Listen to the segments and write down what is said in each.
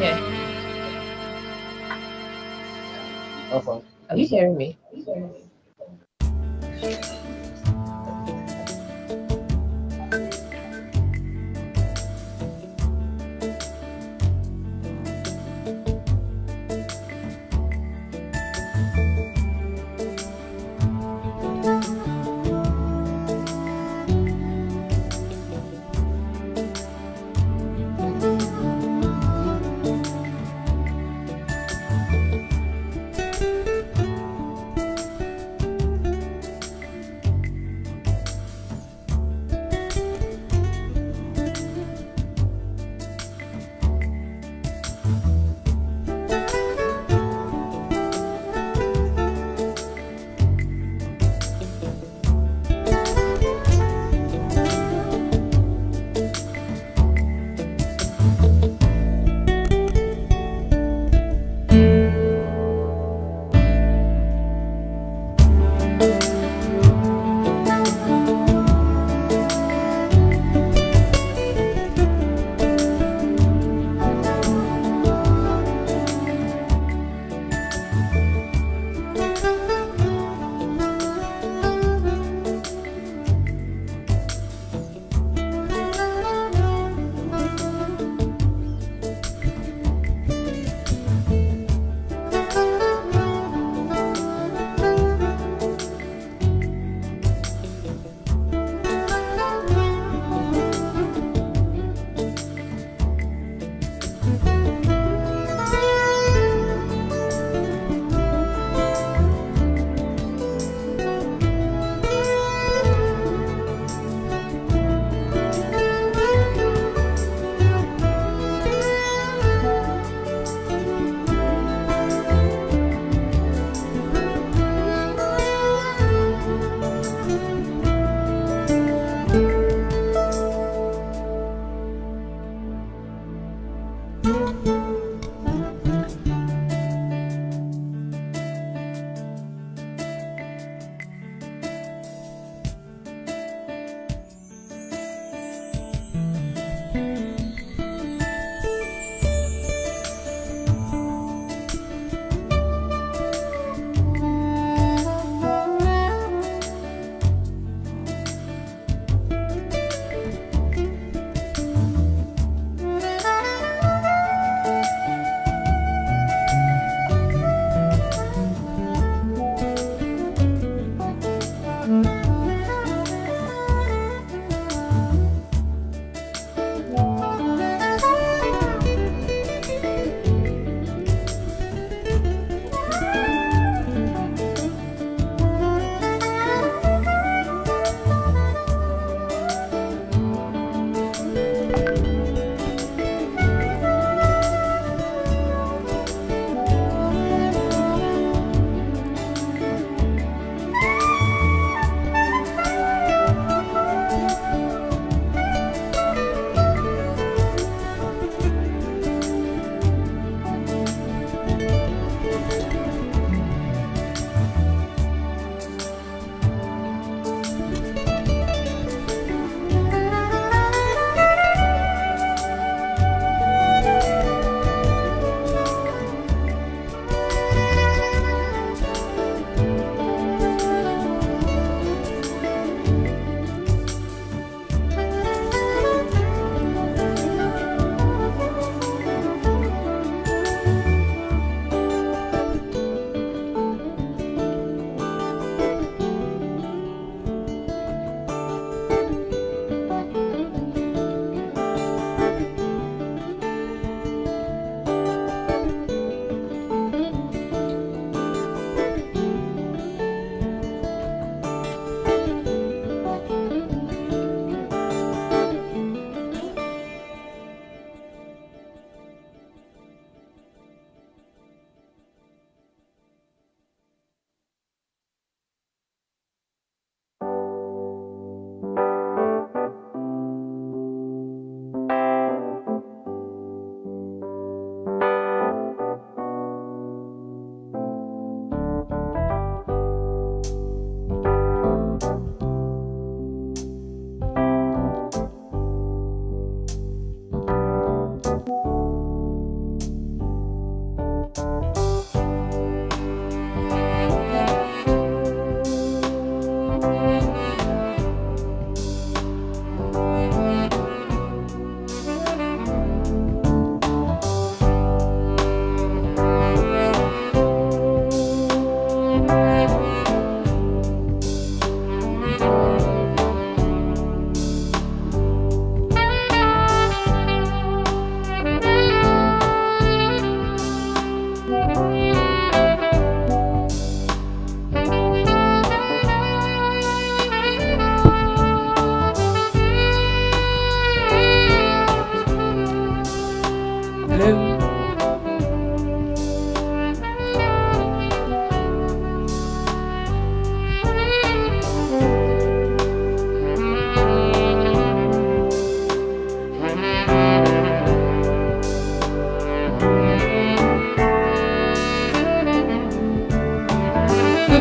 Yeah. Awesome. Are you hearing me?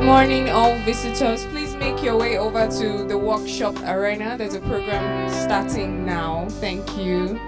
Good morning, all visitors. Please make your way over to the workshop arena. There's a program starting now. Thank you.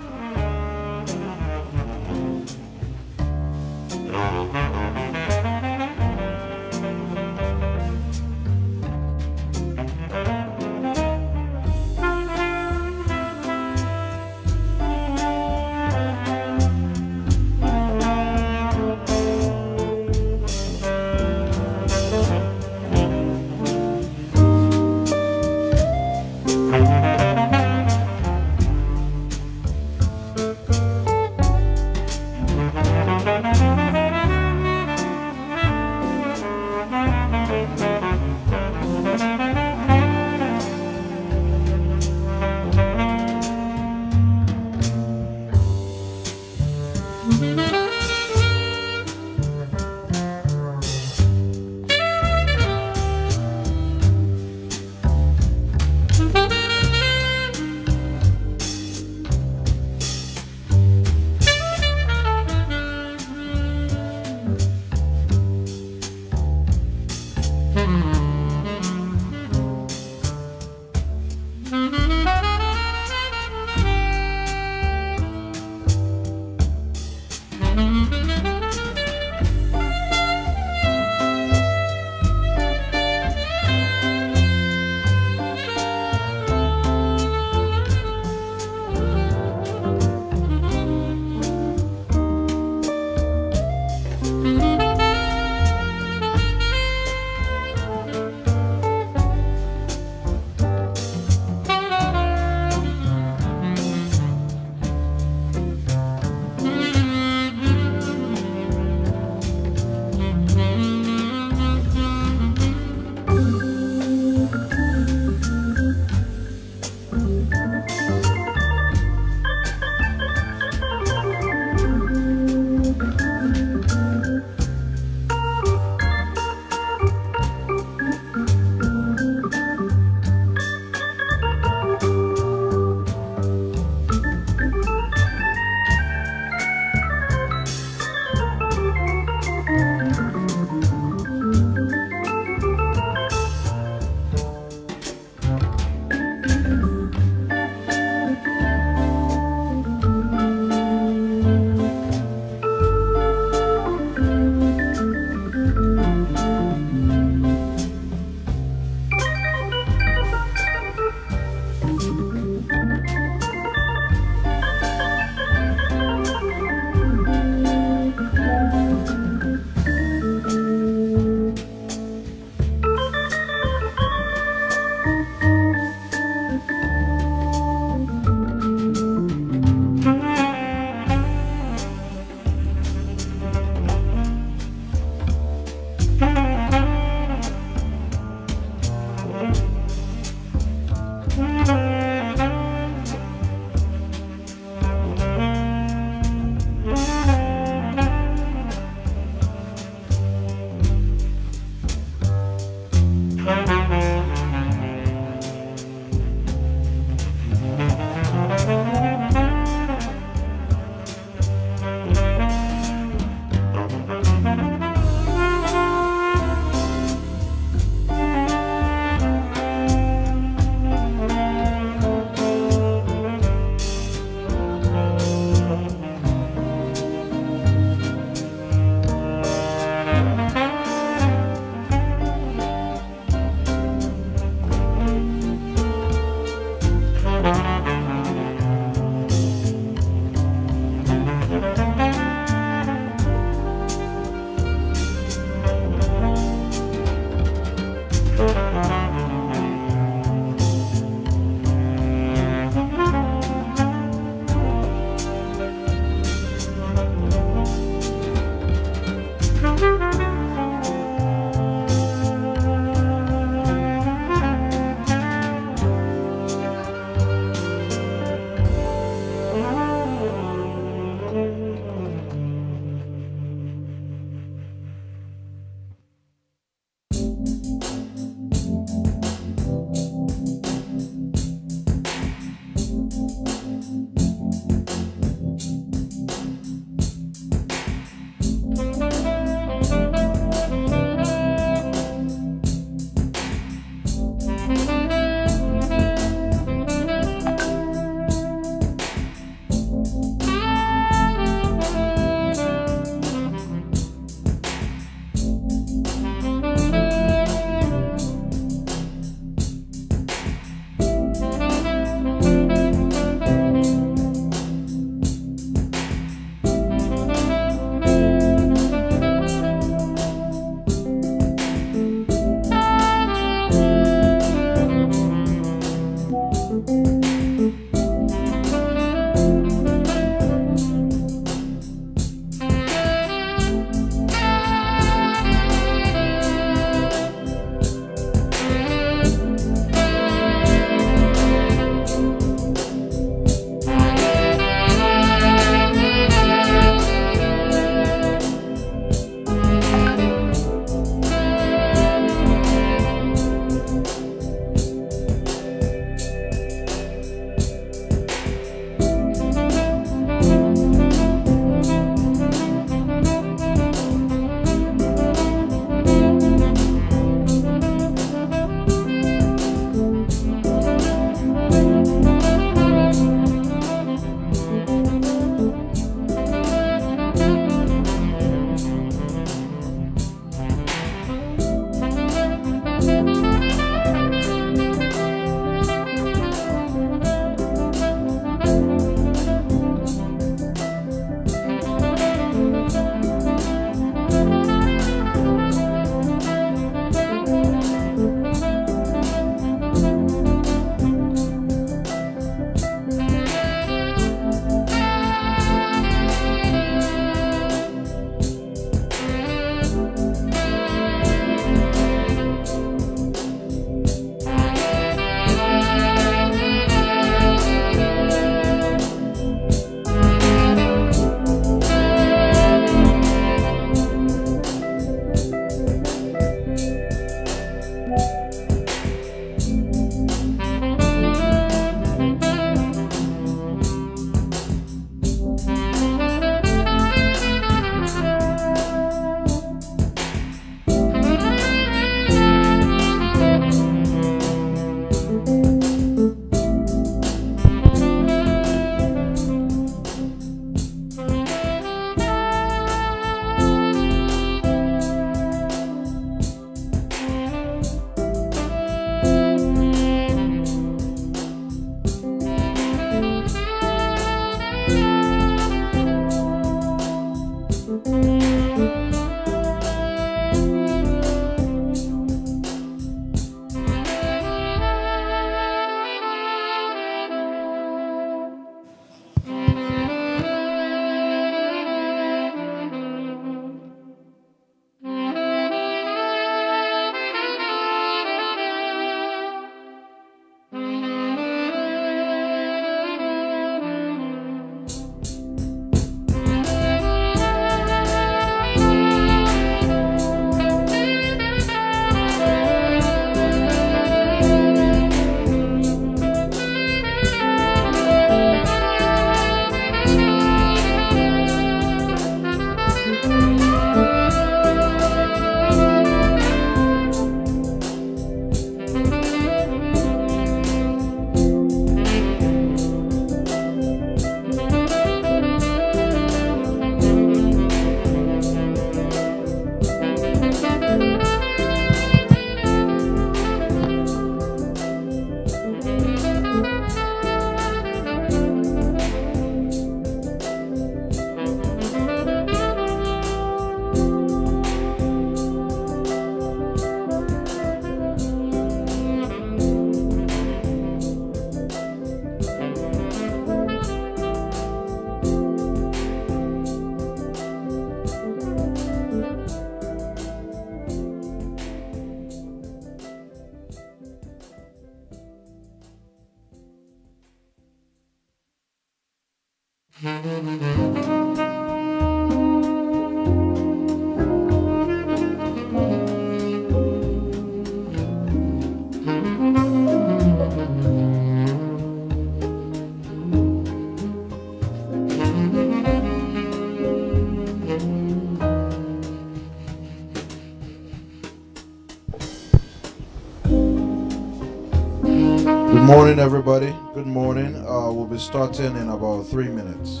morning, everybody. Good morning. We'll be starting in about 3 minutes.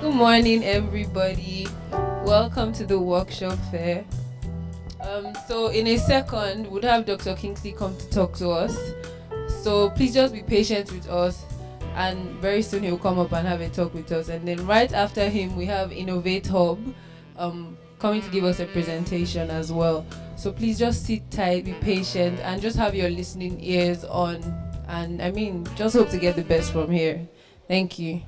Good morning, everybody. Welcome to the workshop fair. So in a second, we'll have Dr. Kingsley come to talk to us. So please just be patient with us, and very soon he'll come up and have a talk with us. And then right after him, we have Innovate Hub coming to give us a presentation as well. So please just sit tight, be patient, and just have your listening ears on And I mean, just hope to get the best from here. Thank you.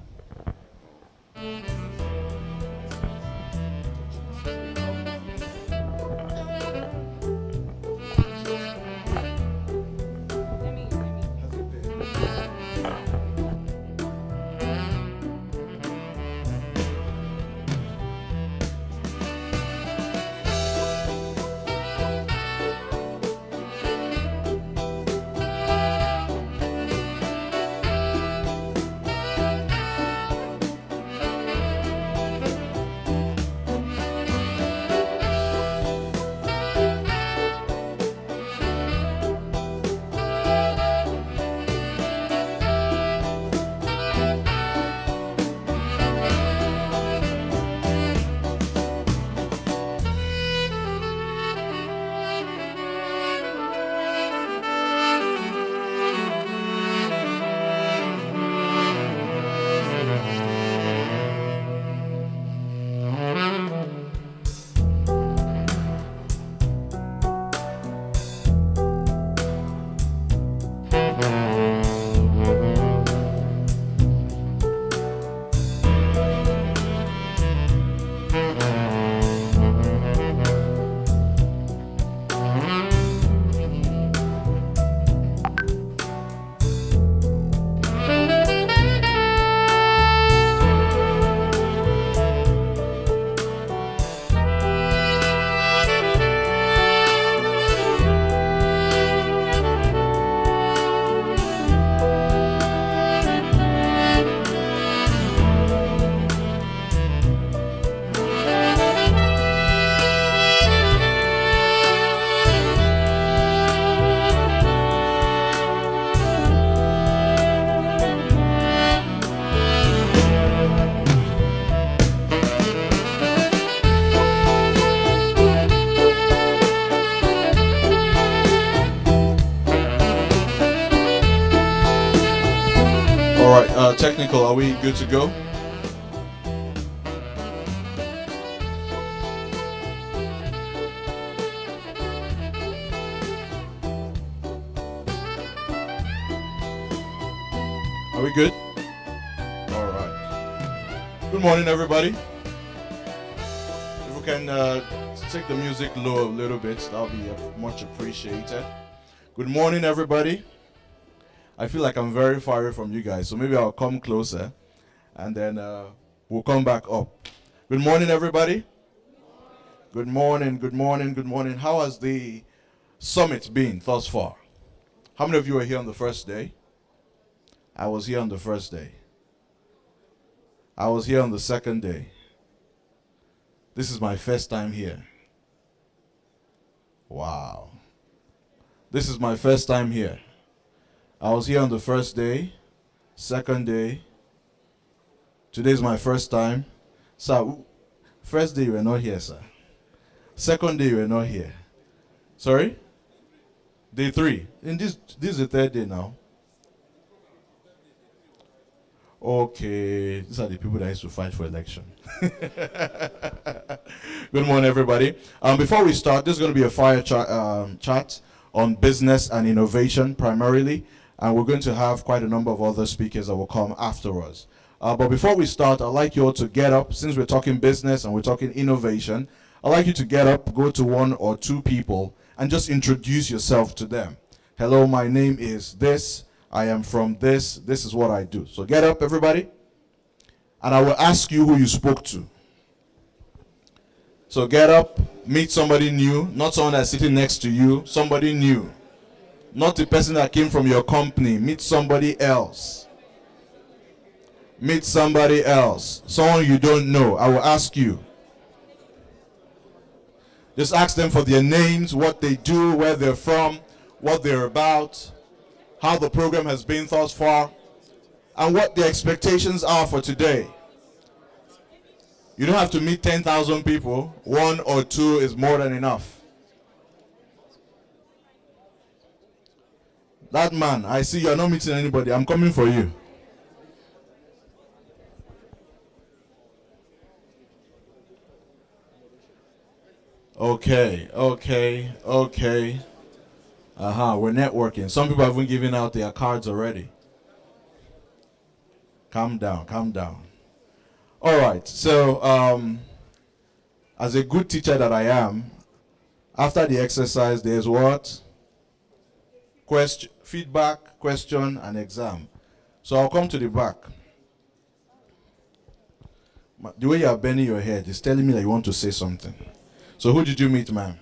All right, technical, are we good to go? Are we good? All right. Good morning, everybody. If we can take the music low a little bit, that'll be much appreciated. Good morning, everybody. I feel like I'm very far away from you guys, so maybe I'll come closer and then we'll come back up. Good morning, everybody. Good morning, good morning, good morning. How has the summit been thus far? How many of you were here on the first day? I was here on the first day. I was here on the second day. This is my first time here. Wow. This is my first time here. I was here on the first day, second day. Today's my first time. Sir, first day you were not here, sir. Second day you were not here. Sorry? Day 3. And this is the third day now. Okay, these are the people that used to fight for election. Good morning, everybody. Before we start, this is going to be a chat on business and innovation primarily. And we're going to have quite a number of other speakers that will come after us. But before we start, I'd like you all to get up. Since we're talking business and we're talking innovation, I'd like you to get up, go to one or two people, and just introduce yourself to them. Hello, my name is this. I am from this. This is what I do. So get up, everybody. And I will ask you who you spoke to. So get up, meet somebody new, not someone that's sitting next to you, somebody new. Not the person that came from your company. Meet somebody else. Meet somebody else. Someone you don't know. I will ask you. Just ask them for their names, what they do, where they're from, what they're about, how the program has been thus far, and what their expectations are for today. You don't have to meet 10,000 people. 1 or 2 is more than enough. That man, I see you're not meeting anybody. I'm coming for you. Okay. We're networking. Some people have been giving out their cards already. Calm down, calm down. All right. So, as a good teacher that I am, after the exercise, there's what? Question, feedback, question, and exam. So I'll come to the back. The way you are bending your head is telling me that you want to say something. So who did you meet, ma'am?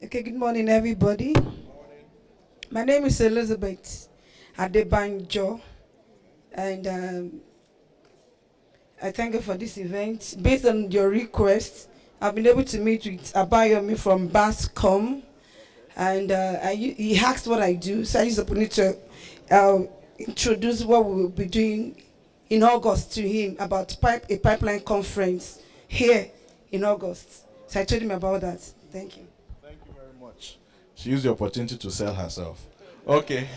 Okay, good morning, everybody. My name is Elizabeth Adebanjo, and I thank you for this event. Based on your request, I've been able to meet with Abayomi from Bascom, and he asked what I do, so I just wanted to introduce what we will be doing in August to him about a pipeline conference here in August. So I told him about that. Thank you. Thank you very much. She used the opportunity to sell herself. Okay.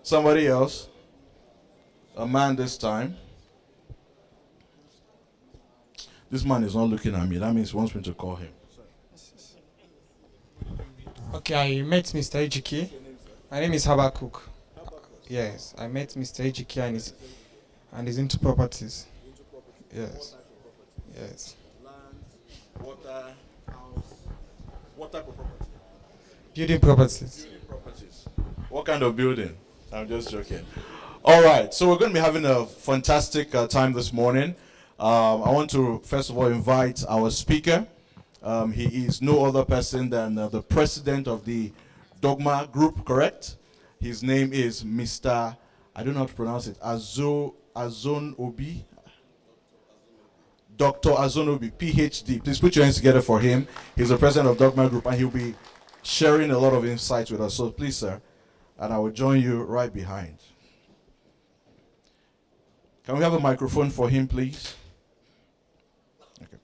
Somebody else? A man this time. This man is not looking at me. That means he wants me to call him. Okay, I met Mr. Ejike. My name is Habakkuk. Yes, I met Mr. Ejike and he's into properties. Yes. Yes. Land, water, house. What type of property? Building properties. Building properties. What kind of building? I'm just joking. All right, so we're going to be having a fantastic time this morning. I want to first of all invite our speaker. He is no other person than the president of the Domak Group, correct? His name is Mr. I don't know how to pronounce it. Azonobi. Dr. Azonobi, PhD. Please put your hands together for him. He's the president of Domak Group, and he'll be sharing a lot of insights with us. So please, sir, and I will join you right behind. Can we have a microphone for him, please? Okay.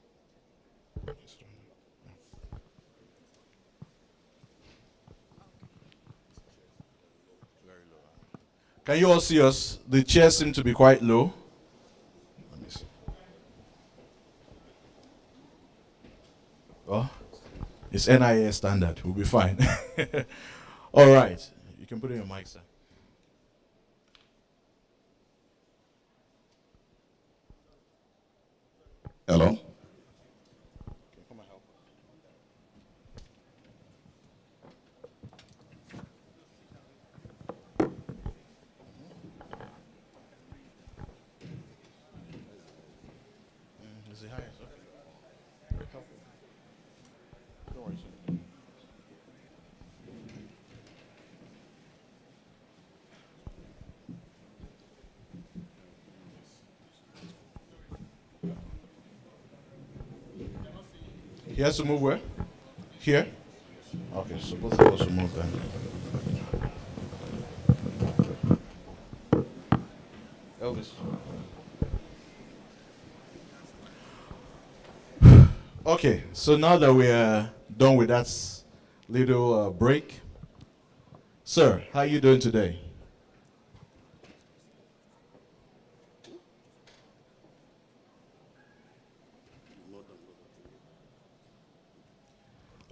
Can you all see us? The chairs seem to be quite low. Let me see. Oh, it's NIES standard. We'll be fine. All right. You can put in your mic, sir. Hello? Is it higher, sir? Don't worry, sir. He has to move where? Here? Okay, so both of us will move then. Elvis. Okay, so now that we are done with that little break, sir, how are you doing today?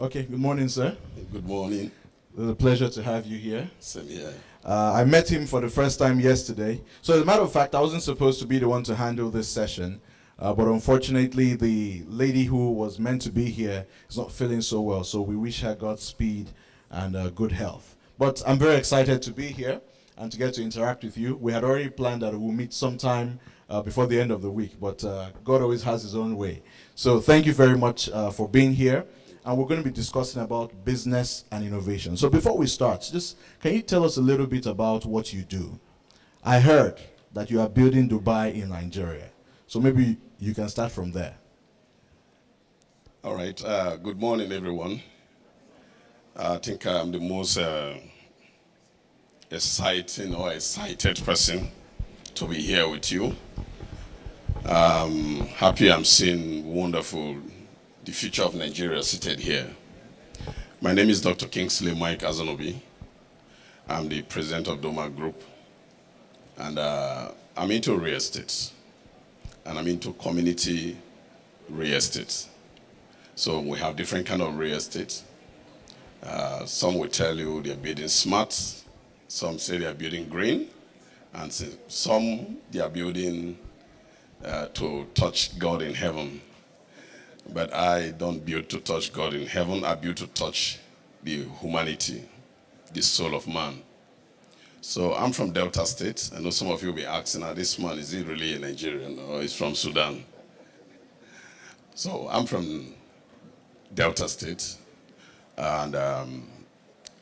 Okay, good morning, sir. Good morning. It's a pleasure to have you here. Same here. I met him for the first time yesterday. So as a matter of fact, I wasn't supposed to be the one to handle this session. But unfortunately, the lady who was meant to be here is not feeling so well. So we wish her Godspeed and good health. But I'm very excited to be here and to get to interact with you. We had already planned that we'll meet sometime before the end of the week. But God always has his own way. So thank you very much for being here. And we're going to be discussing about business and innovation. So before we start, just can you tell us a little bit about what you do? I heard that you are building Dubai in Nigeria. So maybe you can start from there. All right. Good morning, everyone. I think I'm the most excited person to be here with you. Happy I'm seeing the future of Nigeria seated here. My name is Dr. Kingsley Azonobi. I'm the president of Domak Group. And I'm into real estate. And I'm into community real estate. So we have different kind of real estate. Some will tell you they're building smart, some say they're building green, and some they are building to touch God in heaven. But I don't build to touch God in heaven, I build to touch the humanity, the soul of man. So I'm from Delta State. I know some of you will be asking, this man, is he really a Nigerian or he's from Sudan? So I'm from Delta State, and I'm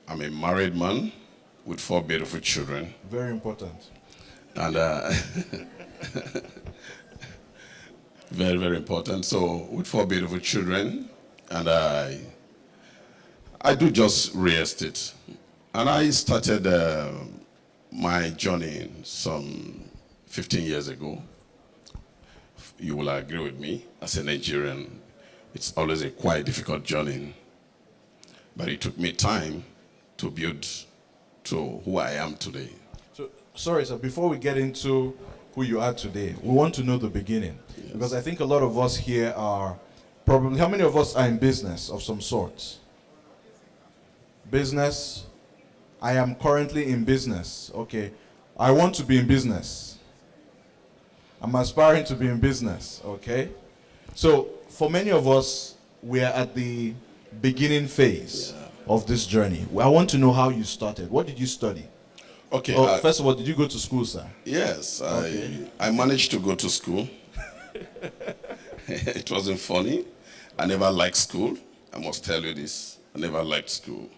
a married man with 4 beautiful children. Very important. And very, very important. So with 4 beautiful children, and I do just real estate. And I started my journey some 15 years ago. You will agree with me, as a Nigerian, it's always a quite difficult journey. But it took me time to build to who I am today. So, sorry, sir, before we get into who you are today, we want to know the beginning. Yes. Because I think a lot of us here are probably, how many of us are in business of some sort? Business? I am currently in business. Okay. I want to be in business. I'm aspiring to be in business. Okay. So, for many of us, we are at the beginning phase of this journey. I want to know how you started. What did you study? Okay. First of all, did you go to school, sir? Yes, Okay. I managed to go to school. It wasn't funny. I never liked school. I must tell you this. I never liked school.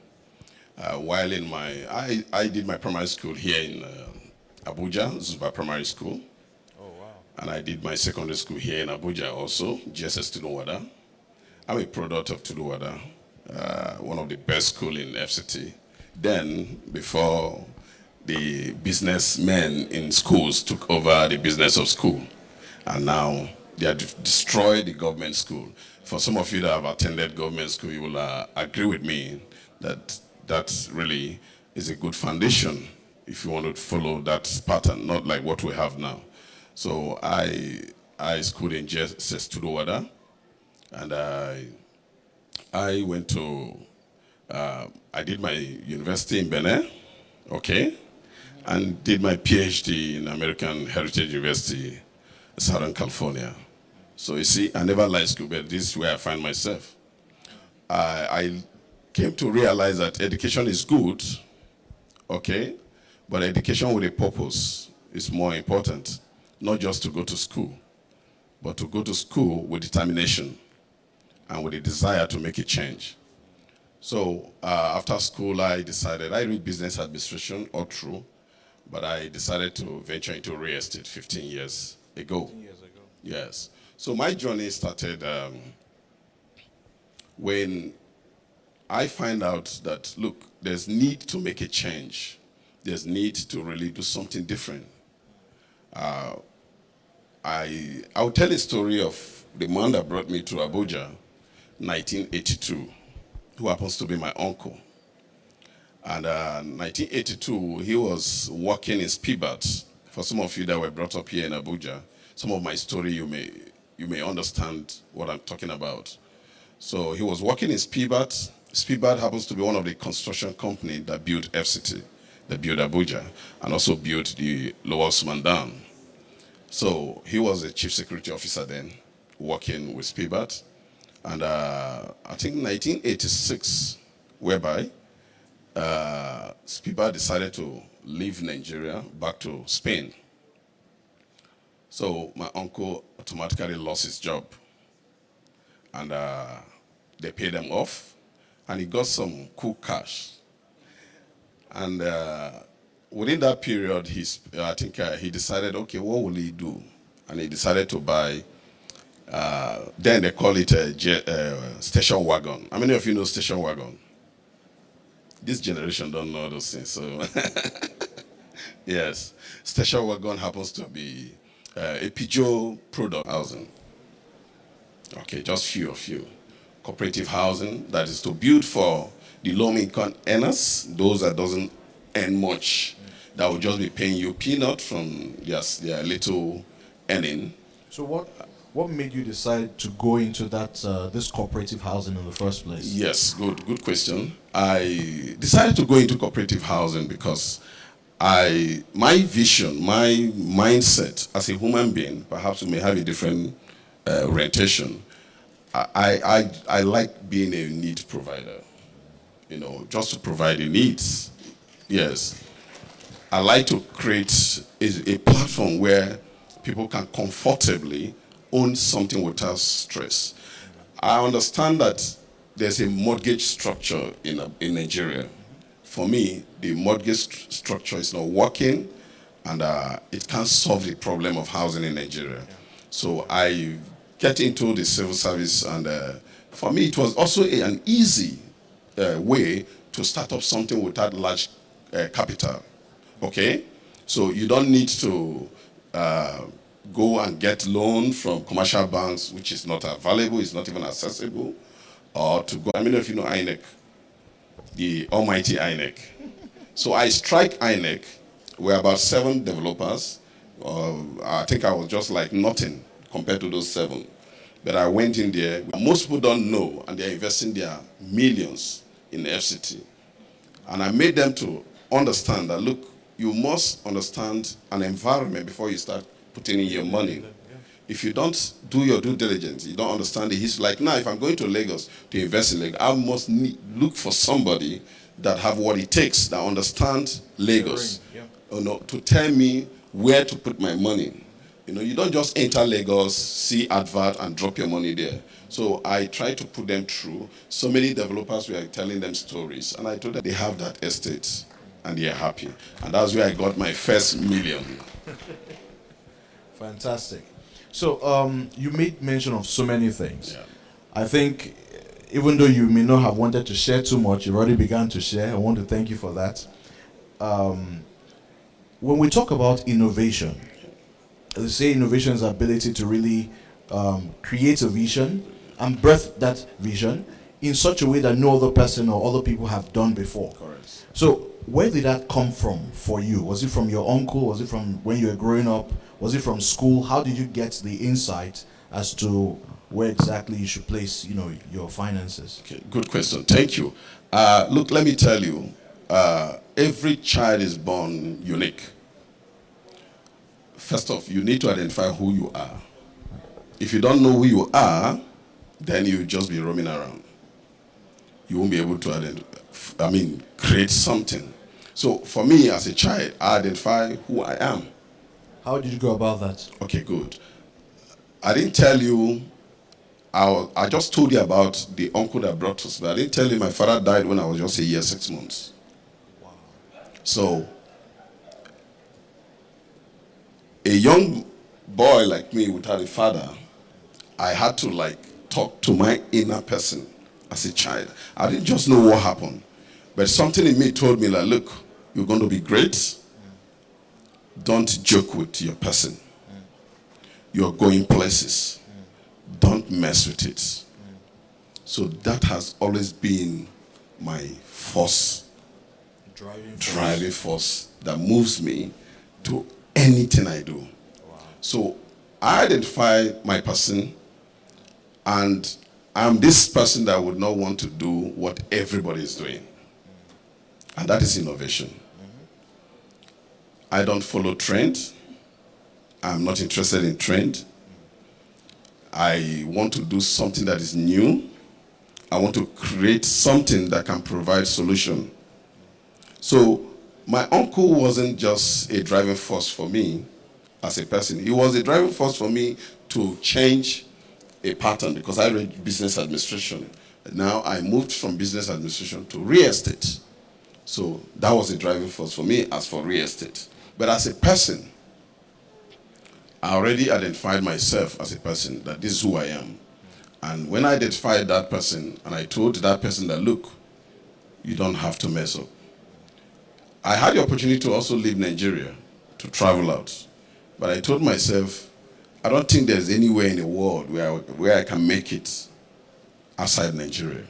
While in I did my primary school here in Abuja, Zuba Primary School. Oh, wow. And I did my secondary school here in Abuja also, GSS Tudunwada. I'm a product of Tudunwada, one of the best schools in FCT. Then, before the businessmen in schools took over the business of school, and now they have destroyed the government school. For some of you that have attended government school, you will agree with me that that really is a good foundation if you want to follow that pattern, not like what we have now. So I schooled in GSS Tudunwada, and I went to, I did my university in Benin, okay, and did my PhD in American Heritage University, Southern California. So you see, I never liked school, but this is where I find myself. I came to realize that education is good, okay, but education with a purpose is more important. Not just to go to school, but to go to school with determination and with a desire to make a change. So after school, I decided, I read business administration all through, but I decided to venture into real estate 15 years ago. 15 years ago. Yes. So my journey started when I find out that, look, there's need to make a change. There's need to really do something different. I'll tell a story of the man that brought me to Abuja, 1982, who happens to be my uncle. And 1982, he was working in Spibat. For some of you that were brought up here in Abuja, some of my story you may understand what I'm talking about. So he was working in Spibat. Spibat happens to be one of the construction companies that built FCT, that built Abuja, and also built the Lower Usman Dam. So he was a chief security officer then, working with Spibat. And I think 1986, whereby Spibat decided to leave Nigeria back to Spain. So my uncle automatically lost his job. And they paid him off, and he got some cool cash. And within that period, I think he decided, okay, what will he do? And he decided to buy, then they call it a station wagon. How many of you know station wagon? This generation don't know those things, so. Yes, station wagon happens to be a Peugeot product housing. Okay, just few of you. Cooperative housing, that is to build for the low-income earners, those that doesn't earn much, that will just be paying you peanut from their little earning. So what made you decide to go into that this cooperative housing in the first place? Yes, good question. I decided to go into cooperative housing because my vision, my mindset as a human being, perhaps we may have a different orientation. I like being a need provider, just to provide the needs. Yes. I like to create a platform where people can comfortably own something without stress. I understand that there's a mortgage structure in Nigeria. For me, the mortgage structure is not working, and it can't solve the problem of housing in Nigeria. So I get into the civil service, and for me, it was also an easy way to start up something without large capital. Okay? So you don't need to go and get loan from commercial banks, which is not available, it's not even accessible, or to go, I mean, if you know I.N.E.C, the almighty I.N.E.C. So I strike I.N.E.C, we're about 7 developers. I think I was just like nothing compared to those 7. But I went in there, most people don't know, and they're investing their millions in the FCT. And I made them to understand that, look, you must understand an environment before you start putting in your money. If you don't do your due diligence, you don't understand the history. Like now, if I'm going to Lagos to invest in Lagos, I must look for somebody that have what it takes, that understand Lagos, to tell me where to put my money. You don't just enter Lagos, see advert, and drop your money there. So I try to put them through. So many developers were telling them stories, and I told them they have that estate, and they're happy. And that's where I got my first million. Fantastic. So you made mention of so many things. Yeah. I think even though you may not have wanted to share too much, you've already begun to share. I want to thank you for that. When we talk about innovation, they say innovation is the ability to really create a vision and birth that vision in such a way that no other person or other people have done before. Correct. So where did that come from for you? Was it from your uncle? Was it from when you were growing up? Was it from school? How did you get the insight as to where exactly you should place, your finances? Okay, good question. Thank you. Look, let me tell you, every child is born unique. First off, you need to identify who you are. If you don't know who you are, then you'll just be roaming around. You won't be able to create something. So for me as a child, I identify who I am. How did you go about that? Okay, good. I didn't tell you, I just told you about the uncle that brought us, but I didn't tell you my father died when I was just a year, 6 months. Wow. So, a young boy like me without a father, I had to talk to my inner person as a child. I didn't just know what happened, but something in me told me look, you're going to be great. Don't joke with your person. You're going places. Don't mess with it. So that has always been my driving force that moves me to anything I do. Wow. So I identify my person, and I'm this person that would not want to do what everybody is doing. And that is innovation. I don't follow trend. I'm not interested in trend. I want to do something that is new. I want to create something that can provide solution. So my uncle wasn't just a driving force for me as a person. He was a driving force for me to change a pattern because I read business administration. Now I moved from business administration to real estate. So that was a driving force for me as for real estate. But as a person, I already identified myself as a person, that this is who I am. And when I identified that person, and I told that person that, look, you don't have to mess up. I had the opportunity to also leave Nigeria, to travel out. But I told myself, I don't think there's anywhere in the world where I can make it outside Nigeria.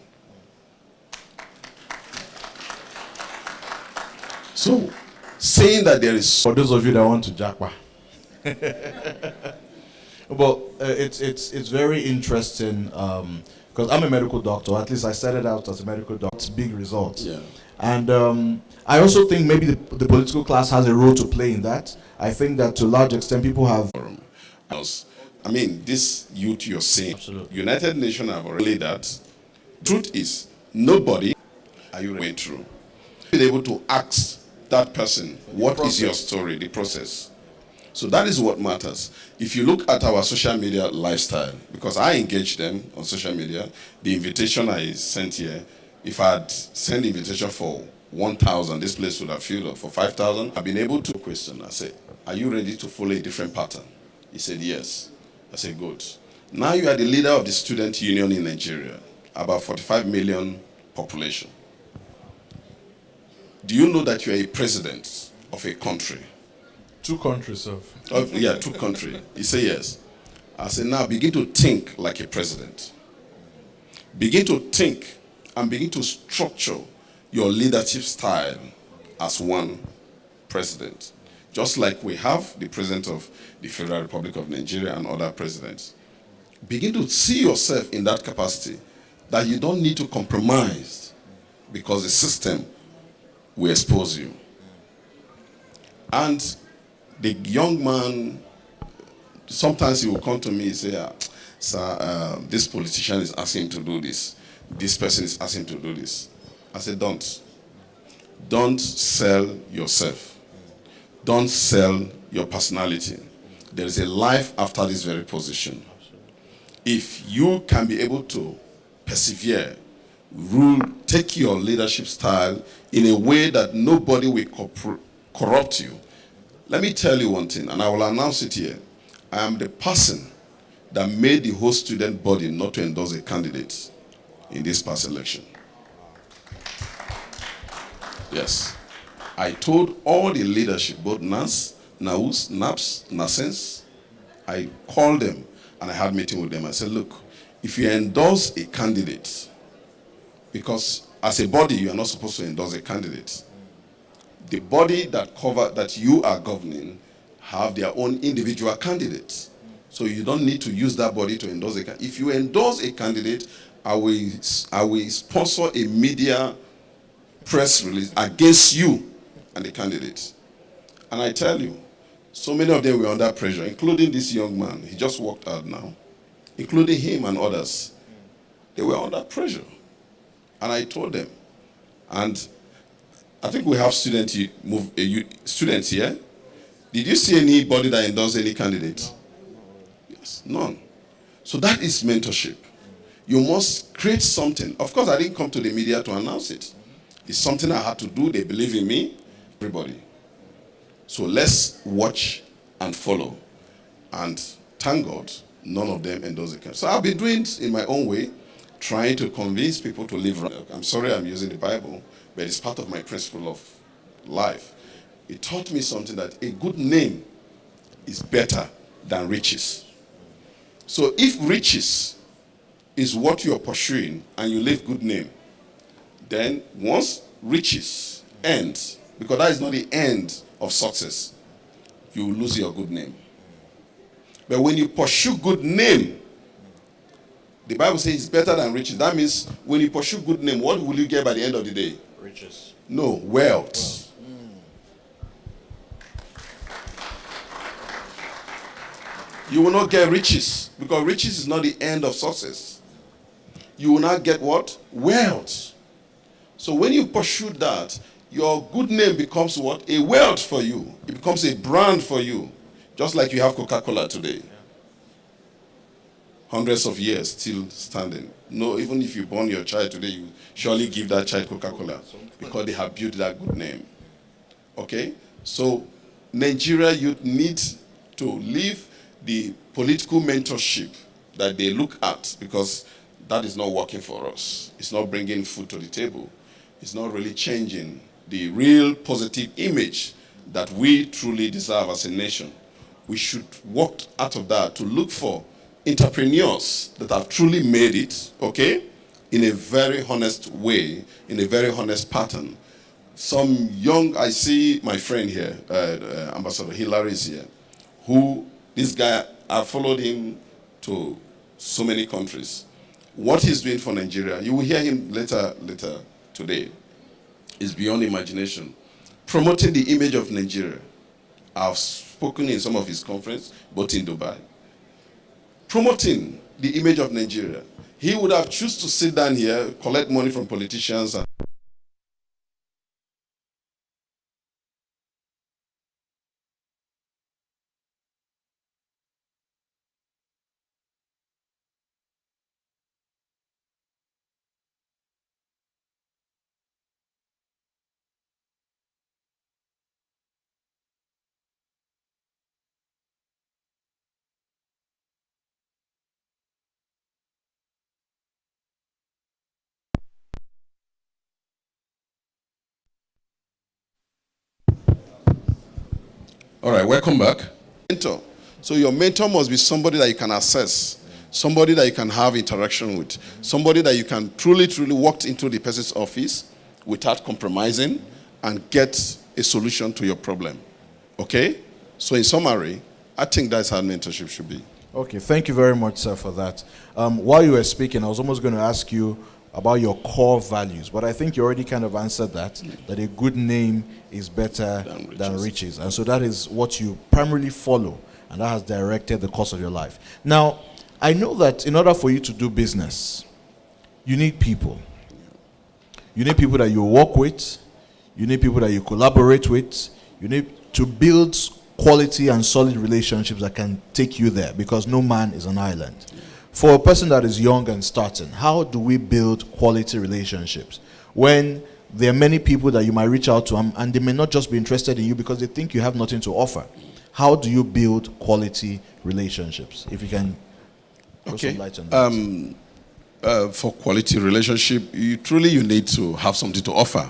So, saying that there is... For those of you that want to jackpot. Well, it's very interesting because I'm a medical doctor. At least I started out as a medical doctor. It's big results. Yeah. And I also think maybe the political class has a role to play in that. I think that to a large extent people have. I mean, this youth you're seeing, Absolutely. United Nations have already that. Truth is, nobody are you going through. Being able to ask that person, what is your story, the process. So that is what matters. If you look at our social media lifestyle, because I engage them on social media, the invitation I sent here, if I had sent the invitation for 1,000, this place would have filled up. For 5,000, I've been able to question. I said, are you ready to follow a different pattern? He said, yes. I said, good. Now you are the leader of the student union in Nigeria, about 45 million population. Do you know that you are a president of a country? 2 countries of. Yeah, 2 countries. He said, yes. I said, now begin to think like a president. Begin to think and begin to structure your leadership style as one president. Just like we have the president of the Federal Republic of Nigeria and other presidents. Begin to see yourself in that capacity, that you don't need to compromise because the system will expose you. And the young man, sometimes he will come to me and say, sir, this politician is asking him to do this. This person is asking him to do this. I said, don't. Don't sell yourself. Don't sell your personality. There is a life after this very position. If you can be able to persevere, rule, take your leadership style in a way that nobody will corrupt you. Let me tell you one thing, and I will announce it here. I am the person that made the whole student body not to endorse a candidate in this past election. Yes. I told all the leadership, both NIES, NIES, NIES, I called them and I had a meeting with them. I said, look, if you endorse a candidate, because as a body, you are not supposed to endorse a candidate. The body that you are governing have their own individual candidates. So you don't need to use that body to endorse a candidate. If you endorse a candidate, I will sponsor a media press release against you and the candidate. And I tell you, so many of them were under pressure, including this young man. He just walked out now. Including him and others. They were under pressure. And I told them. And I think we have students here. Did you see anybody that endorsed any candidate? Yes, none. So that is mentorship. You must create something. Of course, I didn't come to the media to announce it. It's something I had to do. They believe in me. Everybody. So let's watch and follow. And thank God, none of them endorsed the candidate. So I've been doing it in my own way, trying to convince people to live right. I'm sorry I'm using the Bible, but it's part of my principle of life. It taught me something, that a good name is better than riches. So if riches is what you're pursuing and you leave good name, then once riches ends, because that is not the end of success, you will lose your good name. But when you pursue good name, the Bible says it's better than riches. That means when you pursue good name, what will you get by the end of the day? Riches. No, wealth. You will not get riches, because riches is not the end of success. You will not get what? Wealth. So when you pursue that, your good name becomes what? A wealth for you. It becomes a brand for you. Just like you have Coca-Cola today. Hundreds of years still standing. No, even if you born your child today, you surely give that child Coca-Cola because they have built that good name. Okay? So Nigeria youth need to leave the political mentorship that they look at, because that is not working for us. It's not bringing food to the table. It's not really changing the real positive image that we truly deserve as a nation. We should work out of that to look for entrepreneurs that have truly made it, okay, in a very honest way, in a very honest pattern. Some young, I see my friend here, Ambassador Hillary is here, who, this guy, I followed him to so many countries. What he's doing for Nigeria, you will hear him later today, is beyond imagination. Promoting the image of Nigeria. I've spoken in some of his conferences, both in Dubai. Promoting the image of Nigeria. He would have chosen to sit down here, collect money from politicians. All right, welcome back. Mentor. So your mentor must be somebody that you can assess, somebody that you can have interaction with, somebody that you can truly walk into the person's office without compromising and get a solution to your problem. Okay? So in summary, I think that's how mentorship should be. Okay, thank you very much, sir, for that. While you were speaking, I was almost going to ask you about your core values, but I think you already kind of answered that a good name is better than riches. And so that is what you primarily follow, and that has directed the course of your life. Now, I know that in order for you to do business, you need people. You need people that you work with, you need people that you collaborate with, you need to build quality and solid relationships that can take you there, because no man is an island. For a person that is young and starting, how do we build quality relationships when there are many people that you might reach out to and they may not just be interested in you because they think you have nothing to offer? How do you build quality relationships? If you can throw some light on that. For quality relationship, you need to have something to offer.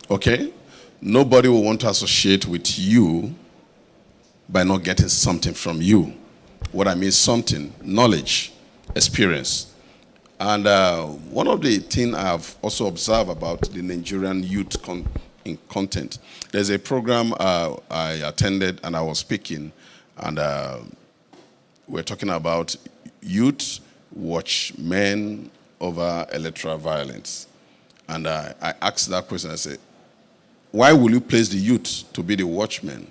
Okay? Nobody will want to associate with you by not getting something from you. What I mean, something, knowledge, experience. And one of the things I've also observed about the Nigerian youth in content, there's a program I attended and I was speaking, and we're talking about youth watch men over electoral violence. And I asked that question, I said, why will you place the youth to be the watchmen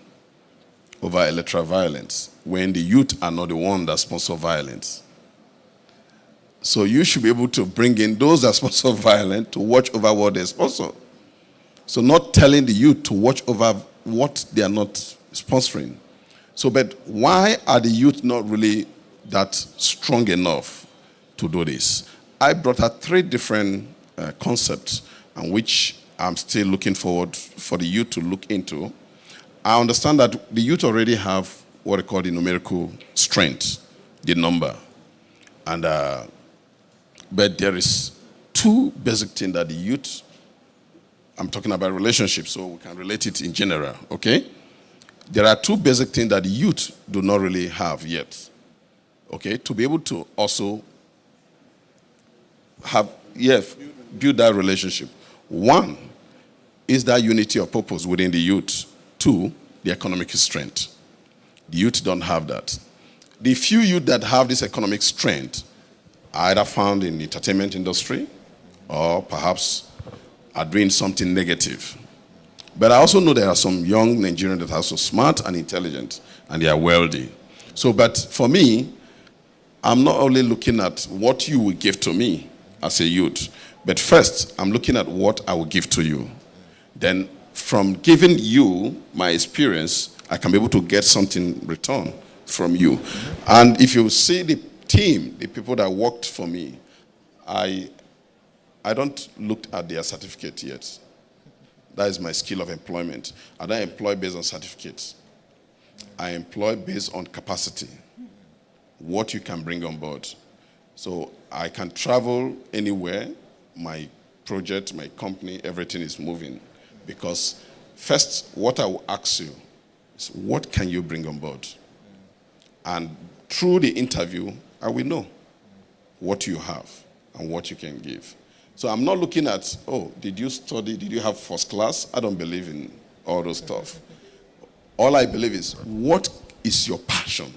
over electoral violence when the youth are not the one that sponsor violence? So you should be able to bring in those that sponsor violence to watch over what they sponsor. So not telling the youth to watch over what they are not sponsoring. So, but why are the youth not really that strong enough to do this? I brought out 3 different concepts on which I'm still looking forward for the youth to look into. I understand that the youth already have what I call the numerical strength, the number. And but there is 2 basic things that the youth, I'm talking about relationships, so we can relate it in general, okay? There are 2 basic things that the youth do not really have yet, okay? To be able to also have, build that relationship. 1 is that unity of purpose within the youth. 2, the economic strength. The youth don't have that. The few youth that have this economic strength are either found in the entertainment industry or perhaps are doing something negative. But I also know there are some young Nigerians that are so smart and intelligent and they are wealthy. So, but for me, I'm not only looking at what you will give to me as a youth, but first I'm looking at what I will give to you. Then from giving you my experience, I can be able to get something return from you. And if you see the team, the people that worked for me, I don't look at their certificate yet. That is my skill of employment. I don't employ based on certificates. I employ based on capacity, what you can bring on board. So I can travel anywhere. My project, my company, everything is moving. Because first, what I will ask you is, what can you bring on board? And through the interview, I will know what you have and what you can give. So I'm not looking at, oh, did you study? Did you have first class? I don't believe in all those stuff. All I believe is, what is your passion?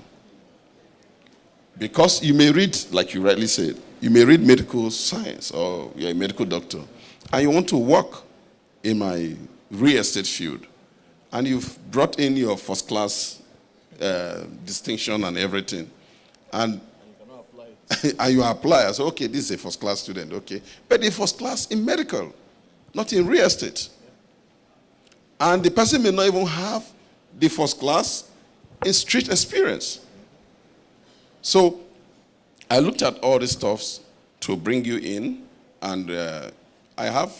Because you may read, like you rightly said, you may read medical science or you're a medical doctor and you want to work in my real estate field and you've brought in your first class distinction and everything and and you apply. I say, okay, this is a first class student, okay. But the first class in medical, not in real estate. And the person may not even have the first class in street experience. So I looked at all the stuffs to bring you in, and I have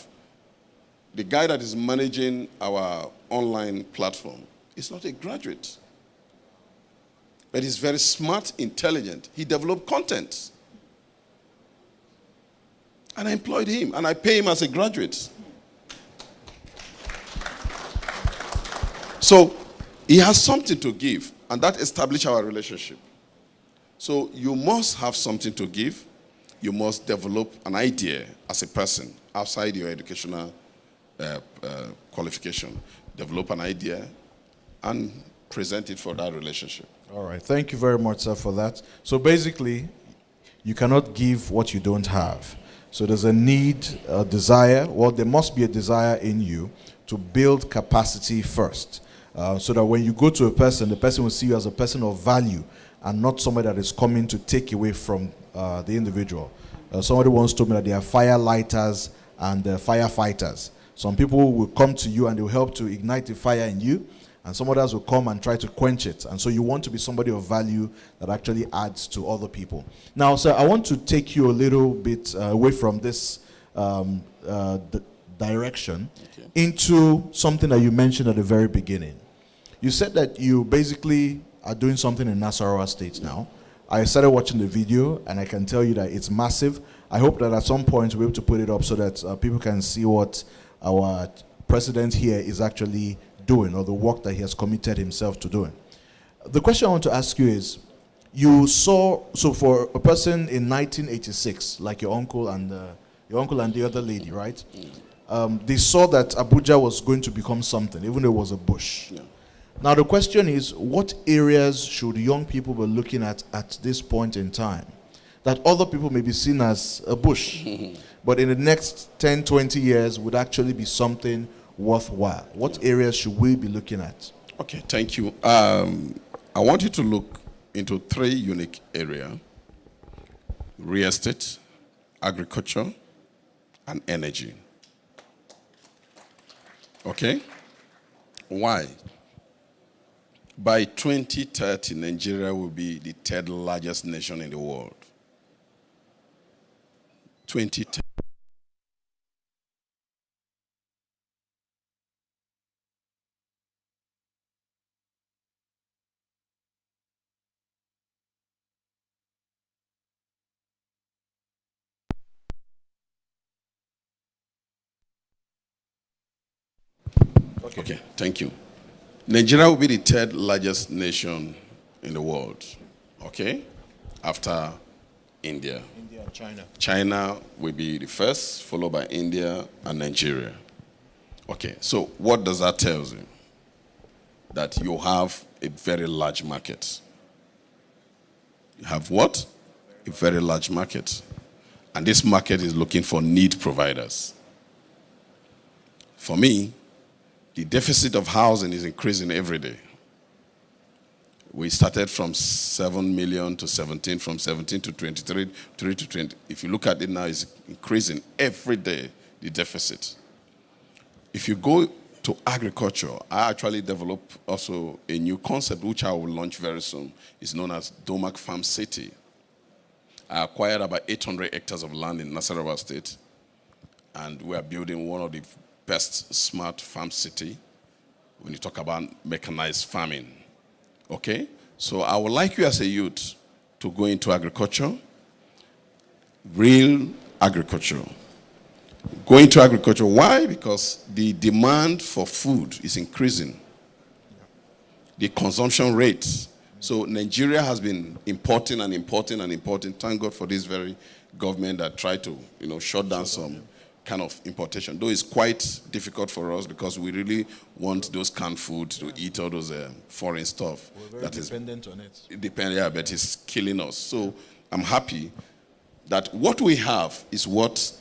the guy that is managing our online platform. He's not a graduate, but he's very smart, intelligent. He developed content. And I employed him, and I pay him as a graduate. So he has something to give, and that established our relationship. So you must have something to give. You must develop an idea as a person outside your educational qualification. Develop an idea and present it for that relationship. All right. Thank you very much, sir, for that. So basically, you cannot give what you don't have. So there's a need, a desire. Well, there must be a desire in you to build capacity first. So that when you go to a person, the person will see you as a person of value and not somebody that is coming to take away from the individual. Somebody once told me that they are firelighters and firefighters. Some people will come to you and they will help to ignite the fire in you, and some others will come and try to quench it. And so you want to be somebody of value that actually adds to other people. Now, sir, I want to take you a little bit away from this direction into something that you mentioned at the very beginning. You said that you basically are doing something in Nasarawa State now. I started watching the video, and I can tell you that it's massive. I hope that at some point we'll be able to put it up so that people can see what our president here is actually doing, or the work that he has committed himself to doing. The question I want to ask you is, you saw, so for a person in 1986, like your uncle and the other lady, right? They saw that Abuja was going to become something, even though it was a bush. Yeah. Now the question is, what areas should young people be looking at this point in time that other people may be seen as a bush, but in the next 10, 20 years would actually be something worthwhile? What areas should we be looking at? Okay, thank you. I want you to look into 3 unique areas: real estate, agriculture, and energy. Okay? Why? By 2030, Nigeria will be the 3rd largest nation in the world. 2030. Okay, thank you. Nigeria will be the 3rd largest nation in the world, okay, after India. India and China. China will be the first, followed by India and Nigeria. Okay, so what does that tell you? That you have a very large market. You have what? A very large market. And this market is looking for need providers. For me, the deficit of housing is increasing every day. We started from 7 million to 17, from 17 to 23, 3 to 20. If you look at it now, it's increasing every day, the deficit. If you go to agriculture, I actually developed also a new concept, which I will launch very soon. It's known as Domak Farm City. I acquired about 800 hectares of land in Nasarawa State, and we are building one of the best smart farm city when you talk about mechanized farming. Okay? So I would like you as a youth to go into agriculture, real agriculture. Go into agriculture. Why? Because the demand for food is increasing. The consumption rate. So Nigeria has been importing and importing and importing. Thank God for this very government that tried to, shut down some kind of importation, though it's quite difficult for us because we really want those canned food to eat all those foreign stuff. We're very dependent on it. Yeah, but it's killing us. So I'm happy that what we have is what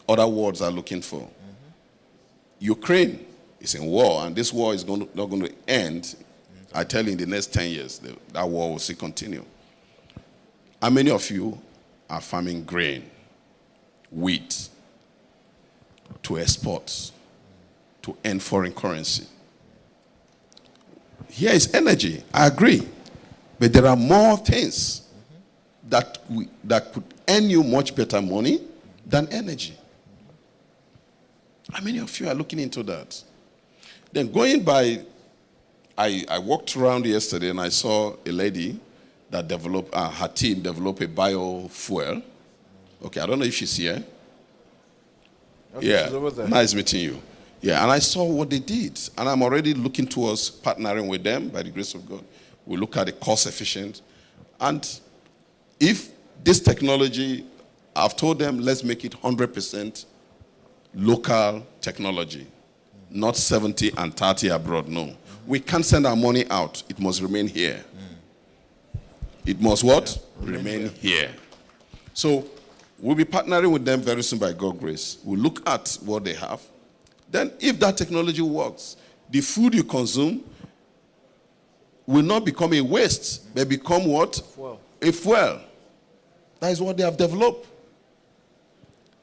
other worlds are looking for. Mm-hmm. Ukraine is in war, and this war is not going to end. Mm-hmm. I tell you, in the next 10 years, that war will still continue. How many of you are farming grain, wheat, to export, to earn foreign currency? Here is energy, I agree. But there are more things that could earn you much better money than energy. How many of you are looking into that? Then going by, I walked around yesterday and I saw a lady that developed, her team developed a biofuel. Okay, I don't know if she's here. Okay, Yeah, she's over there. Nice meeting you. Yeah, and I saw what they did. And I'm already looking towards partnering with them by the grace of God. We look at the cost efficient. And if this technology, I've told them, let's make it 100% local technology, not 70 and 30 abroad, no. We can't send our money out. It must remain here. It must what? Yeah, remain here. So we'll be partnering with them very soon by God's grace. We'll look at what they have. Then if that technology works, the food you consume will not become a waste, but become what? Fuel. A fuel. That is what they have developed.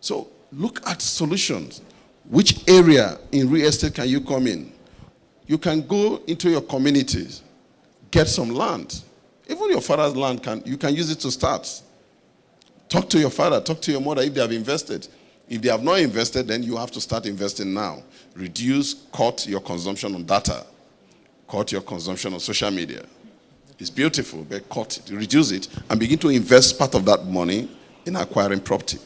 So look at solutions. Which area in real estate can you come in? You can go into your communities, get some land. Even your father's land, you can use it to start. Talk to your father, talk to your mother if they have invested. If they have not invested, then you have to start investing now. Cut your consumption on data. Cut your consumption on social media. It's beautiful, but reduce it, and begin to invest part of that money in acquiring property.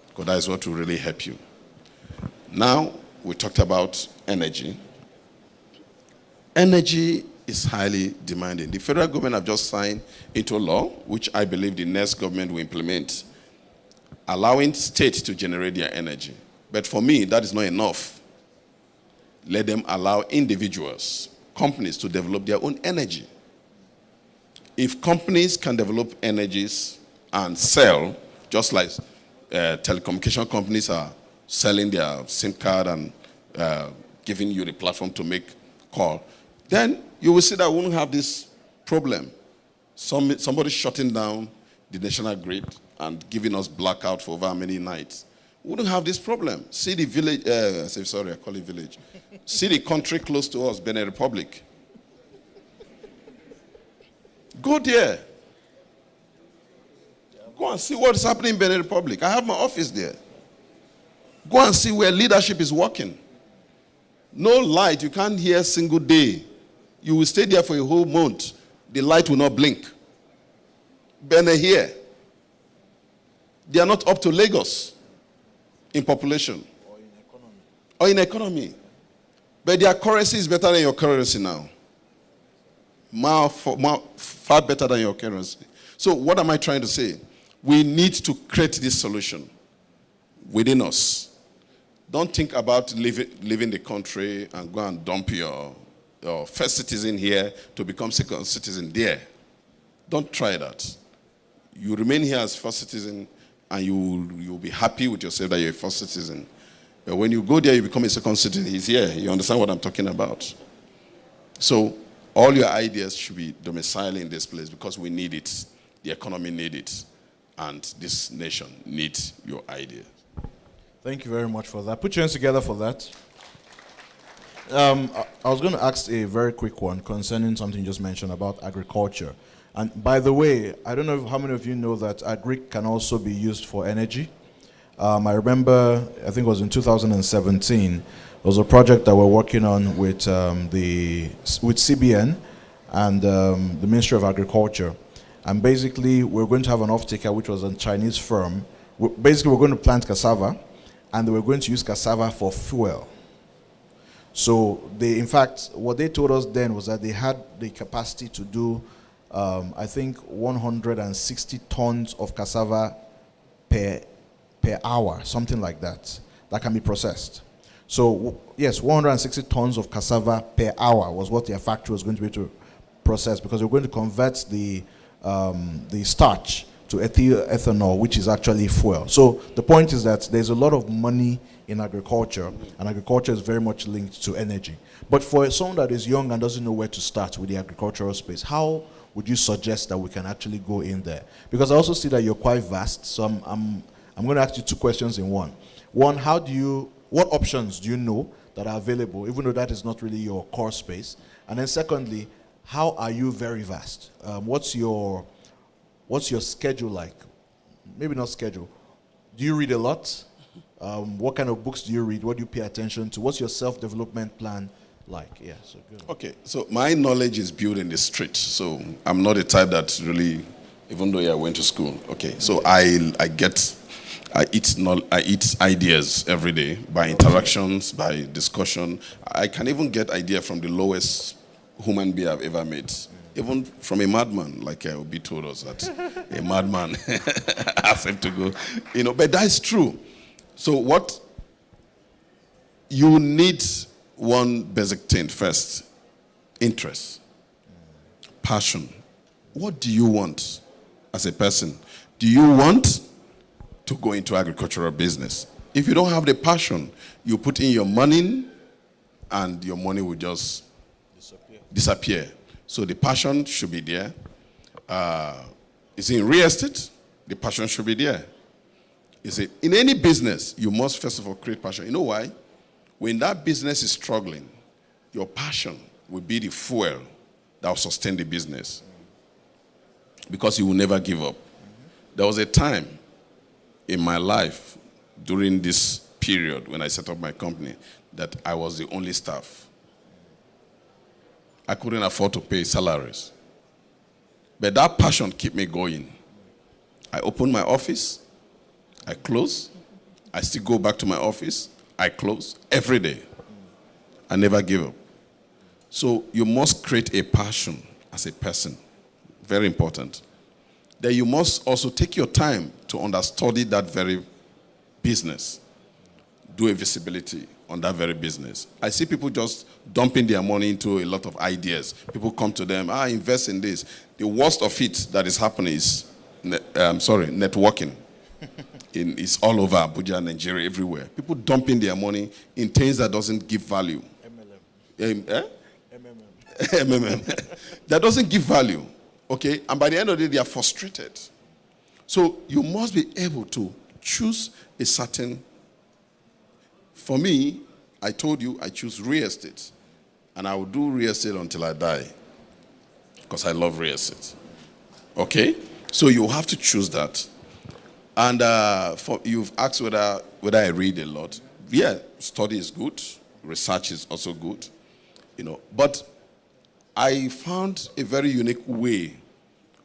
Because that is what will really help you. Now, we talked about energy. Energy is highly demanding. The federal government have just signed into law, which I believe the next government will implement, allowing states to generate their energy. But for me, that is not enough. Let them allow individuals, companies to develop their own energy. If companies can develop energies and sell, just like telecommunication companies are selling their SIM card and giving you the platform to make call, then you will see that we won't have this problem. Somebody shutting down the national grid and giving us blackout for over how many nights. We wouldn't have this problem. See the village, I call it village. See the country close to us, Benin Republic. Go there. Go and see what is happening in Benin Republic. I have my office there. Go and see where leadership is working. No light, you can't hear a single day. You will stay there for a whole month. The light will not blink. Benin here. They are not up to Lagos in population. Or in economy. But their currency is better than your currency now. Far better than your currency. So what am I trying to say? We need to create this solution within us. Don't think about leaving the country and go and dump your first citizen here to become second citizen there. Don't try that. You remain here as first citizen and you'll be happy with yourself that you're a first citizen. But when you go there, you become a second citizen. He's here. You understand what I'm talking about? So all your ideas should be domiciled in this place because we need it. The economy needs it. And this nation needs your ideas. Thank you very much for that. Put your hands together for that. I was going to ask a very quick one concerning something you just mentioned about agriculture. And by the way, I don't know how many of you know that agri can also be used for energy. I remember, I think it was in 2017, there was a project that we're working on with CBN and the Ministry of Agriculture. And basically, we're going to have an off-taker, which was a Chinese firm. Basically, we're going to plant cassava, and they were going to use cassava for fuel. So, in fact, what they told us then was that they had the capacity to do, I think, 160 tons of cassava per hour, something like that. that can be processed. So yes, 160 tons of cassava per hour was what their factory was going to be able to process, because they were going to convert the starch to ethanol, which is actually fuel. So the point is that there's a lot of money in agriculture, and agriculture is very much linked to energy. But for someone that is young and doesn't know where to start with the agricultural space, how would you suggest that we can actually go in there? Because I also see that you're quite vast, so I'm going to ask you two questions in one. One, what options do you know that are available, even though that is not really your core space? And then secondly, how are you very vast? What's your schedule like? Maybe not schedule. Do you read a lot? What kind of books do you read? What do you pay attention to? What's your self-development plan like? Yeah, so good. Okay, so my knowledge is built in the street. So I'm not the type that really, even though I went to school. Okay, so I eat ideas every day by interactions, by discussion. I can even get idea from the lowest human being I've ever met. Even from a madman, like Obi told us that a madman asked him to go, but that is true. So what you need, one basic thing first: interest, passion. What do you want as a person? Do you want to go into agricultural business? If you don't have the passion, you put in your money and your money will just disappear. So the passion should be there. Is it in real estate? The passion should be there. Is it in any business? You must first of all create passion. You know why? When that business is struggling, your passion will be the fuel that will sustain the business, because you will never give up. There was a time in my life during this period when I set up my company that I was the only staff. I couldn't afford to pay salaries. But that passion kept me going. I opened my office, I close, I still go back to my office, I close every day. I never give up. So you must create a passion as a person. Very important. Then you must also take your time to understudy that very business. Do a visibility on that very business. I see people just dumping their money into a lot of ideas. People come to them, invest in this. The worst of it that is happening is, networking. It's all over Abuja, Nigeria, everywhere. People dumping their money in things that doesn't give value. MMM. That doesn't give value. Okay? And by the end of the day, they are frustrated. So you must be able to choose a certain. For me, I told you I choose real estate. And I will do real estate until I die, because I love real estate. Okay? So you have to choose that. And you've asked whether I read a lot. Yeah, study is good. Research is also good. But I found a very unique way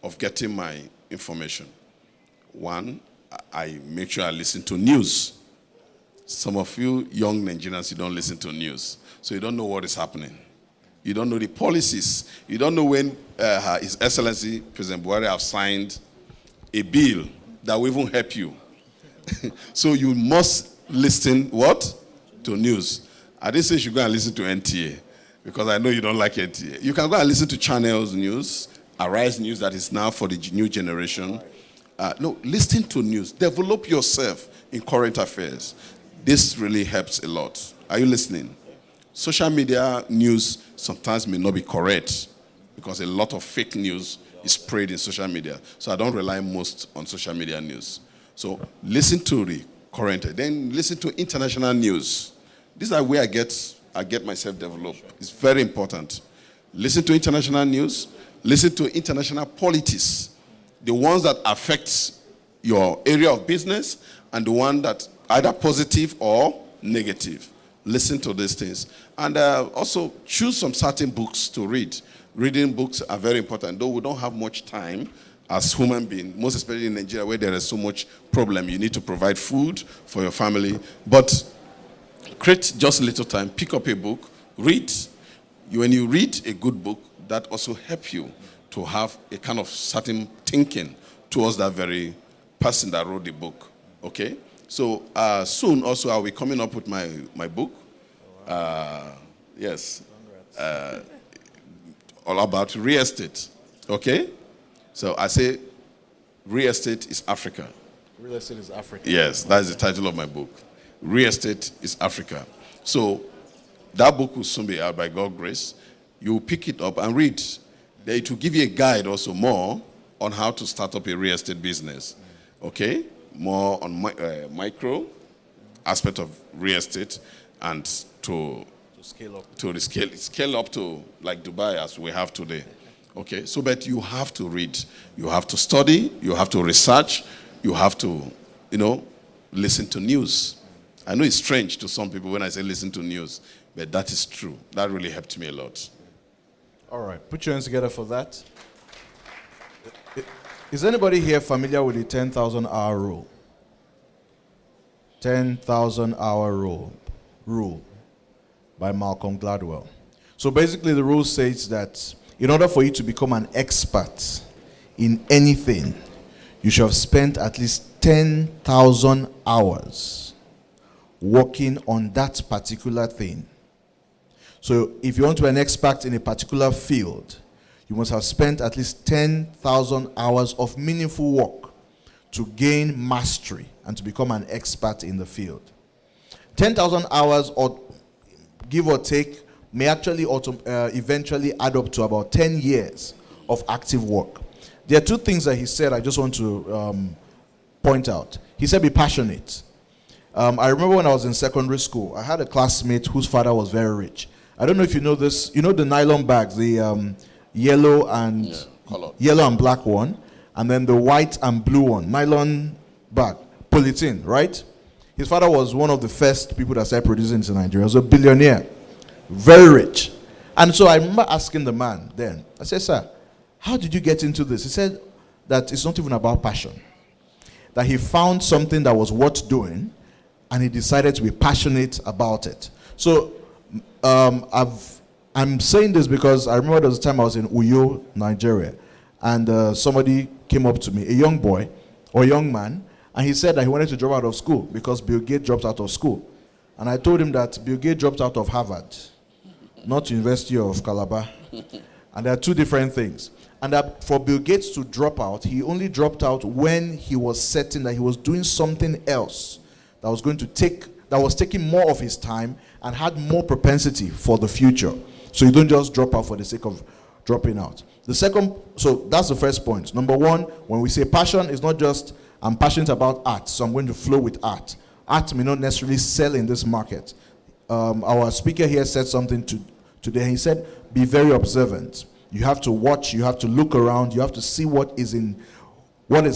of getting my information. One, I make sure I listen to news. Some of you young Nigerians, you don't listen to news. So you don't know what is happening. You don't know the policies. You don't know when His Excellency President Buhari have signed a bill that will even help you. So you must listen what? To news. I didn't say you should go and listen to NTA, because I know you don't like NTA. You can go and listen to Channels News, Arise News, that is now for the new generation. No, listen to news. Develop yourself in current affairs. This really helps a lot. Are you listening? Social media news sometimes may not be correct, because a lot of fake news is spread in social media. So I don't rely most on social media news. So listen to the current, then listen to international news. These are where I get myself developed. It's very important. Listen to international news. Listen to international politics. The ones that affect your area of business, and the one that either positive or negative. Listen to these things. And also choose some certain books to read. Reading books are very important. Though we don't have much time as human beings, most especially in Nigeria where there is so much problem. You need to provide food for your family. But create just a little time. Pick up a book. Read. When you read a good book, that also helps you to have a kind of certain thinking towards that very person that wrote the book. Okay? So soon also I'll be coming up with my book. Yes. All about real estate. Okay? So I say real estate is Africa. Real estate is Africa. Yes, that's the title of my book. Real estate is Africa. So that book will soon be out by God's grace. You pick it up and read. Then it will give you a guide also more on how to start up a real estate business. Okay? More on micro aspect of real estate and to Scale up. to the scale up to like Dubai as we have today. Okay, so but you have to read, you have to study, you have to research, you have to, listen to news. I know it's strange to some people when I say listen to news, but that is true. That really helped me a lot. All right, put your hands together for that. Is anybody here familiar with the 10,000 hour rule? 10,000 hour rule by Malcolm Gladwell. So basically the rule says that in order for you to become an expert in anything, you should have spent at least 10,000 hours working on that particular thing. So if you want to be an expert in a particular field, you must have spent at least 10,000 hours of meaningful work to gain mastery and to become an expert in the field. 10,000 hours, or give or take, may actually eventually add up to about 10 years of active work. There are two things that he said I just want to point out. He said be passionate. I remember when I was in secondary school, I had a classmate whose father was very rich. I don't know if you know this. You know the nylon bags, the yellow and black one, and then the white and blue one, nylon bag, polythene, right? His father was one of the first people that started producing it in Nigeria. He was a billionaire, very rich. And so I remember asking the man then, I said, sir, how did you get into this? He said that it's not even about passion. That he found something that was worth doing, and he decided to be passionate about it. So I'm saying this because I remember there was a time I was in Uyo, Nigeria, and somebody came up to me, a young boy or a young man, and he said that he wanted to drop out of school because Bill Gates dropped out of school. And I told him that Bill Gates dropped out of Harvard, not University of Calabar. And there are two different things. And that for Bill Gates to drop out, he only dropped out when he was certain that he was doing something else that was going to that was taking more of his time and had more propensity for the future. So you don't just drop out for the sake of dropping out. The second, so that's the first point. Number one, when we say passion, it's not just I'm passionate about art, so I'm going to flow with art. Art may not necessarily sell in this market. Our speaker here said something today. He said, be very observant. You have to watch, you have to look around, you have to see what is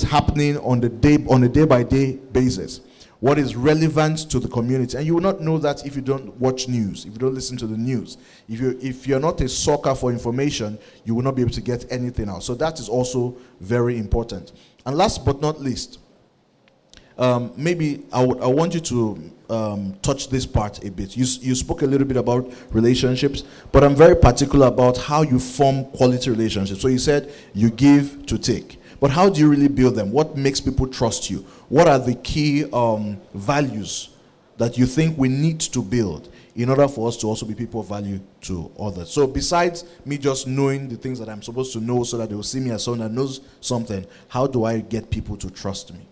happening on a day-by-day basis. What is relevant to the community. And you will not know that if you don't watch news, if you don't listen to the news. If you're not a sucker for information, you will not be able to get anything out. So that is also very important. And last but not least, maybe I want you to touch this part a bit. You spoke a little bit about relationships, but I'm very particular about how you form quality relationships. So you said you give to take. But how do you really build them? What makes people trust you? What are the key values that you think we need to build in order for us to also be people of value to others? So besides me just knowing the things that I'm supposed to know so that they will see me as someone that knows something, how do I get people to trust me?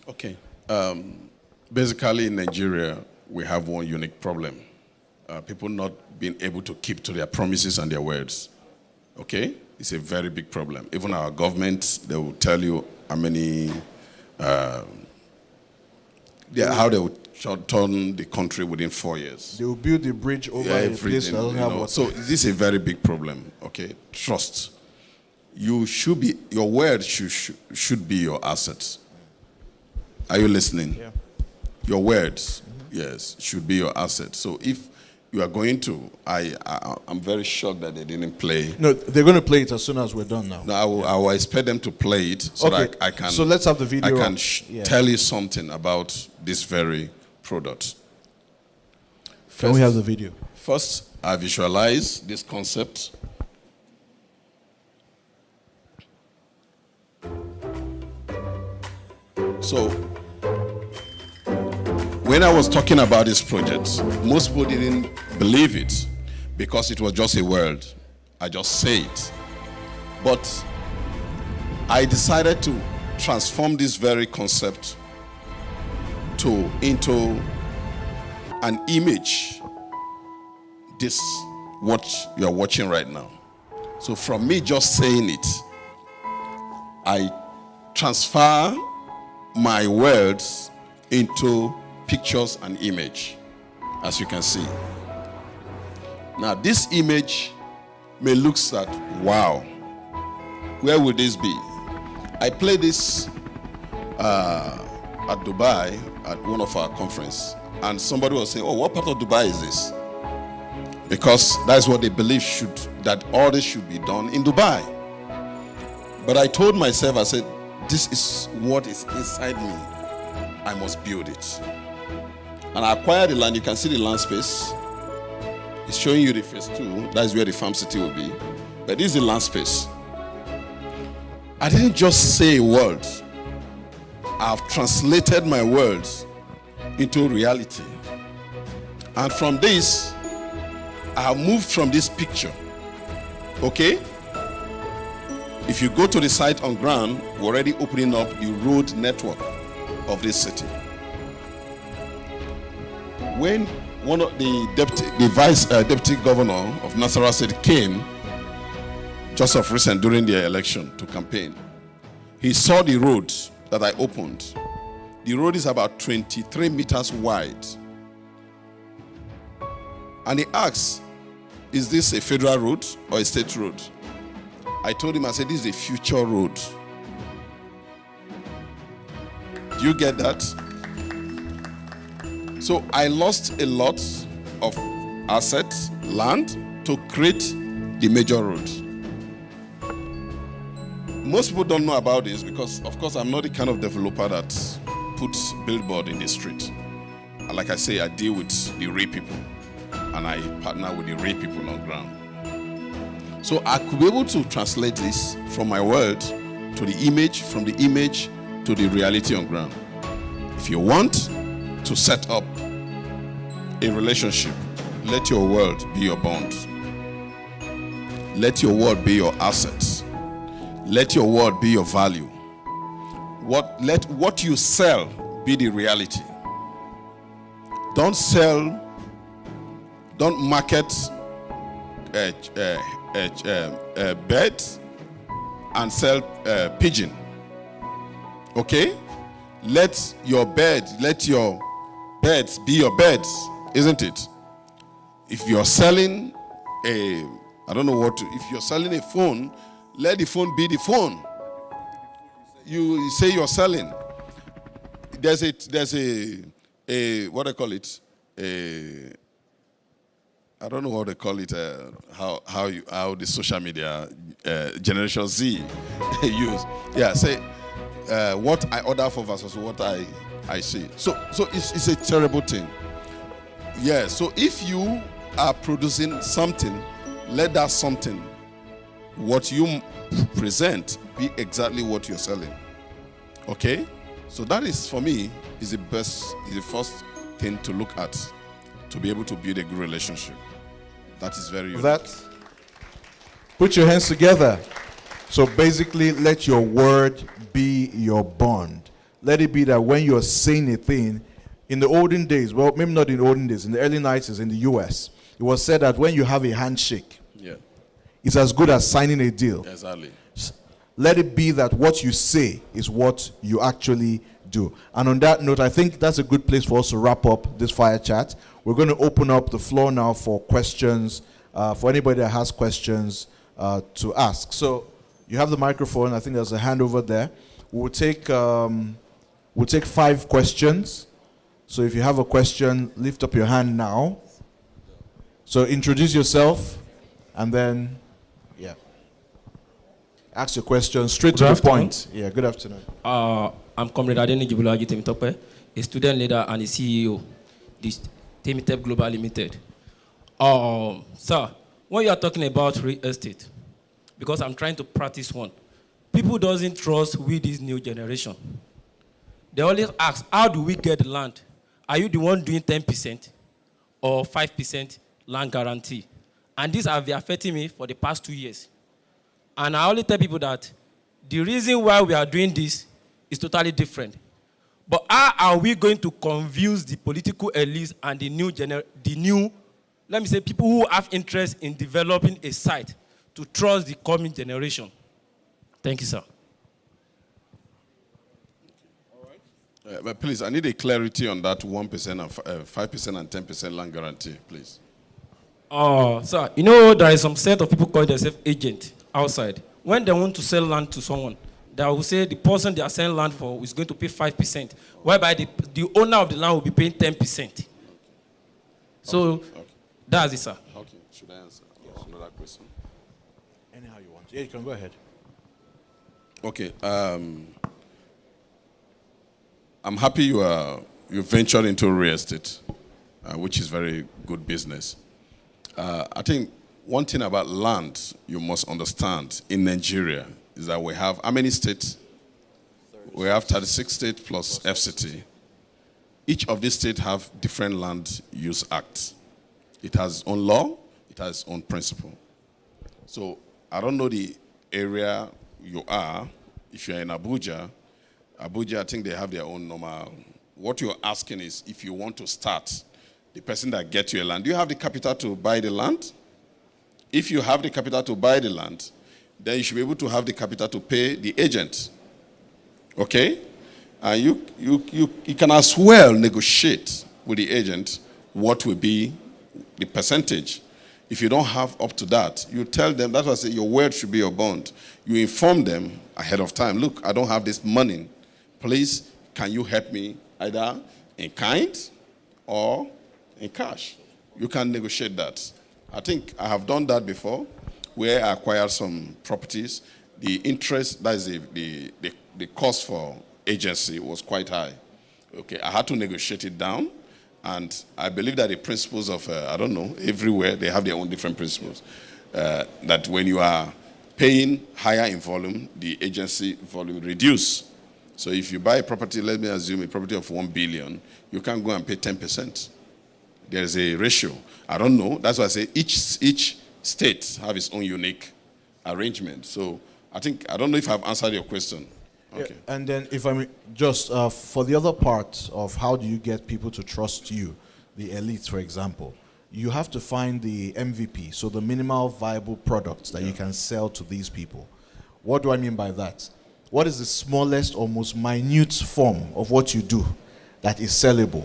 Okay. Basically in Nigeria, we have one unique problem. People not being able to keep to their promises and their words. Okay? It's a very big problem. Even our government, they will tell you how many, how they will turn the country within 4 years. They will build a bridge over a place that doesn't have water. So this is a very big problem, okay? Trust. Your word should be your assets. Are you listening? Yeah. Your words, yes, should be your assets. So if you are going to, I'm very shocked that they didn't play. No, they're going to play it as soon as we're done now. No, I will expect them to play it so that I can. So let's have the video. I can tell you something about this very product. Can we have the video? First, I visualize this concept. So, When I was talking about this project, most people didn't believe it because it was just a word. I just say it. But I decided to transform this very concept into an image. This, what you are watching right now. So from me just saying it, I transfer my words into pictures and image, as you can see. Now this image may look like, wow, where would this be? I played this at Dubai at one of our conference, and somebody was saying, oh, what part of Dubai is this? Because that's what they believe that all this should be done in Dubai. But I told myself, I said, this is what is inside me. I must build it. And I acquired the land. You can see the land space. It's showing you the phase 2. That's where the farm city will be. But this is the land space. I didn't just say words. I've translated my words into reality. And from this, I have moved from this picture. Okay? If you go to the site on ground, we're already opening up the road network of this city. When one of the deputy governor of Nasarawa State came just of recent during the election to campaign, he saw the road that I opened. The road is about 23 meters wide. And he asked, is this a federal road or a state road? I told him, I said, this is a future road. Do you get that? So I lost a lot of assets, land, to create the major road. Most people don't know about this because, of course, I'm not the kind of developer that puts billboard in the street. Like I say, I deal with the real people, and I partner with the real people on ground. So I could be able to translate this from my word to the image, from the image to the reality on ground. If you want to set up a relationship, let your word be your bond. Let your word be your assets. Let your word be your value. Let what you sell be the reality. Don't market bird and sell pigeon. Okay? Let your birds be your birds, isn't it? If you're selling if you're selling a phone, let the phone be the phone. You say you're selling. There's a what I call it? I don't know what they call it, how the social media Generation Z use. Yeah, say what I order for versus what I see. So it's a terrible thing. Yeah, so if you are producing something, let that something, what you present, be exactly what you're selling. Okay? So that is, for me, is the first thing to look at to be able to build a good relationship. That is very unique. Put your hands together. So basically, let your word be your bond. Let it be that when you're saying a thing, in the olden days, well, maybe not in the olden days, in the early 90s in the US, it was said that when you have a handshake, it's as good as signing a deal. Exactly. Let it be that what you say is what you actually do. And on that note, I think that's a good place for us to wrap up this fire chat. We're going to open up the floor now for questions, for anybody that has questions to ask. So you have the microphone. I think there's a hand over there. We'll take 5 questions. So if you have a question, lift up your hand now. So introduce yourself, and then, ask your question straight to the point. Yeah, good afternoon. I'm Comrade Adeni Jibulaji Temitope, a student leader and a CEO, this Temitep Global Limited. Sir, when you are talking about real estate, because I'm trying to practice one, people doesn't trust with this new generation. They always ask, how do we get the land? are you the one doing 10% or 5% land guarantee? And these have been affecting me for the past 2 years. And I only tell people that the reason why we are doing this is totally different. But how are we going to convince the political elites and the new, let me say, people who have interest in developing a site to trust the coming generation? Thank you, sir. But please, I need a clarity on that 1% and 5% and 10% land guarantee, please. Sir, you know there is some set of people called themselves agent outside. When they want to sell land to someone, they will say the person they are selling land for is going to pay 5%, whereby the owner of the land will be paying 10%. So Okay. that's it, sir. Okay, should I answer? Yes. Another question? Anyhow you want. Yeah, you can go ahead. Okay. I'm happy you ventured into real estate, which is very good business. I think one thing about land you must understand in Nigeria is that we have how many states? We have 36 states plus FCT. Each of these states have different land use acts. It has its own law, it has its own principle. So I don't know the area you are. If you're in Abuja, I think they have their own normal. What you're asking is if you want to start, the person that gets you a land, do you have the capital to buy the land? If you have the capital to buy the land, then you should be able to have the capital to pay the agent. Okay? And you can as well negotiate with the agent what will be the percentage. If you don't have up to that, you tell them, that's why I say your word should be your bond. You inform them ahead of time, look, I don't have this money. Please, can you help me either in kind or in cash? You can negotiate that. I think I have done that before, where I acquired some properties. The interest, that is the cost for agency was quite high. Okay, I had to negotiate it down, and I believe that the principles of, I don't know, everywhere they have their own different principles. That when you are paying higher in volume, the agency volume reduce. So if you buy a property, let me assume a property of 1 billion, you can't go and pay 10%. There's a ratio. I don't know. That's why I say each state have its own unique arrangement. So I don't know if I've answered your question. Okay. Yeah, and then if I may, just for the other part of how do you get people to trust you, the elites, for example, you have to find the MVP, so the minimal viable products that you can sell to these people. What do I mean by that? What is the smallest or most minute form of what you do that is sellable?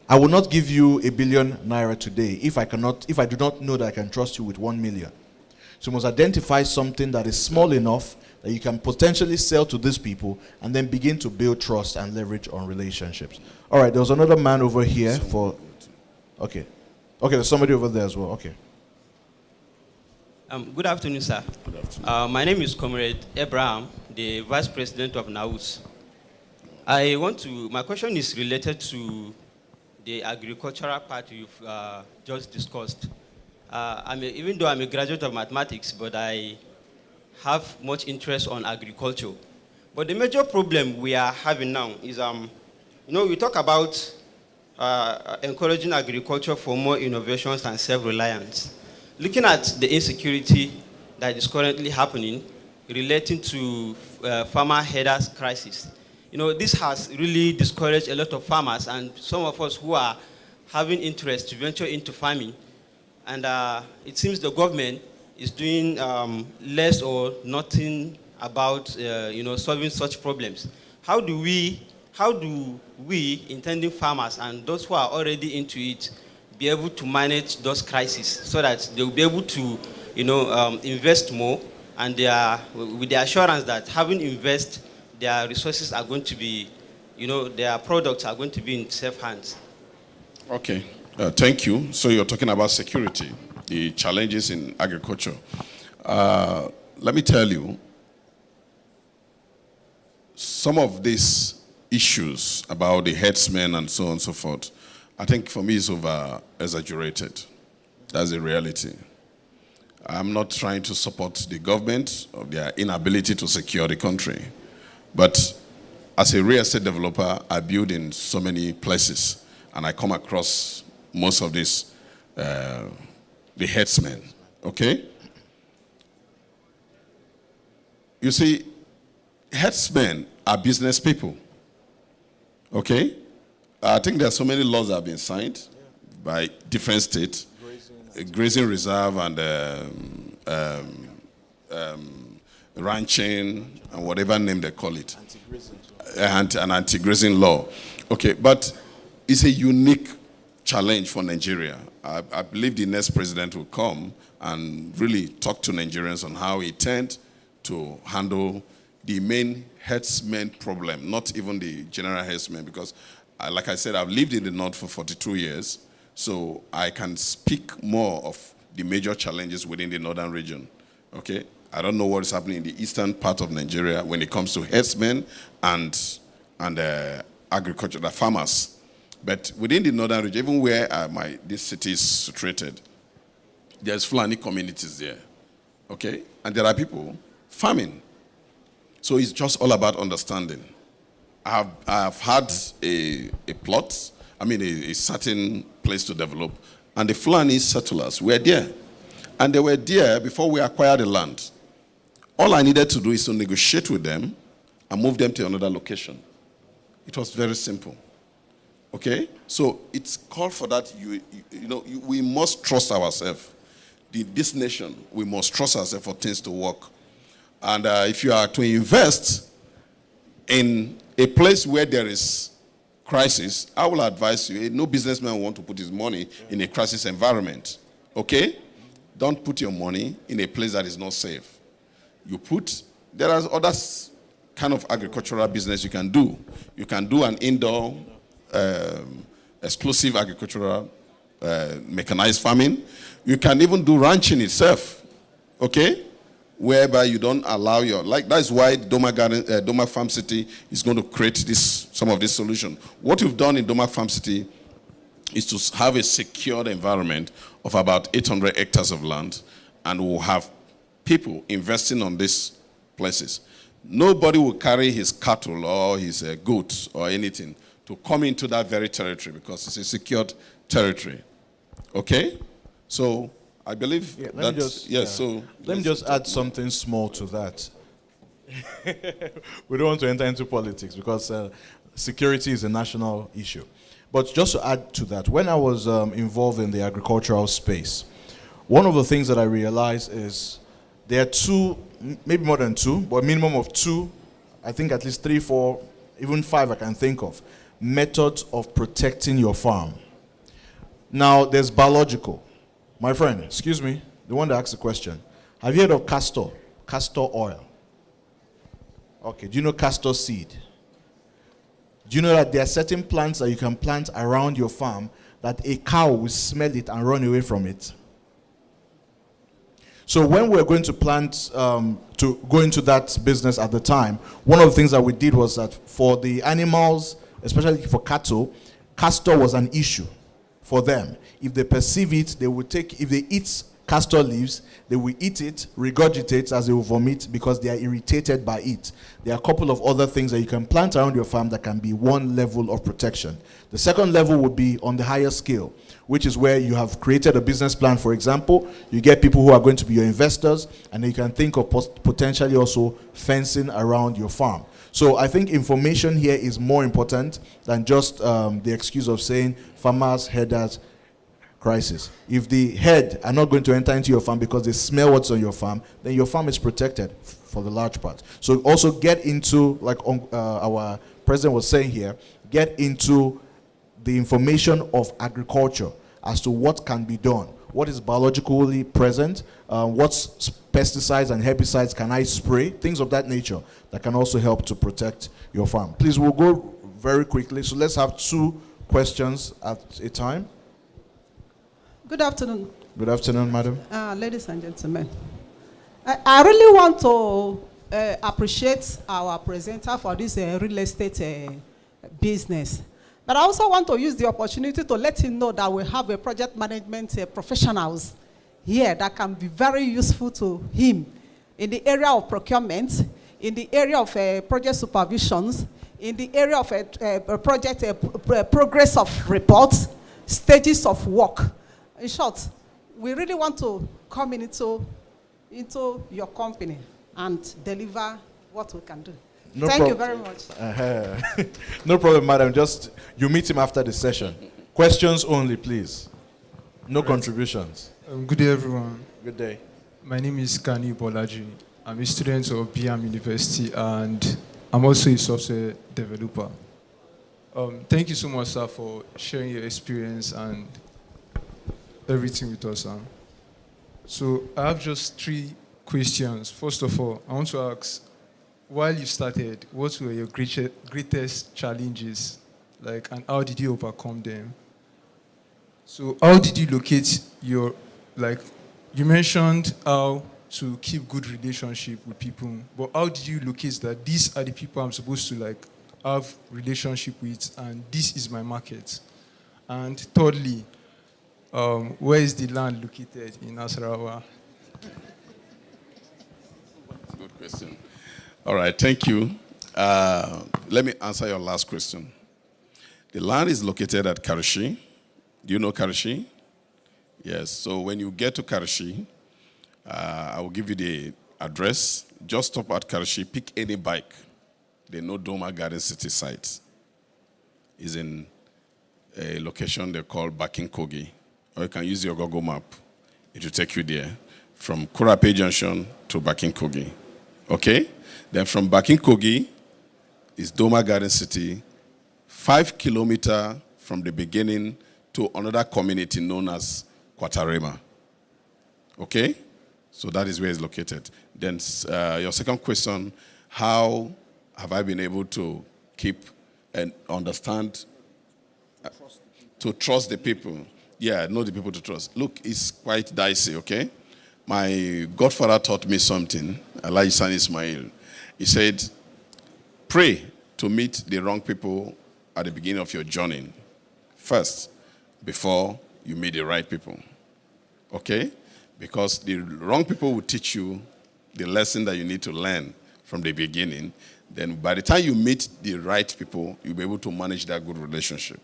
I will not give you 1 billion naira today if I do not know that I can trust you with 1 million. So you must identify something that is small enough that you can potentially sell to these people and then begin to build trust and leverage on relationships. All right, there was another man over here for... Okay, there's somebody over there as well. Okay. Good afternoon, sir. Good afternoon. My name is Comrade Abraham, the Vice President of N.I.E.S. My question is related to the agricultural part you've just discussed. Even though I'm a graduate of mathematics, but I have much interest on agriculture. But the major problem we are having now is, we talk about encouraging agriculture for more innovations and self-reliance. Looking at the insecurity that is currently happening relating to farmer headers crisis, this has really discouraged a lot of farmers and some of us who are having interest to venture into farming. And it seems the government is doing less or nothing about solving such problems. How do we, intending farmers and those who are already into it, be able to manage those crises so that they'll be able to, invest more and with the assurance that having invested, their resources are going to be, their products are going to be in safe hands? Okay, thank you. So you're talking about security, the challenges in agriculture. Let me tell you, some of these issues about the headsmen and so on and so forth, I think for me is over-exaggerated. That's the reality. I'm not trying to support the government or their inability to secure the country. But as a real estate developer, I build in so many places, and I come across most of these, the headsmen, okay? You see, headsmen are business people, okay? I think there are so many laws that have been signed by different states, grazing reserve and ranching and whatever name they call it, and an anti-grazing law. Okay, but it's a unique challenge for Nigeria. I believe the next president will come and really talk to Nigerians on how he intends to handle the main herdsmen problem, not even the general herdsmen, because like I said, I've lived in the north for 42 years, so I can speak more of the major challenges within the northern region, okay? I don't know what is happening in the eastern part of Nigeria when it comes to herdsmen and agriculture, the farmers. But within the northern region, even where this city is situated, there's Fulani communities there, okay? And there are people farming. So it's just all about understanding. I have had a plot, a certain place to develop, and the Fulani settlers were there. And they were there before we acquired the land. All I needed to do is to negotiate with them and move them to another location. It was very simple. Okay? So it's called for that. We must trust ourselves. This nation, we must trust ourselves for things to work. And if you are to invest in a place where there is crisis, I will advise you, no businessman will want to put his money in a crisis environment. Okay? Don't put your money in a place that is not safe. There are other kind of agricultural business you can do. You can do an indoor, exclusive agricultural, mechanized farming. You can even do ranching itself, okay? Whereby you don't allow that's why Domak Farm City is going to create some of this solution. What we've done in Domak Farm City is to have a secured environment of about 800 hectares of land, and we'll have people investing on these places. Nobody will carry his cattle or his goods or anything to come into that very territory because it's a secured territory. Okay? So I believe let me just add something small to that. We don't want to enter into politics because security is a national issue. But just to add to that, when I was involved in the agricultural space, one of the things that I realized is there are two, maybe more than two, but a minimum of two, I think at least 3, 4, even 5 I can think of, methods of protecting your farm. Now, there's biological. My friend, excuse me, the one that asked the question. Have you heard of castor oil? Okay, do you know castor seed? Do you know that there are certain plants that you can plant around your farm that a cow will smell it and run away from it? So when we were going to plant, to go into that business at the time, one of the things that we did was that for the animals, especially for cattle, castor was an issue for them. If they perceive it, they will take, if they eat castor leaves, they will eat it, regurgitate as they will vomit because they are irritated by it. There are a couple of other things that you can plant around your farm that can be one level of protection. The second level would be on the higher scale, which is where you have created a business plan, for example. You get people who are going to be your investors, and you can think of potentially also fencing around your farm. So I think information here is more important than just the excuse of saying farmers, herders, crisis. If the herd are not going to enter into your farm because they smell what's on your farm, then your farm is protected for the large part. So also get into, like our president was saying here, get into the information of agriculture as to what can be done. What is biologically present? What pesticides and herbicides can I spray? Things of that nature that can also help to protect your farm. Please, we'll go very quickly. So let's have 2 questions at a time. Good afternoon. Good afternoon, madam. Ladies and gentlemen. I really want to appreciate our presenter for this real estate business. But I also want to use the opportunity to let him know that we have a project management professionals here that can be very useful to him in the area of procurement, in the area of project supervisions, in the area of project progress of reports, stages of work. In short, we really want to come into your company and deliver what we can do. No Thank you very much. No problem, madam. Just you meet him after the session. Questions only, please. No contributions. Good day, everyone. Good day. My name is Kani Bolaji. I'm a student of BM University, and I'm also a software developer. Thank you so much, sir, for sharing your experience and everything with us. So I have just 3 questions. First of all, I want to ask, while you started, what were your greatest challenges, and how did you overcome them? So how did you locate your, you mentioned how to keep good relationship with people, but how did you locate that these are the people I'm supposed to have relationship with, and this is my market? And thirdly, where is the land located in Nasarawa? Good question. All right, thank you. Let me answer your last question. The land is located at Karishi. Do you know Karishi? Yes. So when you get to Karishi, I will give you the address. Just stop at Karishi, pick any bike. They know Domak Garden City site. Is in a location they call Bakinkogi. Or you can use your Google map. It will take you there. From Kurape Junction to Bakinkogi. Okay? Then from Bakinkogi is Domak Garden City, 5 kilometers from the beginning to another community known as Kwatarema. Okay? So that is where it's located. Then your second question, how have I been able to keep and understand, to trust the people? Yeah, know the people to trust. Look, it's quite dicey, okay? My godfather taught me something, Elijah San Ismail. He said, pray to meet the wrong people at the beginning of your journey first, before you meet the right people. Okay? Because the wrong people will teach you the lesson that you need to learn from the beginning. Then by the time you meet the right people, you'll be able to manage that good relationship.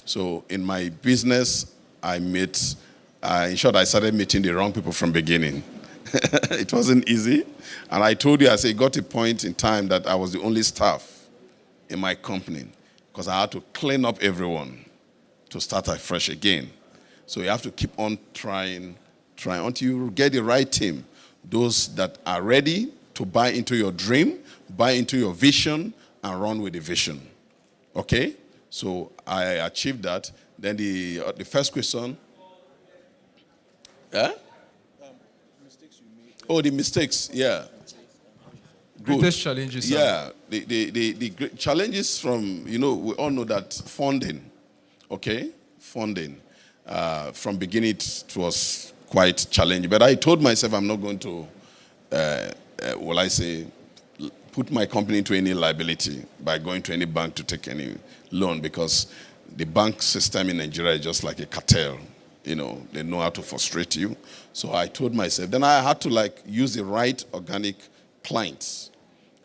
So in my business, in short, I started meeting the wrong people from beginning. It wasn't easy. And I told you, I said, it got a point in time that I was the only staff in my company because I had to clean up everyone to start afresh again. So you have to keep on trying until you get the right team. Those that are ready to buy into your dream, buy into your vision, and run with the vision. Okay? So I achieved that. Then the first question. Yeah? Oh, the mistakes. Yeah. Good. Greatest challenges. Yeah. The great challenges from, we all know that funding. Okay? Funding. From beginning, it was quite challenging. But I told myself I'm not going to, put my company into any liability by going to any bank to take any loan, because the bank system in Nigeria is just like a cartel. They know how to frustrate you. So I told myself, then I had to use the right organic clients,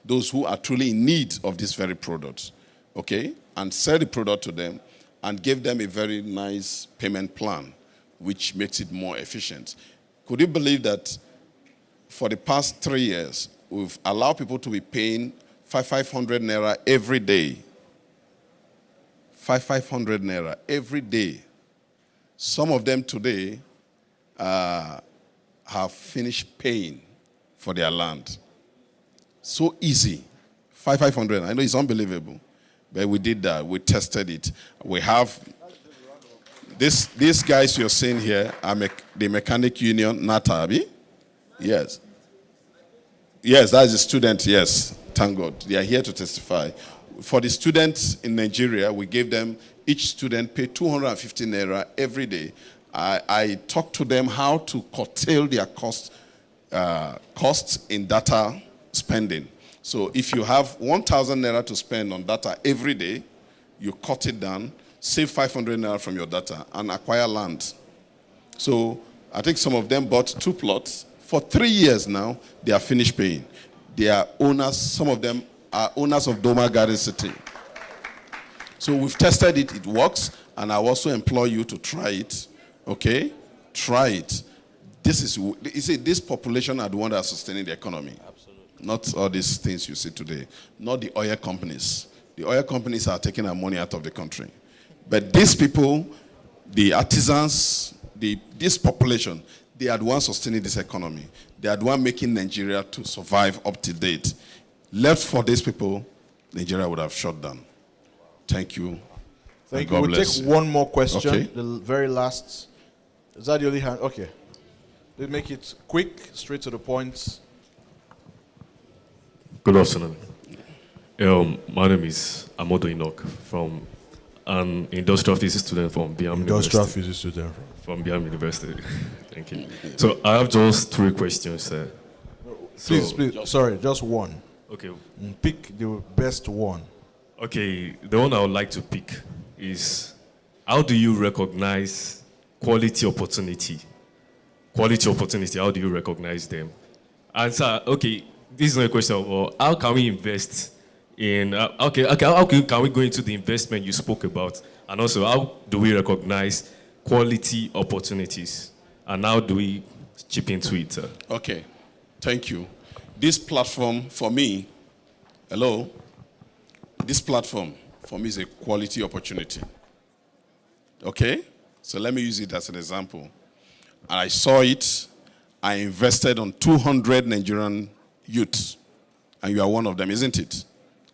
those who are truly in need of this very product, okay, and sell the product to them and give them a very nice payment plan, which makes it more efficient. Could you believe that for the past 3 years, we've allowed people to be paying 500 naira every day? 500 naira every day. Some of them today have finished paying for their land. So easy. 500. I know it's unbelievable. But we did that. We tested it. We have these guys you're seeing here are the Mechanic Union, Natabi. Yes. Yes, that's a student, yes. Thank God. They are here to testify. For the students in Nigeria, we gave them, each student pay 250 naira every day. I talked to them how to curtail their costs in data spending. So if you have 1,000 naira to spend on data every day, you cut it down, save 500 naira from your data, and acquire land. So I think some of them bought 2 plots. For 3 years now, they are finished paying. They are owners, some of them are owners of Domak Garden City. So we've tested it, it works, and I also implore you to try it. Okay? Try it. This is, you see, this population are the one that are sustaining the economy. Absolutely. Not all these things you see today. Not the oil companies. The oil companies are taking our money out of the country. But these people, the artisans, this population, they are the ones sustaining this economy. They are the ones making Nigeria to survive up to date. Left for these people, Nigeria would have shut down. Thank you. Thank you. We'll take one more question. Okay. The very last. Is that the only hand? Okay. Let's make it quick, straight to the point. Good afternoon. My name is Amodo Enoch from an industrial physics student from BIAM Industrial University. physics student. From BIAM University. Thank you. So I have just 3 questions. Please, sorry, just one. Okay. Pick the best one. Okay, the one I would like to pick is, how do you recognize quality opportunity? Quality opportunity, how do you recognize them? And so, okay, this is not a question of how can we invest in, how can we go into the investment you spoke about? And also, how do we recognize quality opportunities? And how do we chip into it? Okay, thank you. This platform for me, hello? This platform for me is a quality opportunity. Okay? So let me use it as an example. I saw it, I invested on 200 Nigerian youths, and you are one of them, isn't it?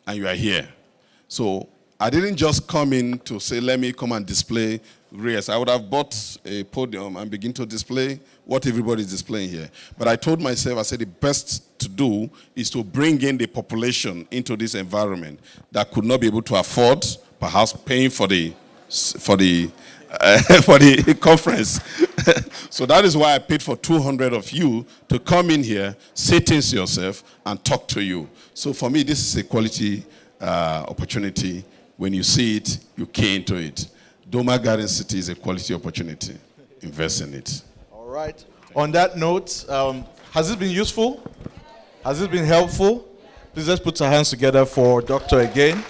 And you are here. So I didn't just come in to say, let me come and display race. I would have bought a podium and begin to display what everybody is displaying here. But I told myself, I said the best to do is to bring in the population into this environment that could not be able to afford, perhaps paying for the conference. So that is why I paid for 200 of you to come in here, say things to yourself, and talk to you. So for me, this is a quality opportunity. When you see it, you key into it. Domak Garden City is a quality opportunity. Invest in it. All right. On that note, has it been useful? Has it been helpful? Please let's put our hands together for Doctor again.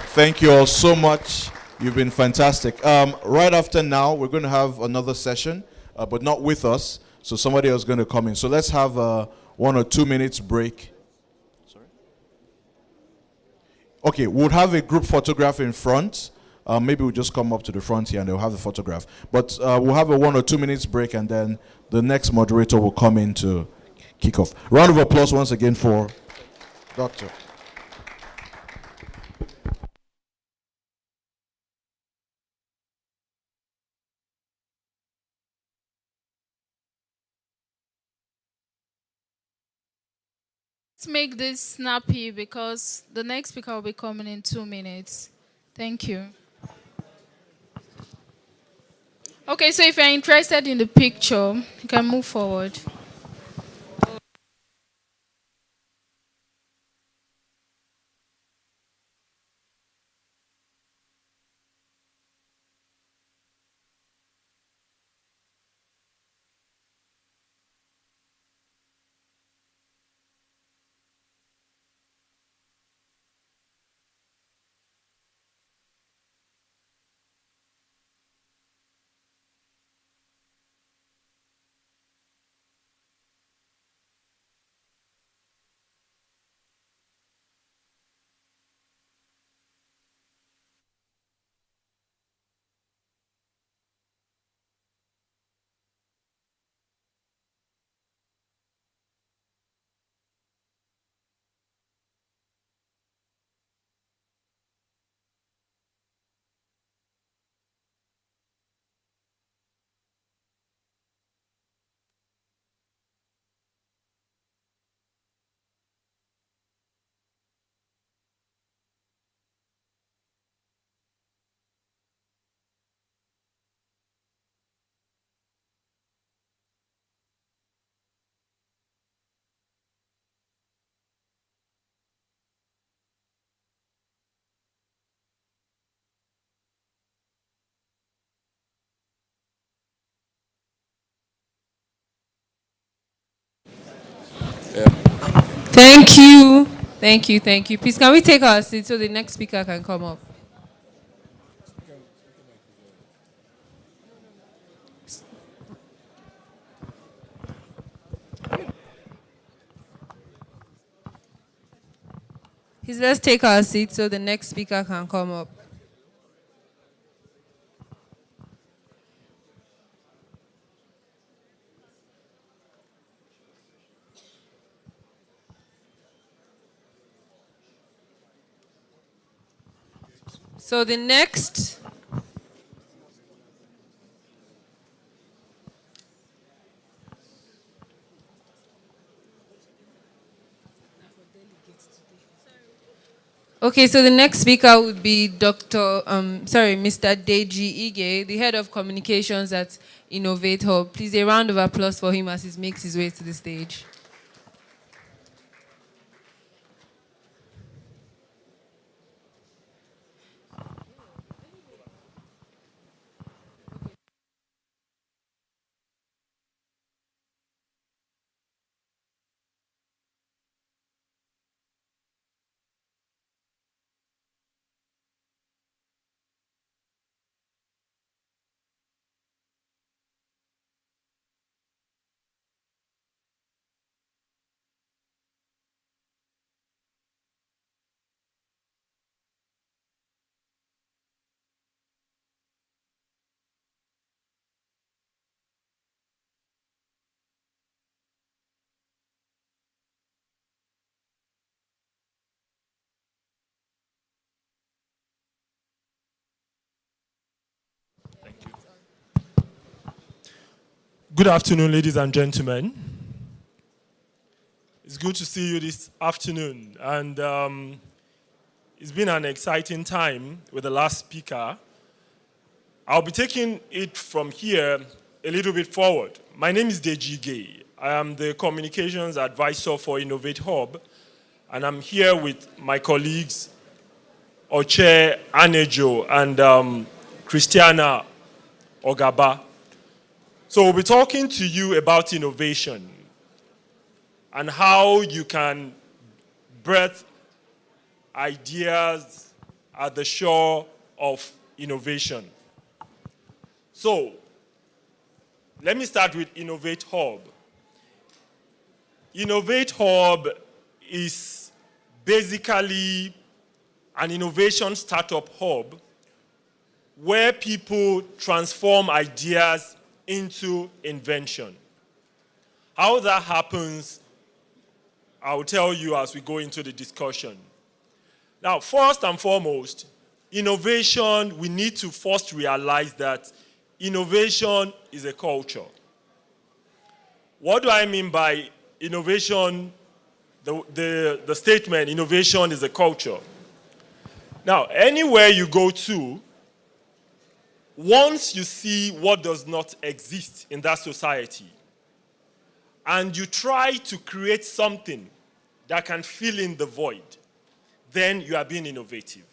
Thank you all so much. You've been fantastic. Right after now, we're going to have another session, but not with us. So somebody else is going to come in. So let's have a 1 or 2 minutes break. Sorry? Okay, we'll have a group photograph in front. Maybe we'll just come up to the front here and they'll have the photograph. But we'll have a 1 or 2 minutes break and then the next moderator will come in to kick off. Round of applause once again for Doctor. Let's make this snappy because the next speaker will be coming in 2 minutes. Thank you. Okay, so if you're interested in the picture, you can move forward. Thank you. Thank you. Thank you. Please, can we take our seats so the next speaker can come up? Please, let's take our seats so the next speaker can come up. So the next Okay, so the next speaker would be Mr. Deji Ige, the head of communications at Innovate Hub. Please, a round of applause for him as he makes his way to the stage. Good afternoon, ladies and gentlemen. It's good to see you this afternoon. And it's been an exciting time with the last speaker. I'll be taking it from here a little bit forward. My name is Deji Gay. I am the communications advisor for Innovate Hub. And I'm here with my colleagues, Oche Anejo and Christiana Ogaba. So we'll be talking to you about innovation and how you can birth ideas at the shore of innovation. So let me start with Innovate Hub. Innovate Hub is basically an innovation startup hub where people transform ideas into invention. How that happens, I'll tell you as we go into the discussion. Now, first and foremost, innovation, we need to first realize that innovation is a culture. What do I mean by innovation? The statement, innovation is a culture. Now, anywhere you go to, once you see what does not exist in that society, and you try to create something that can fill in the void, then you are being innovative.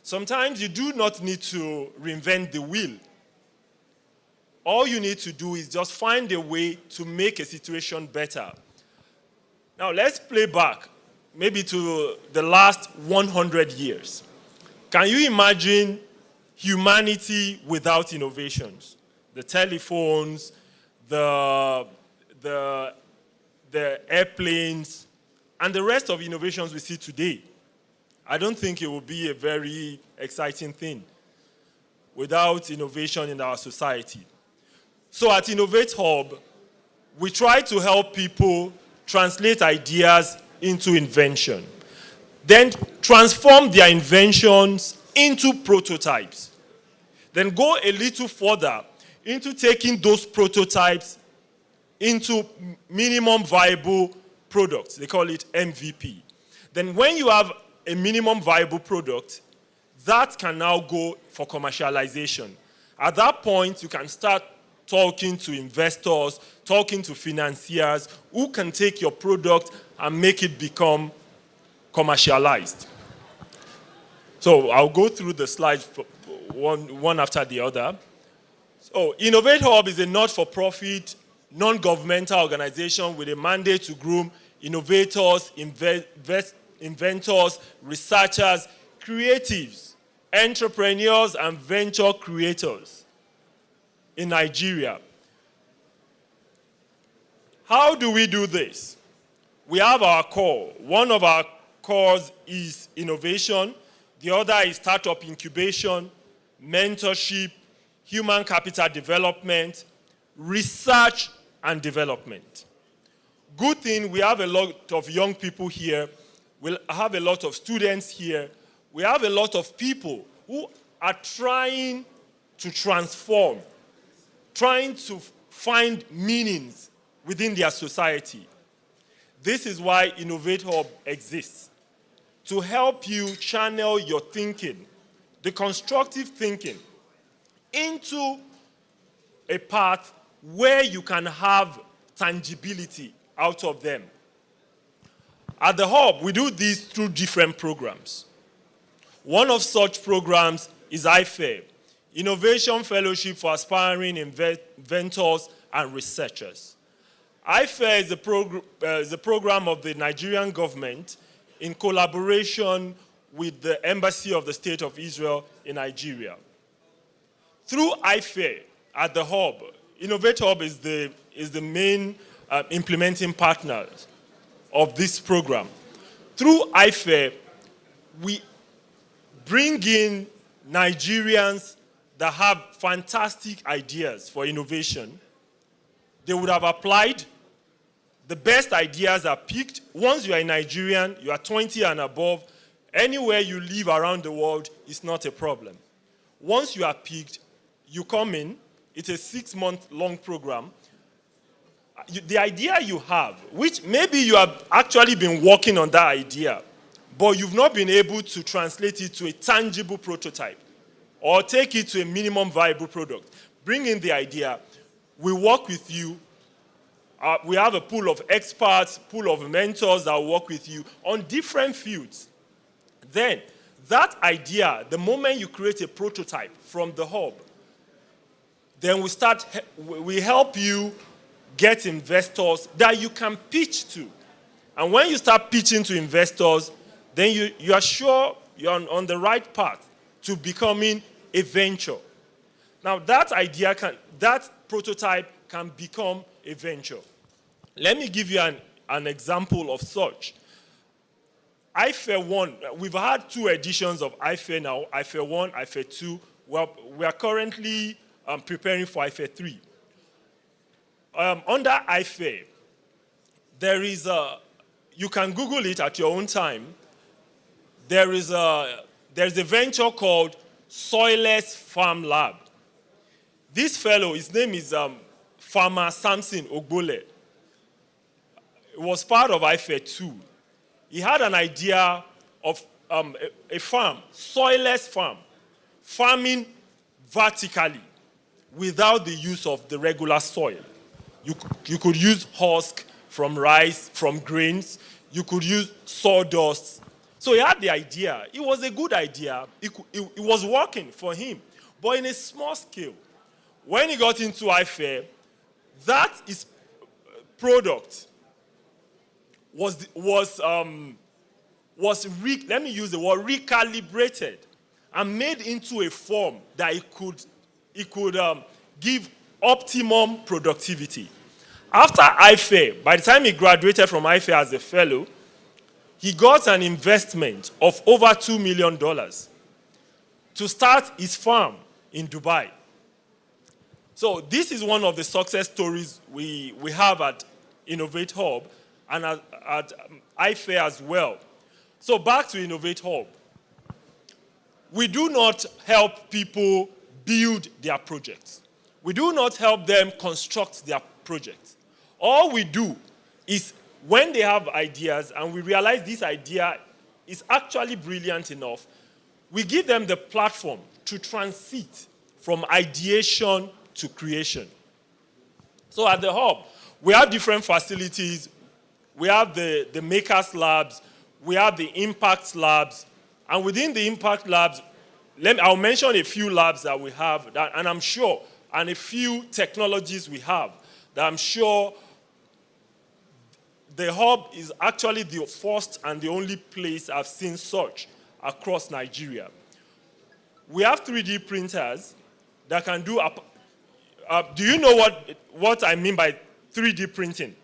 Sometimes you do not need to reinvent the wheel. All you need to do is just find a way to make a situation better. Now let's play back, maybe to the last 100 years. Can you imagine humanity without innovations? The telephones, the airplanes, and the rest of innovations we see today. I don't think it would be a very exciting thing without innovation in our society. So at Innovate Hub, we try to help people translate ideas into invention, then transform their inventions into prototypes, then go a little further into taking those prototypes into minimum viable products. They call it MVP. Then when you have a minimum viable product, that can now go for commercialization. At that point, you can start talking to investors, talking to financiers who can take your product and make it become commercialized. So I'll go through the slides one after the other. So Innovate Hub is a not-for-profit, non-governmental organization with a mandate to groom innovators, inventors, researchers, creatives, entrepreneurs, and venture creators in Nigeria. How do we do this? We have our core. One of our cores is innovation. The other is startup incubation, mentorship, human capital development, research and development. Good thing, we have a lot of young people here. We have a lot of students here. We have a lot of people who are trying to transform, trying to find meanings within their society. This is why Innovate Hub exists, to help you channel your thinking, the constructive thinking, into a path where you can have tangibility out of them. At the Hub, we do this through different programs. One of such programs is I-FAIR, Innovation Fellowship for Aspiring Inventors and Researchers. I-FAIR is a program of the Nigerian government in collaboration with the Embassy of the State of Israel in Nigeria. Through I-FAIR at the Hub, Innovate Hub is the main implementing partner of this program. Through I-FAIR, we bring in Nigerians that have fantastic ideas for innovation. They would have applied. The best ideas are picked. Once you are a Nigerian, you are 20 and above, anywhere you live around the world is not a problem. Once you are picked, you come in. It's a 6-month-long program. The idea you have, which maybe you have actually been working on that idea, but you've not been able to translate it to a tangible prototype or take it to a minimum viable product. Bring in the idea. We work with you. We have a pool of experts, pool of mentors that work with you on different fields. Then, that idea, the moment you create a prototype from the Hub, then we help you get investors that you can pitch to. And when you start pitching to investors, then you are sure you're on the right path to becoming a venture. Now, that prototype can become a venture. Let me give you an example of such. I-FAIR 1, we've had 2 editions of I-FAIR now, I-FAIR 1, I-FAIR 2. We are currently preparing for I-FAIR 3. Under I-FAIR, you can Google it at your own time. There's a venture called Soilless Farm Lab. This fellow, his name is Farmer Samson Ogbole. It was part of I-FAIR 2. He had an idea of a farm, soilless farm, farming vertically without the use of the regular soil. You could use husk from rice, from grains. You could use sawdust. So he had the idea. It was a good idea. It was working for him, but in a small scale. When he got into I-FAIR, that is product let me use the word recalibrated and made into a form that it could give optimum productivity. After I-FAIR, by the time he graduated from I-FAIR as a fellow, he got an investment of over $2 million to start his farm in Dubai. So this is one of the success stories we have at Innovate Hub and at I-FAIR as well. So back to Innovate Hub. We do not help people build their projects. We do not help them construct their projects. All we do is when they have ideas and we realize this idea is actually brilliant enough, we give them the platform to transit from ideation to creation. So at the Hub, we have different facilities. We have the Makers Labs, we have the Impact Labs, and within the Impact Labs, I'll mention a few labs that we have, and I'm sure, and a few technologies we have, that I'm sure the hub is actually the first and the only place I've seen such across Nigeria. We have 3D printers that can do, do you know what I mean by 3D printing?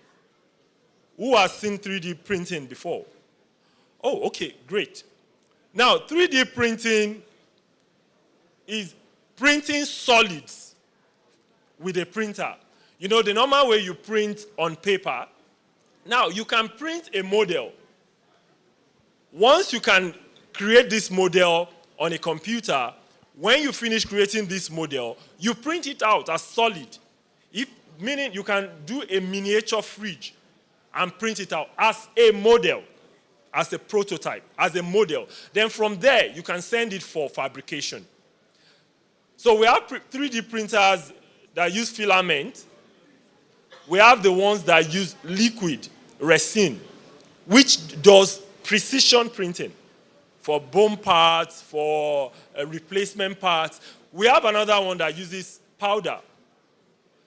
Who has seen 3D printing before? Oh, okay, great. Now, 3D printing is printing solids with a printer. You know, the normal way you print on paper, now you can print a model. Once you can create this model on a computer, when you finish creating this model, you print it out as solid. Meaning you can do a miniature fridge and print it out as a model, as a prototype, as a model. Then from there, you can send it for fabrication. So we have 3D printers that use filament. We have the ones that use liquid resin, which does precision printing for bone parts, for replacement parts. We have another one that uses powder.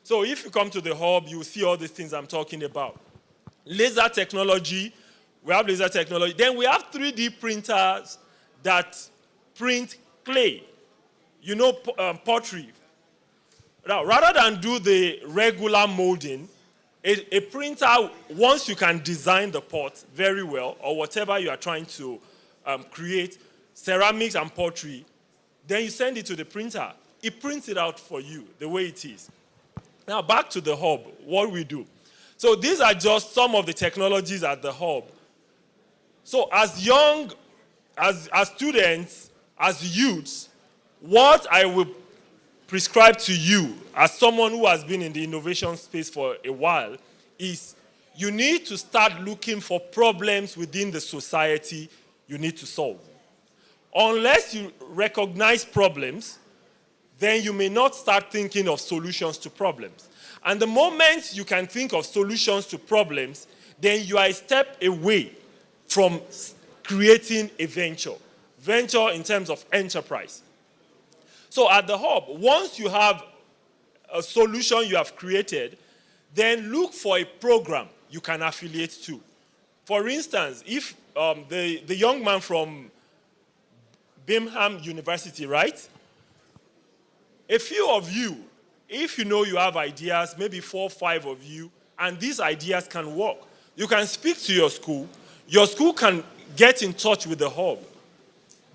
So if you come to the hub, you will see all these things I'm talking about. Laser technology, we have laser technology. Then we have 3D printers that print clay. You know, pottery. Now, rather than do the regular molding, a printer, once you can design the pot very well, or whatever you are trying to create, ceramics and pottery, then you send it to the printer. It prints it out for you the way it is. Now, back to the hub, what we do. So these are just some of the technologies at the hub. So as students, as youths, what I will prescribe to you as someone who has been in the innovation space for a while is you need to start looking for problems within the society you need to solve. Unless you recognize problems, then you may not start thinking of solutions to problems. And the moment you can think of solutions to problems, then you are a step away from creating a venture. Venture in terms of enterprise. So at the hub, once you have a solution you have created, then look for a program you can affiliate to. For instance, if the young man from Birmingham University, right? A few of you, if you know you have ideas, maybe 4 or 5 of you, and these ideas can work, you can speak to your school. Your school can get in touch with the hub.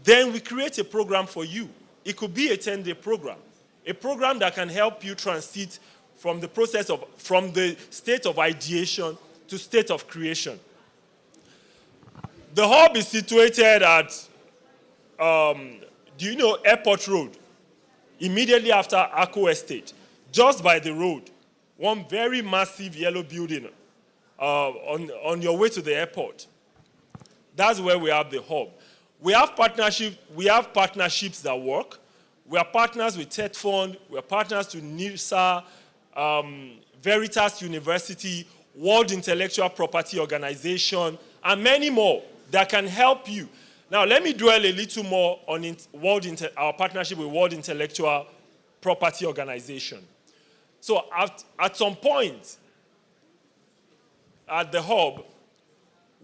Then we create a program for you. It could be a 10-day program, a program that can help you transit from the state of ideation to state of creation. The hub is situated at, do you know Airport Road? Immediately after Akko Estate, just by the road, one very massive yellow building on your way to the airport. That's where we have the hub. We have partnerships that work. We are partners with TED Fund. We are partners to N.I.E.S, Veritas University, World Intellectual Property Organization, and many more that can help you. Now, let me dwell a little more on our partnership with World Intellectual Property Organization. So at some point at the hub,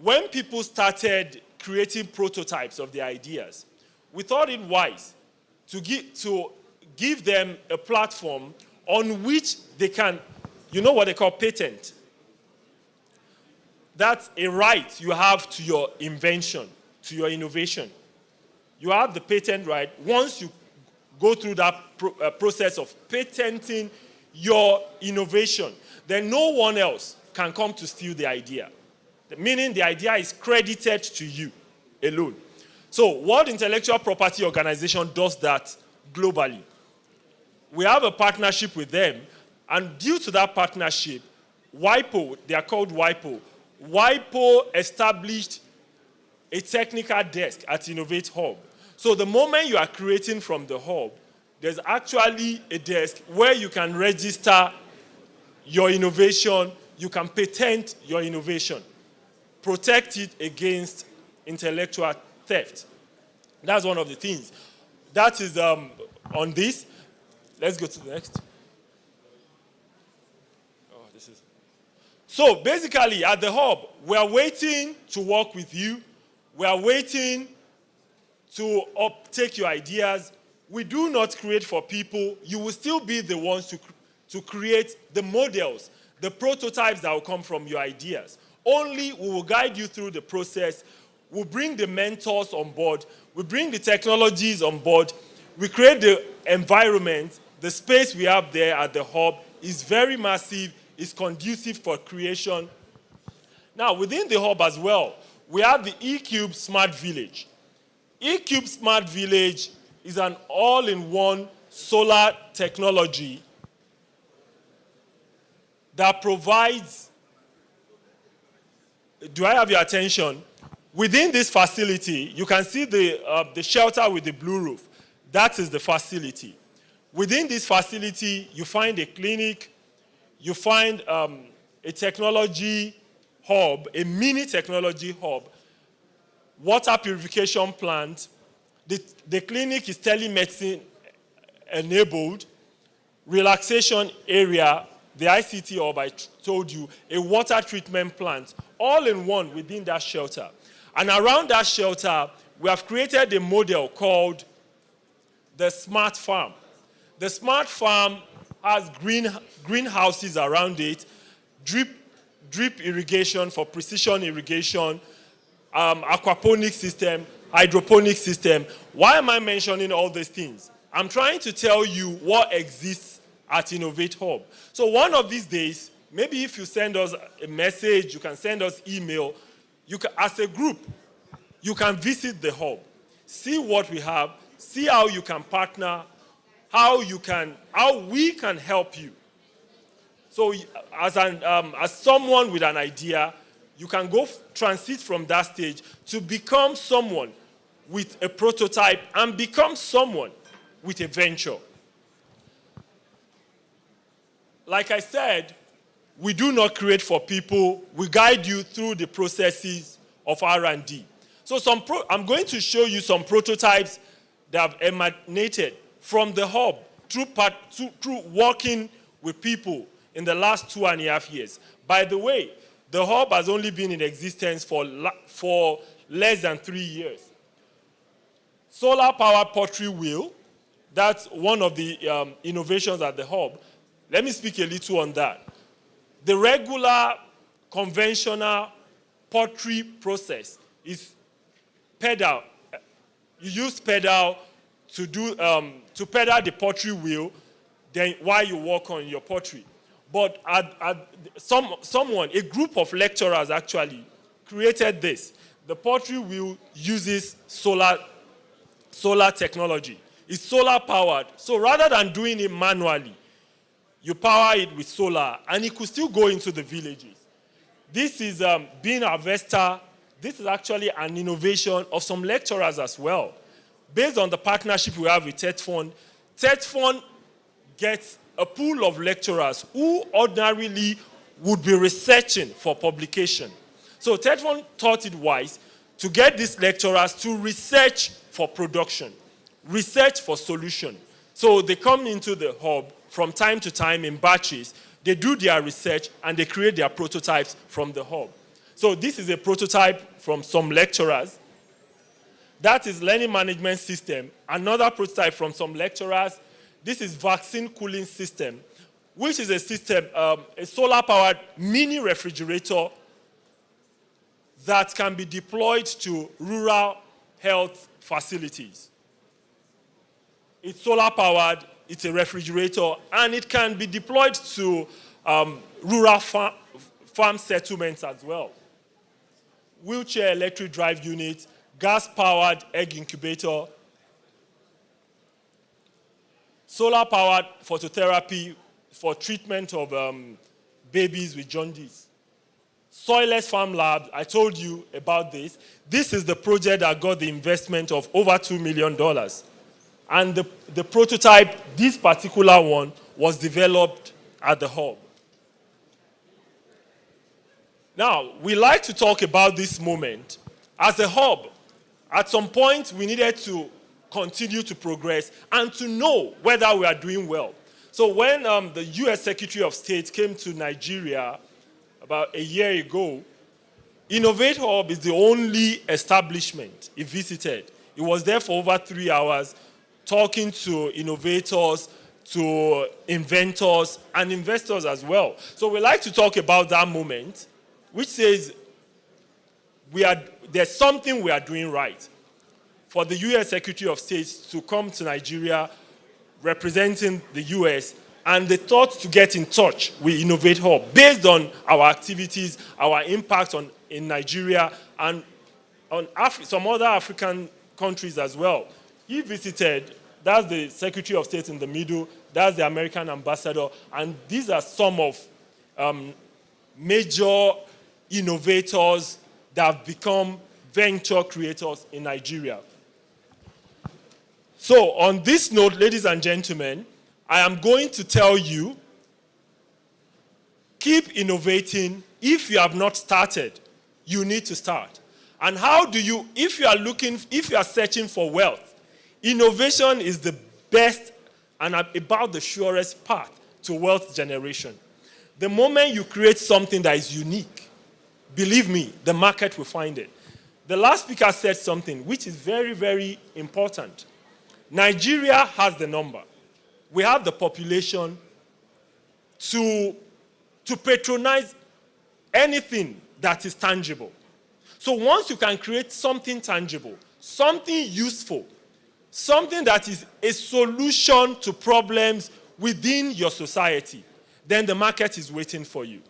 when people started creating prototypes of their ideas, we thought it wise to give them a platform on which they can, you know what they call patent. That's a right you have to your invention, to your innovation. You have the patent right. Once you go through that process of patenting your innovation, then no one else can come to steal the idea. Meaning the idea is credited to you alone. So World Intellectual Property Organization does that globally. We have a partnership with them, and due to that partnership, WIPO, they are called WIPO. WIPO established a technical desk at Innovate Hub. So the moment you are creating from the hub, there's actually a desk where you can register your innovation, you can patent your innovation, protect it against intellectual theft. That's one of the things. That is on this. Let's go to the next. So basically, at the hub, we are waiting to work with you. We are waiting to take your ideas. We do not create for people. You will still be the ones to create the models, the prototypes that will come from your ideas. Only we will guide you through the process. We'll bring the mentors on board. We bring the technologies on board. We create the environment. The space we have there at the hub is very massive. It's conducive for creation. Now, within the hub as well, we have the eCube Smart Village. eCube Smart Village is an all-in-one solar technology that provides, do I have your attention? Within this facility, you can see the shelter with the blue roof. That is the facility. Within this facility, you find a clinic, you find a technology hub, a mini technology hub, water purification plant. The clinic is telemedicine enabled, relaxation area, the ICT hub I told you, a water treatment plant, all in one within that shelter. And around that shelter, we have created a model called the Smart Farm. The Smart Farm has greenhouses around it, drip irrigation for precision irrigation, aquaponics system, hydroponic system. Why am I mentioning all these things? I'm trying to tell you what exists at Innovate Hub. So one of these days, maybe if you send us a message, you can send us email, you can, as a group, you can visit the hub, see what we have, see how you can partner, how we can help you. So as someone with an idea, you can go transit from that stage to become someone with a prototype and become someone with a venture. Like I said, we do not create for people. We guide you through the processes of R&D. So I'm going to show you some prototypes that have emanated from the hub through working with people in the last 2.5 years. By the way, the hub has only been in existence for less than 3 years. Solar-powered pottery wheel, that's one of the innovations at the hub. Let me speak a little on that. The regular, conventional pottery process is pedal. You use pedal to pedal the pottery wheel then while you work on your pottery. But a group of lecturers actually created this. The pottery wheel uses solar technology. It's solar powered. So rather than doing it manually, you power it with solar, and it could still go into the villages. This is being harvester. This is actually an innovation of some lecturers as well. Based on the partnership we have with TETFund gets a pool of lecturers who ordinarily would be researching for publication. So TETFund thought it wise to get these lecturers to research for production, research for solution. So they come into the hub from time to time in batches. They do their research and they create their prototypes from the hub. So this is a prototype from some lecturers. That is learning management system. Another prototype from some lecturers. This is vaccine cooling system, which is a system, a solar-powered mini refrigerator that can be deployed to rural health facilities. It's solar-powered, it's a refrigerator, and it can be deployed to rural farm settlements as well. Wheelchair electric drive unit, gas-powered egg incubator, solar-powered phototherapy for treatment of babies with jaundice. Soilless farm lab, I told you about this. This is the project that got the investment of over $2 million. And the prototype, this particular one, was developed at the hub. Now, we like to talk about this moment. As a hub, at some point, we needed to continue to progress and to know whether we are doing well. So when the U.S. Secretary of State came to Nigeria about a year ago, Innovate Hub is the only establishment he visited. He was there for over 3 hours talking to innovators, to inventors, and investors as well. So we like to talk about that moment, which says there's something we are doing right. For the U.S. Secretary of State to come to Nigeria representing the U.S., and they thought to get in touch with Innovate Hub based on our activities, our impact in Nigeria, and on some other African countries as well. He visited, that's the Secretary of State in the middle, that's the American ambassador, and these are some of major innovators that have become venture creators in Nigeria. So on this note, ladies and gentlemen, I am going to tell you, keep innovating. If you have not started, you need to start. And how do you, if you are searching for wealth, innovation is the best and about the surest path to wealth generation. The moment you create something that is unique, believe me, the market will find it. The last speaker said something which is very, very important. Nigeria has the number. We have the population to patronize anything that is tangible. So once you can create something tangible, something useful, something that is a solution to problems within your society, then the market is waiting for you.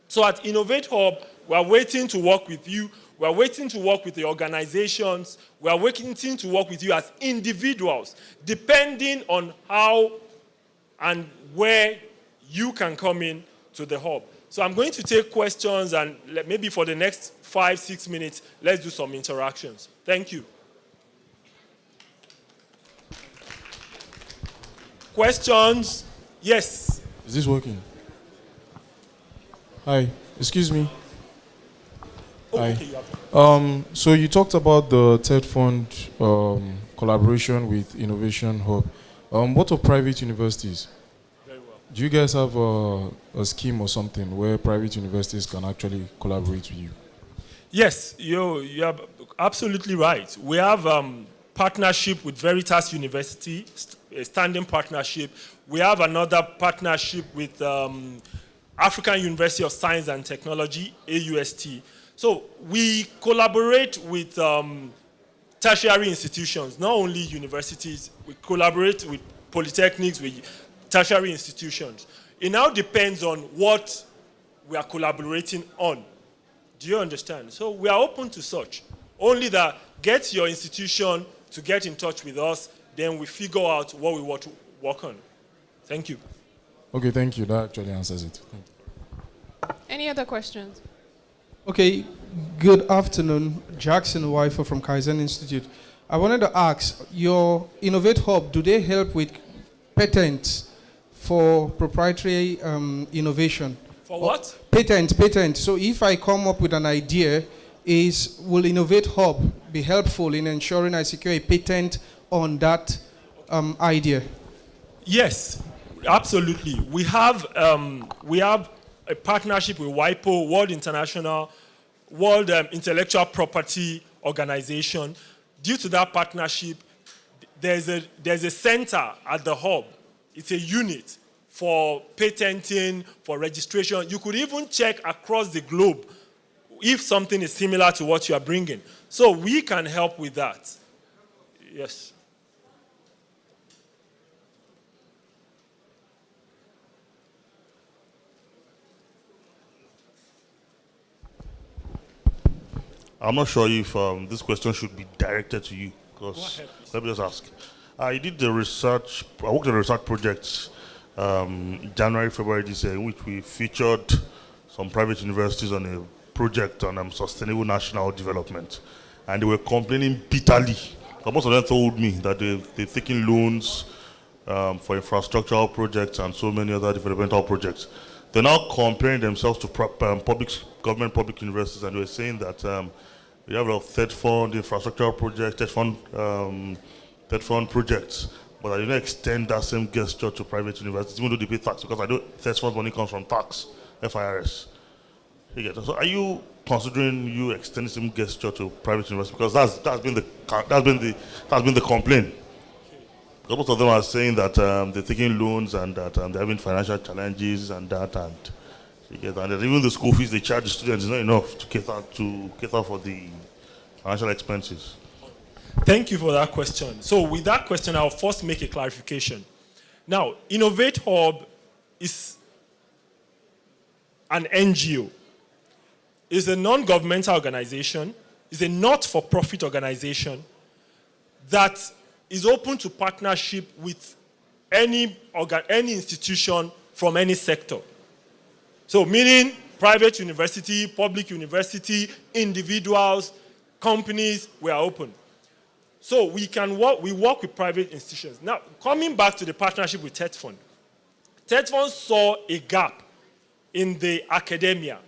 So at Innovate Hub, we are waiting to work with you. We are waiting to work with the organizations. We are waiting to work with you as individuals, depending on how and where you can come in to the hub. So I'm going to take questions, and maybe for the next 5-6 minutes, let's do some interactions. Thank you. Questions? Yes. Is this working? Hi, excuse me. Hi. So you talked about the TED Fund collaboration with Innovation Hub. What of private universities? Very well. Do you guys have a scheme or something where private universities can actually collaborate with you? Yes, you are absolutely right. We have partnership with Veritas University, a standing partnership. We have another partnership with African University of Science and Technology, AUST. So we collaborate with tertiary institutions, not only universities. We collaborate with polytechnics, with tertiary institutions. It now depends on what we are collaborating on. Do you understand? So we are open to such. Only that get your institution to get in touch with us, then we figure out what we want to work on. Thank you. Okay, thank you. That actually answers it. Thank you. Any other questions? Okay, good afternoon. Jackson Wifer from Kaizen Institute. I wanted to ask, your Innovate Hub, do they help with patents for proprietary innovation? For what? Patent. So if I come up with an idea, will Innovate Hub be helpful in ensuring I secure a patent on that idea? Yes, absolutely. We have a partnership with WIPO, World Intellectual Property Organization. Due to that partnership, there's a center at the hub. It's a unit for patenting, for registration. You could even check across the globe if something is similar to what you are bringing. So we can help with that. Yes. I'm not sure if this question should be directed to you, because let me just ask. I did the research, I worked on a research project January, February this year, in which we featured some private universities on a project on sustainable national development. And they were complaining bitterly. Most of them told me that they're taking loans for infrastructural projects and so many other developmental projects. They're now comparing themselves to government public universities, and they were saying that we have a lot of third fund infrastructural projects, third fund projects, but I do not extend that same gesture to private universities, even though they pay tax, because I know third fund money comes from tax, FIRS. So are you considering you extending some gesture to private universities? Because that's been the complaint. Because most of them are saying that they're taking loans and that they're having financial challenges and that, and that even the school fees they charge the students is not enough to cater for the financial expenses. Thank you for that question. So with that question, I'll first make a clarification. Now, Innovate Hub is an NGO. It's a non-governmental organization. It's a not-for-profit organization that is open to partnership with any institution from any sector. So meaning private university, public university, individuals, companies, we are open. So we work with private institutions. Now, coming back to the partnership with TED Fund saw a gap in the academia,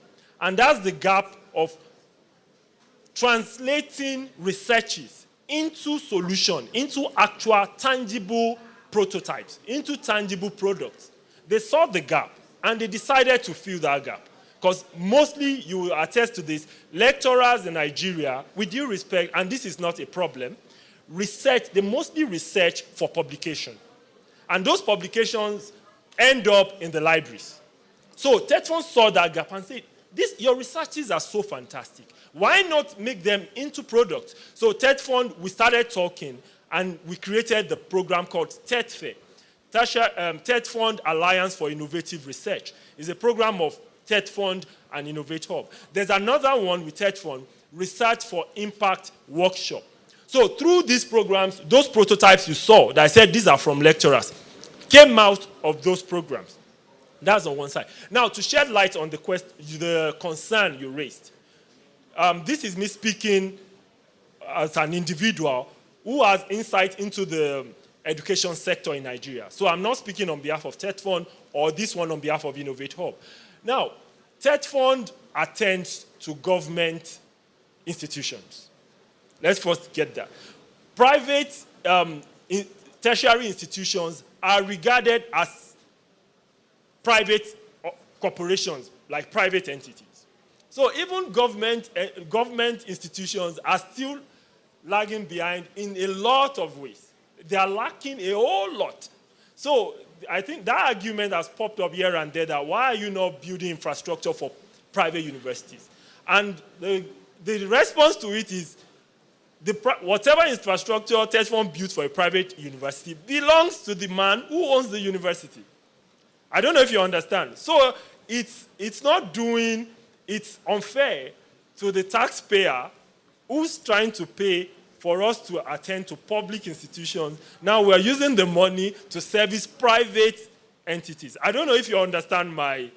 and that's the gap of translating researches into solution, into actual tangible prototypes, into tangible products. They saw the gap, and they decided to fill that gap. Because mostly, you will attest to this, lecturers in Nigeria, with due respect, and this is not a problem, they mostly research for publication. And those publications end up in the libraries. So TED Fund saw that gap and said, your researches are so fantastic. Why not make them into products? So TED Fund, we started talking, and we created the program called TED Fair. TED Fund Alliance for Innovative Research is a program of TED Fund and Innovate Hub. There's another one with TED Fund, Research for Impact Workshop. So through these programs, those prototypes you saw, that I said these are from lecturers, came out of those programs. That's on one side. Now, to shed light on the concern you raised, this is me speaking as an individual who has insight into the education sector in Nigeria. So I'm not speaking on behalf of TED Fund or this one on behalf of Innovate Hub. Now, TED Fund attends to government institutions. Let's first get that. Private tertiary institutions are regarded as private corporations, like private entities. So even government institutions are still lagging behind in a lot of ways. They are lacking a whole lot. So I think that argument has popped up here and there that why are you not building infrastructure for private universities? And the response to it is whatever infrastructure TED Fund built for a private university belongs to the man who owns the university. I don't know if you understand. So it's unfair to the taxpayer who's trying to pay for us to attend to public institutions. Now we're using the money to service private entities. I don't know if you understand my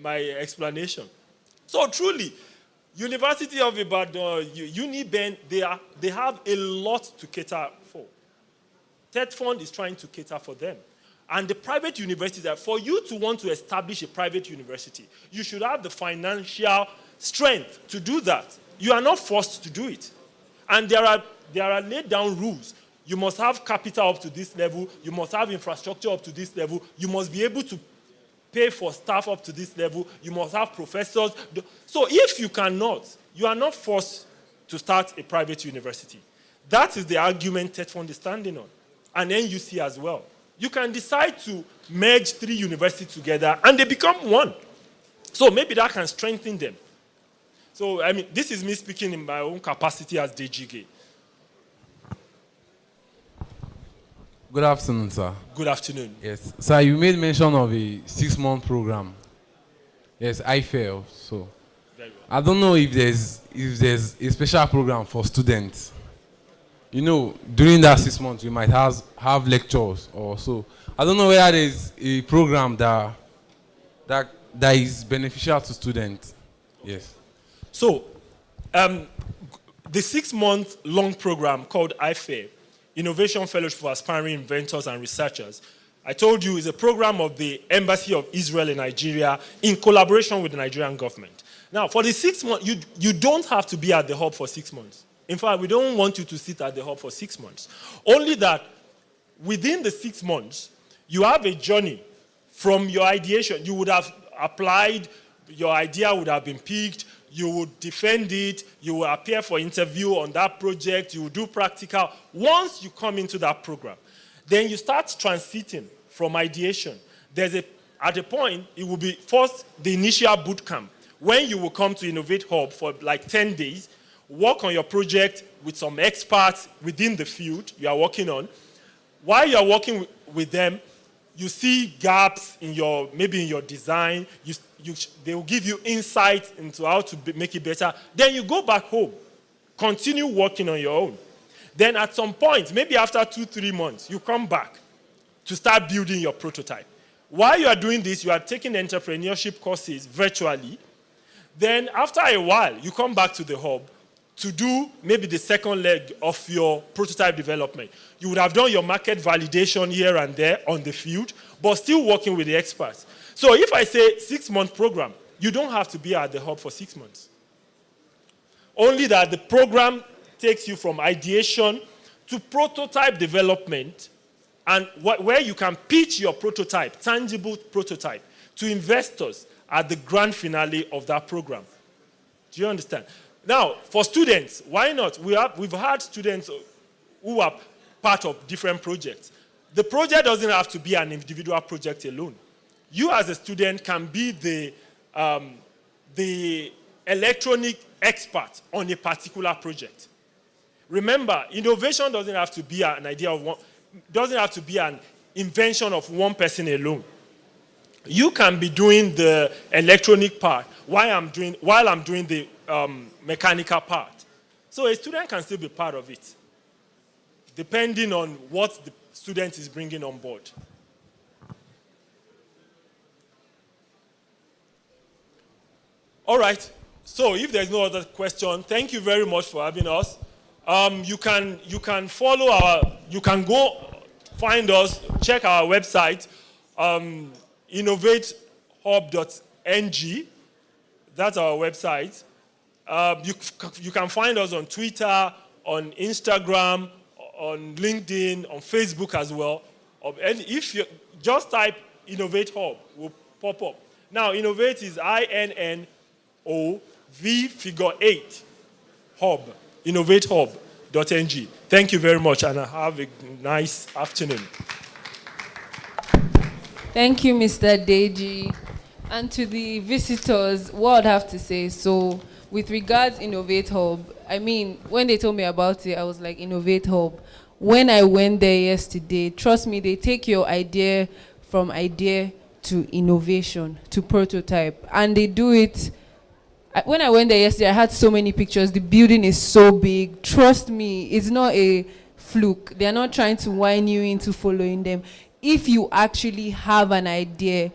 explanation. So truly, University of Ibadan, UniBen, they have a lot to cater for. TED Fund is trying to cater for them. And the private universities, for you to want to establish a private university, you should have the financial strength to do that. You are not forced to do it. And there are laid down rules. You must have capital up to this level. You must have infrastructure up to this level. You must be able to pay for staff up to this level. You must have professors. So if you cannot, you are not forced to start a private university. That is the argument TED Fund is standing on. And NUC as well. You can decide to merge 3 universities together and they become one. So maybe that can strengthen them. So, I mean, this is me speaking in my own capacity as DGG. Good afternoon, sir. Good afternoon. Yes. Sir, you made mention of a 6-month program. Yes, I fail. So, I don't know if there's a special program for students. You know, during that 6 months, we might have lectures or so. I don't know whether there's a program that is beneficial to students. Yes. So, the 6-month long program called IFAIR, Innovation Fellowship for Aspiring Inventors and Researchers, I told you is a program of the Embassy of Israel in Nigeria in collaboration with the Nigerian government. Now, for the 6 months, you don't have to be at the hub for 6 months. In fact, we don't want you to sit at the hub for 6 months. Only that within the 6 months, you have a journey from your ideation. You would have applied your idea would have been picked, you would defend it, you will appear for interview on that project, you will do practical. Once you come into that program, then you start transiting from ideation. At a point, it will be first the initial boot camp, when you will come to Innovate Hub for like 10 days, work on your project with some experts within the field you are working on. While you are working with them, you see gaps in maybe in your design. They will give you insight into how to make it better. Then you go back home, continue working on your own. Then at some point, maybe after 2-3 months, you come back to start building your prototype. While you are doing this, you are taking entrepreneurship courses virtually. Then after a while, you come back to the hub to do maybe the second leg of your prototype development. You would have done your market validation here and there on the field, but still working with the experts. So if I say 6-month program, you don't have to be at the hub for 6 months. Only that the program takes you from ideation to prototype development, and where you can pitch your prototype, tangible prototype, to investors at the grand finale of that program. Do you understand? Now, for students, why not? We've had students who are part of different projects. The project doesn't have to be an individual project alone. You as a student can be the electronic expert on a particular project. Remember, innovation doesn't have to be an idea of one, doesn't have to be an invention of one person alone. You can be doing the electronic part while I'm doing the mechanical part. So a student can still be part of it, depending on what the student is bringing on board. All right. So if there's no other question, thank you very much for having us. You can go find us, check our website, innovatehub.ng. That's our website. You can find us on Twitter, on Instagram, on LinkedIn, on Facebook as well. And if you just type Innovate Hub, will pop up. Now, Innovate is INNOV8 Hub, innovatehub.ng. Thank you very much, and have a nice afternoon. Thank you, Mr. Deji. And to the visitors, what I'd have to say, so with regards Innovate Hub, I mean, when they told me about it, I was like, Innovate Hub. When I went there yesterday, trust me, they take your idea from idea to innovation, to prototype. And they do it. When I went there yesterday, I had so many pictures. The building is so big. Trust me, it's not a fluke. They're not trying to whine you into following them. If you actually have an idea,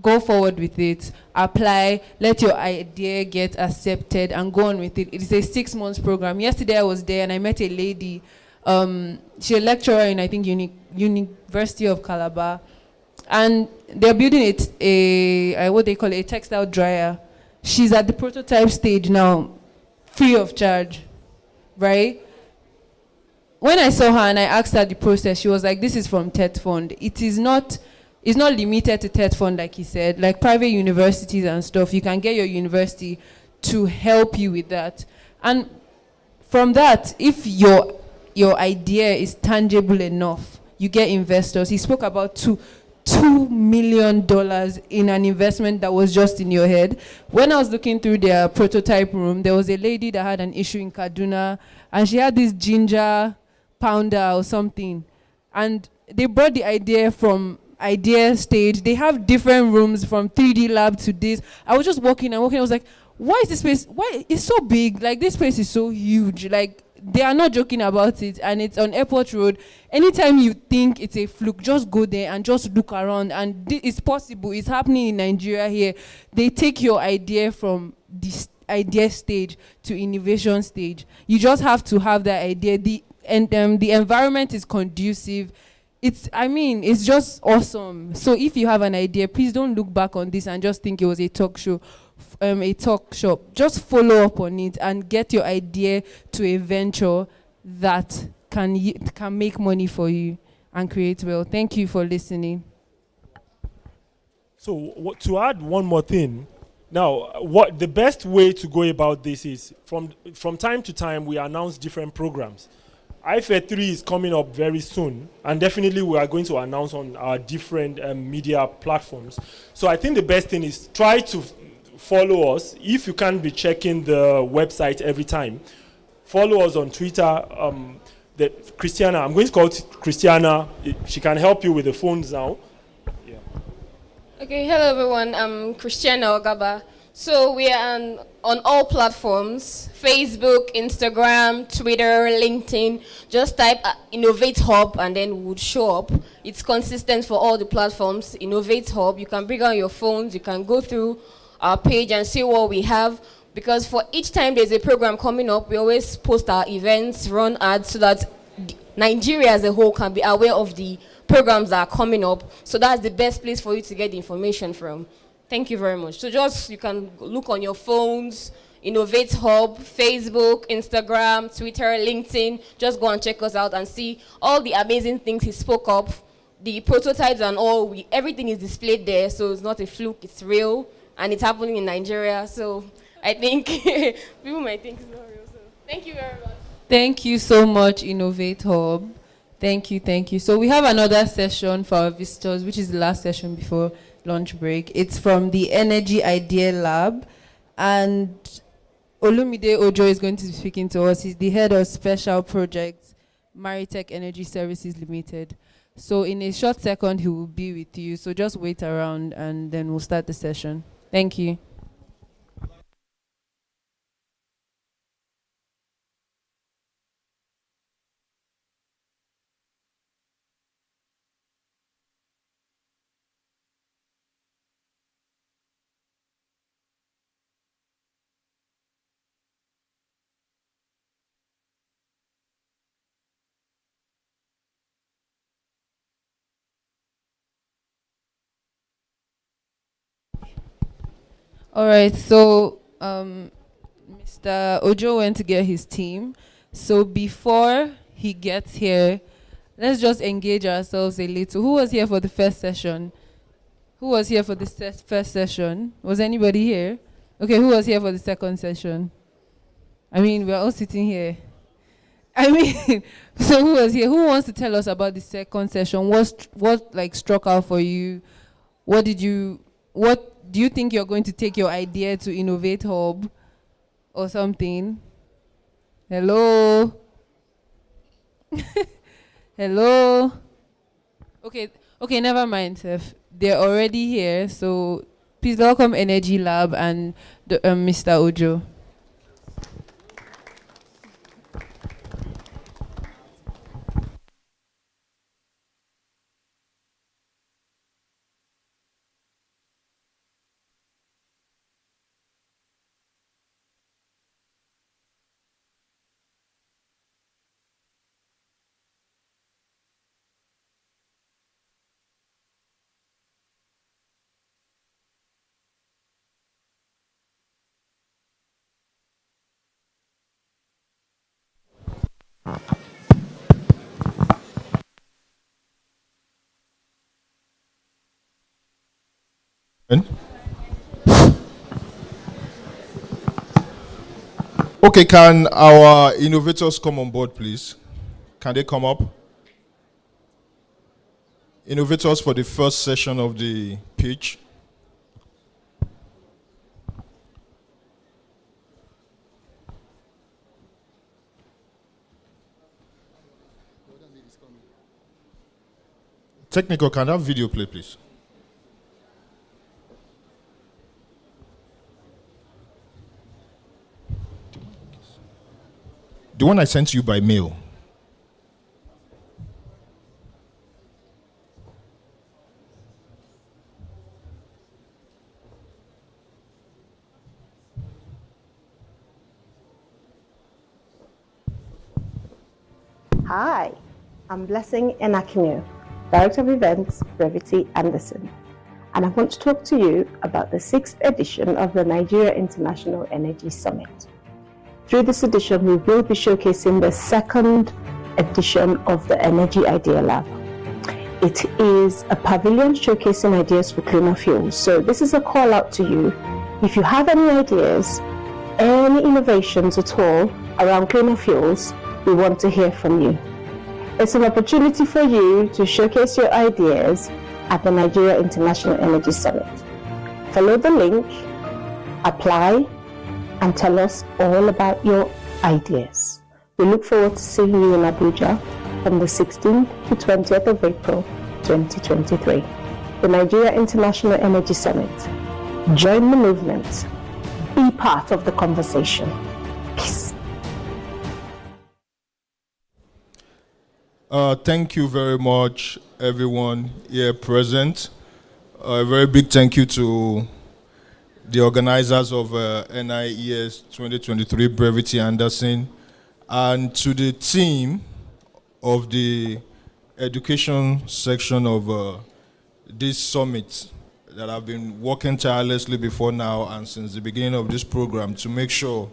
go forward with it, apply, let your idea get accepted, and go on with it. It is a 6-month program. Yesterday I was there and I met a lady. She's a lecturer in, I think, University of Calabar. And they're building what they call a textile dryer. She's at the prototype stage now, free of charge, right? When I saw her and I asked her the process, she was like, this is from TED Fund. It's not limited to TED Fund, like he said. Like private universities and stuff, you can get your university to help you with that. And from that, if your idea is tangible enough, you get investors. He spoke about $2 million in an investment that was just in your head. When I was looking through their prototype room, there was a lady that had an issue in Kaduna, and she had this ginger pounder or something. And they brought the idea from idea stage. They have different rooms from 3D lab to this. I was just walking. I was like, why is this place, why it's so big? Like, this place is so huge. Like, they are not joking about it, and it's on Airport Road. Anytime you think it's a fluke, just go there and just look around, and it's possible. It's happening in Nigeria here. They take your idea from this idea stage to innovation stage. You just have to have that idea. The environment is conducive. It's just awesome. So if you have an idea, please don't look back on this and just think it was a talk show. A talk shop. Just follow up on it and get your idea to a venture that can make money for you and create wealth. Thank you for listening. So to add one more thing, now what the best way to go about this is from time to time we announce different programs. IFA 3 is coming up very soon, and definitely we are going to announce on our different media platforms. So I think the best thing is try to follow us. If you can't be checking the website every time, follow us on Twitter. Christiana, I'm going to call Christiana. She can help you with the phones now. Yeah. Okay, hello everyone. I'm Christiana Ogaba. So we are on all platforms: Facebook, Instagram, Twitter, LinkedIn. Just type Innovate Hub and then we would show up. It's consistent for all the platforms. Innovate Hub. You can bring out your phones. You can go through our page and see what we have. Because for each time there's a program coming up, we always post our events, run ads, so that Nigeria as a whole can be aware of the programs that are coming up. So that's the best place for you to get the information from. Thank you very much. So you can look on your phones, Innovate Hub, Facebook, Instagram, Twitter, LinkedIn. Just go and check us out and see all the amazing things he spoke of, the prototypes and all. Everything is displayed there, so it's not a fluke, it's real, and it's happening in Nigeria. So I think people might think it's not real. So thank you very much. Thank you so much, Innovate Hub. Thank you. So we have another session for our visitors, which is the last session before lunch break. It's from the Energy Idea Lab, and Olumide Ojo is going to be speaking to us. He's the head of special projects, Maritech Energy Services Limited. So in a short second, he will be with you. So just wait around and then we'll start the session. Thank you. All right, so Mr. Ojo went to get his team. So before he gets here, let's just engage ourselves a little. Who was here for the first session? Who was here for the first session? Was anybody here? Okay, who was here for the second session? I mean, we're all sitting here. I mean, so who was here? Who wants to tell us about the second session? What like struck out for you? What do you think you're going to take your idea to Innovate Hub or something? Hello? Hello? Okay, never mind, Seth. They're already here, so please welcome Energy Lab and Mr. Ojo. Okay, can our innovators come on board, please? Can they come up? Innovators for the first session of the pitch. Technical, can that video play, please? The one I sent to you by mail. Hi, I'm Blessing Enakinu, Director of Events, Brevity Anderson, and I want to talk to you about the 6th edition of the Nigeria International Energy Summit. Through this edition, we will be showcasing the 2nd edition of the Energy Idea Lab. It is a pavilion showcasing ideas for cleaner fuels. So this is a call out to you. If you have any ideas, any innovations at all around cleaner fuels, we want to hear from you. It's an opportunity for you to showcase your ideas at the Nigeria International Energy Summit. Follow the link, apply, and tell us all about your ideas. We look forward to seeing you in Abuja from the 16th to 20th of April 2023. The Nigeria International Energy Summit. Join the movement. Be part of the conversation. Peace. Thank you very much, everyone here present. A very big thank you to the organizers of NIES 2023 Brevity Anderson, and to the team of the education section of this summit that have been working tirelessly before now and since the beginning of this program to make sure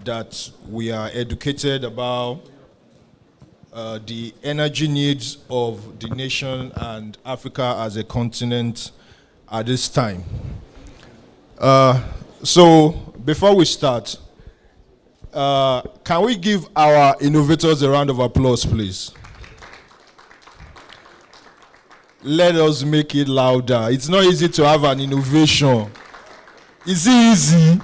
that we are educated about the energy needs of the nation and Africa as a continent at this time. So before we start, can we give our innovators a round of applause, please? Let us make it louder. It's not easy to have an innovation. Is it easy?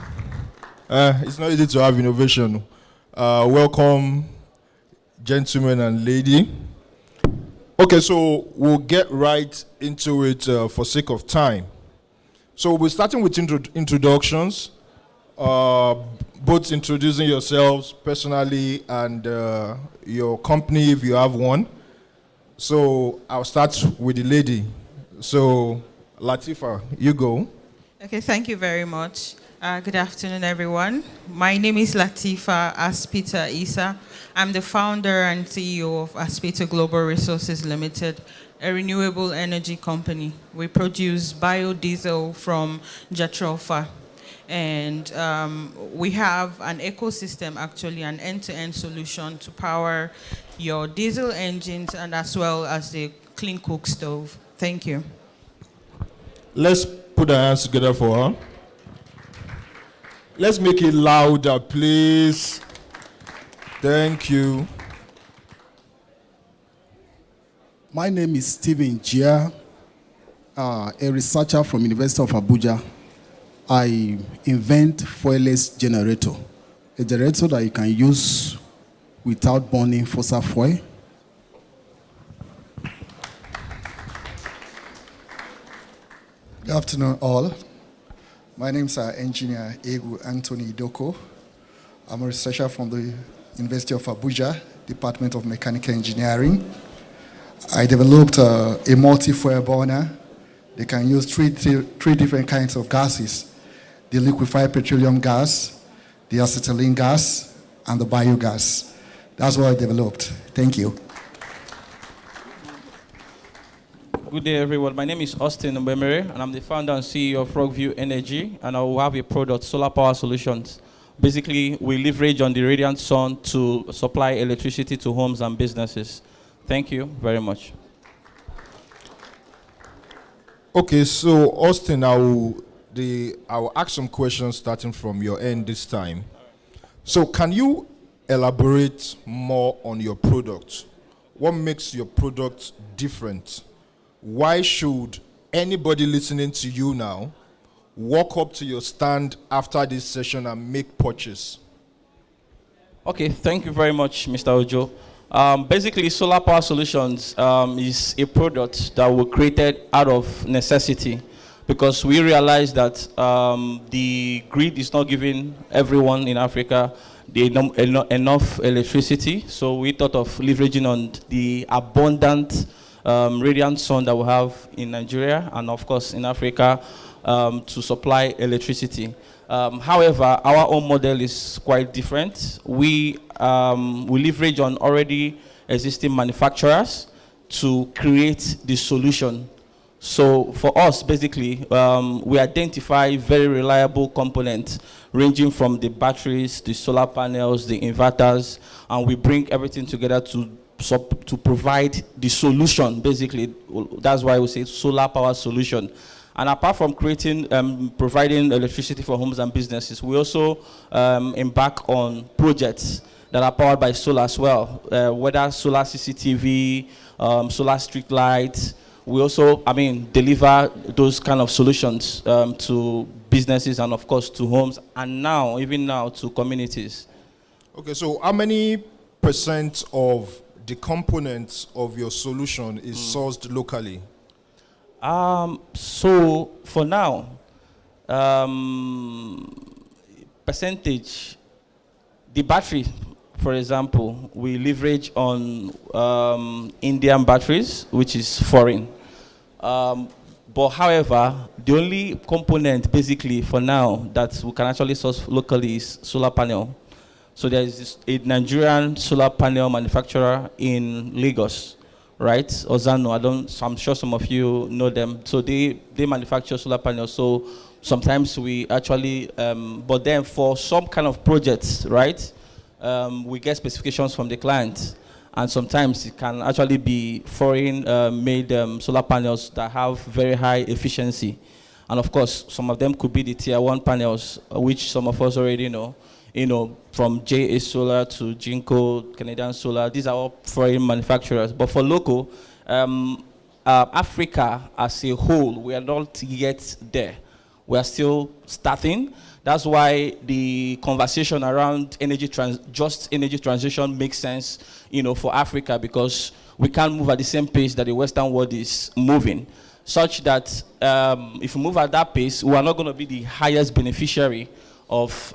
It's not easy to have innovation. Welcome, gentlemen and lady. Okay, so we'll get right into it for sake of time. So we're starting with introductions, both introducing yourselves personally and your company if you have one. So I'll start with the lady. So Latifa, you go. Okay, thank you very much. Good afternoon, everyone. My name is Latifa Aspita Isa. I'm the founder and CEO of Aspita Global Resources Limited, a renewable energy company. We produce biodiesel from jatropha. And we have an ecosystem, actually, an end-to-end solution to power your diesel engines and as well as the clean cook stove. Thank you. Let's put our hands together for her. Let's make it louder, please. Thank you. My name is Stephen Jia, a researcher from University of Abuja. I invent fuelless generator, a generator that you can use without burning fossil fuel. Good afternoon, all. My name is Engineer Egu Anthony Idoko. I'm a researcher from the University of Abuja, Department of Mechanical Engineering. I developed a multi-fuel burner. They can use three different kinds of gases: the liquefied petroleum gas, the acetylene gas, and the biogas. That's what I developed. Thank you. Good day, everyone. My name is Austin Mbemere, and I'm the founder and CEO of Rockview Energy, and I will have a product, Solar Power Solutions. Basically, we leverage on the radiant sun to supply electricity to homes and businesses. Thank you very much. Okay, so Austin, I will ask some questions starting from your end this time. So can you elaborate more on your product? What makes your product different? Why should anybody listening to you now walk up to your stand after this session and make purchase? Okay, thank you very much, Mr. Ojo. Basically, Solar Power Solutions is a product that was created out of necessity because we realized that the grid is not giving everyone in Africa enough electricity. So we thought of leveraging on the abundant radiant sun that we have in Nigeria and, of course, in Africa to supply electricity. However, our own model is quite different. We leverage on already existing manufacturers to create the solution. So for us, basically, we identify very reliable components ranging from the batteries, the solar panels, the inverters, and we bring everything together to to provide the solution, basically. That's why we say solar power solution. And apart from providing electricity for homes and businesses, we also embark on projects that are powered by solar as well, whether solar CCTV, solar street lights. We also, deliver those kind of solutions to businesses and, of course, to homes, and even now, to communities. Okay, so how many percent of the components of your solution is sourced locally? So for now, percentage, the battery, for example, we leverage on Indian batteries, which is foreign. But however, the only component basically for now that we can actually source locally is solar panel. So there is a Nigerian solar panel manufacturer in Lagos, right? Ozano, I'm sure some of you know them. So they manufacture solar panels. So sometimes we actually, but then for some kind of projects, right? We get specifications from the client, and sometimes it can actually be foreign made solar panels that have very high efficiency. And of course, some of them could be the tier 1 panels, which some of us already know. From JA Solar to Jinko, Canadian Solar, these are all foreign manufacturers. But for local, Africa as a whole, we are not yet there. We are still starting. That's why the conversation around just energy transition makes sense, for Africa, because we can't move at the same pace that the Western world is moving. Such that if we move at that pace, we are not going to be the highest beneficiary of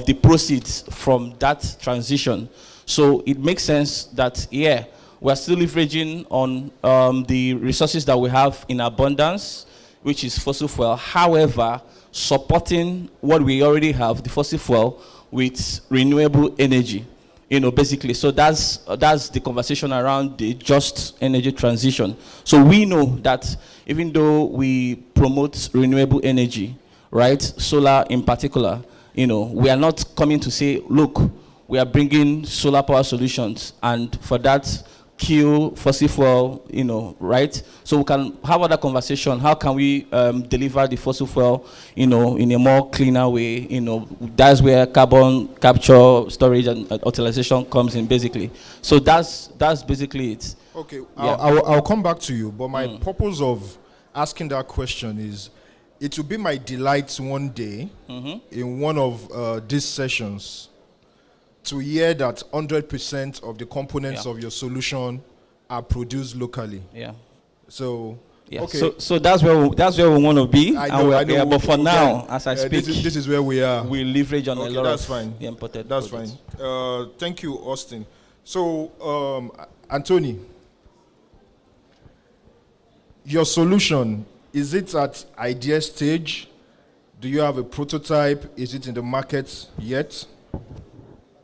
the proceeds from that transition. So it makes sense that, we are still leveraging on the resources that we have in abundance, which is fossil fuel. However, supporting what we already have, the fossil fuel, with renewable energy, basically. So that's the conversation around the just energy transition. So we know that even though we promote renewable energy, right, solar in particular, we are not coming to say, look, we are bringing solar power solutions, and for that, kill fossil fuel, right? So we can have other conversation. How can we deliver the fossil fuel, in a more cleaner way? That's where carbon capture, storage, and utilization comes in, basically. So that's basically it. Okay, Yeah. I'll come back to you, but my purpose of asking that question is, it will be my delight one day in one of these sessions to hear that 100% of the components of your solution are produced locally. Yeah. So, yeah. okay. So that's where we want to be. I know. But for now, as I speak, this is where we are. We leverage on a lot that's of fine. imported. That's products. fine. Thank you, Austin. So, Anthony, your solution, is it at idea stage? Do you have a prototype? Is it in the market yet?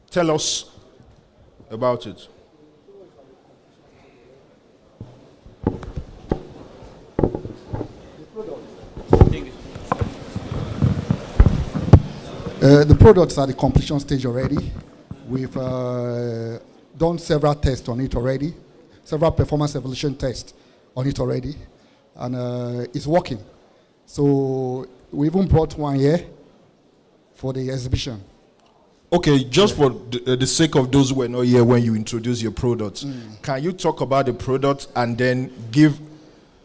Tell us about it. The products are at the completion stage already. We've done several tests on it already, several performance evaluation tests on it already, and it's working. So we even brought one here for the exhibition. Okay, just for the sake of those who were not here when you introduced your product, can you talk about the product and then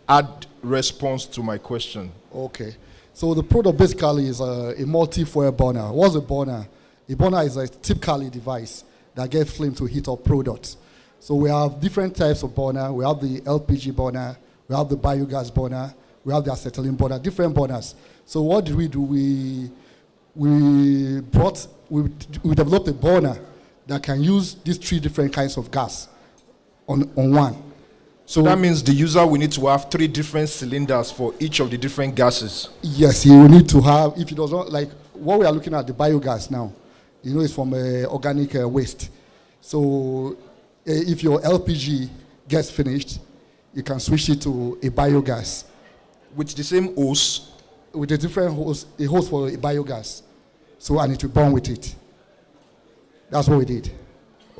add response to my question? Okay. So the product basically is a multi-fuel burner. What's a burner? A burner is a typically device that gets flame to heat up products. So we have different types of burner. We have the LPG burner, we have the biogas burner, we have the acetylene burner, different burners. So what did we do? We developed a burner that can use these 3 different kinds of gas on one. So that means the user will need to have 3 different cylinders for each of the different gases. Yes, you will need to have, if it does not, like what we are looking at, the biogas now, it's from organic waste. So if your LPG gets finished, you can switch it to a biogas. With the same hose? With a different hose, a hose for a biogas. So, and it will burn with it. That's what we did.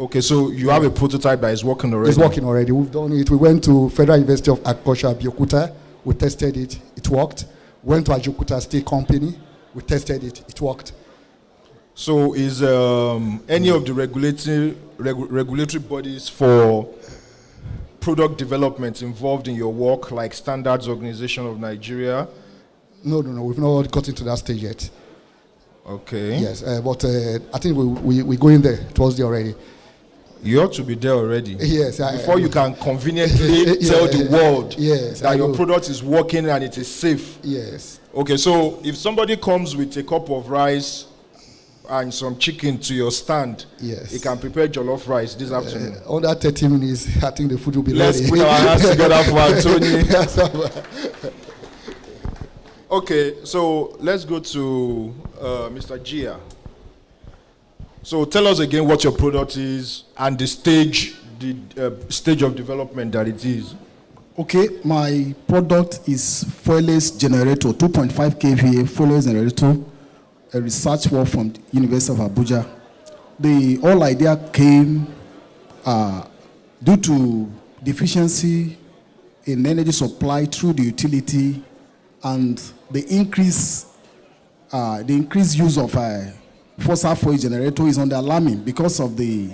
Okay, so you have a prototype that is working already? It's working already. We've done it. We went to Federal University of Agriculture, Abuja. We tested it. It worked. Went to Ajaokuta State Company. We tested it. It worked. So is any of the regulatory bodies for product development involved in your work, like Standards Organization of Nigeria? No. We've not got into that stage yet. Okay. Yes, but I think we go in there towards there already. You ought to be there already. Yes. Before you can conveniently tell the world that your know. product is working and it is safe. Yes. Okay, so if somebody comes with a cup of rice and some chicken to your stand, yes, he can prepare jollof rice this afternoon. Under 30 minutes, I think the food will be Let's ready. put our hands together for Anthony. Okay, so let's go to Mr. Gia. So tell us again what your product is and the stage of development that it is. Okay, my product is fuelless generator, 2.5 kVA fuelless generator, a research work from the University of Abuja. The whole idea came due to deficiency in energy supply through the utility and the increased use of fossil fuel generator is alarming because of the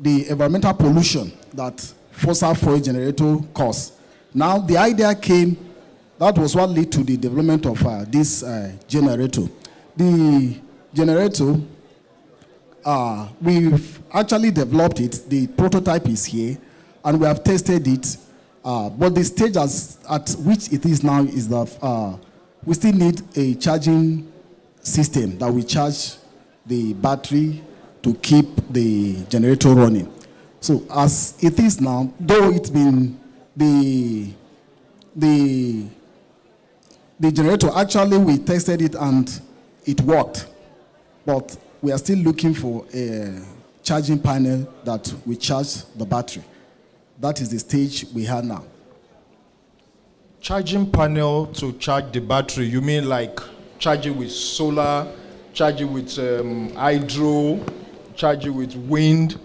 environmental pollution that fossil fuel generator cause. Now the idea came, that was what led to the development of this generator. The generator, we've actually developed it, the prototype is here, and we have tested it, but the stage at which it is now is that we still need a charging system that will charge the battery to keep the generator running. So as it is now, though it's been the generator, actually we tested it and it worked, but we are still looking for a charging panel that will charge the battery. That is the stage we have now. Charging panel to charge the battery, you mean like charging with solar, charging with hydro, charging with wind?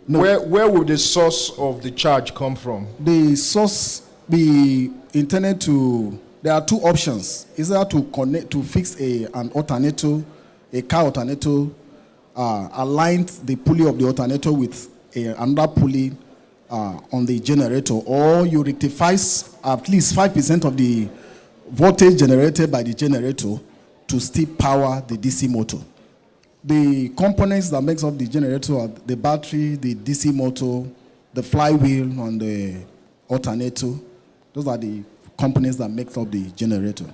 No. Where will the source of the charge come from? The source be intended to, there are two options. Either to connect, to fix an alternator, a car alternator, aligned the pulley of the alternator with another pulley on the generator, or you rectify at least 5% of the voltage generated by the generator to still power the DC motor. The components that makes up the generator are the battery, the DC motor, the flywheel, and the alternator. Those are the components that make up the generator.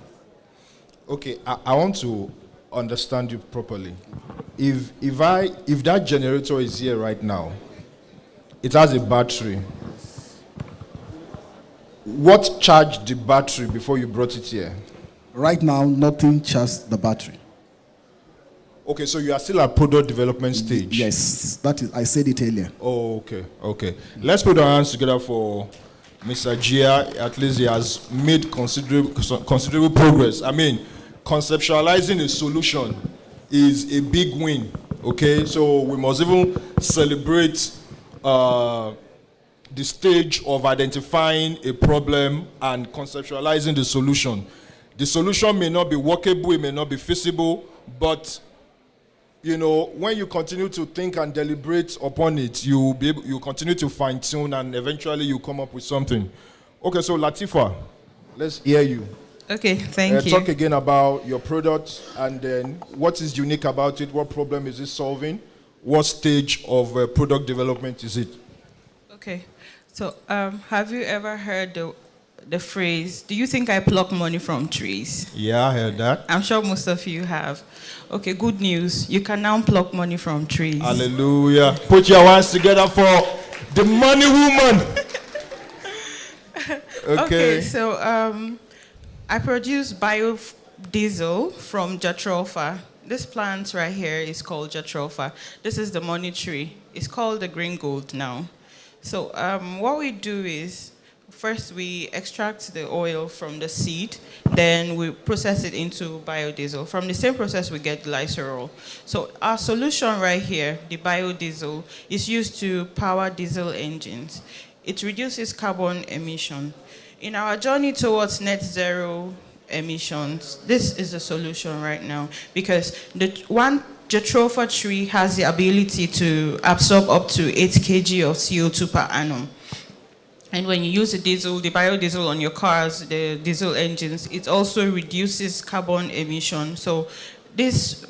Okay, I want to understand you properly. If that generator is here right now, it has a battery. What charged the battery before you brought it here? Right now, nothing charged the battery. Okay, so you are still at product development stage? Yes, that is, I said it earlier. Oh, okay. Let's put our hands together for Mr. Gia. At least he has made considerable progress. I mean, conceptualizing a solution is a big win, okay? So we must even celebrate the stage of identifying a problem and conceptualizing the solution. The solution may not be workable, it may not be feasible, but you know, when you continue to think and deliberate upon it, you continue to fine-tune and eventually you come up with something. Okay, so Latifa, let's hear you. Okay, thank you. Talk again about your product and then what is unique about it, what problem is it solving, what stage of product development is it? Okay, so have you ever heard the phrase, do you think I pluck money from trees? Yeah, I heard that. I'm sure most of you have. Okay, good news. You can now pluck money from trees. Hallelujah. Put your hands together for the money woman. Okay, so I produce biodiesel from jatropha. This plant right here is called jatropha. This is the money tree. It's called the green gold now. So what we do is, first we extract the oil from the seed, then we process it into biodiesel. From the same process, we get glycerol. So our solution right here, the biodiesel, is used to power diesel engines. It reduces carbon emission. In our journey towards net zero emissions, this is a solution right now, because the one jatropha tree has the ability to absorb up to 8 kg of CO2 per annum. And when you use the biodiesel on your cars, the diesel engines, it also reduces carbon emission. So this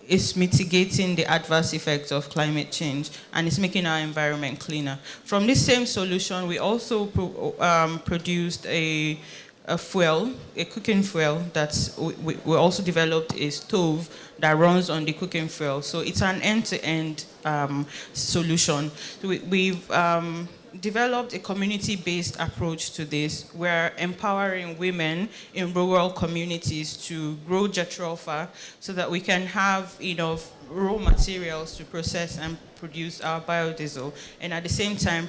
is mitigating the adverse effects of climate change, and it's making our environment cleaner. From this same solution, we also produced a fuel, a cooking fuel. We also developed a stove that runs on the cooking fuel. So it's an end-to-end solution. We've developed a community-based approach to this. We're empowering women in rural communities to grow jatropha so that we can have enough raw materials to process and produce our biodiesel, and at the same time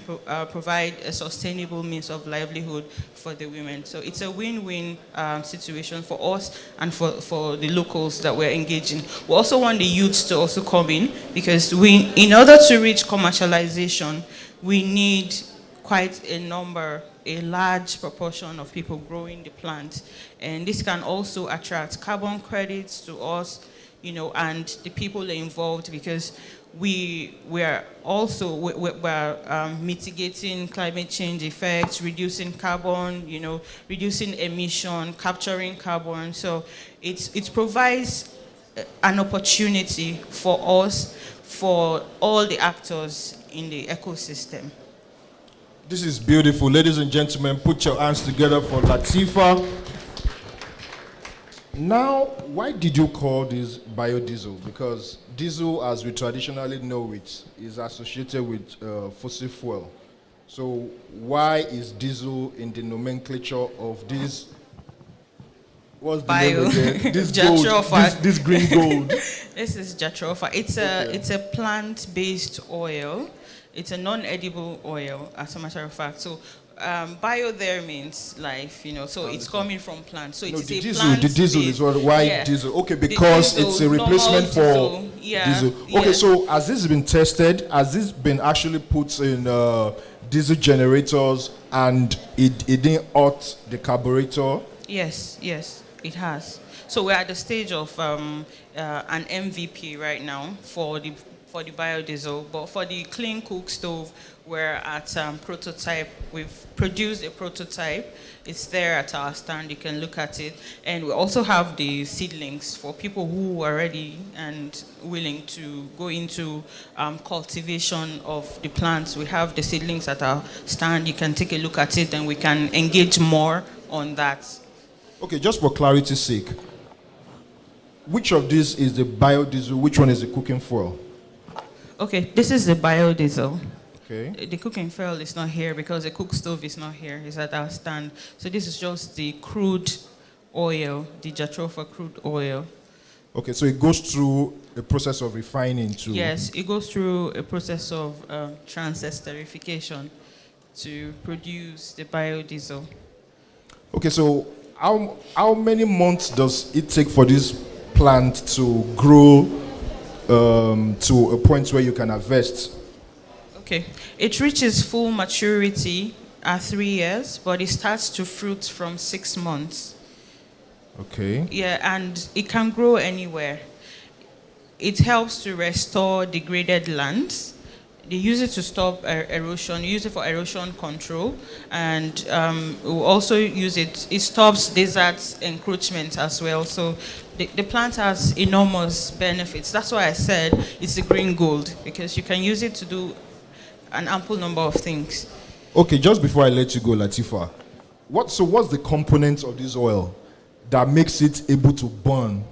provide a sustainable means of livelihood for the women. So it's a win-win situation for us and for the locals that we're engaging. We also want the youths to also come in, because in order to reach commercialization, we need quite a large proportion of people growing the plant. And this can also attract carbon credits to us, and the people involved, because we're mitigating climate change effects, reducing carbon, reducing emission, capturing carbon. So it provides an opportunity for us, for all the actors in the ecosystem. This is beautiful. Ladies and gentlemen, put your hands together for Latifa. Now, why did you call this biodiesel? Because diesel, as we traditionally know it, is associated with fossil fuel. So why is diesel in the nomenclature of this? What's the name again? This gold, this green gold. This is jatropha. It's a plant-based oil. It's a non-edible oil, as a matter of fact. So bio there means life, so it's coming from plants. So it's the diesel is what, why diesel? Okay, because diesel, it's a replacement for diesel. Okay, so has this been tested? Has this been actually put in diesel generators and it didn't hurt the carburetor? Yes, it has. So we're at the stage of an MVP right now for the biodiesel, but for the clean cook stove, we're at prototype. We've produced a prototype. It's there at our stand. You can look at it. And we also have the seedlings for people who are ready and willing to go into cultivation of the plants. We have the seedlings at our stand. You can take a look at it, and we can engage more on that. Okay, just for clarity's sake, which of these is the biodiesel? Which one is the cooking fuel? Okay, this is the biodiesel. Okay. The cooking fuel is not here because the cook stove is not here. It's at our stand. So this is just the crude oil, the jatropha crude oil. Okay, so it goes through a process of refining too. Yes, it goes through a process of transesterification to produce the biodiesel. Okay, so how many months does it take for this plant to grow to a point where you can harvest? Okay, it reaches full maturity at 3 years, but it starts to fruit from 6 months. Okay. Yeah, and it can grow anywhere. It helps to restore degraded lands. They use it to stop erosion. You use it for erosion control, and we also use it. It stops desert encroachment as well. So the plant has enormous benefits. That's why I said it's a green gold, because you can use it to do an ample number of things. Okay, just before I let you go, Latifa, what's the components of this oil that makes it able to burn?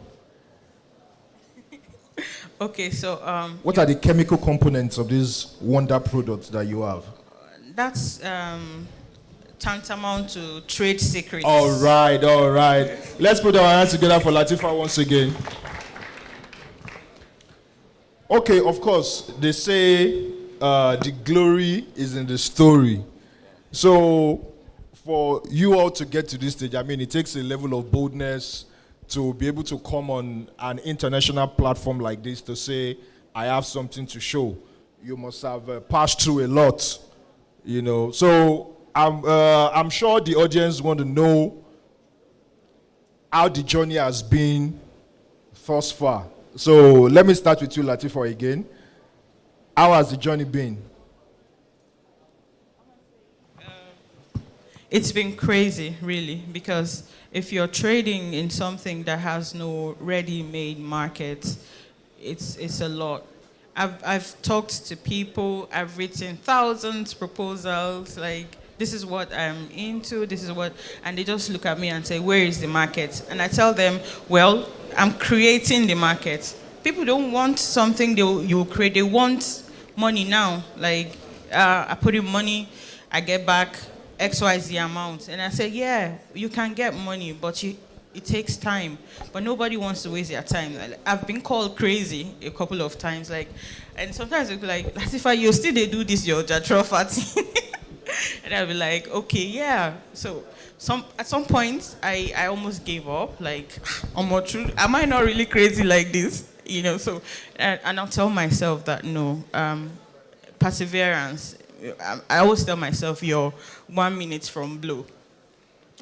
Okay, so what are the chemical components of this wonder product that you have? That's tantamount to trade secrets. All right. Let's put our hands together for Latifa once again. Okay, of course, they say the glory is in the story. So for you all to get to this stage, I mean, it takes a level of boldness to be able to come on an international platform like this to say, I have something to show. You must have passed through a lot, you know. So I'm sure the audience want to know how the journey has been thus far. So let me start with you, Latifa, again. How has the journey been? It's been crazy, really, because if you're trading in something that has no ready-made market, it's a lot. I've talked to people, I've written thousands proposals, like, this is what I'm into, this is what, and they just look at me and say, where is the market? And I tell them, well, I'm creating the market. People don't want something you create, they want money now. Like, I put in money, I get back XYZ amount. And I say, yeah, you can get money, but it takes time. But nobody wants to waste their time. Like, I've been called crazy a couple of times, like, and sometimes it's like, Latifa, you still they do this, your Jatrofa thing. And I'll be like, okay, yeah. So at some point, I almost gave up. Like, am I not really crazy like this? You know, so, and I'll tell myself that, no, perseverance. I always tell myself, you're 1 minute from blow.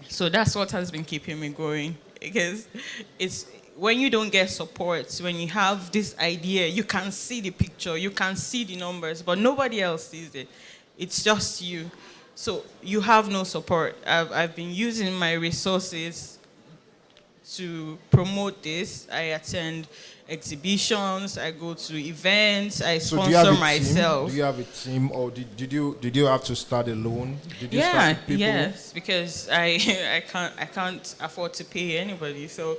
So that's what has been keeping me going. Because it's when you don't get support, when you have this idea, you can see the picture, you can see the numbers, but nobody else sees it. It's just you. So you have no support. I've been using my resources to promote this. I attend exhibitions, I go to events, I sponsor myself. Do you have a team, or did you have to start alone? Did you start with people? Yes, because I can't afford to pay anybody, so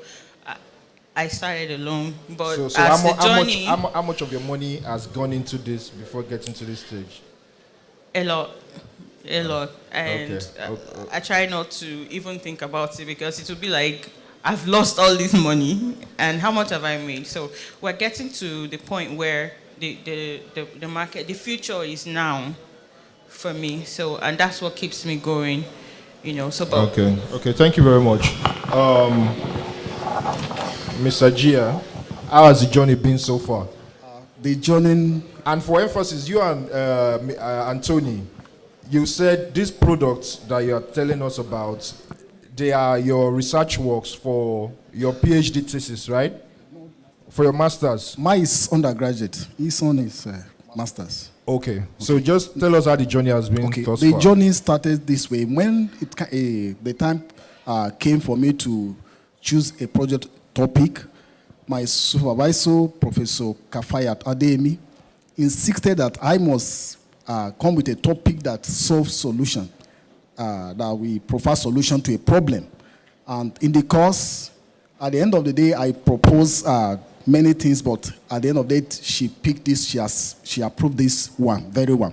I started alone. But so how much of your money has gone into this before getting to this stage? A lot, and I try not to even think about it, because it would be like, I've lost all this money, and how much have I made? So we're getting to the point where the market, the future is now for me. So, and that's what keeps me going, you know. So, okay, thank you very much, Mr. Gia. How has the journey been so far? The journey, and for emphasis, you and Anthony, you said these products that you are telling us about, they are your research works for your PhD thesis, right? For your master's? Mine is undergraduate. His son is master's. Okay. So just tell us how the journey has been thus far. The journey started this way. When the time came for me to choose a project topic, my supervisor, Professor Kafayat Ademi, insisted that I must come with a topic that solves solution. That we provide solution to a problem. And in the course, at the end of the day, I proposed many things, but at the end of the day, she picked this, she approved this one, very one.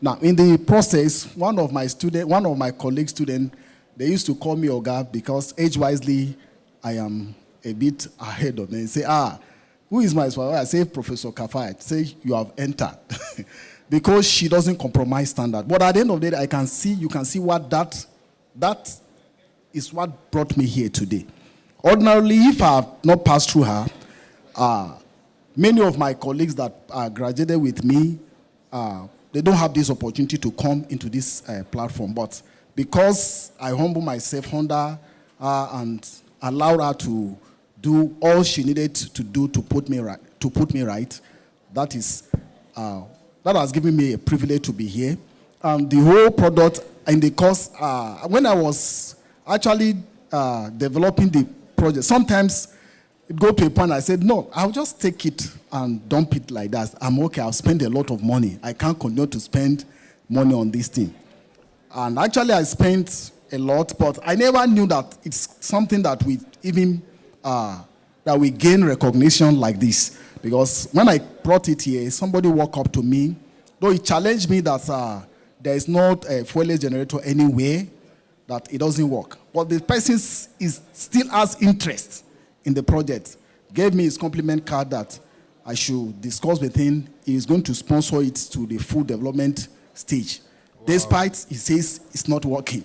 Now, in the process, one of my colleague students, they used to call me Oga, because age-wisely, I am a bit ahead of them. They say, who is my supervisor? I say, Professor Kafayat. Say, you have entered. Because she doesn't compromise standard. But at the end of the day, you can see what that is what brought me here today. Ordinarily, if I have not passed through her, many of my colleagues that graduated with me, they don't have this opportunity to come into this platform. But because I humble myself under her and allowed her to do all she needed to do to put me right, that is. That has given me a privilege to be here. The whole product in the course, when I was actually developing the project, sometimes it go to a point I said, no, I'll just take it and dump it like that. I'm okay, I'll spend a lot of money. I can't continue to spend money on this thing. And actually I spent a lot, but I never knew that it's something that we even, that we gain recognition like this. Because when I brought it here, somebody walked up to me, though he challenged me that there is not a fuel generator anywhere, that it doesn't work. But the person still has interest in the project. Gave me his compliment card that I should discuss with him. He is going to sponsor it to the full development stage. Wow. Despite he says it's not working.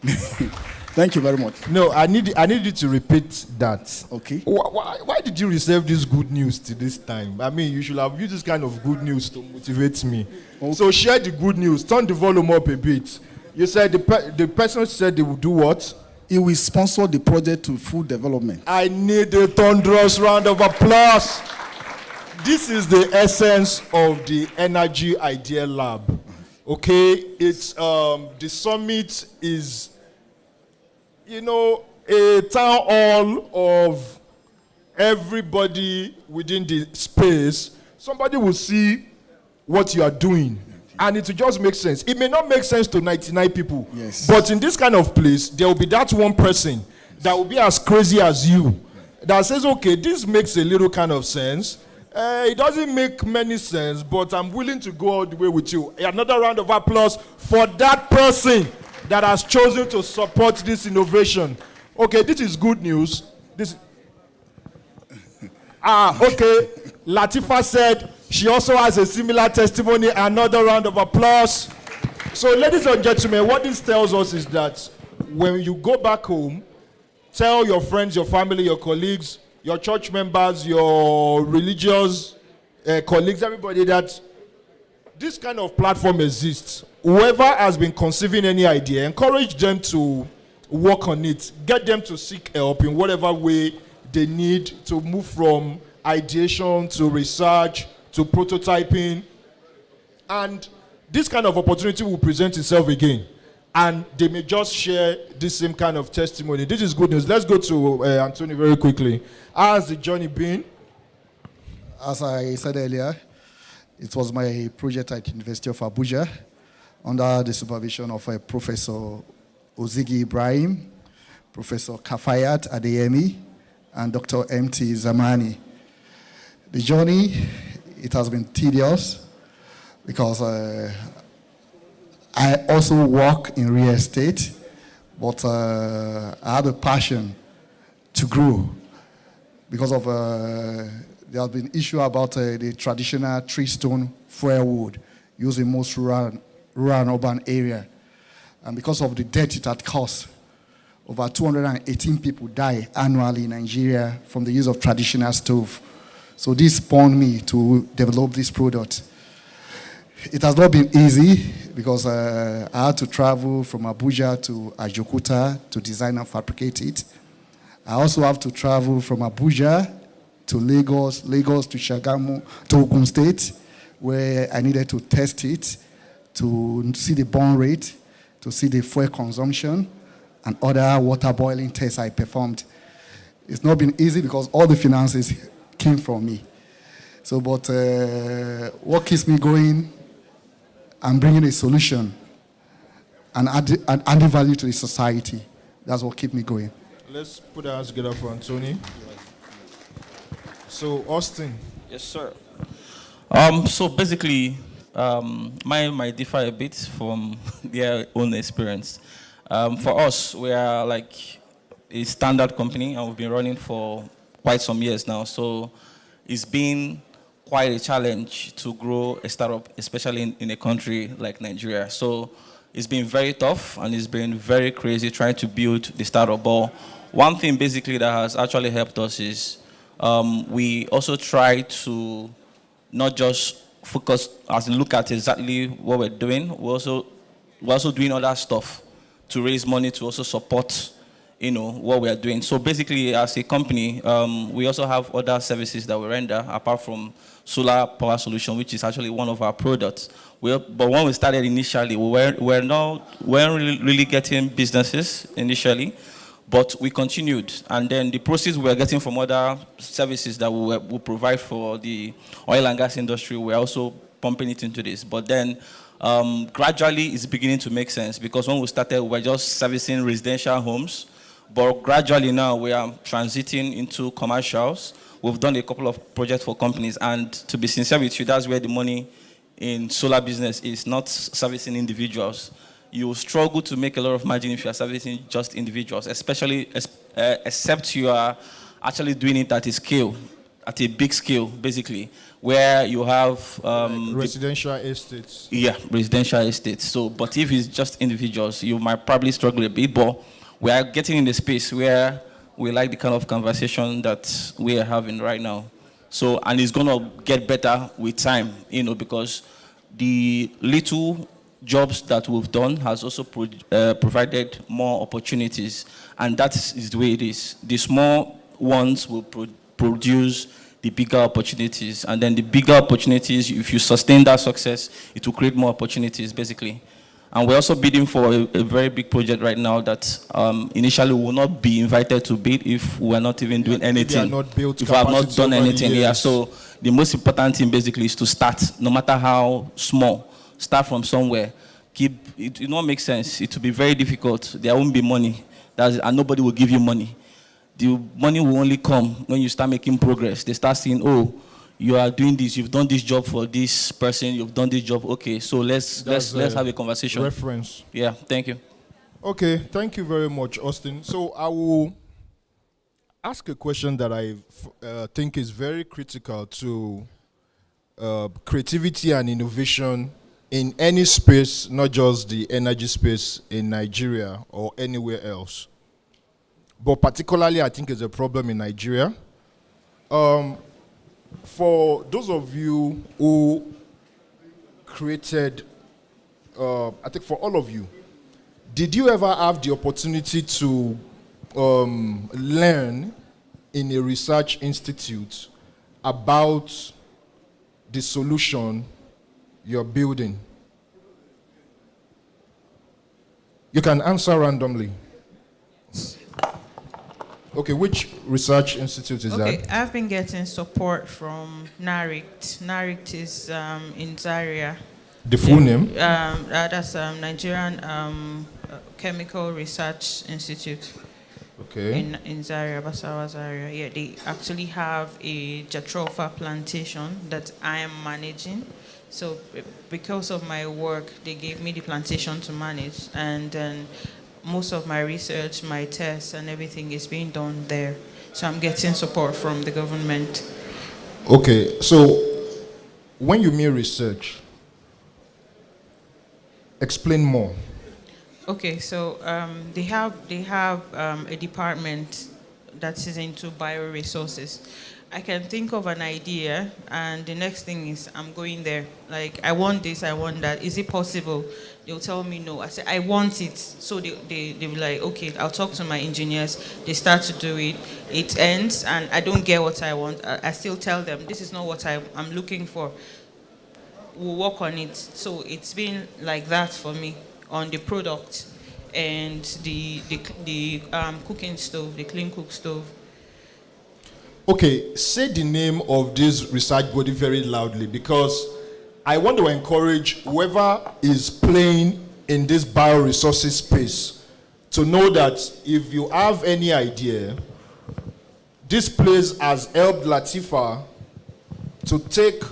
Thank you very much. No, I need you to repeat that. Okay. Why did you reserve this good news to this time? I mean, you should have used this kind of good news to motivate me. Okay. So share the good news. Turn the volume up a bit. You said the person said they will do what? He will sponsor the project to full development. I need a thunderous round of applause. This is the essence of the Energy Idea Lab. Okay, it's the summit is, a town hall of everybody within the space. Somebody will see what you are doing, and it will just make sense. It may not make sense to 99 people, yes, but in this kind of place, there will be that one person that will be as crazy as you that says, okay, this makes a little kind of sense. It doesn't make many sense, but I'm willing to go all the way with you. Another round of applause for that person that has chosen to support this innovation. Okay, this is good news. Okay. Latifa said she also has a similar testimony. Another round of applause. So, ladies and gentlemen, what this tells us is that when you go back home, tell your friends, your family, your colleagues, your church members, your religious colleagues, everybody, that this kind of platform exists. Whoever has been conceiving any idea, encourage them to work on it. Get them to seek help in whatever way they need to move from ideation to research to prototyping. And this kind of opportunity will present itself again. And they may just share this same kind of testimony. This is good news. Let's go to Anthony very quickly. How has the journey been? As I said earlier, it was my project at University of Abuja under the supervision of Professor Ozigi Ibrahim, Professor Kafayat Adeyemi, and Dr. M.T. Zamani. The journey, it has been tedious because I also work in real estate, but I have a passion to grow because of there has been issue about the traditional tree-stone firewood used in most rural and urban area. And because of the debt it had caused, over 218 people die annually in Nigeria from the use of traditional stove. So this spawned me to develop this product. It has not been easy because I had to travel from Abuja to Ajokuta to design and fabricate it. I also have to travel from Abuja to Lagos to Shagamu, to Ogun State, where I needed to test it, to see the burn rate, to see the fuel consumption, and other water boiling tests I performed. It's not been easy because all the finances came from me. So, but what keeps me going and bringing a solution and adding value to the society. That's what keeps me going. Let's put our hands together for Anthony. So, Austin. Yes, sir. So basically, mine might differ a bit from their own experience. For us, we are like a standard company, and we've been running for quite some years now. So it's been quite a challenge to grow a startup, especially in a country like Nigeria. So it's been very tough, and it's been very crazy trying to build the startup. But one thing basically that has actually helped us is we also try to not just focus as in look at exactly what we're doing. We're also doing other stuff to raise money to also support what we are doing. So basically, as a company, we also have other services that we render apart from solar power solution, which is actually one of our products. But when we started initially, we weren't really getting businesses initially, but we continued. And then the proceeds we were getting from other services that we provide for the oil and gas industry, we're also pumping it into this. But then gradually it's beginning to make sense, because when we started, we were just servicing residential homes. But gradually now we are transiting into commercials. We've done a couple of projects for companies, and to be sincere with you, that's where the money in solar business is, not servicing individuals. You struggle to make a lot of margin if you are servicing just individuals, especially except you are actually doing it at a scale. at a big scale, basically, where you have like residential estates. Yeah, residential estates. So, but if it's just individuals, you might probably struggle a bit. But we are getting in the space where we like the kind of conversation that we are having right now. So, and it's gonna get better with time, because the little jobs that we've done has also provided more opportunities, and that is the way it is. The small ones will produce the bigger opportunities, and then the bigger opportunities, if you sustain that success, it will create more opportunities, basically. And we're also bidding for a very big project right now that initially we will not be invited to bid if we're not even doing anything. If I have not done anything. Yeah, so the most important thing basically is to start, no matter how small. Start from somewhere. It will not make sense. It will be very difficult. There won't be money. And nobody will give you money. The money will only come when you start making progress. They start saying, oh, you are doing this, you've done this job for this person, you've done this job. Okay, so let's have a conversation. Reference. Yeah, thank you. Okay, thank you very much, Austin. So I will ask a question that I think is very critical to creativity and innovation in any space, not just the energy space in Nigeria or anywhere else. But particularly, I think it's a problem in Nigeria. For those of you who created, I think for all of you, did you ever have the opportunity to learn in a research institute about the solution you're building? You can answer randomly. Okay, which research institute is that? Okay, I've been getting support from NIES. NIES is in Zaria. The full name? That's Nigerian Chemical Research Institute. Okay. In Zaria, Basawa, Zaria. Yeah, they actually have a jatropha plantation that I am managing. So because of my work, they gave me the plantation to manage, and then most of my research, my tests, and everything is being done there. So I'm getting support from the government. Okay, so when you mean research, explain more. Okay, so they have a department that is into bioresources. I can think of an idea, and the next thing is I'm going there. Like, I want this, I want that. Is it possible? They'll tell me no. I say, I want it. So they'll be like, okay, I'll talk to my engineers. They start to do it. It ends, and I don't get what I want. I still tell them, this is not what I'm looking for. We'll work on it. So it's been like that for me on the product and the cooking stove, the clean cook stove. Okay, say the name of this research body very loudly, because I want to encourage whoever is playing in this bioresources space to know that if you have any idea, this place has helped Latifa to take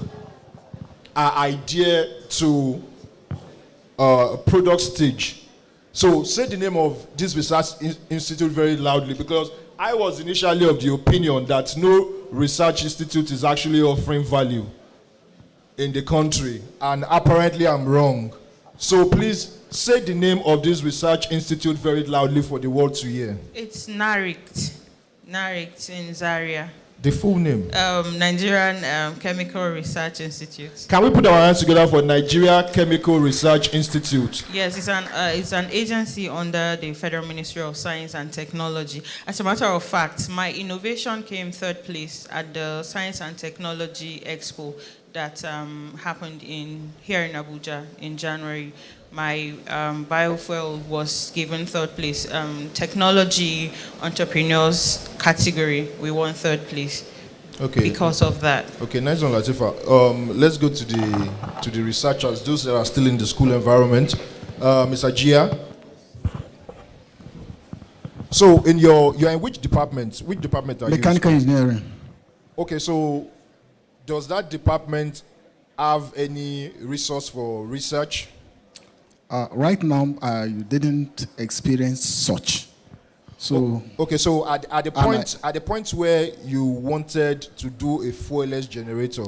our idea to a product stage. So say the name of this research institute very loudly, because I was initially of the opinion that no research institute is actually offering value in the country, and apparently I'm wrong. So please say the name of this research institute very loudly for the world to hear. It's NIES in Zaria. The full name? Nigerian Chemical Research Institute. Can we put our hands together for Nigeria Chemical Research Institute? Yes, it's an agency under the Federal Ministry of Science and Technology. As a matter of fact, my innovation came third place at the Science and Technology Expo that happened here in Abuja in January. My biofuel was given third place. Technology entrepreneurs category, we won third place. Okay. Because of that. Okay, nice one, Latifa. Let's go to the researchers, those that are still in the school environment. Mr. Gia. So you're in which department? Which department are you in? Mechanical engineering. Okay, so does that department have any resource for research? Right now, you didn't experience such. So okay, so at the point where you wanted to do a fuelless generator,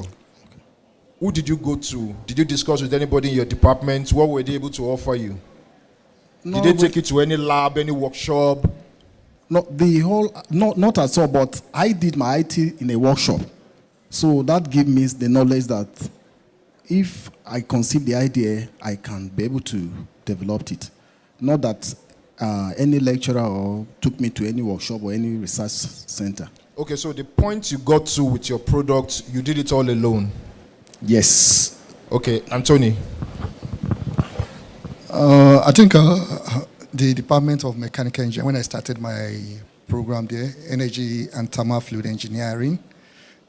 who did you go to? Did you discuss with anybody in your department? What were they able to offer you? No, did they take you to any lab, any workshop? Not at all, but I did my IT in a workshop. So that gave me the knowledge that if I conceive the idea, I can be able to develop it. Not that any lecturer or took me to any workshop or any research center. Okay, so the point you got to with your product, you did it all alone? Yes. Okay, Anthony. I think the Department of Mechanical Engineering, when I started my program there, Energy and Thermal Fluid Engineering,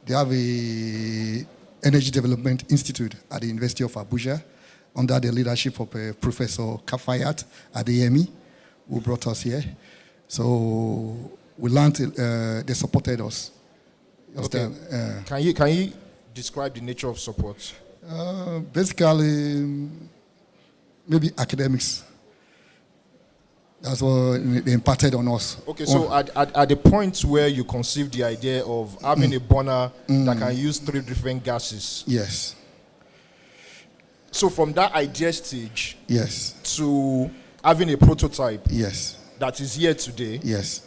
they have a Energy Development Institute at the University of Abuja under the leadership of Professor Kafayat Adeyemi, who brought us here. So we learned, they supported us. Okay. Can you describe the nature of support? Basically, maybe academics. That's what they imparted on us. Okay, so at the point where you conceived the idea of having a burner that can use 3 different gases. Yes. So from that idea stage, yes, to having a prototype, yes, that is here today, yes.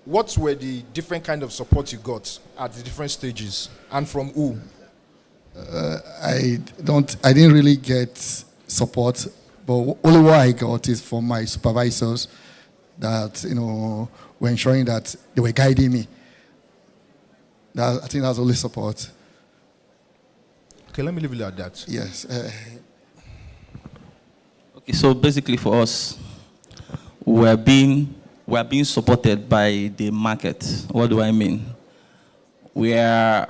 What were the different kind of support you got at the different stages, and from who? I didn't really get support, but only what I got is from my supervisors that were ensuring that they were guiding me. I think that's only support. Okay, let me leave it at that. Yes. Okay, so basically for us, we're being supported by the market. What do I mean? We are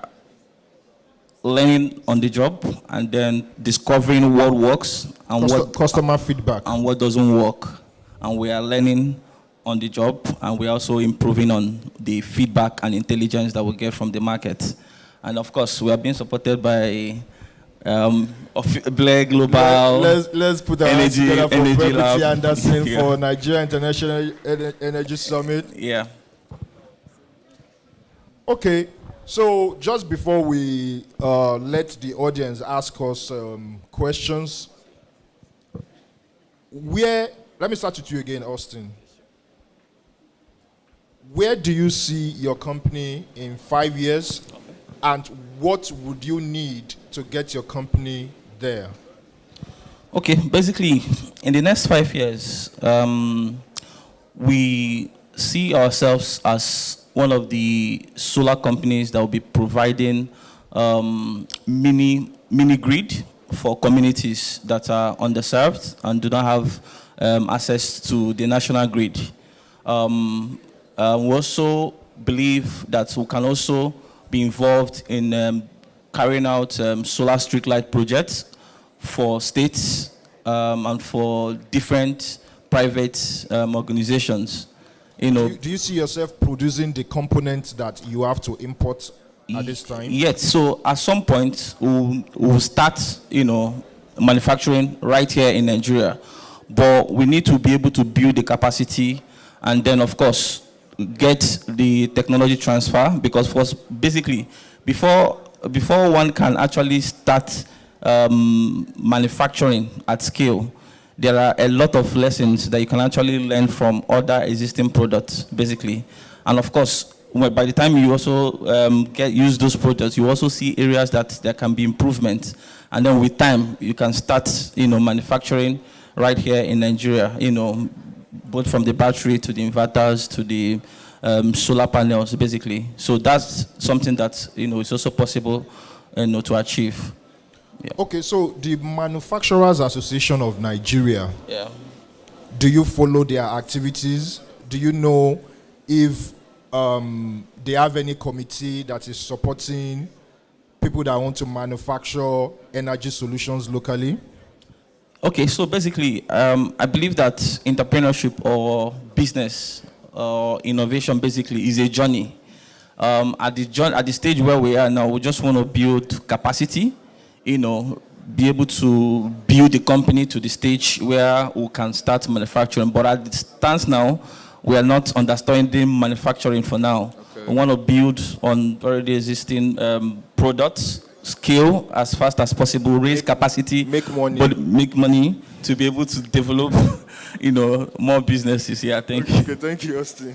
learning on the job and then discovering what works and what customer feedback and what doesn't work. And we are learning on the job, and we're also improving on the feedback and intelligence that we get from the market. And of course, we are being supported by Blair Global. Let's put our hands together for Energy Brevity Lab. Anderson Yeah. for Nigeria International Energy Summit. Yeah. Okay, so just before we let the audience ask us questions, let me start with you again, Austin. Where do you see your company in 5 years, and what would you need to get your company there? Okay, basically, in the next 5 years, we see ourselves as one of the solar companies that will be providing mini grid for communities that are underserved and do not have access to the national grid. We also believe that we can also be involved in carrying out solar street light projects for states and for different private organizations. Do you see yourself producing the components that you have to import at this time? Yes. So at some point we'll start, manufacturing right here in Nigeria, but we need to be able to build the capacity, and then of course get the technology transfer, because first, basically, before one can actually start manufacturing at scale, there are a lot of lessons that you can actually learn from other existing products, basically. And of course, by the time you also use those products, you also see areas that there can be improvement. And then with time, you can start, manufacturing right here in Nigeria, both from the battery to the inverters to the solar panels, basically. So that's something that, is also possible, to achieve. Yeah. Okay, so the Manufacturers Association of Nigeria, yeah, do you follow their activities? Do you know if they have any committee that is supporting people that want to manufacture energy solutions locally? Okay, so basically, I believe that entrepreneurship or business or innovation basically is a journey. At the stage where we are now, we just want to build capacity, be able to build the company to the stage where we can start manufacturing. But as it stands now, we are not understanding manufacturing for now. Okay. We want to build on already existing products, scale as fast as possible, raise capacity, make money. but make money to be able to develop, more businesses. Yeah, thank you. Okay, thank you, Austin.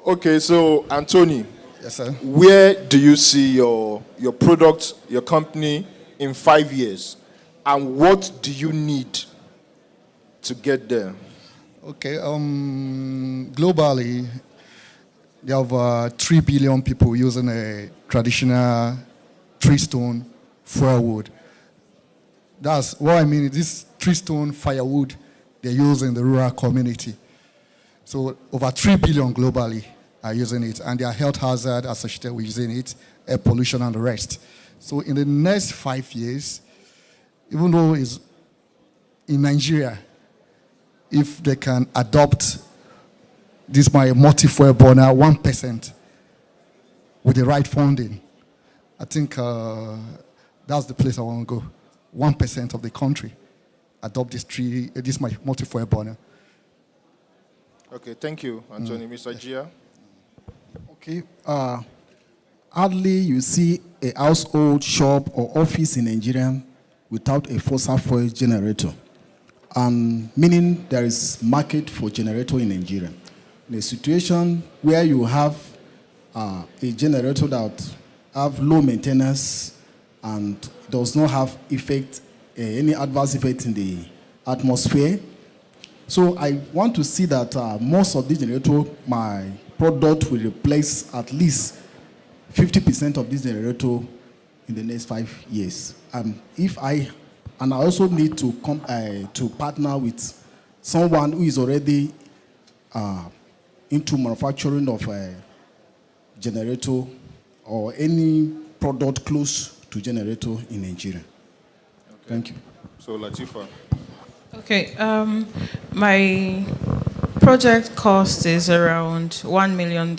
Okay, so Anthony. Yes, sir. Where do you see your product, your company in 5 years? And what do you need to get there? Okay, globally, there are 3 billion people using a traditional tree-stone firewood. That's what I mean. This tree-stone firewood they use in the rural community. So over 3 billion globally are using it, and there are health hazards associated with using it, air pollution and the rest. So in the next 5 years, even though it's in Nigeria, if they can adopt this my multi-fuel burner 1% with the right funding, I think that's the place I want to go. 1% of the country adopt this my multi-fuel burner. Okay, thank you, Anthony. Mr. Gia? Okay. Hardly you see a household, shop, or office in Nigeria without a fossil fuel generator. Meaning there is market for generator in Nigeria. In a situation where you have a generator that have low maintenance and does not have any adverse effect in the atmosphere. So I want to see that most of the generator, my product will replace at least 50% of this generator in the next 5 years. And I also need to partner with someone who is already into manufacturing of a generator or any product close to generator in Nigeria. Okay. Thank you. So Latifa. Okay, my project cost is around $1 million.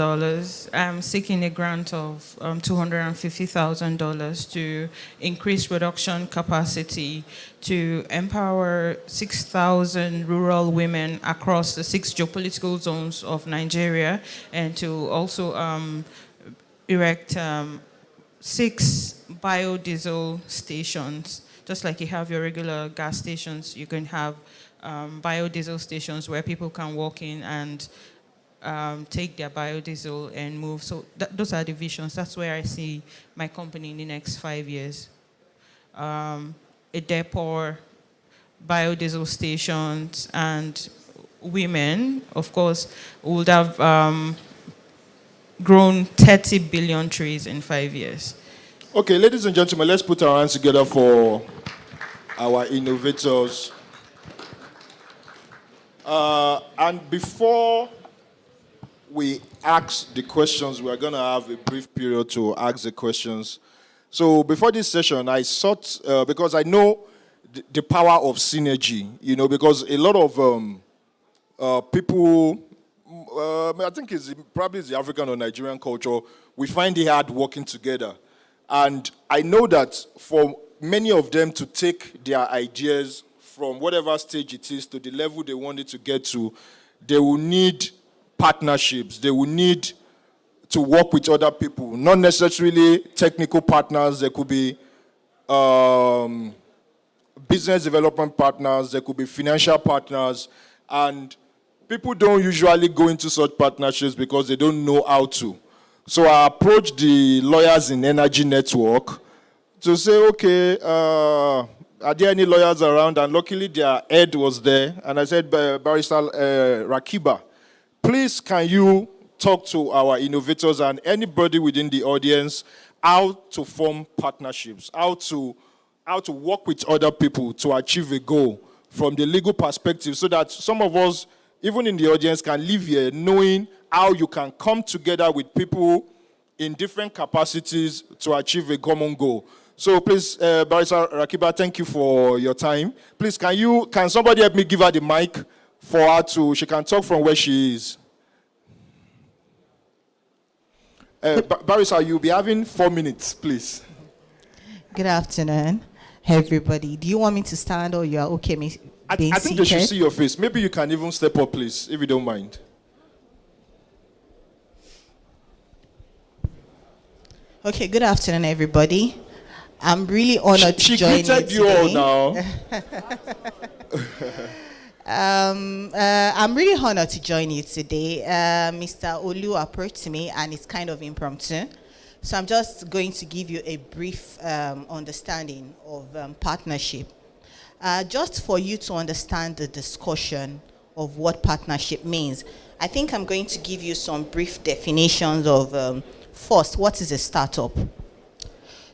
I'm seeking a grant of $250,000 to increase production capacity to empower 6,000 rural women across the 6 geopolitical zones of Nigeria, and to also erect 6 biodiesel stations. Just like you have your regular gas stations, you can have biodiesel stations where people can walk in and take their biodiesel and move. So those are the visions. That's where I see my company in the next 5 years. A depot, biodiesel stations, and women, of course, would have grown 30 billion trees in 5 years. Okay, ladies and gentlemen, let's put our hands together for our innovators. And before we ask the questions, we're going to have a brief period to ask the questions. So before this session, I sought, because I know the power of synergy, because a lot of people, I think it's probably the African or Nigerian culture, we find it hard working together. And I know that for many of them to take their ideas from whatever stage it is to the level they want it to get to, they will need partnerships. They will need to work with other people, not necessarily technical partners. There could be business development partners. There could be financial partners. And people don't usually go into such partnerships because they don't know how to. So I approached the lawyers in Energy Network to say, okay, are there any lawyers around? And luckily their head was there. And I said, Barrister Rakiba, please can you talk to our innovators and anybody within the audience how to form partnerships, how to work with other people to achieve a goal from the legal perspective, so that some of us, even in the audience, can live here knowing how you can come together with people in different capacities to achieve a common goal. So please, Barrister Rakiba, thank you for your time. Please, can somebody help me give her the mic for her she can talk from where she is. Barrister, you'll be having 4 minutes, please. Good afternoon, everybody. Do you want me to stand or you are okay I think they should see your face. Maybe you can even step up, please, if you don't mind. Okay, good afternoon, everybody. I'm really honored to join you today. She greeted you all now. I'm really honored to join you today. Mr. Olu approached me, and it's kind of impromptu. So I'm just going to give you a brief understanding of partnership. Just for you to understand the discussion of what partnership means, I think I'm going to give you some brief definitions of, first, what is a startup?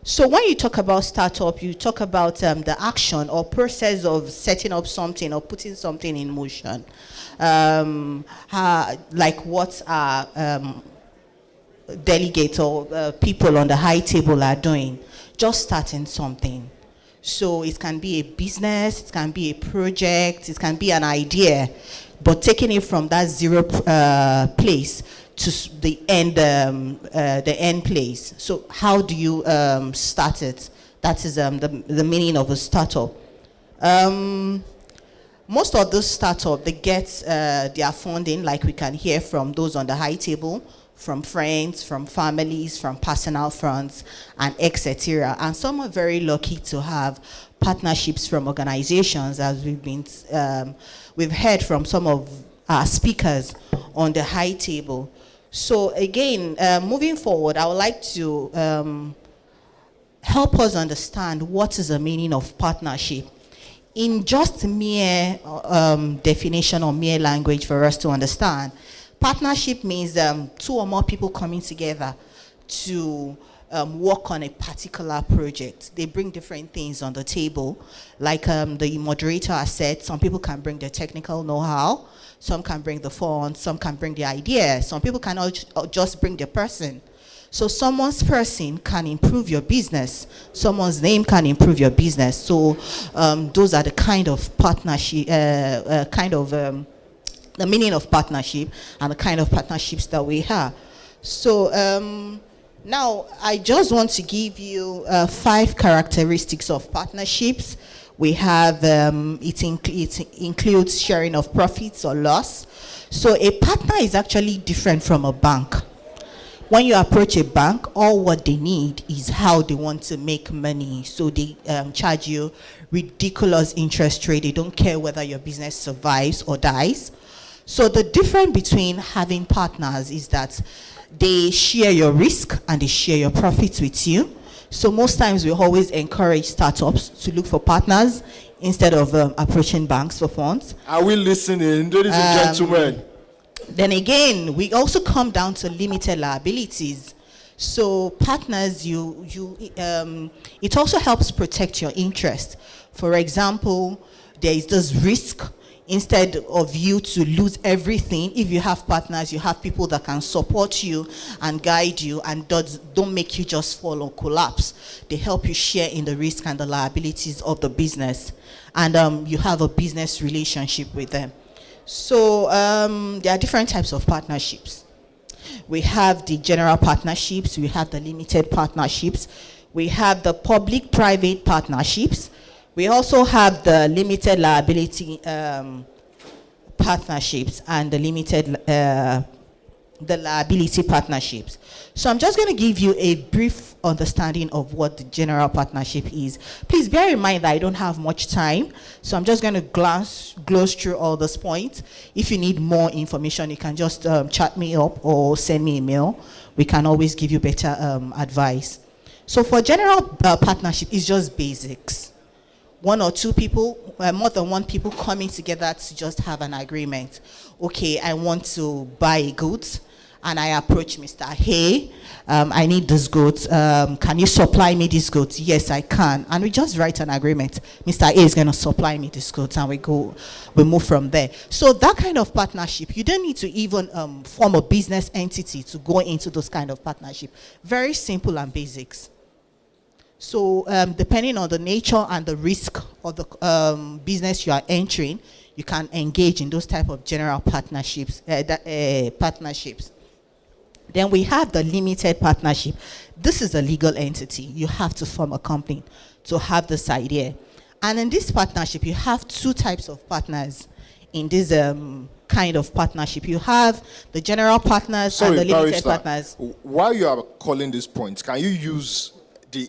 So when you talk about startup, you talk about the action or process of setting up something or putting something in motion. Like what our delegates or people on the high table are doing, just starting something. So it can be a business, it can be a project, it can be an idea, but taking it from that zero place to the end place. So how do you start it? That is the meaning of a startup. Most of those startups, they get their funding, like we can hear from those on the high table, from friends, from families, from personal funds, and etc. And some are very lucky to have partnerships from organizations, as we've heard from some of our speakers on the high table. So again, moving forward, I would like to help us understand what is the meaning of partnership in just mere definition or mere language for us to understand. Partnership means two or more people coming together to work on a particular project. They bring different things on the table. Like the moderator has said, some people can bring the technical know-how, some can bring the funds, some can bring the idea, some people can just bring the person. So someone's person can improve your business, someone's name can improve your business. So those are the kind of partnership, the meaning of partnership and the kind of partnerships that we have. So now I just want to give you 5 characteristics of partnerships. We have, it includes sharing of profits or loss. So a partner is actually different from a bank. When you approach a bank, all what they need is how they want to make money. So they charge you ridiculous interest rate. They don't care whether your business survives or dies. So the difference between having partners is that they share your risk and they share your profits with you. So most times we always encourage startups to look for partners instead of approaching banks for funds. Are we listening, ladies and gentlemen? Then again, we also come down to limited liabilities. So partners, it also helps protect your interest. For example, there is this risk. Instead of you to lose everything, if you have partners, you have people that can support you and guide you and don't make you just fall or collapse. They help you share in the risk and the liabilities of the business. And you have a business relationship with them. So there are different types of partnerships. We have the general partnerships, we have the limited partnerships, we have the public-private partnerships. We also have the limited liability partnerships and the liability partnerships. So I'm just going to give you a brief understanding of what the general partnership is. Please bear in mind that I don't have much time, so I'm just going to gloss through all those points. If you need more information, you can just chat me up or send me a mail. We can always give you better advice. So for general partnership, it's just basics. One or two people, more than one people coming together to just have an agreement. Okay, I want to buy a goat, and I approach Mr. Hey, I need this goat. Can you supply me this goat? Yes, I can. And we just write an agreement. Mr. A is going to supply me this goat, and we move from there. So that kind of partnership, you don't need to even form a business entity to go into those kind of partnership. Very simple and basics. So depending on the nature and the risk of the business you are entering, you can engage in those type of general partnerships. Partnerships. Then we have the limited partnership. This is a legal entity. You have to form a company to have this idea. And in this partnership, you have two types of partners in this kind of partnership. You have the general partners and the limited partners. While you are calling these points, can you use the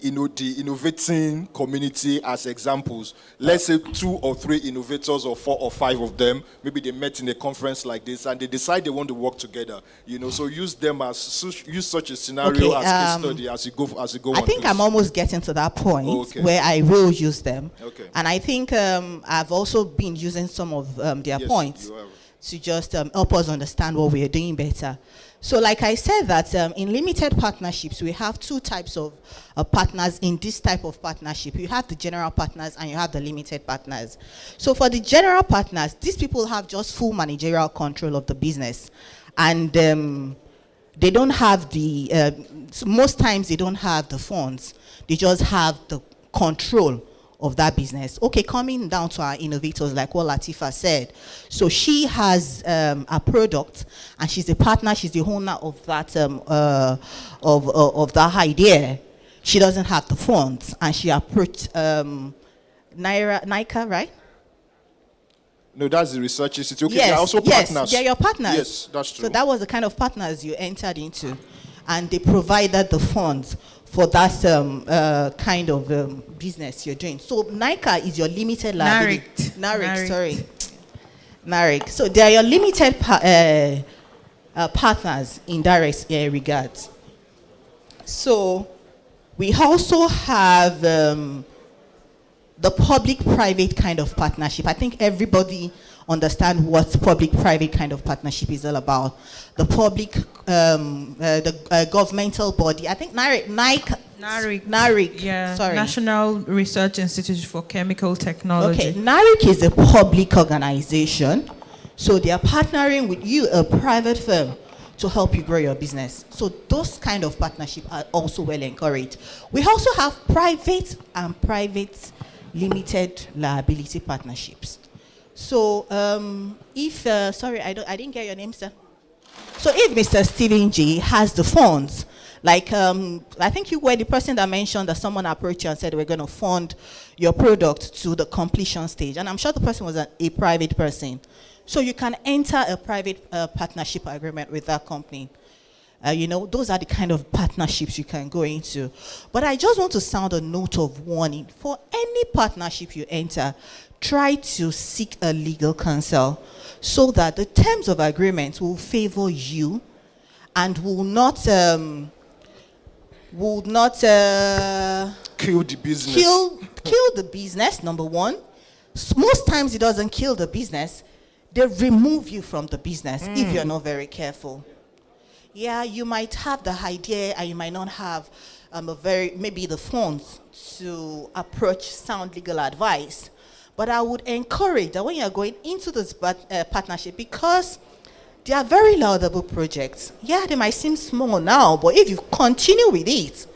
innovating community as examples? Let's say 2 or 3 innovators or 4 or 5 of them, maybe they met in a conference like this and they decide they want to work together. So use them use such a scenario as case study as you go. I think I'm almost getting to that point where I will use them. Okay. And I think I've also been using some of their points to just help us understand what we are doing better. So like I said that in limited partnerships, we have 2 types of partners in this type of partnership. You have the general partners and you have the limited partners. So for the general partners, these people have just full managerial control of the business. And they don't have most times they don't have the funds. They just have the control of that business. Okay, coming down to our innovators, like what Latifa said. So she has a product, and she's a partner. She's the owner of that of that idea. She doesn't have the funds, and she approached NICA, right? No, that's the research institute. Okay, Yes, they're also partners. They're your partners. Yes, that's true. So that was the kind of partners you entered into, and they provided the funds for that kind of business you're doing. So NICA is your limited liability. NARIC. So they are your limited partners in that regard. So we also have the public-private kind of partnership. I think everybody understands what public-private kind of partnership is all about. The public, the governmental body. I think NARIC. Yeah. Sorry. National Research Institute for Chemical Technology. Okay, NARIC is a public organization. So they are partnering with you, a private firm, to help you grow your business. So those kind of partnerships are also well encouraged. We also have private and private limited liability partnerships. So sorry, I didn't get your name, sir. So if Mr. Stephen G has the funds, like I think you were the person that mentioned that someone approached you and said we're going to fund your product to the completion stage, and I'm sure the person was a private person. So you can enter a private partnership agreement with that company. Those are the kind of partnerships you can go into. But I just want to sound a note of warning. For any partnership you enter, try to seek a legal counsel so that the terms of agreement will favor you and will not kill the business. Kill the business, number one. Most times it doesn't kill the business. They remove you from the business if you're not very careful. Yeah, you might have the idea and you might not have maybe the funds to approach sound legal advice. But I would encourage that when you're going into this partnership, because they are very laudable projects. Yeah, they might seem small now, but if you continue with it,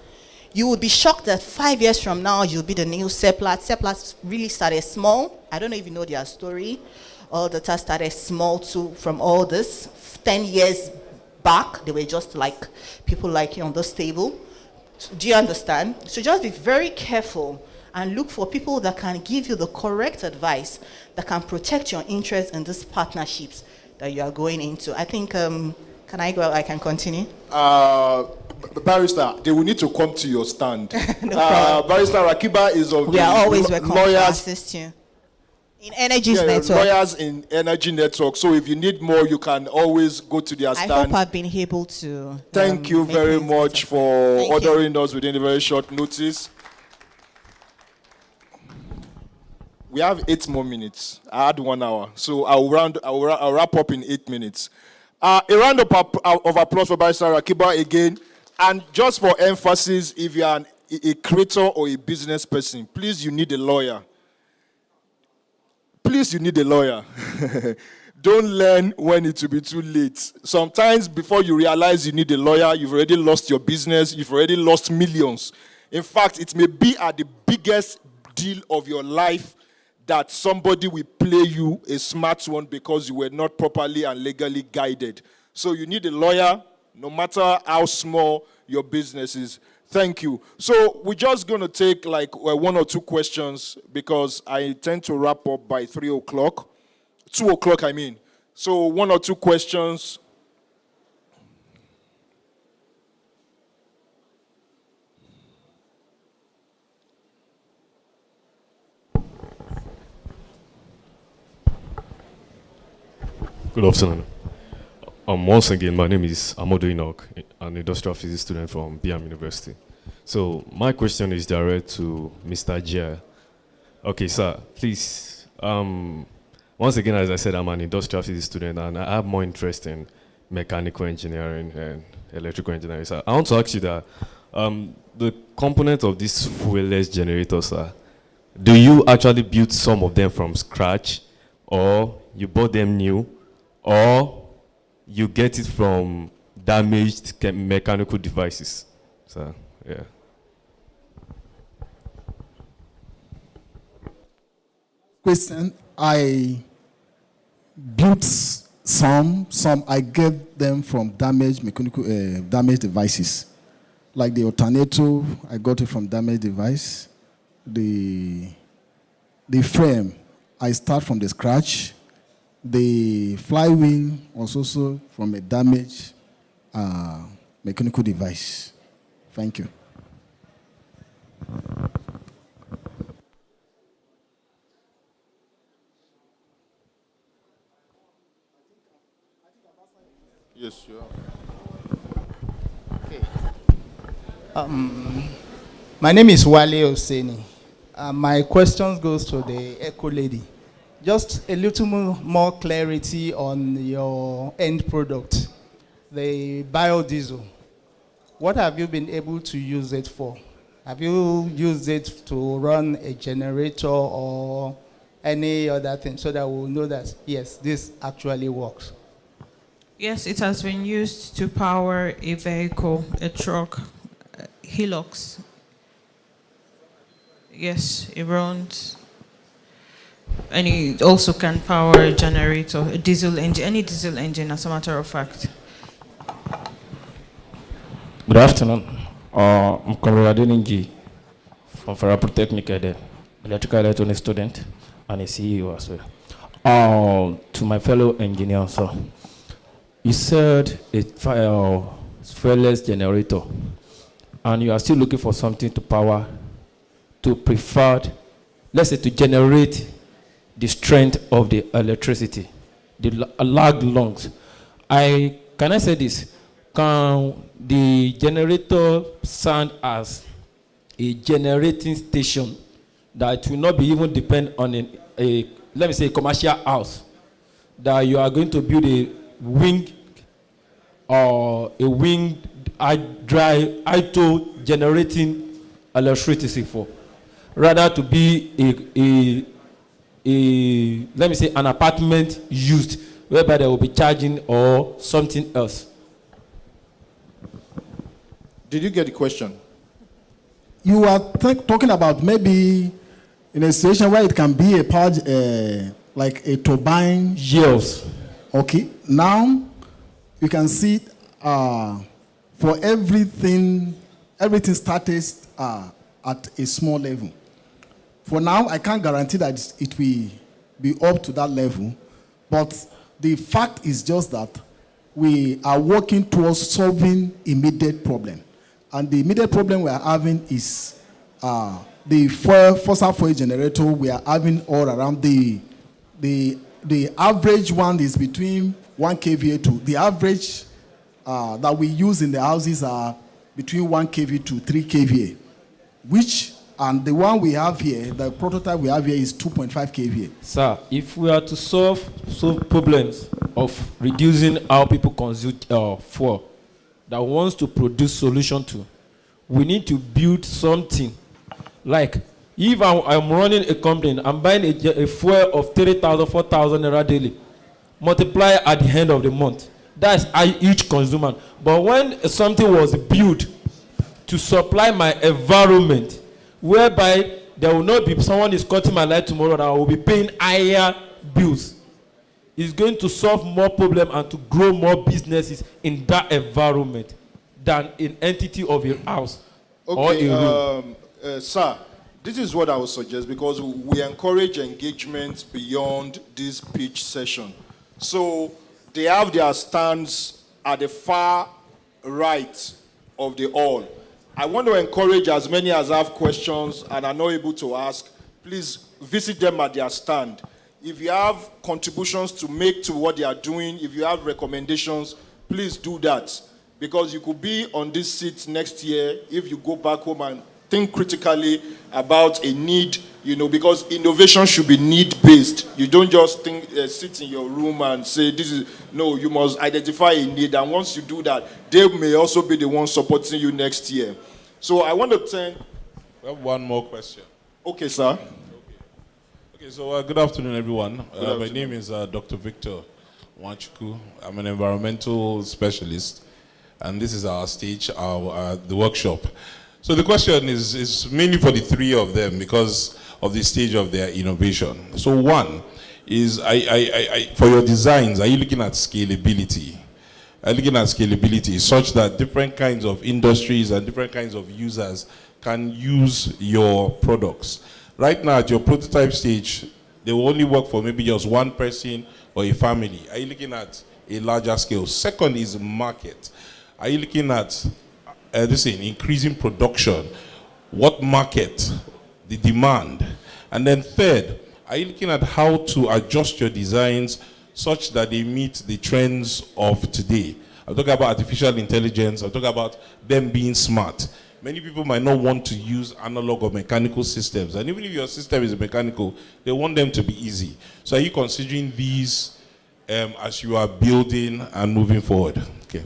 you would be shocked that 5 years from now, you'll be the new Seplat. Seplat really started small. I don't know if you know their story. All the tasks started small too from all this. 10 years back, they were just like people like you on this table. Do you understand? So just be very careful and look for people that can give you the correct advice that can protect your interests in these partnerships that you are going into. I think, can I go? I can continue. Barrister, they will need to come to your stand. Barrister Rakiba is of we are always welcome lawyers to assist you. In Energy Network. Lawyers in Energy Network. So if you need more, you can always go to their stand. I hope I've been able to. Thank you very much for ordering us within a very short notice. We have 8 more minutes. I had 1 hour. So I'll wrap up in 8 minutes. A round of applause for Barrister Rakiba again. And just for emphasis, if you are a creator or a business person, please, you need a lawyer. Please, you need a lawyer. Don't learn when it will be too late. Sometimes before you realize you need a lawyer, you've already lost your business, you've already lost millions. In fact, it may be at the biggest deal of your life that somebody will play you a smart one because you were not properly and legally guided. So you need a lawyer, no matter how small your business is. Thank you. So we're just going to take like one or two questions because I intend to wrap up by 3 o'clock. 2 o'clock, I mean. So one or two questions. Good afternoon. Once again, my name is Amodo Enoch, an industrial physics student from BM University. So my question is direct to Mr. Jia. Okay, sir, please. Once again, as I said, I'm an industrial physics student, and I have more interest in mechanical engineering and electrical engineering. So I want to ask you that the component of these fuel-less generators, sir, do you actually build some of them from scratch, or you bought them new, or you get it from damaged mechanical devices? So, yeah. Question, I built some I get them from damaged mechanical, damaged devices. Like the alternator, I got it from damaged device. The frame, I start from the scratch. The flywheel was also from a damaged mechanical device. Thank you. Yes, you are. Okay. My name is Wale Oseni. My question goes to the Eco Lady. Just a little more clarity on your end product, the biodiesel. What have you been able to use it for? Have you used it to run a generator or any other thing so that we'll know that, yes, this actually works? Yes, it has been used to power a vehicle, a truck, Hilux. Yes, it runs. And it also can power a generator, a diesel engine, any diesel engine, as a matter of fact. Good afternoon. I'm Comrade Adeninji from Farah Polytechnic, electrical electronic student and a CEO as well. To my fellow engineers, sir, you said a fuel-less generator, and you are still looking for something to power, to preferred, let's say, to generate the strength of the electricity, the lag lungs. Can I say this? Can the generator serve as a generating station that will not be even depend on a let me say, a commercial house, that you are going to build a wing or a winged hydro generating electricity for, rather to be let me say, an apartment used whereby they will be charging or something else? Did you get the question? You are talking about maybe in a situation where it can be a power, like a turbine. Yes. Okay. Now you can see for everything started at a small level. For now, I can't guarantee that it will be up to that level, but the fact is just that we are working towards solving immediate problem. And the immediate problem we are having is the fossil fuel generator we are having all around. The average one is between 1 kVA to, the average that we use in the houses are between 1 kVA to 3 kVA, which, and the one we have here, the prototype we have here is 2.5 kVA. Sir, if we are to solve problems of reducing how people consume fuel that wants to produce solution to, we need to build something. Like, if I'm running a company, I'm buying a fuel of 3,000, 4,000 naira daily, multiply at the end of the month. That's each consumer. But when something was built to supply my environment, whereby there will not be someone is cutting my light tomorrow that I will be paying higher bills, it's going to solve more problems and to grow more businesses in that environment than an entity of a house. Okay, in sir, this is what I would suggest because we encourage engagement beyond this pitch session. So they have their stands at the far right of the hall. I want to encourage as many as have questions and are not able to ask, please visit them at their stand. If you have contributions to make to what they are doing, if you have recommendations, please do that. Because you could be on this seat next year if you go back home and think critically about a need, because innovation should be need-based. You don't just sit in your room and say, no, you must identify a need. And once you do that, they may also be the ones supporting you next year. So I want to turn... We have one more question. Okay, sir. Okay, so good afternoon, everyone. Good My name is Dr. Victor Wanchuku. I'm an environmental specialist, and this is our stage, the workshop. So the question is mainly for the three of them because of the stage of their innovation. So one is, for your designs, are you looking at scalability? Are you looking at scalability such that different kinds of industries and different kinds of users can use your products? Right now, at your prototype stage, they will only work for maybe just one person or a family. Are you looking at a larger scale? Second is market. Are you looking at increasing production? What market? The demand. And then third, are you looking at how to adjust your designs such that they meet the trends of today? I'm talking about artificial intelligence. I'm talking about them being smart. Many people might not want to use analog or mechanical systems. And even if your system is mechanical, they want them to be easy. So are you considering these as you are building and moving forward? Okay.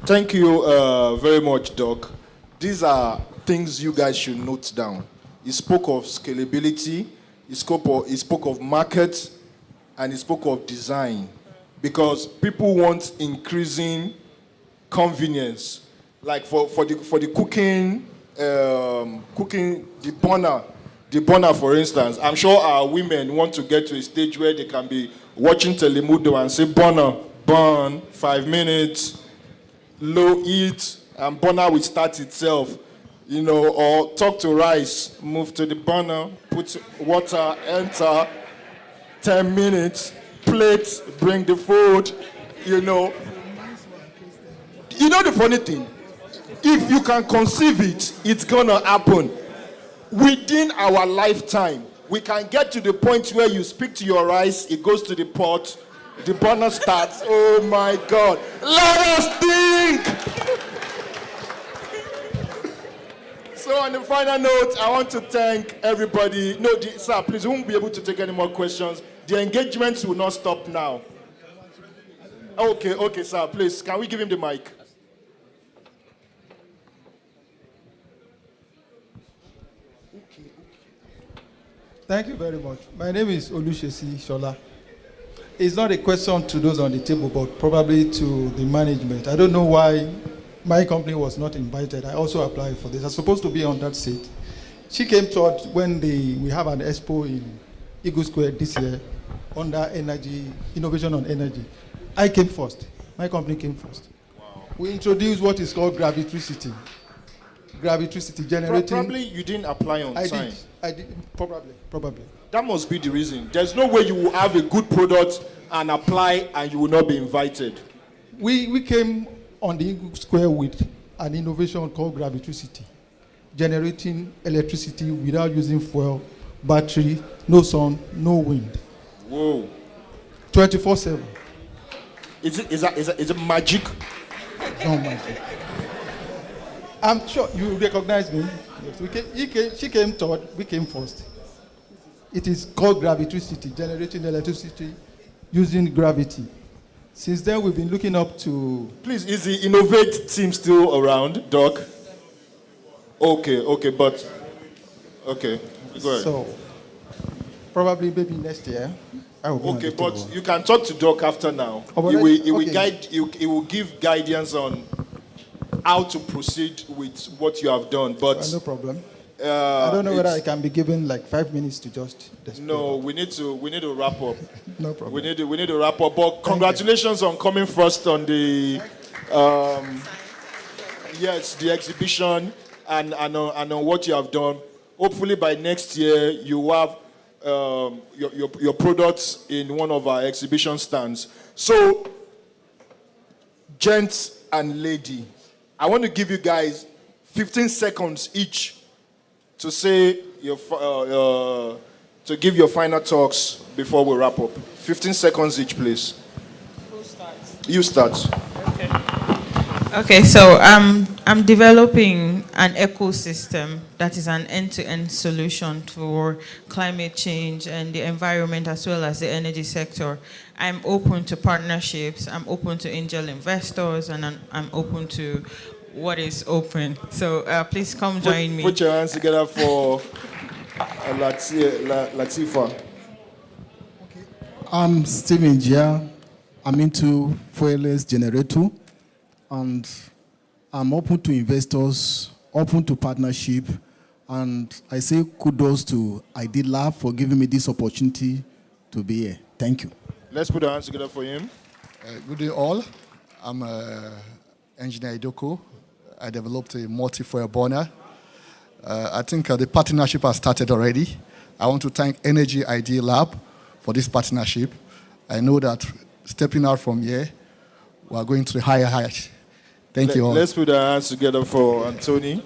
Thank you very much, Doc. These are things you guys should note down. He spoke of scalability, he spoke of market, and he spoke of design. Because people want increasing convenience. Like for the cooking, the burner, for instance. I'm sure our women want to get to a stage where they can be watching Telemundo and say, burner, burn, 5 minutes, low heat, and burner will start itself. Or talk to rice, move to the burner, put water, enter, 10 minutes, plate, bring the food, You know the funny thing? If you can conceive it, it's gonna happen. Within our lifetime, we can get to the point where you speak to your rice, it goes to the pot, the burner starts. Oh my God. Let us think! So on the final note, I want to thank everybody. No, sir, please, we won't be able to take any more questions. The engagements will not stop now. Okay, sir, please, can we give him the mic? Thank you very much. My name is Olushesi Shola. It's not a question to those on the table, but probably to the management. I don't know why my company was not invited. I also applied for this. I was supposed to be on that seat. She came to us when we have an expo in Eagle Square this year under energy, innovation on energy. I came first. My company came first. Wow. We introduced what is called gravitricity. Gravitricity generating. Probably you didn't apply on time. I did. Probably. That must be the reason. There's no way you will have a good product and apply and you will not be invited. We came on the Eagle Square with an innovation called gravitricity, generating electricity without using fuel, battery, no sun, no wind. Whoa. 24/7. Is it magic? It's not magic. I'm sure you recognize me. Yes, she came third, we came first. It is called gravitricity, generating electricity using gravity. Since then, we've been looking up to... Please, is the Innovate team still around, Doc? Okay, go ahead. So, probably maybe next year. Okay, but you can talk to Doc after now. He will give guidance on how to proceed with what you have done. But no problem. I don't know whether I can be given like 5 minutes to just. No, we need to wrap up. No problem. We need to wrap up. But congratulations on coming first on the yes, the exhibition and on what you have done. Hopefully by next year you will have your products in one of our exhibition stands. So, gents and lady, I want to give you guys 15 seconds each to say to give your final talks before we wrap up. 15 seconds each, please. Who starts? You start. Okay, so I'm developing an ecosystem that is an end-to-end solution for climate change and the environment as well as the energy sector. I'm open to partnerships, I'm open to angel investors, and I'm open to what is open. So please come join me. Put your hands together for Latifa. I'm Steven Jia. I'm into fuelless generator, and I'm open to investors, open to partnership, and I say kudos to ID Lab for giving me this opportunity to be here. Thank you. Let's put our hands together for him. Good day, all. I'm engineer Idoko. I developed a multi-fuel burner. I think the partnership has started already. I want to thank Energy ID Lab for this partnership. I know that stepping out from here, we are going to the higher heights. Thank you all. Let's put our hands together for Anthony.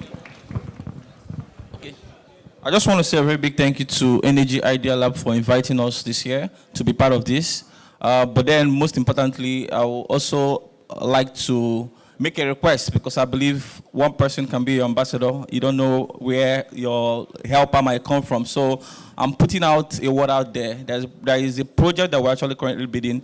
I just want to say a very big thank you to Energy Idea Lab for inviting us this year to be part of this. But then, most importantly, I would also like to make a request, because I believe one person can be your ambassador. You don't know where your helper might come from. So I'm putting out a word out there. There is a project that we're actually currently bidding,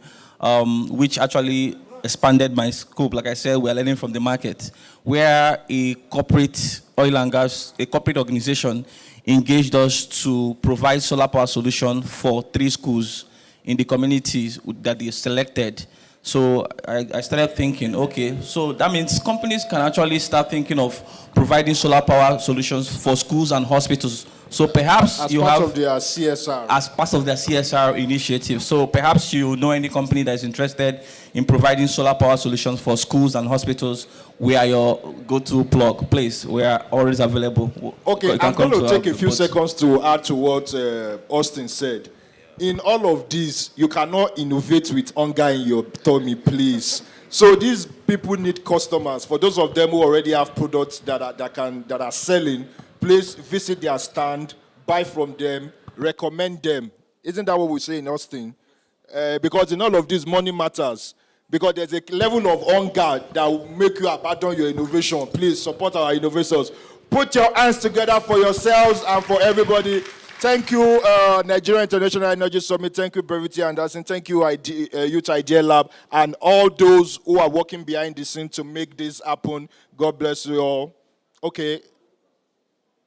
which actually expanded my scope. Like I said, we're learning from the market, where a corporate oil and gas, a corporate organization engaged us to provide solar power solution for 3 schools in the communities that they selected. So I started thinking, okay, so that means companies can actually start thinking of providing solar power solutions for schools and hospitals. So perhaps As you part have of their CSR. as part of their CSR initiative. So perhaps you know any company that is interested in providing solar power solutions for schools and hospitals. We are your go-to plug place. We are always available. Okay, You can I'm going come to take a few both. seconds to add to what Austin said. In all of this, you cannot innovate with hunger in your tummy, please. So these people need customers. For those of them who already have products that are selling, please visit their stand, buy from them, recommend them. Isn't that what we say in Austin? Because in all of this, money matters. Because there's a level of hunger that will make you abandon your innovation. Please support our innovators. Put your hands together for yourselves and for everybody. Thank you, Nigeria International Energy Summit. Thank you, Brevity Anderson. Thank you, Youth Idea Lab, and all those who are working behind the scene to make this happen. God bless you all. Okay.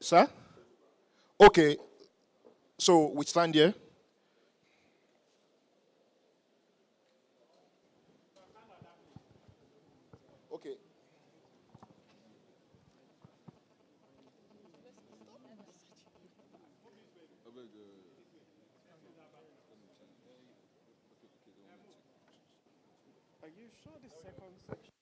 Sir? Okay. So we stand here. Okay. Are you sure the second section?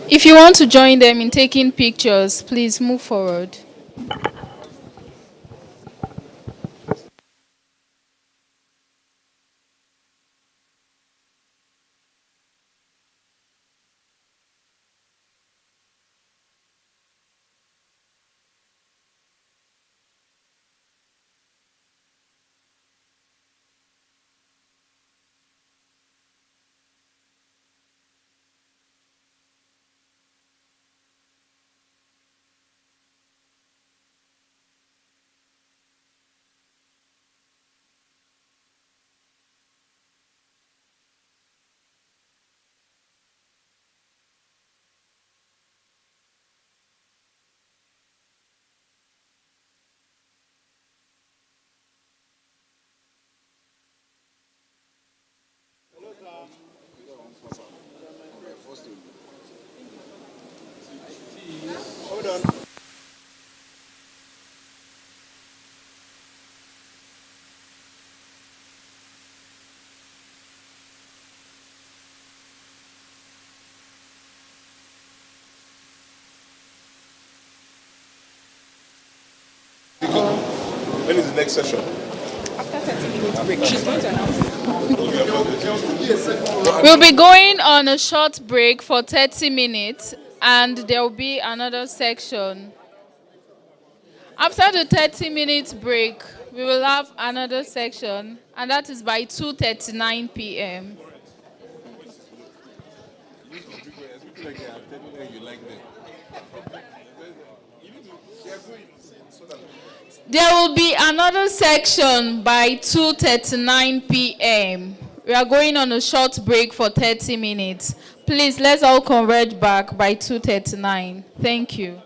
If you want to join them in taking pictures, please move forward. When is the next session? After 30 minutes break, she's going to announce it. We'll be going on a short break for 30 minutes and there will be another section. After the 30 minutes break, we will have another section and that is by 2:39 p.m. There will be another section by 2:39 p.m. We are going on a short break for 30 minutes. Please, let's all converge back by 2:39. Thank you.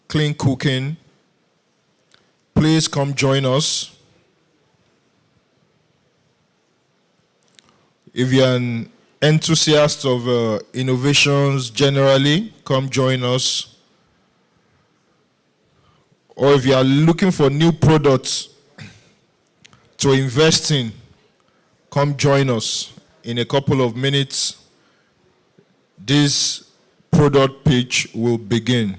clean cooking, please come join us. If you're an enthusiast of innovations generally, come join us. Or if you are looking for new products to invest in, come join us. In a couple of minutes, this product pitch will begin.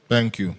Thank you.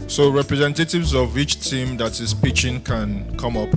So representatives of each team that is pitching can come up.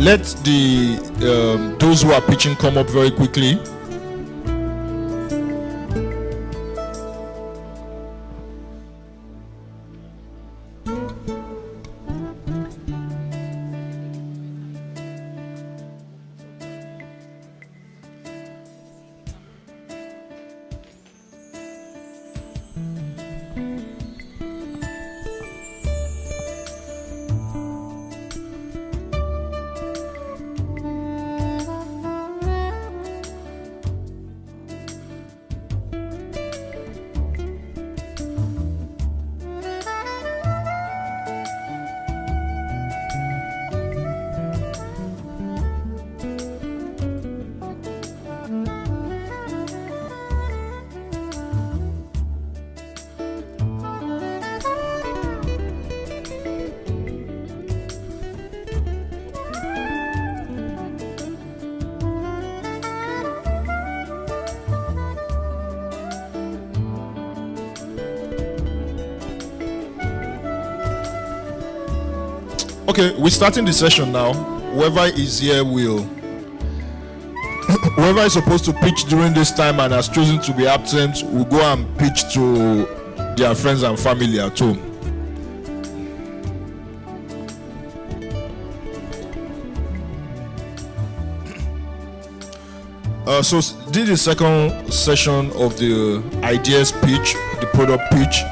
Let the those who are pitching come up very quickly. Okay, we're starting the session now. Whoever is here will whoever is supposed to pitch during this time and has chosen to be absent will go and pitch to their friends and family at home. So this is the second session of the ideas pitch, the product pitch.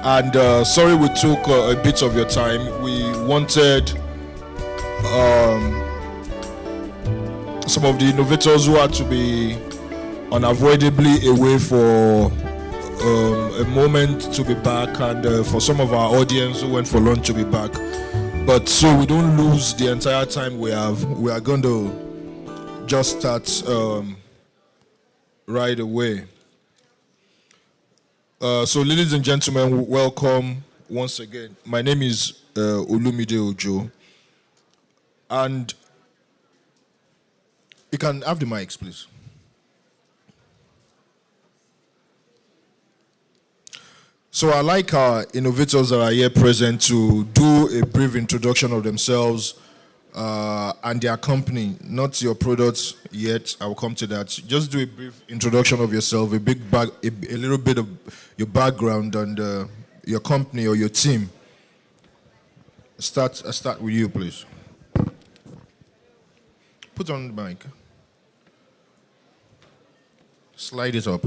And sorry we took a bit of your time. We wanted some of the innovators who had to be unavoidably away for a moment to be back, and for some of our audience who went for lunch to be back. But so we don't lose the entire time we have, we are going to just start right away. So ladies and gentlemen, welcome once again. My name is Olumide Ojo, and you can have the mics, please. So I'd like our innovators that are here present to do a brief introduction of themselves and their company, not your products yet. I will come to that. Just do a brief introduction of yourself, a little bit of your background and your company or your team. Start with you, please. Put on the mic. Slide it up.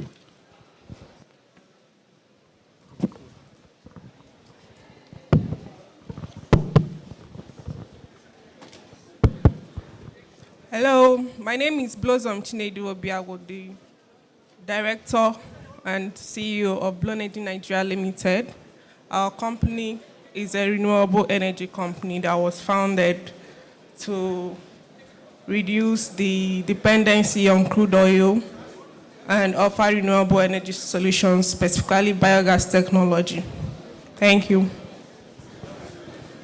Hello, my name is Blossom Chinedu Obiago, the Director and CEO of Blue Energy Nigeria Limited. Our company is a renewable energy company that was founded to reduce the dependency on crude oil and offer renewable energy solutions, specifically biogas technology. Thank you.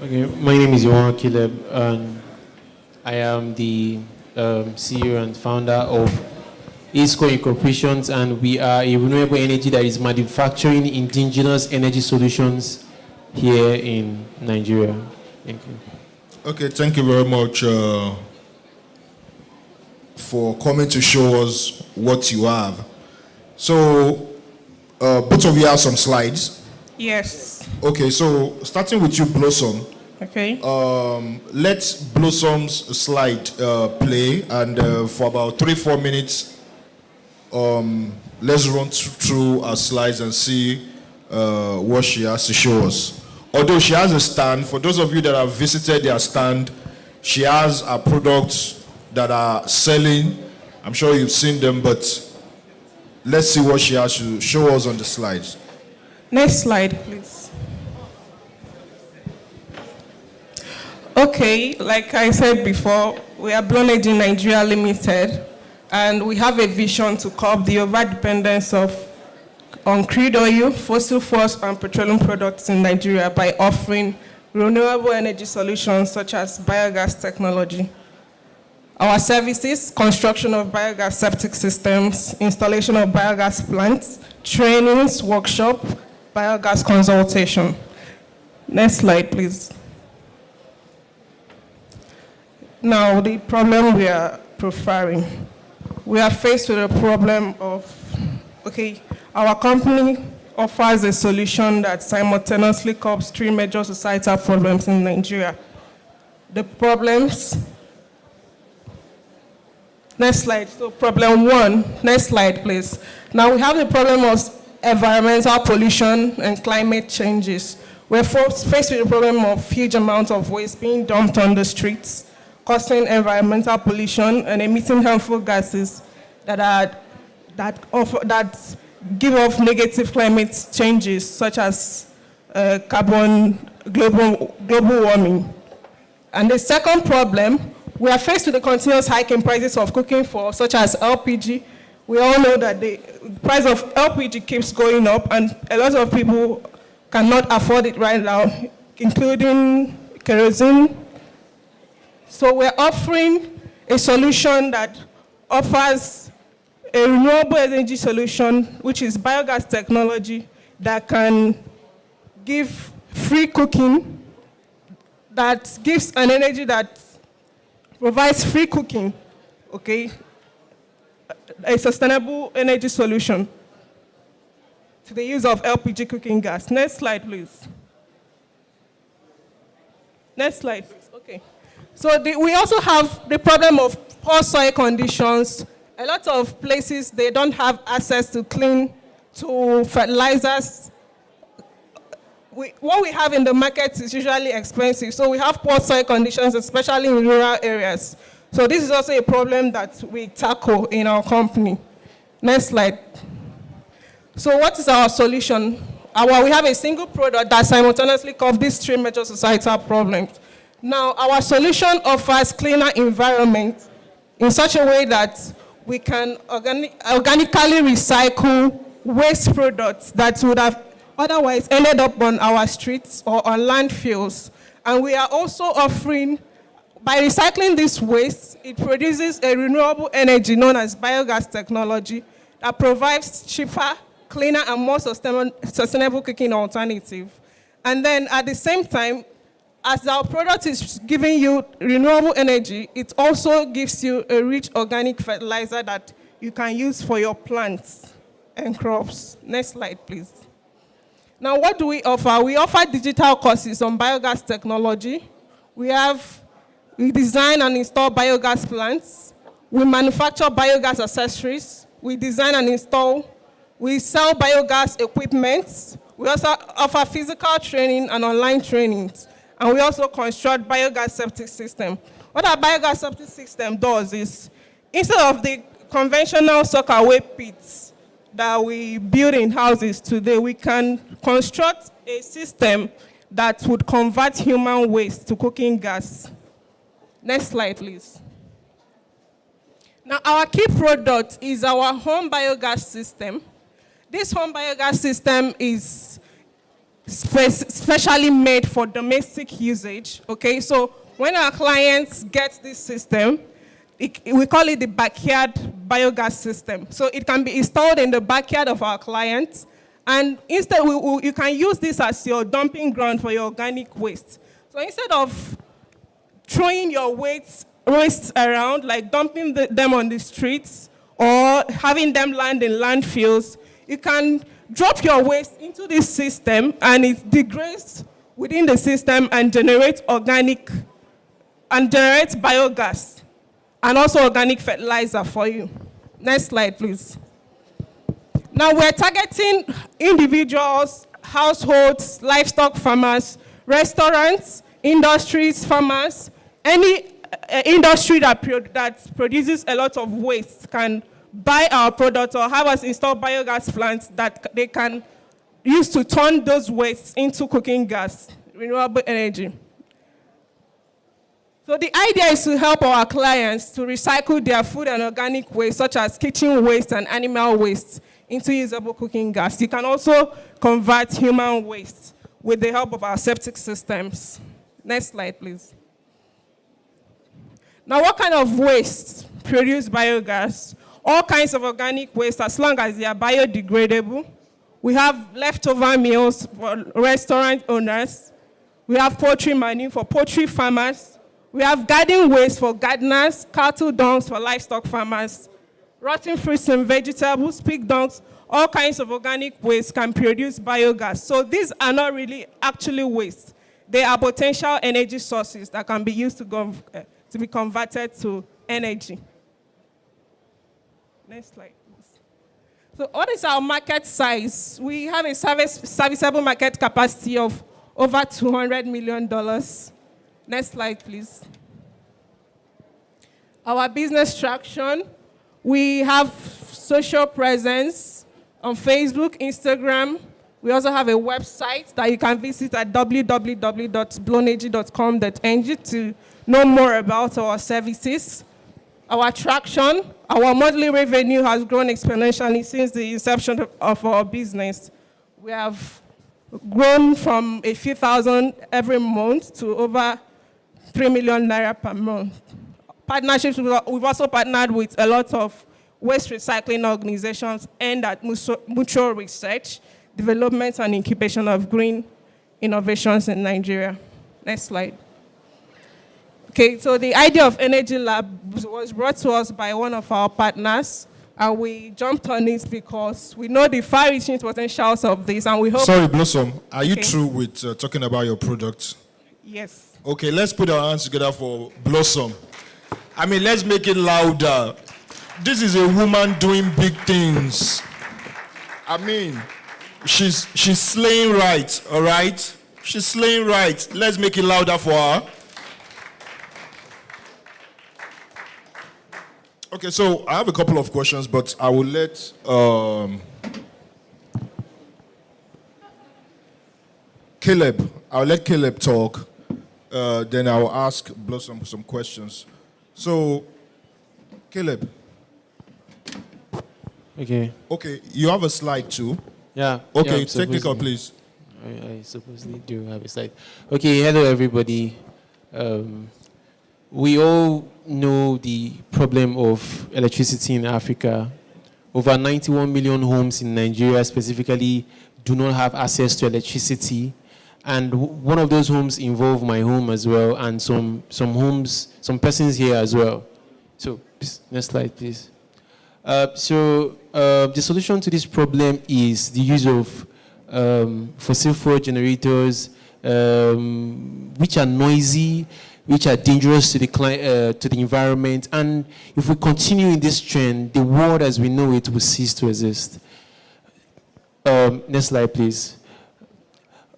Okay, my name is Yohan Caleb, and I am the CEO and founder of ISCO Incorporations, and we are a renewable energy that is manufacturing indigenous energy solutions here in Nigeria. Thank you. Okay, thank you very much for coming to show us what you have. So, both of you have some slides. Yes. Okay, so starting with you, Blossom. Okay. Let Blossom's slide play, and for about 3-4 minutes, let's run through our slides and see what she has to show us. Although she has a stand, for those of you that have visited their stand, she has her products that are selling. I'm sure you've seen them, but let's see what she has to show us on the slides. Next slide, please. Okay, like I said before, we are Blue Energy Nigeria Limited, and we have a vision to curb the over-dependence on crude oil, fossil fuels, and petroleum products in Nigeria by offering renewable energy solutions such as biogas technology. Our services: construction of biogas septic systems, installation of biogas plants, trainings, workshop, biogas consultation. Next slide, please. Now, the problem we are preferring. We are faced with a problem of, our company offers a solution that simultaneously curbs 3 major societal problems in Nigeria. The problems, next slide. So problem 1, next slide, please. Now we have the problem of environmental pollution and climate changes. We're faced with the problem of huge amounts of waste being dumped on the streets, causing environmental pollution and emitting harmful gases that give off negative climate changes, such as global warming. And the second problem, we are faced with the continuous hike in prices of cooking fuel, such as LPG. We all know that the price of LPG keeps going up, and a lot of people cannot afford it right now, including kerosene. So we're offering a solution that offers a renewable energy solution, which is biogas technology, that can give free cooking, that gives an energy that provides free cooking, a sustainable energy solution to the use of LPG cooking gas. Next slide, please. Next slide, please. Okay. So we also have the problem of poor soil conditions. A lot of places, they don't have access to fertilizers. What we have in the market is usually expensive. So we have poor soil conditions, especially in rural areas. So this is also a problem that we tackle in our company. Next slide. So what is our solution? We have a single product that simultaneously covers these three major societal problems. Now, our solution offers cleaner environment in such a way that we can organically recycle waste products that would have otherwise ended up on our streets or on landfills. And we are also offering, by recycling this waste, it produces a renewable energy known as biogas technology that provides cheaper, cleaner, and more sustainable cooking alternative. And then at the same time, as our product is giving you renewable energy, it also gives you a rich organic fertilizer that you can use for your plants and crops. Next slide, please. Now, what do we offer? We offer digital courses on biogas technology. We design and install biogas plants. We manufacture biogas accessories. We design and install. We sell biogas equipment. We also offer physical training and online trainings. And we also construct biogas septic system. What our biogas septic system does is, instead of the conventional sock-away pits that we build in houses today, we can construct a system that would convert human waste to cooking gas. Next slide, please. Now, our key product is our home biogas system. This home biogas system is specially made for domestic usage, okay? So when our clients get this system, we call it the backyard biogas system. So it can be installed in the backyard of our clients, and instead you can use this as your dumping ground for your organic waste. So instead of throwing your waste around, like dumping them on the streets or having them land in landfills, you can drop your waste into this system, and it degrades within the system and generates biogas and also organic fertilizer for you. Next slide, please. Now we're targeting individuals, households, livestock farmers, restaurants, industries, farmers. Any industry that produces a lot of waste can buy our product or have us install biogas plants that they can use to turn those wastes into cooking gas, renewable energy. So the idea is to help our clients to recycle their food and organic waste, such as kitchen waste and animal waste, into usable cooking gas. You can also convert human waste with the help of our septic systems. Next slide, please. Now, what kind of waste produce biogas? All kinds of organic waste, as long as they are biodegradable. We have leftover meals for restaurant owners. We have poultry manure for poultry farmers. We have garden waste for gardeners, cattle dungs for livestock farmers. Rotten fruits and vegetables, pig dungs, all kinds of organic waste can produce biogas. So these are not really actually waste. They are potential energy sources that can be used to be converted to energy. Next slide, please. So what is our market size? We have a serviceable market capacity of over $200 million. Next slide, please. Our business traction, we have social presence on Facebook, Instagram. We also have a website that you can visit at www.blownenergy.com.ng to know more about our services. Our traction, our monthly revenue has grown exponentially since the inception of our business. We have grown from a few thousand every month to over 3 million naira per month. Partnerships, we've also partnered with a lot of waste recycling organizations aimed at mutual research, development, and incubation of green innovations in Nigeria. Next slide. Okay, so the idea of Energy Lab was brought to us by one of our partners, and we jumped on it because we know the far-reaching potentials of this, and we hope... Sorry, Blossom, are you through with talking about your product? Yes. Okay, let's put our hands together for Blossom. I mean, let's make it louder. This is a woman doing big things. I mean, she's slaying right, all right? She's slaying right. Let's make it louder for her. Okay, so I have a couple of questions, but I will let Caleb. I'll let Caleb talk. Then I'll ask Blossom some questions. So, Caleb. Okay. Okay, you have a slide too. Yeah. Okay, yeah, technical, please. I supposedly do have a slide. Okay, hello everybody. We all know the problem of electricity in Africa. Over 91 million homes in Nigeria specifically do not have access to electricity. And one of those homes involve my home as well, and some homes, some persons here as well. So, next slide, please. The solution to this problem is the use of fossil fuel generators, which are noisy, which are dangerous to the environment. And if we continue in this trend, the world as we know it will cease to exist. Next slide, please.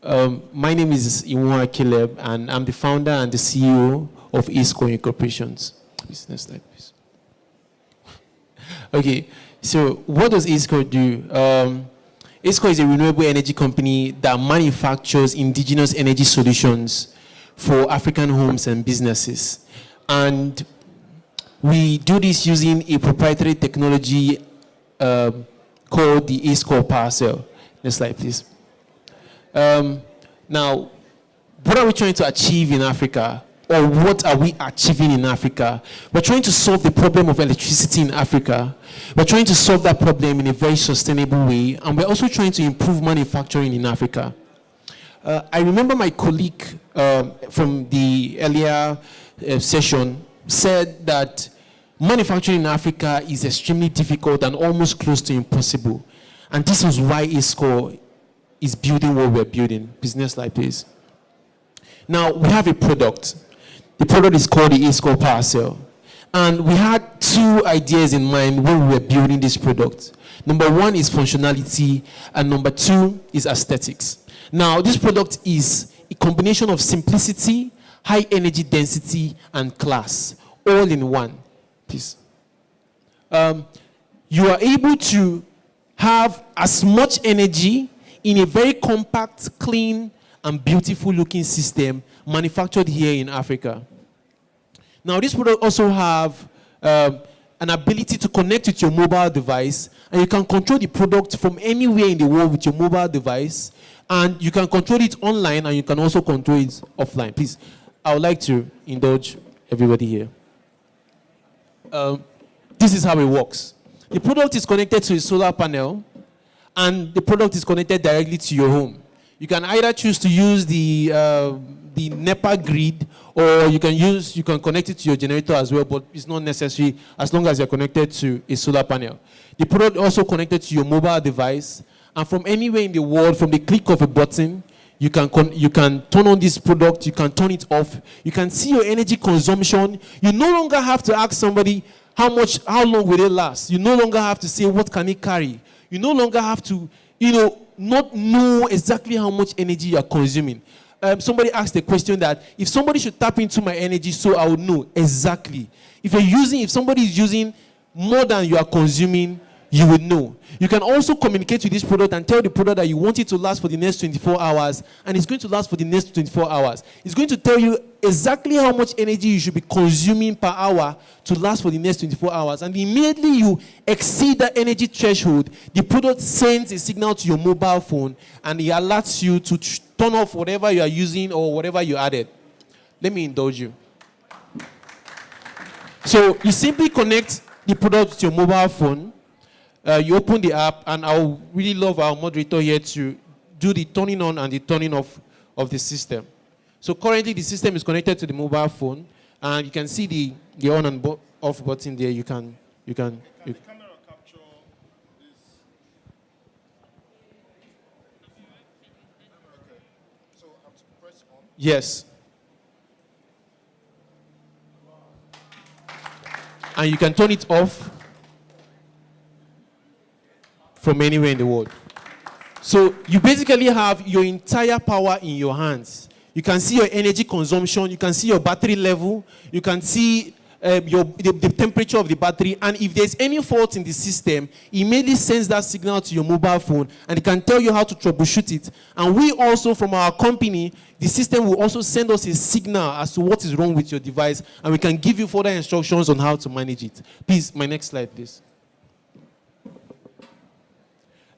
My name is Iwuha Caleb, and I'm the founder and the CEO of N.I.E.S Corporations. Please, next slide, please. Okay, so what does N.I.E.S do? N.I.E.S is a renewable energy company that manufactures indigenous energy solutions for African homes and businesses. And we do this using a proprietary technology called the N.I.E.S Power Cell. Next slide, please. Now, what are we trying to achieve in Africa? Or what are we achieving in Africa? We're trying to solve the problem of electricity in Africa. We're trying to solve that problem in a very sustainable way. And we're also trying to improve manufacturing in Africa. I remember my colleague from the earlier session said that manufacturing in Africa is extremely difficult and almost close to impossible. And this is why N.I.E.S is building what we're building. Business slide, please. Now, we have a product. The product is called the N.I.E.S Power Cell. And we had two ideas in mind when we were building this product. Number one is functionality, and number two is aesthetics. Now, this product is a combination of simplicity, high energy density, and class, all in one. Please. You are able to have as much energy in a very compact, clean, and beautiful looking system manufactured here in Africa. Now, this product also have an ability to connect with your mobile device, and you can control the product from anywhere in the world with your mobile device, and you can control it online, and you can also control it offline. Please, I would like to indulge everybody here. This is how it works. The product is connected to a solar panel, and the product is connected directly to your home. You can either choose to use the NEPA grid, or you can connect it to your generator as well, but it's not necessary as long as you're connected to a solar panel. The product also connected to your mobile device, and from anywhere in the world, from the click of a button, you can turn on this product, you can turn it off, you can see your energy consumption. You no longer have to ask somebody how long will it last. You no longer have to say what can it carry. You no longer have to, not know exactly how much energy you are consuming. Somebody asked the question that if somebody should tap into my energy so I would know exactly. If somebody is using more than you are consuming, you will know. You can also communicate with this product and tell the product that you want it to last for the next 24 hours, and it's going to last for the next 24 hours. It's going to tell you exactly how much energy you should be consuming per hour to last for the next 24 hours. And immediately you exceed that energy threshold, the product sends a signal to your mobile phone, and it alerts you to turn off whatever you are using or whatever you added. Let me indulge you. So you simply connect the product to your mobile phone. You open the app, and I would really love our moderator here to do the turning on and the turning off of the system. So currently the system is connected to the mobile phone, and you can see the on and off button there. You can. The camera capture this? Okay. So I have to press on? Yes. And you can turn it off from anywhere in the world. So you basically have your entire power in your hands. You can see your energy consumption, you can see your battery level, you can see the temperature of the battery, and if there's any fault in the system, it immediately sends that signal to your mobile phone, and it can tell you how to troubleshoot it. And we also, from our company, the system will also send us a signal as to what is wrong with your device, and we can give you further instructions on how to manage it. Please, my next slide, please.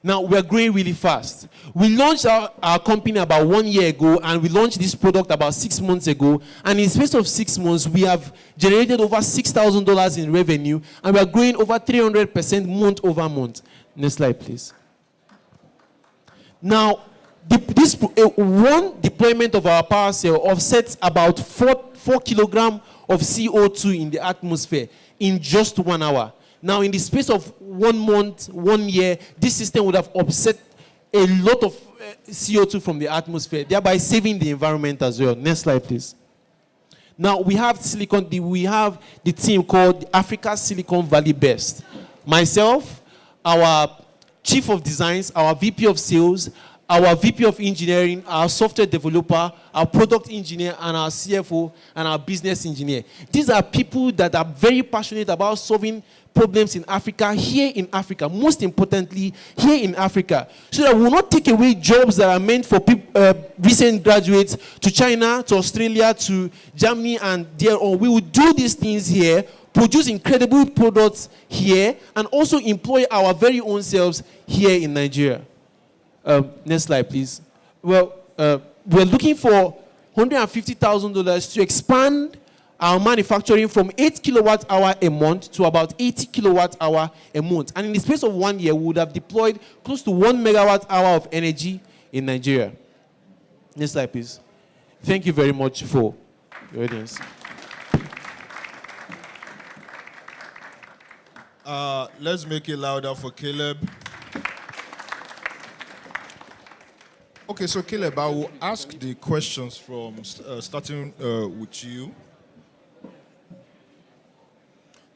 Now, we're growing really fast. We launched our company about 1 year ago, and we launched this product about 6 months ago. And in the space of 6 months, we have generated over $6,000 in revenue, and we are growing over 300% month over month. Next slide, please. Now, one deployment of our power cell offsets about 4 kilograms of CO2 in the atmosphere in just 1 hour. Now, in the space of 1 month, 1 year, this system would have offset a lot of CO2 from the atmosphere, thereby saving the environment as well. Next slide, please. Now, we have the team called Africa Silicon Valley Best. Myself, our Chief of Designs, our VP of Sales, our VP of Engineering, our software developer, our product engineer, and our CFO, and our business engineer. These are people that are very passionate about solving problems in Africa, here in Africa, most importantly, here in Africa, so that we will not take away jobs that are meant for recent graduates to China, to Australia, to Germany, and there on. We will do these things here, produce incredible products here, and also employ our very own selves here in Nigeria. Next slide, please. Well, we're looking for $150,000 to expand our manufacturing from 8 kilowatt hour a month to about 80 kilowatt hour a month. And in the space of 1 year, we would have deployed close to 1 megawatt hour of energy in Nigeria. Next slide, please. Thank you very much for your audience. Let's make it louder for Caleb. Okay, so Caleb, I will ask the questions from starting with you.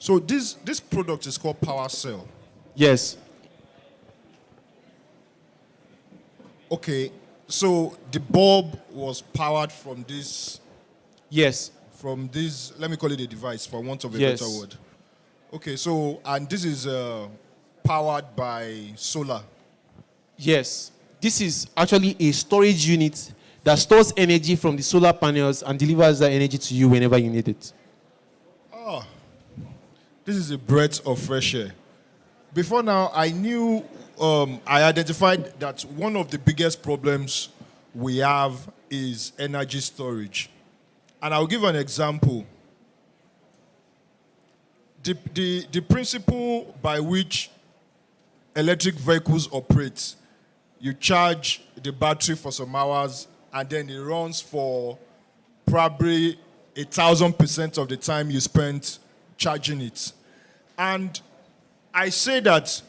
So this product is called Power Cell. Yes. Okay, so the bulb was powered from this. Yes. From this, let me call it a device for want of a Yes. better word. Okay, so, and this is powered by solar. Yes. This is actually a storage unit that stores energy from the solar panels and delivers that energy to you whenever you need it. Oh, this is a breath of fresh air. Before now, I knew, I identified that one of the biggest problems we have is energy storage. And I'll give an example. The principle by which electric vehicles operate, you charge the battery for some hours, and then it runs for probably 1,000% of the time you spent charging it. And I say that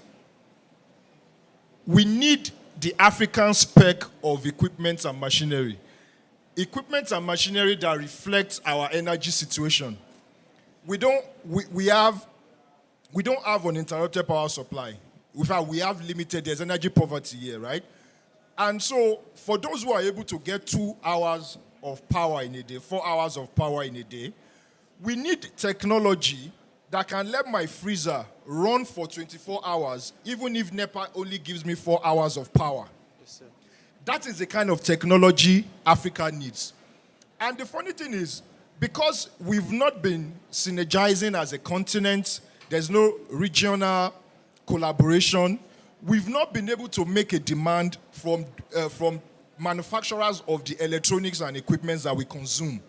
we need the African spec of equipment and machinery. Equipment and machinery that reflects our energy situation. We don't have uninterrupted power supply. In fact, we have limited, there's energy poverty here, right? And so, for those who are able to get 2 hours of power in a day, 4 hours of power in a day, we need technology that can let my freezer run for 24 hours, even if NEPA only gives me 4 hours of power. Yes, sir. That is the kind of technology Africa needs. And the funny thing is, because we've not been synergizing as a continent, there's no regional collaboration, we've not been able to make a demand from manufacturers of the electronics and equipment that we consume.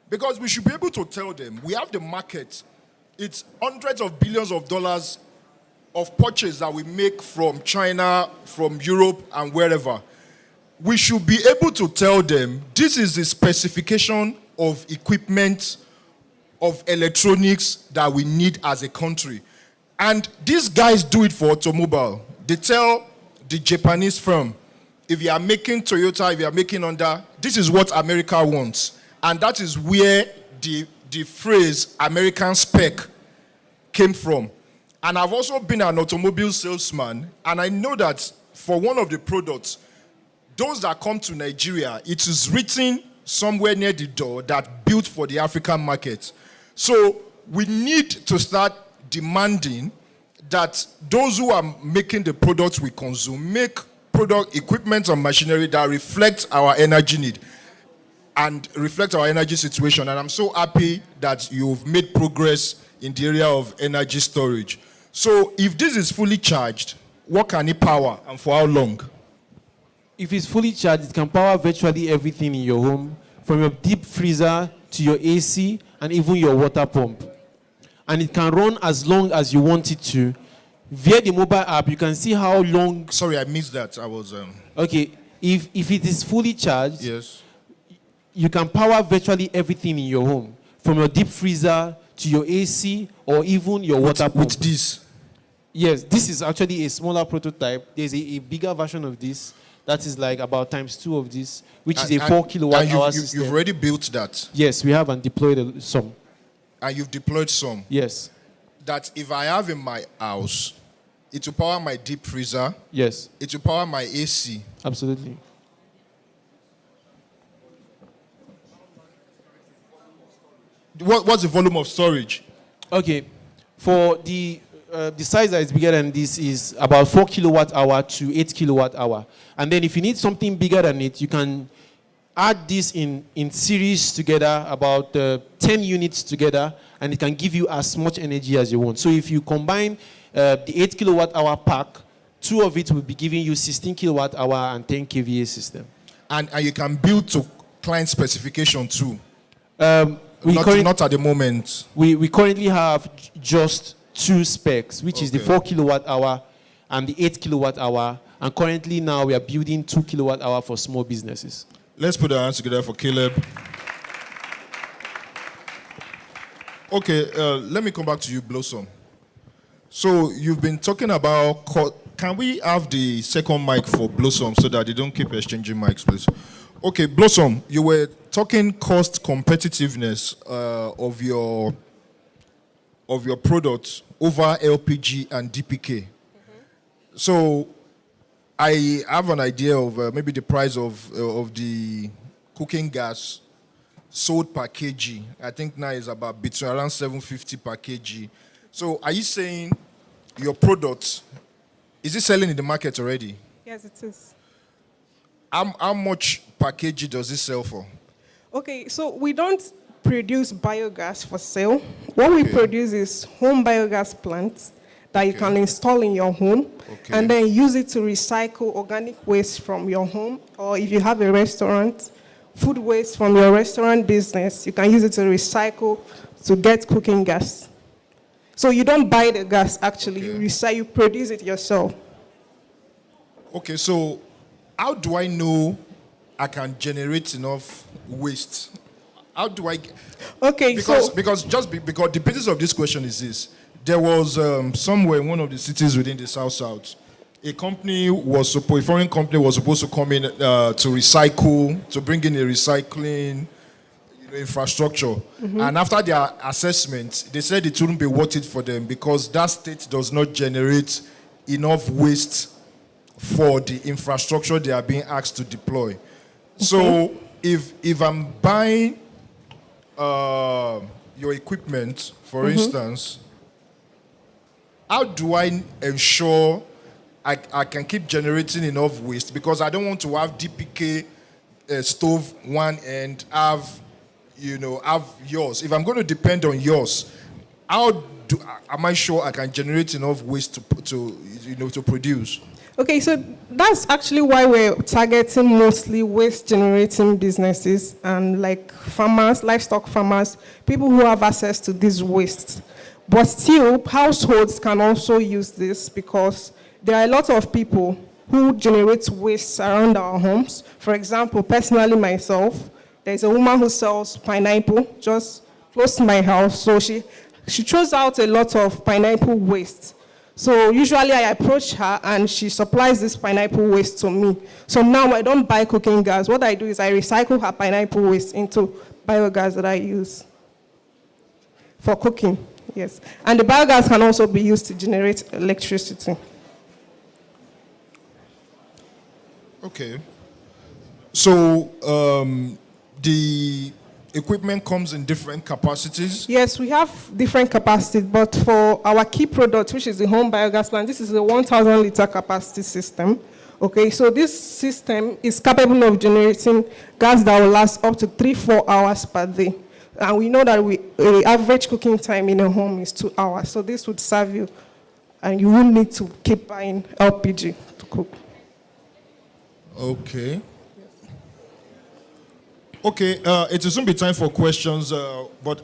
Because we should be able to tell them, we have the market, it's hundreds of billions of dollars of purchase that we make from China, from Europe, and wherever. We should be able to tell them, this is the specification of equipment, of electronics that we need as a country. And these guys do it for automobile. They tell the Japanese firm, if you are making Toyota, if you are making Honda, this is what America wants. And that is where the phrase American spec came from. And I've also been an automobile salesman, and I know that for one of the products, those that come to Nigeria, it is written somewhere near the door that built for the African market. So we need to start demanding that those who are making the products we consume make product equipment and machinery that reflect our energy need and reflect our energy situation. And I'm so happy that you've made progress in the area of energy storage. So if this is fully charged, what can it power and for how long? If it's fully charged, it can power virtually everything in your home, from your deep freezer to your AC and even your water pump. And it can run as long as you want it to. Via the mobile app, you can see how long... Sorry, I missed that. I was... Okay, if it is fully charged, yes, you can power virtually everything in your home, from your deep freezer to your AC or even your water pump. With this? Yes, this is actually a smaller prototype. There's a bigger version of this that is like about ×2 of this, which is a 4 kilowatt hour system. You've already built that? Yes, we have and deployed some. And you've deployed some? Yes. That if I have in my house, it will power my deep freezer. Yes. It will power my AC. Absolutely. What's the volume of storage? Okay, for the size that is bigger than this is about 4 kilowatt hour to 8 kilowatt hour. And then if you need something bigger than it, you can add this in series together, about 10 units together, and it can give you as much energy as you want. So if you combine the 8 kilowatt hour pack, 2 of it will be giving you 16 kilowatt hour and 10 kVA system. And you can build to client specification too? Not at the moment. We currently have just 2 specs, which is the 4 kilowatt hour and the 8 kilowatt hour. And currently now we are building 2 kilowatt hour for small businesses. Let's put our hands together for Caleb. Okay, let me come back to you, Blossom. So you've been talking about, can we have the second mic for Blossom so that they don't keep exchanging mics, please? Okay, Blossom, you were talking cost competitiveness of your product over LPG and DPK. So I have an idea of maybe the price of the cooking gas sold per kg. I think now is about between around 750 per kg. So are you saying your product, is it selling in the market already? Yes, it is. How much per kg does it sell for? Okay, so we don't produce biogas for sale. What we produce is home biogas plants that you can install in your home and then use it to recycle organic waste from your home, or if you have a restaurant, food waste from your restaurant business, you can use it to recycle to get cooking gas. So you don't buy the gas, actually. You produce it yourself. Okay, so how do I know I can generate enough waste? How do I... Okay, because the basis of this question is this. There was somewhere in one of the cities within the South, a foreign company was supposed to come in to recycle, to bring in a recycling infrastructure. And after their assessment, they said it wouldn't be worth it for them because that state does not generate enough waste for the infrastructure they are being asked to deploy. So if I'm buying your equipment, for instance, how do I ensure I can keep generating enough waste? Because I don't want to have DPK stove one and have yours. If I'm going to depend on yours, am I sure I can generate enough waste to produce? Okay, so that's actually why we're targeting mostly waste-generating businesses and like farmers, livestock farmers, people who have access to this waste. But still, households can also use this because there are a lot of people who generate waste around our homes. For example, personally myself, there's a woman who sells pineapple just close to my house. So she throws out a lot of pineapple waste. So usually I approach her and she supplies this pineapple waste to me. So now I don't buy cooking gas. What I do is I recycle her pineapple waste into biogas that I use for cooking. Yes. And the biogas can also be used to generate electricity. Okay. So the equipment comes in different capacities? Yes, we have different capacities, but for our key product, which is the home biogas plant, this is a 1,000 liter capacity system. Okay, so this system is capable of generating gas that will last up to 3-4 hours per day. And we know that the average cooking time in a home is 2 hours. So this would serve you, and you won't need to keep buying LPG to cook. Okay. Okay, it will soon be time for questions, but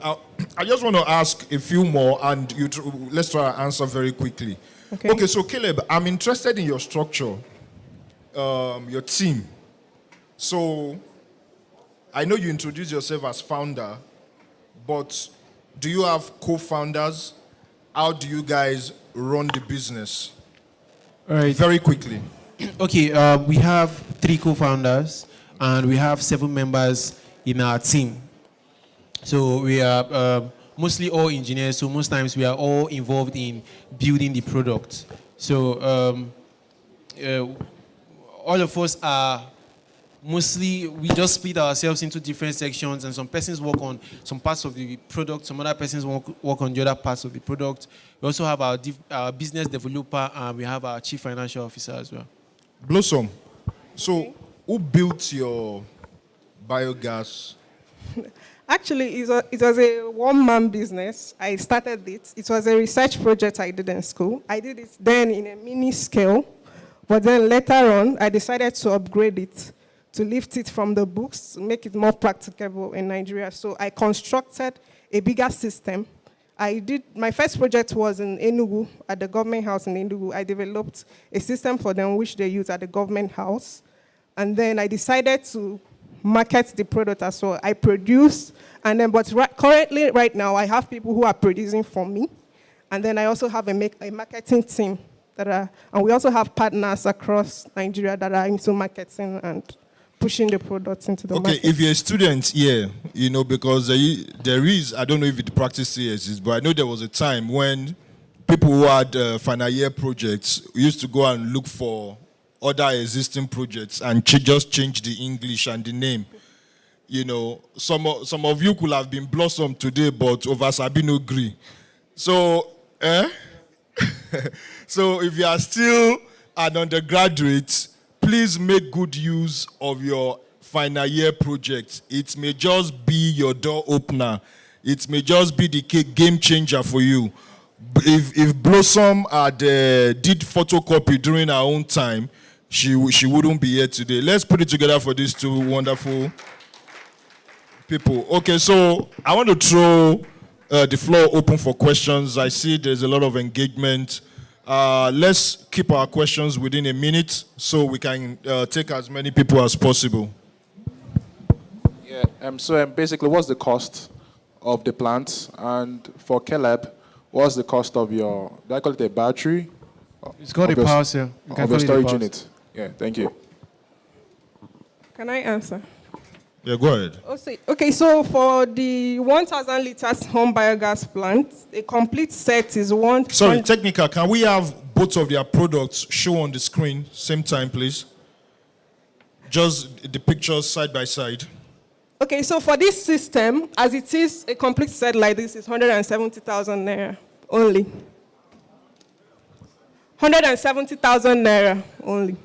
I just want to ask a few more, and let's try to answer very quickly. Okay, so Caleb, I'm interested in your structure, your team. So I know you introduced yourself as founder, but do you have co-founders? How do you guys run the business? All right. Very quickly. Okay, we have 3 co-founders, and we have 7 members in our team. So we are mostly all engineers, so most times we are all involved in building the product. So all of us are mostly, we just split ourselves into different sections, and some persons work on some parts of the product, some other persons work on the other parts of the product. We also have our business developer, and we have our chief financial officer as well. Blossom, so who built your biogas? Actually, it was a one-man business. I started it. It was a research project I did in school. I did it then in a mini scale, but then later on, I decided to upgrade it, to lift it from the books, to make it more practicable in Nigeria. So I constructed a bigger system. My first project was in Enugu, at the government house in Enugu. I developed a system for them which they use at the government house. And then I decided to market the product as well. I produce, and then, but currently, right now, I have people who are producing for me. And then I also have a marketing team and we also have partners across Nigeria that are into marketing and pushing the products into the market. Okay, if you're a student here, because there is, I don't know if it practice here exists, but I know there was a time when people who had final year projects used to go and look for other existing projects and just change the English and the name. Some of you could have been Blossom today, but over Sabino Gree. So, so if you are still an undergraduate, please make good use of your final year project. It may just be your door opener. It may just be the game changer for you. If Blossom did photocopy during her own time, she wouldn't be here today. Let's put it together for these 2 wonderful people. Okay, so I want to throw the floor open for questions. I see there's a lot of engagement. Let's keep our questions within a minute so we can take as many people as possible. Yeah, so basically, what's the cost of the plant? And for Caleb, what's the cost of your, do I call it a battery? It's called a power cell. Of your storage unit. Yeah, thank you. Can I answer? Yeah, go ahead. Okay, so for the 1,000 liters home biogas plant, a complete set is one. Sorry, technical, can we have both of their products show on the screen same time, please? Just the pictures side by side. Okay, so for this system, as it is, a complete set like this is 170,000 naira only. 170,000 naira only.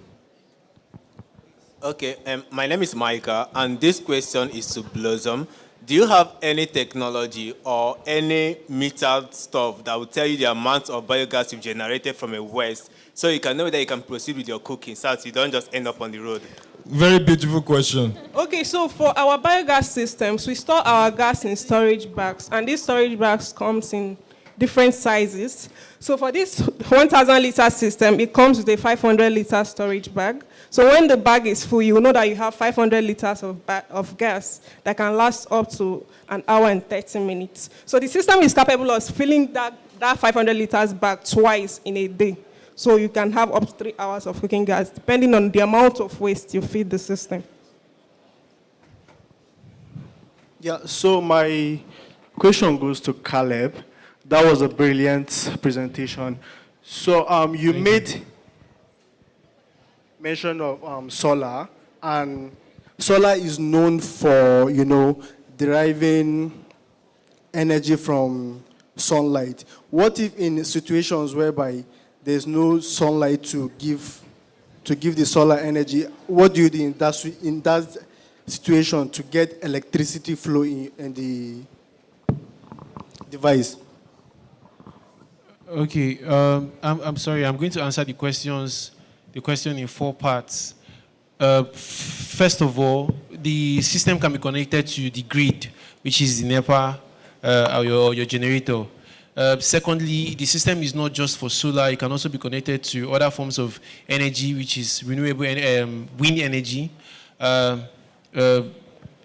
Okay, my name is Micah, and this question is to Blossom. Do you have any technology or any metered stuff that will tell you the amount of biogas you've generated from a waste, so you can know that you can proceed with your cooking, so that you don't just end up on the road? Very beautiful question. Okay, so for our biogas systems, we store our gas in storage bags, and these storage bags comes in different sizes. So for this 1,000 liter system, it comes with a 500 liter storage bag. So when the bag is full, you will know that you have 500 liters of gas that can last up to an hour and 30 minutes. So the system is capable of filling that 500 liters bag twice in a day. So you can have up to 3 hours of cooking gas, depending on the amount of waste you feed the system. Yeah, so my question goes to Caleb. That was a brilliant presentation. So you made mention of solar, and solar is known for, deriving energy from sunlight. What if in situations whereby there's no sunlight to give the solar energy? What do you do in that situation to get electricity flow in the device? Okay, I'm sorry. I'm going to answer the question in 4 parts. First of all, the system can be connected to the grid, which is the NEPA or your generator. Secondly, the system is not just for solar. It can also be connected to other forms of energy, which is renewable wind energy.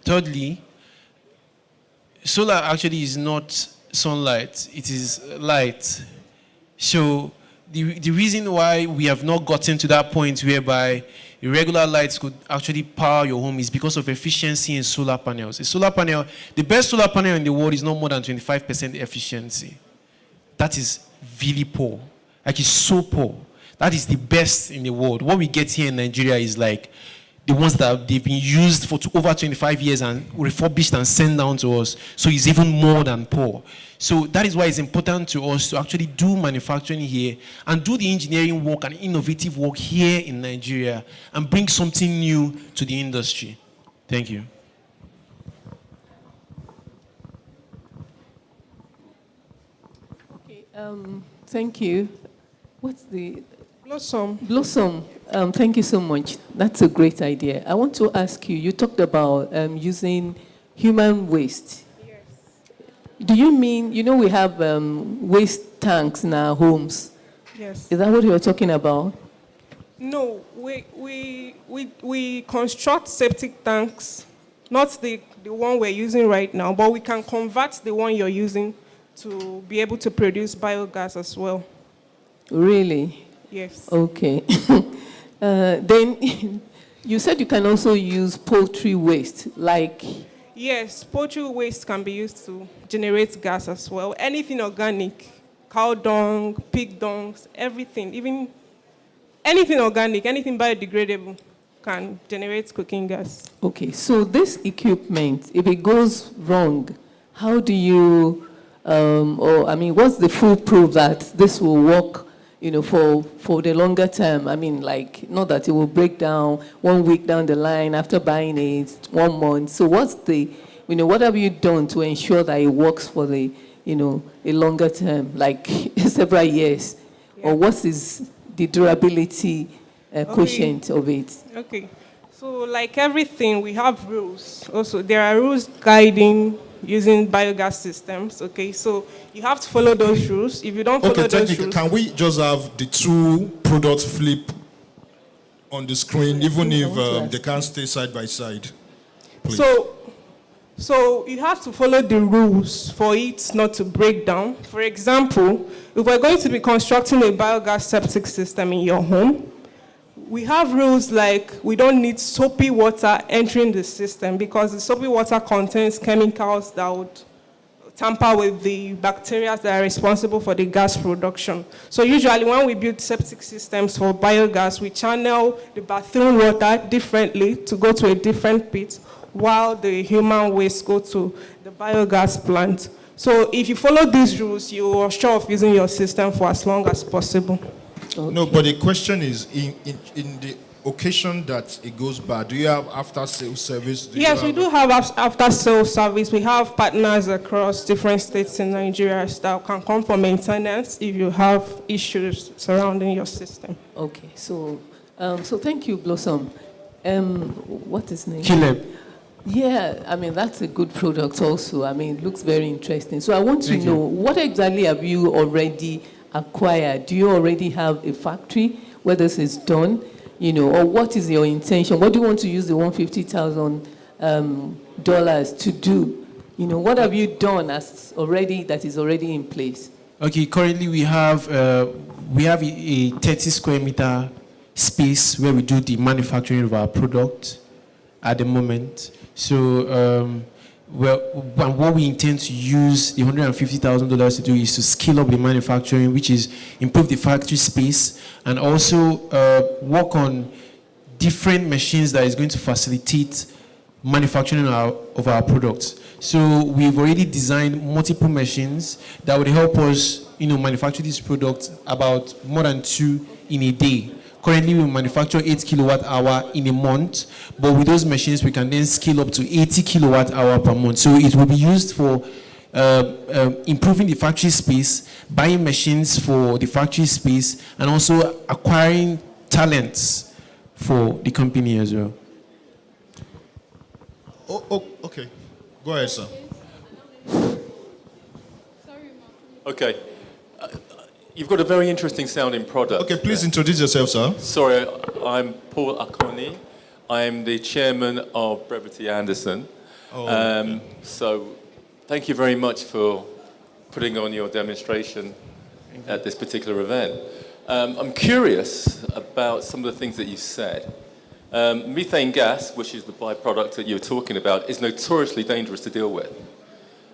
Thirdly, solar actually is not sunlight. It is light. So the reason why we have not gotten to that point whereby irregular lights could actually power your home is because of efficiency in solar panels. A solar panel, the best solar panel in the world is not more than 25% efficiency. That is really poor. Like, it's so poor. That is the best in the world. What we get here in Nigeria is like the ones that they've been used for over 25 years and refurbished and sent down to us. So it's even more than poor. So that is why it's important to us to actually do manufacturing here and do the engineering work and innovative work here in Nigeria and bring something new to the industry. Thank you. Okay, thank you. What's the... Blossom. Blossom, thank you so much. That's a great idea. I want to ask you, you talked about using human waste. Yes. Do you mean, we have waste tanks in our homes? Yes. Is that what you're talking about? No, we construct septic tanks, not the one we're using right now, but we can convert the one you're using to be able to produce biogas as well. Really? Yes. Okay. Then you said you can also use poultry waste, like... Yes, poultry waste can be used to generate gas as well. Anything organic, cow dung, pig dungs, everything, even anything organic, anything biodegradable can generate cooking gas. Okay, so this equipment, if it goes wrong, how do you, what's the foolproof that this will work, for the longer term? I mean, like, not that it will break down 1 week down the line after buying it, 1 month. So what's the, what have you done to ensure that it works for the, a longer term, like several years? Yeah. Or what is the durability quotient of it? Okay. So like everything, we have rules. Also, there are rules guiding using biogas systems, okay? So you have to follow those rules. If you don't follow those rules... Can we just have the 2 products flip on the screen, even if they can't stay side by side? Please. So you have to follow the rules for it not to break down. For example, if we're going to be constructing a biogas septic system in your home, we have rules like we don't need soapy water entering the system because the soapy water contains chemicals that would tamper with the bacteria that are responsible for the gas production. So usually when we build septic systems for biogas, we channel the bathroom water differently to go to a different pit while the human waste go to the biogas plant. So if you follow these rules, you are sure of using your system for as long as possible. Okay. No, but the question is, in the occasion that it goes bad, do you have after-sales service? Yes, we do have after-sales service. We have partners across different states in Nigeria that can come for maintenance if you have issues surrounding your system. Okay, so thank you, Blossom. What is his name? Caleb. Yeah, I mean, that's a good product also. I mean, it looks very interesting. So I want to know, what exactly have you already acquired? Do you already have a factory where this is done? Or what is your intention? What do you want to use the $150,000 to do? What have you done that is already in place? Okay, currently we have a 30 square meter space where we do the manufacturing of our product at the moment. So, what we intend to use the $150,000 to do is to scale up the manufacturing, which is improve the factory space, and also work on different machines that is going to facilitate manufacturing of our products. So we've already designed multiple machines that would help us, manufacture these products about more than 2 in a day. Currently, we manufacture 8 kilowatt hour in a month, but with those machines, we can then scale up to 80 kilowatt hour per month. So it will be used for improving the factory space, buying machines for the factory space, and also acquiring talents for the company as well. Okay. Go ahead, sir. Okay. You've got a very interesting sounding product. Okay, please introduce yourself, sir. Sorry, I'm Paul Akoni. I'm the chairman of Brevity Anderson. Okay. So thank you very much for putting on your demonstration at this particular event. I'm curious about some of the things that you said. Methane gas, which is the byproduct that you're talking about, is notoriously dangerous to deal with.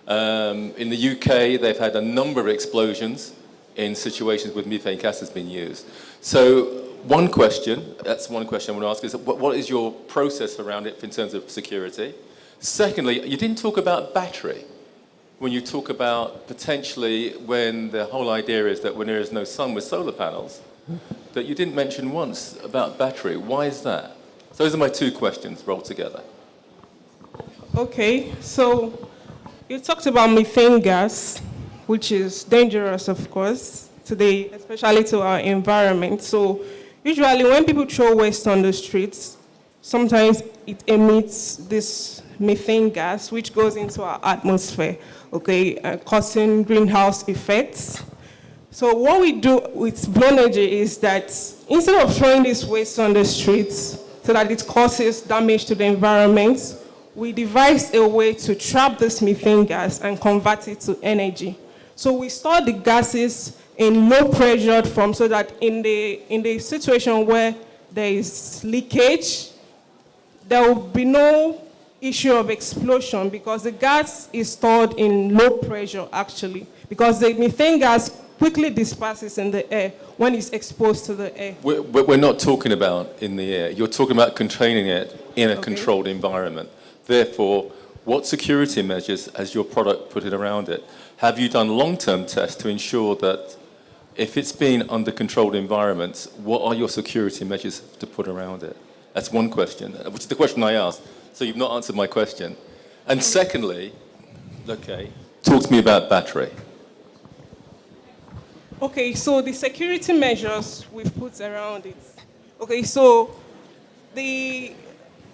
In the UK, they've had a number of explosions in situations where methane gas has been used. So one question I want to ask is, what is your process around it in terms of security? Secondly, you didn't talk about battery when you talk about potentially when the whole idea is that when there is no sun with solar panels, that you didn't mention once about battery. Why is that? So those are my 2 questions rolled together. Okay, so you talked about methane gas, which is dangerous, of course, today, especially to our environment. So usually when people throw waste on the streets, sometimes it emits this methane gas, which goes into our atmosphere, okay, causing greenhouse effects. So what we do with Blue Energy is that instead of throwing this waste on the streets so that it causes damage to the environment, we devised a way to trap this methane gas and convert it to energy. So we store the gases in low pressured form so that in the situation where there is leakage, there will be no issue of explosion because the gas is stored in low pressure actually, because the methane gas quickly disperses in the air when it's exposed to the air. We're not talking about in the air. You're talking about containing it in a controlled environment. Therefore, what security measures has your product put it around it? Have you done long-term tests to ensure that if it's been under controlled environments, what are your security measures to put around it? That's one question, which is the question I asked. So you've not answered my question. And secondly, okay, talk to me about battery. Okay, so the security measures we've put around it. Okay, so the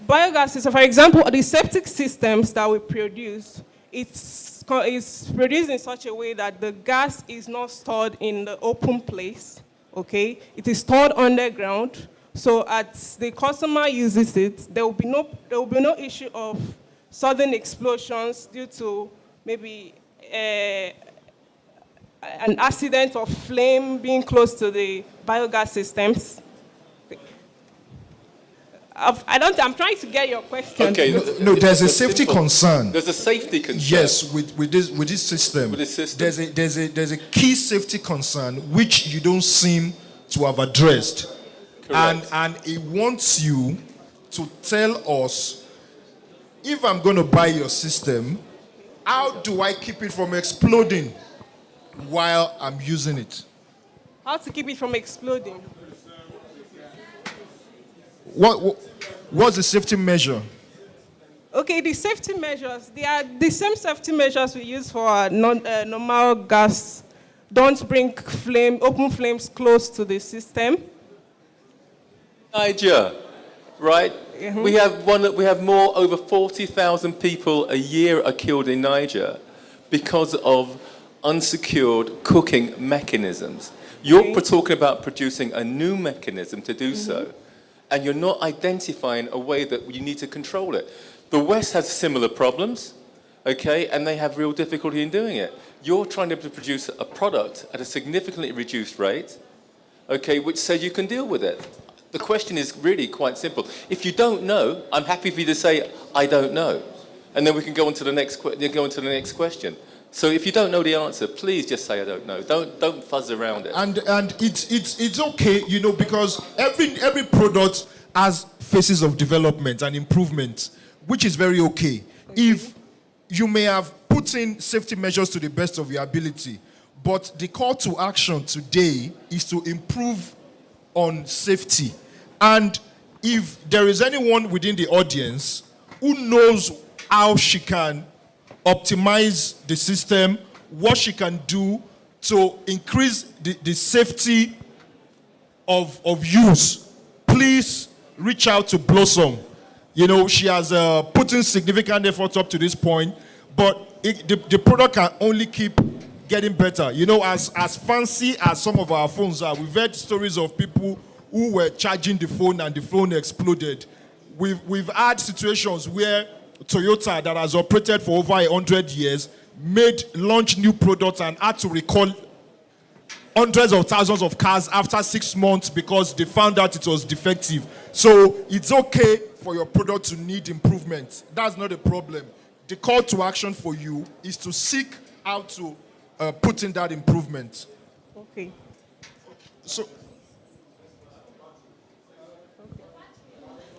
biogas is, for example, the septic systems that we produce, it's produced in such a way that the gas is not stored in the open place, okay? It is stored underground, so as the customer uses it, there will be no issue of sudden explosions due to maybe an accident or flame being close to the biogas systems. I'm trying to get your question. Okay. No, there's a safety concern. There's a safety concern. Yes, with this system. With this system. There's a key safety concern which you don't seem to have addressed. Correct. And it wants you to tell us, if I'm going to buy your system, how do I keep it from exploding while I'm using it? How to keep it from exploding? What's the safety measure? Okay, the safety measures, they are the same safety measures we use for our normal gas. Don't bring open flames close to the system. Niger, right? Mm-hmm. We have over 40,000 people a year are killed in Niger because of unsecured cooking mechanisms. You're talking about producing a new mechanism to do so, and you're not identifying a way that you need to control it. The West has similar problems, okay, and they have real difficulty in doing it. You're trying to produce a product at a significantly reduced rate, okay, which says you can deal with it. The question is really quite simple. If you don't know, I'm happy for you to say, I don't know. And then we can go on to the next question. So if you don't know the answer, please just say I don't know. Don't fuzz around it. And it's okay, because every product has phases of development and improvement. which is very okay. If you may have put in safety measures to the best of your ability, but the call to action today is to improve on safety. And if there is anyone within the audience who knows how she can optimize the system, what she can do to increase the safety of use, please reach out to Blossom. You know, she has put in significant effort up to this point, but the product can only keep getting better. You know, as fancy as some of our phones are, we've heard stories of people who were charging the phone and the phone exploded. We've had situations where Toyota, that has operated for over 100 years, launched new products and had to recall hundreds of thousands of cars after 6 months because they found out it was defective. So it's okay for your product to need improvement. That's not a problem. The call to action for you is to seek how to put in that improvement. Okay. So,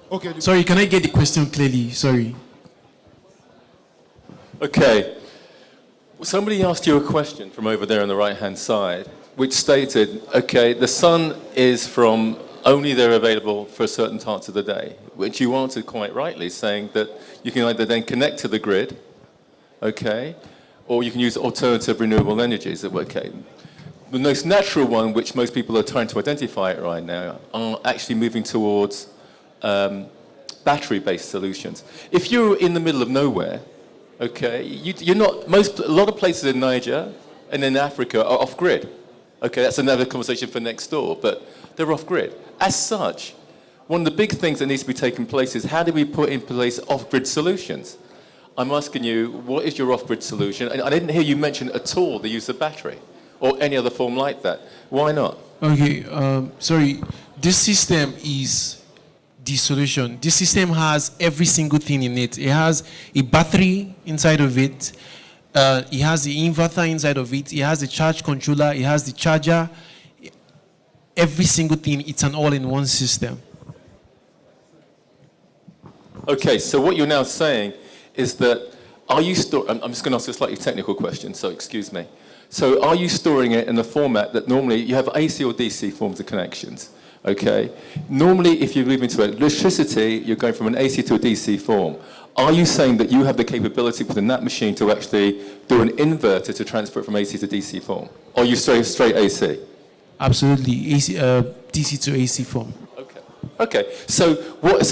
okay. Sorry, can I get the question clearly? Sorry. Okay. Somebody asked you a question from over there on the right-hand side, which stated, okay, the sun is from only they're available for certain parts of the day, which you answered quite rightly, saying that you can either then connect to the grid, okay, or you can use alternative renewable energies. Okay. The most natural one, which most people are trying to identify right now, are actually moving towards battery-based solutions. If you're in the middle of nowhere, okay, you're not, a lot of places in Niger and in Africa are off-grid. Okay, that's another conversation for next door, but they're off-grid. As such, one of the big things that needs to be taking place is how do we put in place off-grid solutions? I'm asking you, what is your off-grid solution? And I didn't hear you mention at all the use of battery or any other form like that. Why not? Okay, sorry. This system is the solution. This system has every single thing in it. It has a battery inside of it. It has the inverter inside of it. It has the charge controller. It has the charger. Every single thing, it's an all-in-one system. Okay, so what you're now saying is that, are you I'm just going to ask a slightly technical question, so excuse me. So are you storing it in a format that normally you have AC or DC forms of connections? Okay. Normally, if you move into electricity, you're going from an AC to a DC form. Are you saying that you have the capability within that machine to actually do an inverter to transfer it from AC to DC form? Or are you straight AC? Absolutely, AC, DC to AC form. Okay. So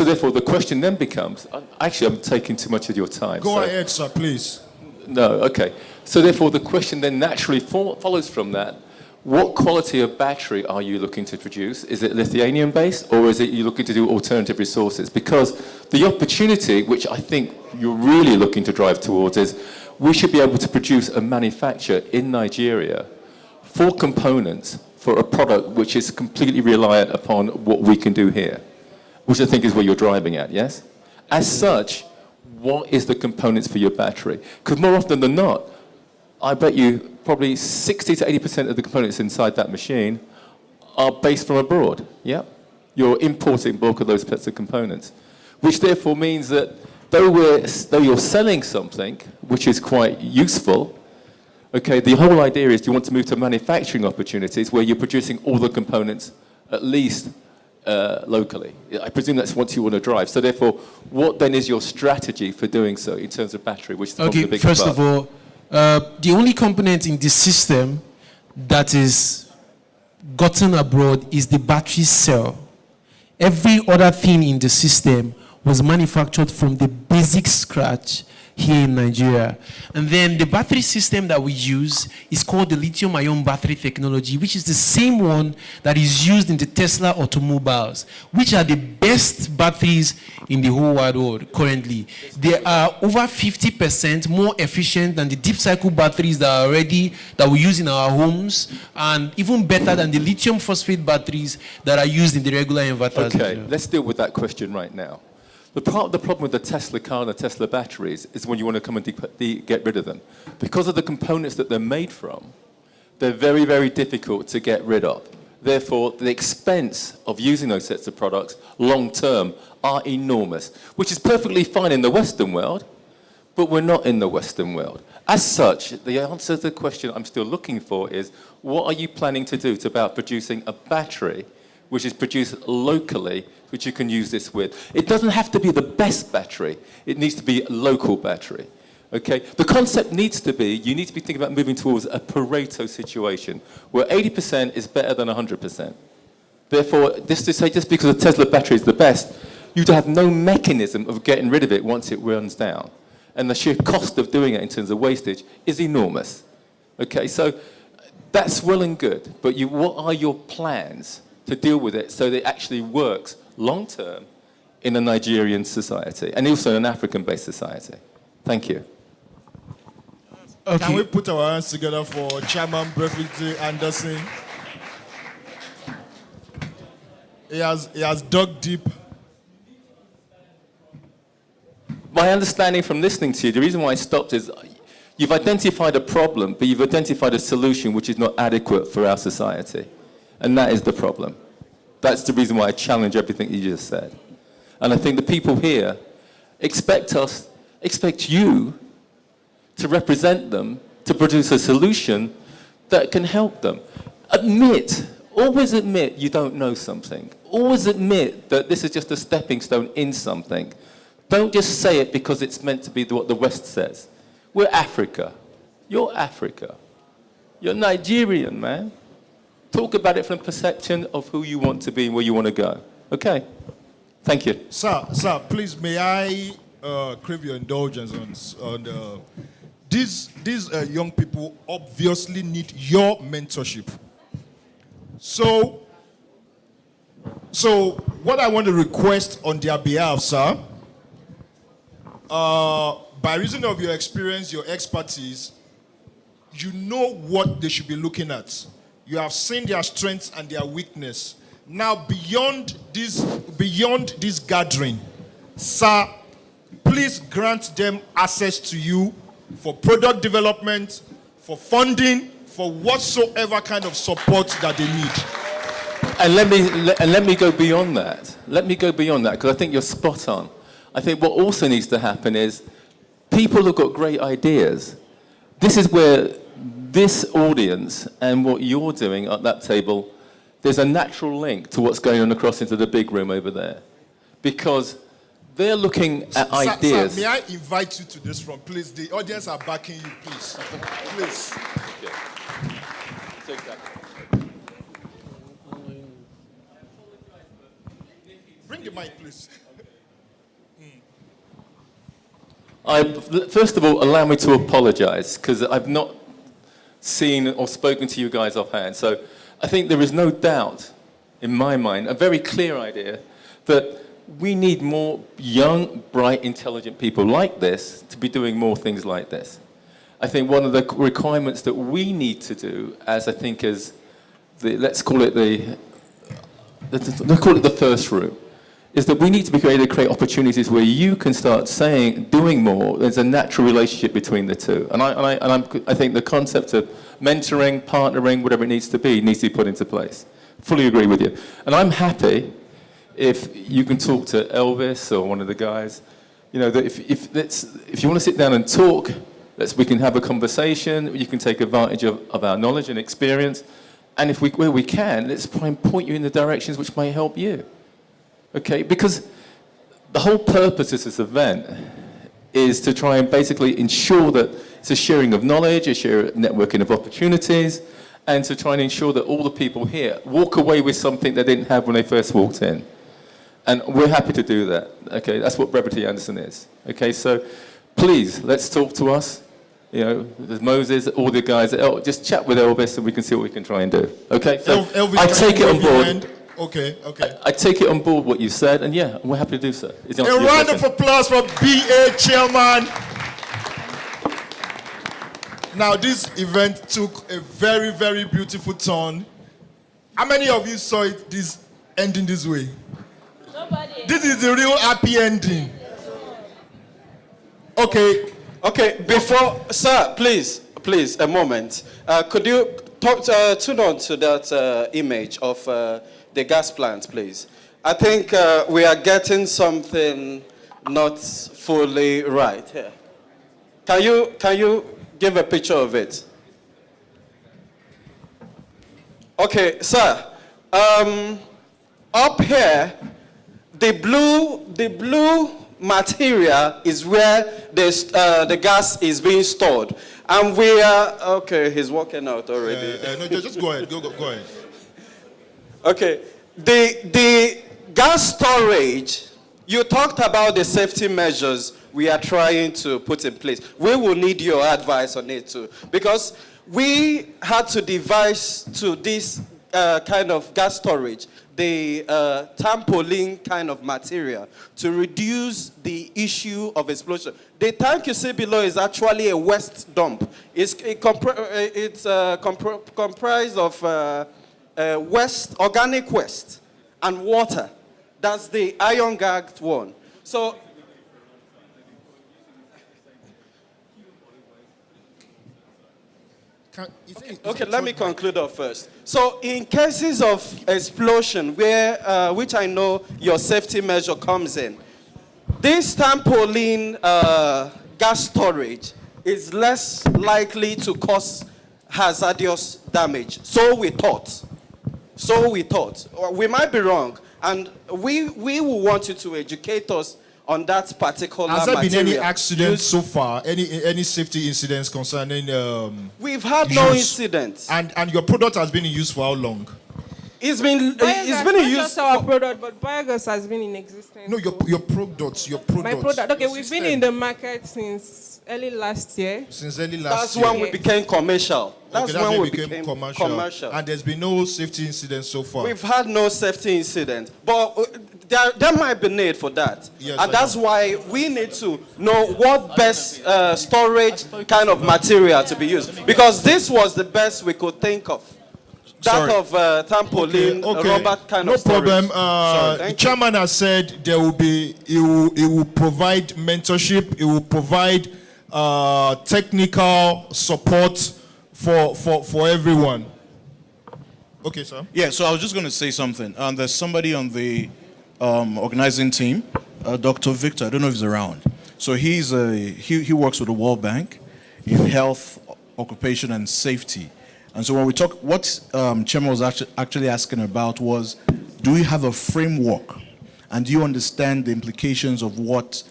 therefore, the question then becomes. Actually, I'm taking too much of your time. Go ahead, sir, please. No. Okay. So therefore, the question then naturally follows from that. What quality of battery are you looking to produce? Is it lithium-based, or is it you looking to do alternative resources? Because the opportunity, which I think you're really looking to drive towards, is we should be able to produce and manufacture in Nigeria 4 components for a product which is completely reliant upon what we can do here, which I think is where you're driving at, yes? As such, what is the components for your battery? Because more often than not, I bet you probably 60 to 80% of the components inside that machine are based from abroad, yeah? You're importing bulk of those sets of components, which therefore means that though you're selling something which is quite useful, okay, the whole idea is you want to move to manufacturing opportunities where you're producing all the components at least locally. I presume that's what you want to drive. So therefore, what then is your strategy for doing so in terms of battery, which is probably the biggest first part? of all, the only component in this system that is gotten abroad is the battery cell. Every other thing in the system was manufactured from the basic scratch here in Nigeria. And then the battery system that we use is called the lithium-ion battery technology, which is the same one that is used in the Tesla automobiles, which are the best batteries in the whole wide world currently. They are over 50% more efficient than the deep cycle batteries that we use in our homes, and even better than the lithium phosphate batteries that are used in the regular inverters. Okay, let's deal with that question right now. The problem with the Tesla car and the Tesla batteries is when you want to come and get rid of them. Because of the components that they're made from, they're very, very difficult to get rid of. Therefore, the expense of using those sets of products long term are enormous, which is perfectly fine in the Western world, but we're not in the Western world. As such, the answer to the question I'm still looking for is, what are you planning to do about producing a battery which is produced locally, which you can use this with? It doesn't have to be the best battery. It needs to be a local battery. Okay? The concept needs to be, you need to be thinking about moving towards a Pareto situation, where 80% is better than 100%. Therefore, this to say, just because a Tesla battery is the best, you'd have no mechanism of getting rid of it once it runs down. And the sheer cost of doing it in terms of wastage is enormous. Okay, so that's well and good, but what are your plans to deal with it so that it actually works long-term in a Nigerian society and also an African-based society? Thank you. Okay. Can we put our hands together for Chairman Brevity Anderson? He has dug deep. My understanding from listening to you, the reason why I stopped is you've identified a problem, but you've identified a solution which is not adequate for our society. And that is the problem. That's the reason why I challenge everything you just said. And I think the people here expect you to represent them, to produce a solution that can help them. Always admit you don't know something. Always admit that this is just a stepping stone in something. Don't just say it because it's meant to be what the West says. We're Africa. You're Africa. You're Nigerian, man. Talk about it from the perception of who you want to be and where you want to go. Okay? Thank you. Sir, please, may I crave your indulgence on these young people obviously need your mentorship. So what I want to request on their behalf, sir, by reason of your experience, your expertise, you know what they should be looking at. You have seen their strengths and their weakness. Now, beyond this gathering, sir, please grant them access to you for product development, for funding, for whatsoever kind of support that they need. And let me go beyond that. Let me go beyond that, because I think you're spot on. I think what also needs to happen is people have got great ideas. This is where this audience and what you're doing at that table, there's a natural link to what's going on across into the big room over there. Because they're looking at ideas. Sir, may I invite you to this front, please? The audience are backing you, please. Please. Okay. Take that. Bring the mic, please. First of all, allow me to apologize, because I've not seen or spoken to you guys offhand. So I think there is no doubt, in my mind, a very clear idea that we need more young, bright, intelligent people like this to be doing more things like this. I think one of the requirements that we need to do, let's call it the first room, is that we need to be able to create opportunities where you can start doing more. There's a natural relationship between the two. And I think the concept of mentoring, partnering, whatever it needs to be put into place. Fully agree with you. And I'm happy if you can talk to Elvis or one of the guys, that if you want to sit down and talk, we can have a conversation, you can take advantage of our knowledge and experience, and where we can, let's try and point you in the directions which may help you. Okay, because the whole purpose of this event is to try and basically ensure that it's a sharing of knowledge, a networking of opportunities, and to try and ensure that all the people here walk away with something they didn't have when they first walked in. And we're happy to do that. Okay, that's what Brevity Anderson is. Okay, so please, let's talk to us. There's Moses, all the guys. Just chat with Elvis and we can see what we can try and do. Okay, so Elvis, I take it on board. Okay. I take it on board what you said, and yeah, we're happy to do so. A round of applause for BA Chairman. Now, this event took a very, very beautiful turn. How many of you saw it ending this way? Nobody. This is the real happy ending. Okay. Before, sir, please, a moment. Could you tune on to that image of the gas plant, please. I think we are getting something not fully right here. Can you give a picture of it? Okay, sir. Up here, the blue material is where the gas is being stored. And we are, okay, he's walking out already. No, just go ahead. Go ahead. Okay, the gas storage, you talked about the safety measures we are trying to put in place. We will need your advice on it too, because we had to devise to this kind of gas storage, the trampoline kind of material to reduce the issue of explosion. The tank you see below is actually a waste dump. It's comprised of organic waste and water. That's the iron gagged one. So okay, let me conclude off first. So in cases of explosion, where which I know your safety measure comes in, this trampoline gas storage is less likely to cause hazardous damage. So we thought. We might be wrong, and we will want you to educate us on that particular Has there material. been any accidents so far? Any safety incidents concerning? We've had no incidents. And your product has been in use for how long? It's been in Not use. just our product, but biogas has been in existence. No, your products. My product. Okay, we've been in the market since early last year. Since early last That's year. when we became commercial. That's when we became commercial. And there's been no safety incidents so far. We've had no safety incident, but there might be need for that. Yes, and that's why we need to know what best storage kind of material to be used. Because this was the best we could think of. That of trampoline, rubber kind of storage. No problem. The chairman has said there will be, it will provide mentorship, it will provide technical support for everyone. Okay, sir. Yeah, so I was just going to say something. There's somebody on the organizing team, Dr. Victor. I don't know if he's around. So he works with the World Bank in health, occupation, and safety. And so when we talk, what Chairman was actually asking about was, do we have a framework? And do you understand the implications of what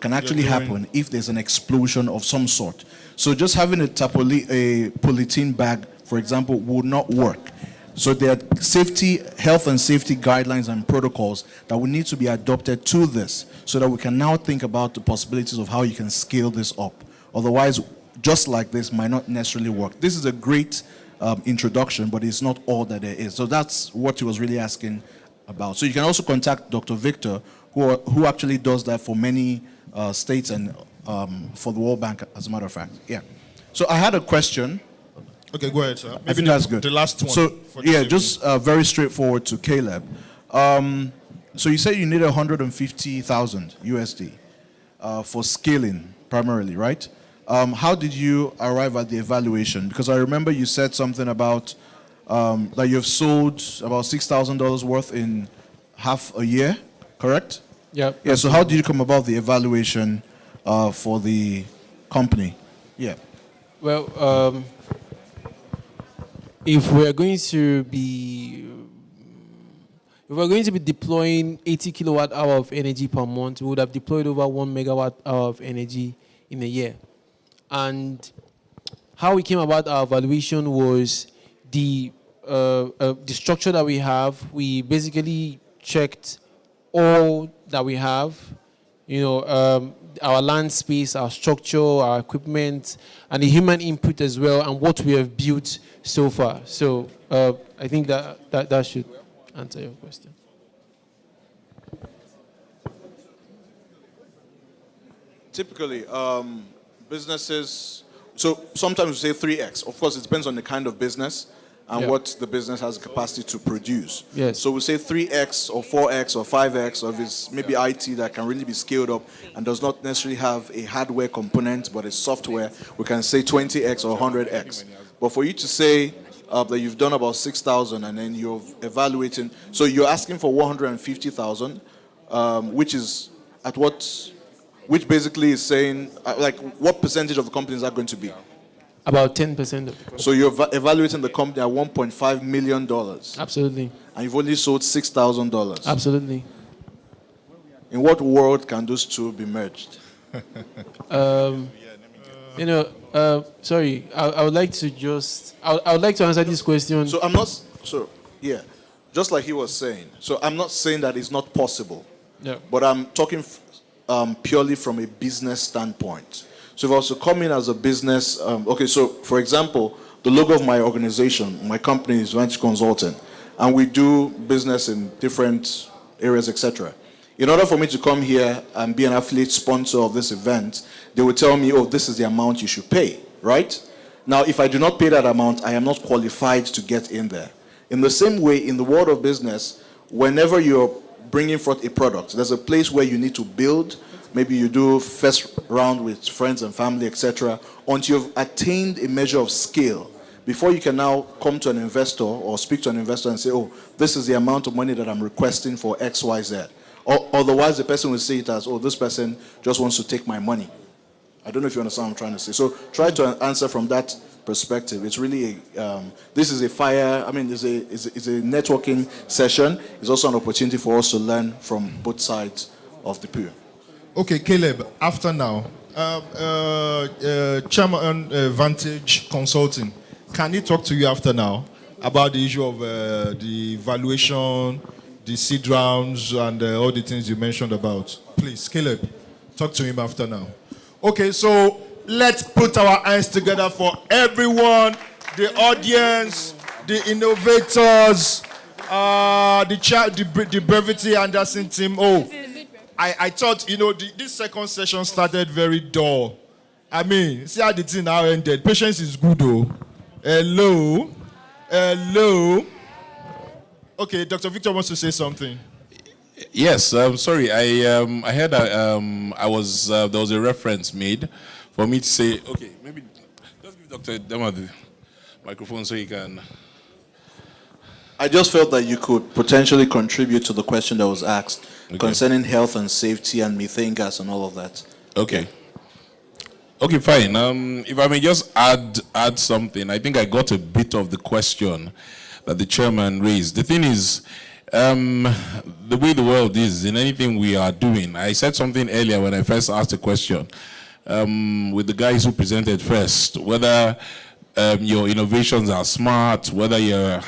can actually happen if there's an explosion of some sort? So just having a polythene bag, for example, would not work. So there are health and safety guidelines and protocols that will need to be adopted to this so that we can now think about the possibilities of how you can scale this up. Otherwise, just like this might not necessarily work. This is a great introduction, but it's not all that there is. So that's what he was really asking about. So you can also contact Dr. Victor, who actually does that for many states and for the World Bank, as a matter of fact. Yeah. So I had a question. Okay, go ahead, sir. I think that's good. The last one. So yeah, just very straightforward to Caleb. So you said you need 150,000 USD for scaling primarily, right? How did you arrive at the evaluation? Because I remember you said something about that you've sold about $6,000 worth in half a year, correct? Yep. Yeah. So how did you come about the evaluation for the company? Yeah. Well, if we're going to be deploying 80 kilowatt hour of energy per month, we would have deployed over 1 megawatt hour of energy in a year. And how we came about our evaluation was the structure that we have. We basically checked all that we have, our land space, our structure, our equipment, and the human input as well, and what we have built so far. So I think that should answer your question. Typically, businesses, so sometimes we say 3x. Of course, it depends on the kind of business and what the business has the capacity to produce. Yes. So we say 3x or 4x or 5x of its maybe IT that can really be scaled up and does not necessarily have a hardware component, but a software. We can say 20x or 100x. But for you to say that you've done about 6,000, and then you're evaluating. So you're asking for 150,000, which is at what? Which basically is saying, like, what percentage of the company is that going to be? About 10% of the company. So you're evaluating the company at $1.5 million. Absolutely. And you've only sold $6,000. Absolutely. In what world can those two be merged? Sorry, I would like to I would like to answer this question. So I'm not, yeah, just like he was saying. So I'm not saying that it's not possible. Yeah. But I'm talking purely from a business standpoint. So if I was to come in as a business, okay, so for example, the logo of my organization, my company is Vantage Consulting, and we do business in different areas, etc. In order for me to come here and be an affiliate sponsor of this event, they will tell me, oh, this is the amount you should pay, right? Now, if I do not pay that amount, I am not qualified to get in there. In the same way, in the world of business, whenever you're bringing forth a product, there's a place where you need to build. Maybe you do first round with friends and family, etc., until you've attained a measure of scale. Before you can now come to an investor or speak to an investor and say, oh, this is the amount of money that I'm requesting for X, Y, Z. Or otherwise, the person will see it as, oh, this person just wants to take my money. I don't know if you understand what I'm trying to say. So try to answer from that perspective. It's really this is it's a networking session. It's also an opportunity for us to learn from both sides of the pool. Okay, Caleb, after now, Chairman Vantage Consulting, can he talk to you after now about the issue of the valuation, the seed rounds, and all the things you mentioned about? Please, Caleb, talk to him after now. Okay, so let's put our hands together for everyone, the audience, the innovators, the Brevity Anderson team. Oh, I thought, this second session started very dull. I mean, see how the thing now ended. Patience is good, though. Hello. Okay, Dr. Victor wants to say something. Yes, I'm sorry. I heard that there was a reference made for me to say, okay, maybe just give Dr. Dema the microphone so he can. I just felt that you could potentially contribute to the question that was asked concerning health and safety and methane gas and all of that. Okay. Okay, fine. If I may just add something, I think I got a bit of the question that the chairman raised. The thing is, the way the world is, in anything we are doing, I said something earlier when I first asked the question with the guys who presented first, whether your innovations are smart, whether you're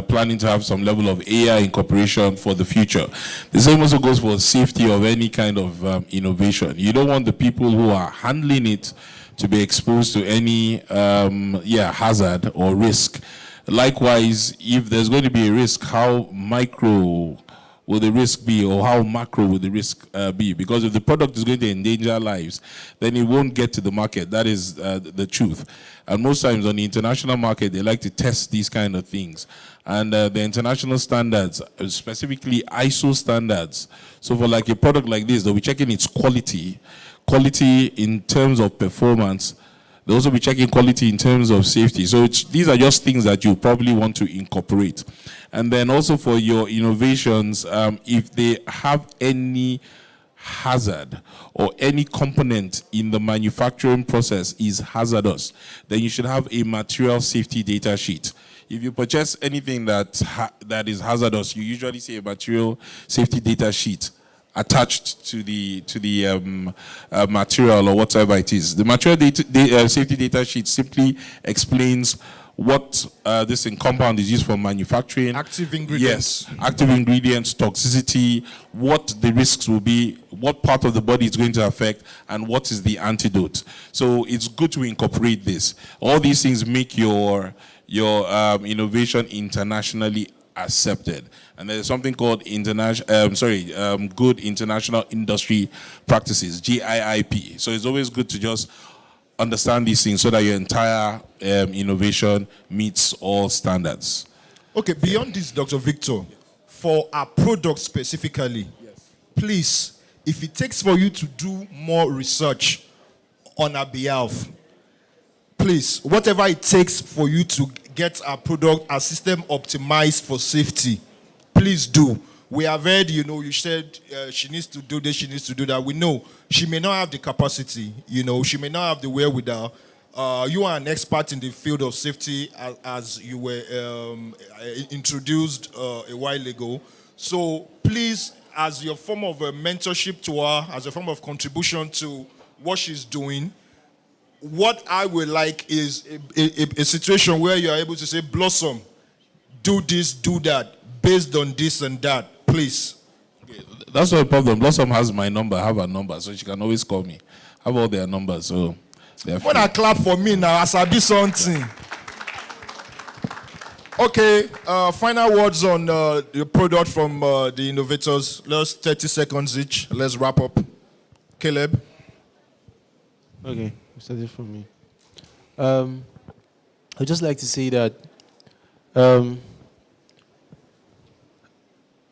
planning to have some level of AI incorporation for the future. The same also goes for safety of any kind of innovation. You don't want the people who are handling it to be exposed to any hazard or risk. Likewise, if there's going to be a risk, how micro will the risk be, or how macro will the risk be? Because if the product is going to endanger lives, then it won't get to the market. That is the truth. And most times on the international market, they like to test these kind of things. And the international standards, specifically ISO standards, so for like a product like this, they'll be checking its quality in terms of performance. They'll also be checking quality in terms of safety. So these are just things that you probably want to incorporate. And then also for your innovations, if they have any hazard or any component in the manufacturing process is hazardous, then you should have a material safety data sheet. If you purchase anything that is hazardous, you usually see a material safety data sheet attached to the material or whatever it is. The material safety data sheet simply explains what this compound is used for manufacturing. Active ingredients. Yes, active ingredients, toxicity, what the risks will be, what part of the body it's going to affect, and what is the antidote. So it's good to incorporate this. All these things make your innovation internationally accepted. And there's something called good international industry practices, GIIP. So it's always good to just understand these things so that your entire innovation meets all standards. Okay, beyond this, Dr. Victor, for our product specifically, please, if it takes for you to do more research on our behalf, please, whatever it takes for you to get our product, our system optimized for safety. Please do. We have heard, you said she needs to do this, she needs to do that. We know she may not have the capacity, she may not have the wherewithal. You are an expert in the field of safety as you were introduced a while ago. So please, as your form of mentorship to her, as a form of contribution to what she's doing, what I would like is a situation where you are able to say, Blossom, do this, do that, based on this and that, please. Okay, that's not a problem. Blossom has my number, I have her number, so she can always call me. I have all their numbers, so when I clap for me now, as I be something. Okay, final words on the product from the innovators. Let's 30 seconds each. Let's wrap up. Caleb. Okay, start it from me. I'd just like to say that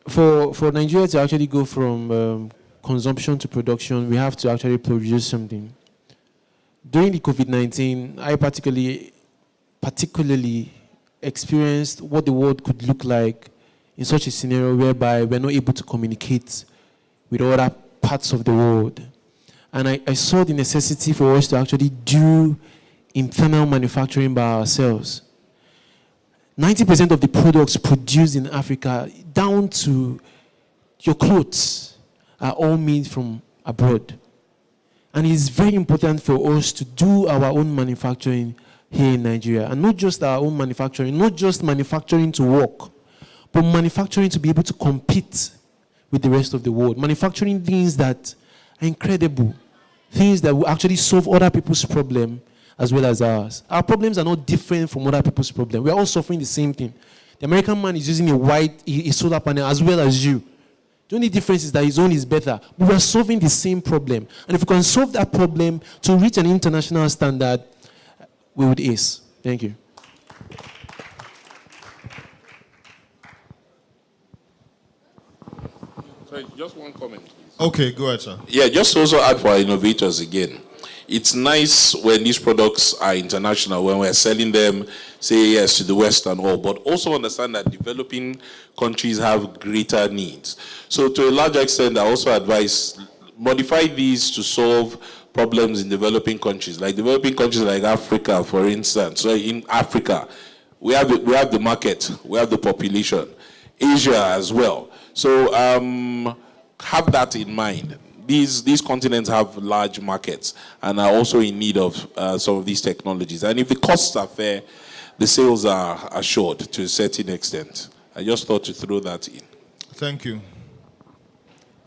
for Nigeria to actually go from consumption to production, we have to actually produce something. During the COVID-19, I particularly experienced what the world could look like in such a scenario whereby we're not able to communicate with other parts of the world. And I saw the necessity for us to actually do internal manufacturing by ourselves. 90% of the products produced in Africa, down to your clothes, are all made from abroad. And it's very important for us to do our own manufacturing here in Nigeria. And not just our own manufacturing, not just manufacturing to work, but manufacturing to be able to compete with the rest of the world. Manufacturing things that are incredible, things that will actually solve other people's problems as well as ours. Our problems are not different from other people's problems. We're all suffering the same thing. The American man is using a solar panel as well as you. The only difference is that his own is better. But we are solving the same problem. And if we can solve that problem to reach an international standard, we would ace. Thank you. Sorry, just one comment, please. Okay, go ahead, sir. Yeah, just to also add for our innovators again. It's nice when these products are international, when we're selling them, say yes to the West and all, but also understand that developing countries have greater needs. So to a large extent, I also advise modify these to solve problems in developing countries like Africa, for instance. So in Africa, we have the market, we have the population, Asia as well. So have that in mind. These continents have large markets and are also in need of some of these technologies. And if the costs are fair, the sales are assured to a certain extent. I just thought to throw that in. Thank you.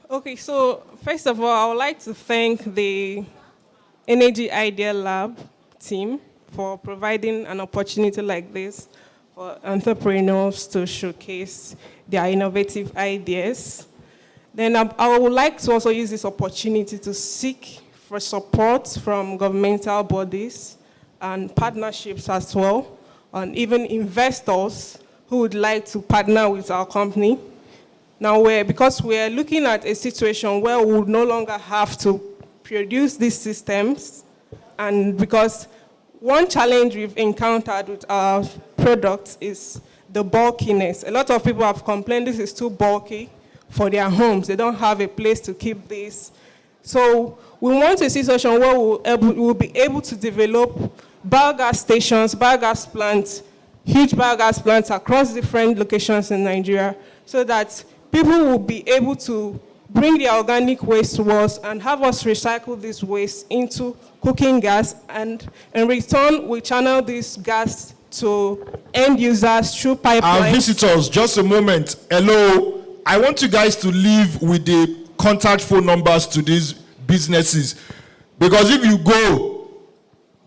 Okay, so first of all, I would like to thank the Energy Idea Lab team for providing an opportunity like this for entrepreneurs to showcase their innovative ideas. Then I would like to also use this opportunity to seek for support from governmental bodies and partnerships as well, and even investors who would like to partner with our company. Now, because we're looking at a situation where we would no longer have to produce these systems, and because one challenge we've encountered with our products is the bulkiness. A lot of people have complained this is too bulky for their homes. They don't have a place to keep this. So we want a situation where we'll be able to develop biogas stations, biogas plants, huge biogas plants across different locations in Nigeria, so that people will be able to bring their organic waste to us and have us recycle this waste into cooking gas, and in return, we channel this gas to end users through pipelines. Our visitors, just a moment. Hello. I want you guys to leave with the contact phone numbers to these businesses. Because if you go,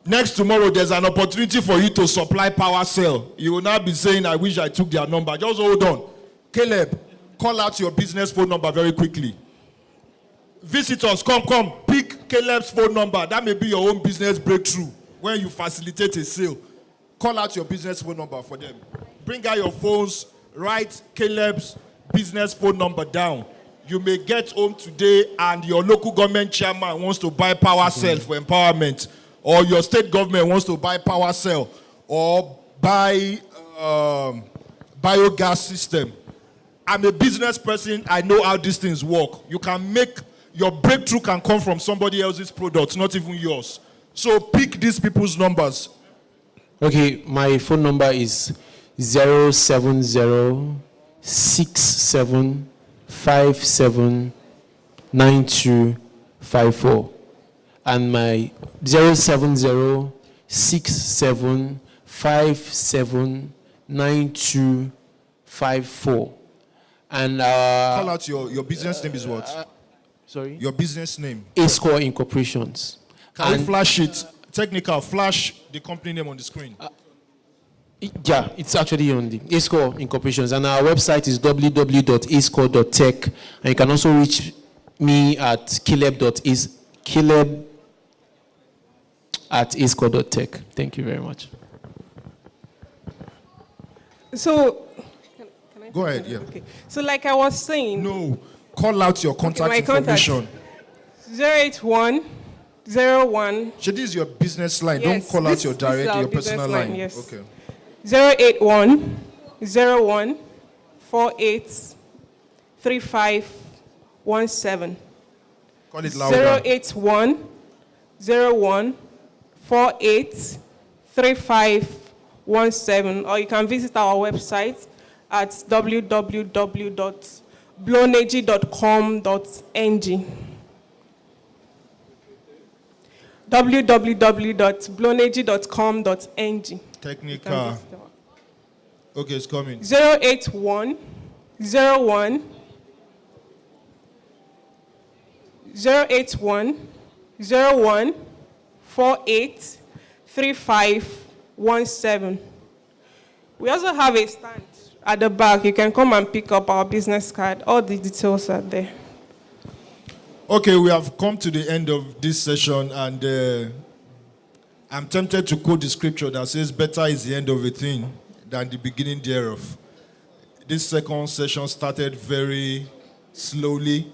next tomorrow there's an opportunity for you to supply power cell. You will not be saying, I wish I took their number. Just hold on. Caleb, call out your business phone number very quickly. Visitors, come. Pick Caleb's phone number. That may be your own business breakthrough when you facilitate a sale. Call out your business phone number for them. Bring out your phones. Write Caleb's business phone number down. You may get home today and your local government chairman wants to buy power cell for empowerment, or your state government wants to buy power cell, or biogas system. I'm a business person. I know how these things work. You can make your breakthrough can come from somebody else's product, not even yours. So pick these people's numbers. Okay, my phone number is 07067579254, and my 07067579254. And call out your business name is what? Sorry? Your business name. N.I.E.S Incorporations. Can you flash it? Technical, flash the company name on the screen. Yeah, it's actually on the N.I.E.S Incorporations, and our website is www.isco.tech, and you can also reach me at caleb@isco.tech. Thank you very much. So, Go ahead, yeah. okay. So like I was saying. No, call out your contact information. 08101. So this is your business line. Yes, Don't call out your direct, your personal line. Yes. Okay. 081 01 48 3517. Call it louder. 081 01 48 3517. Or you can visit our website at www.blonegy.com.ng. www.blonegy.com.ng. Technical. Okay, it's coming. 081 01 081 01 48 3517. We also have a stand at the back. You can come and pick up our business card. All the details are there. Okay, we have come to the end of this session, and I'm tempted to quote the scripture that says, better is the end of a thing than the beginning thereof. This second session started very slowly,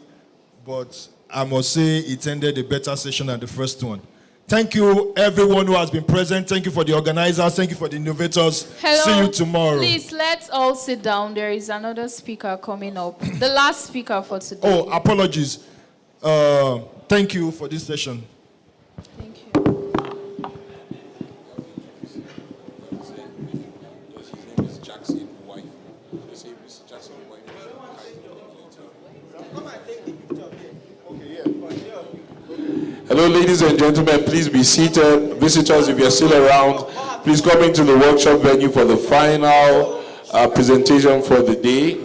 but I must say it ended a better session than the first one. Thank you, everyone who has been present. Thank you for the organizers. Thank you for the innovators. Hello. See you tomorrow. Please, let's all sit down. There is another speaker coming up. The last speaker for today. Oh, apologies. Thank you for this session. Thank you. Hello, ladies and gentlemen, please be seated. Visitors, if you're still around, please come into the workshop venue for the final presentation for the day,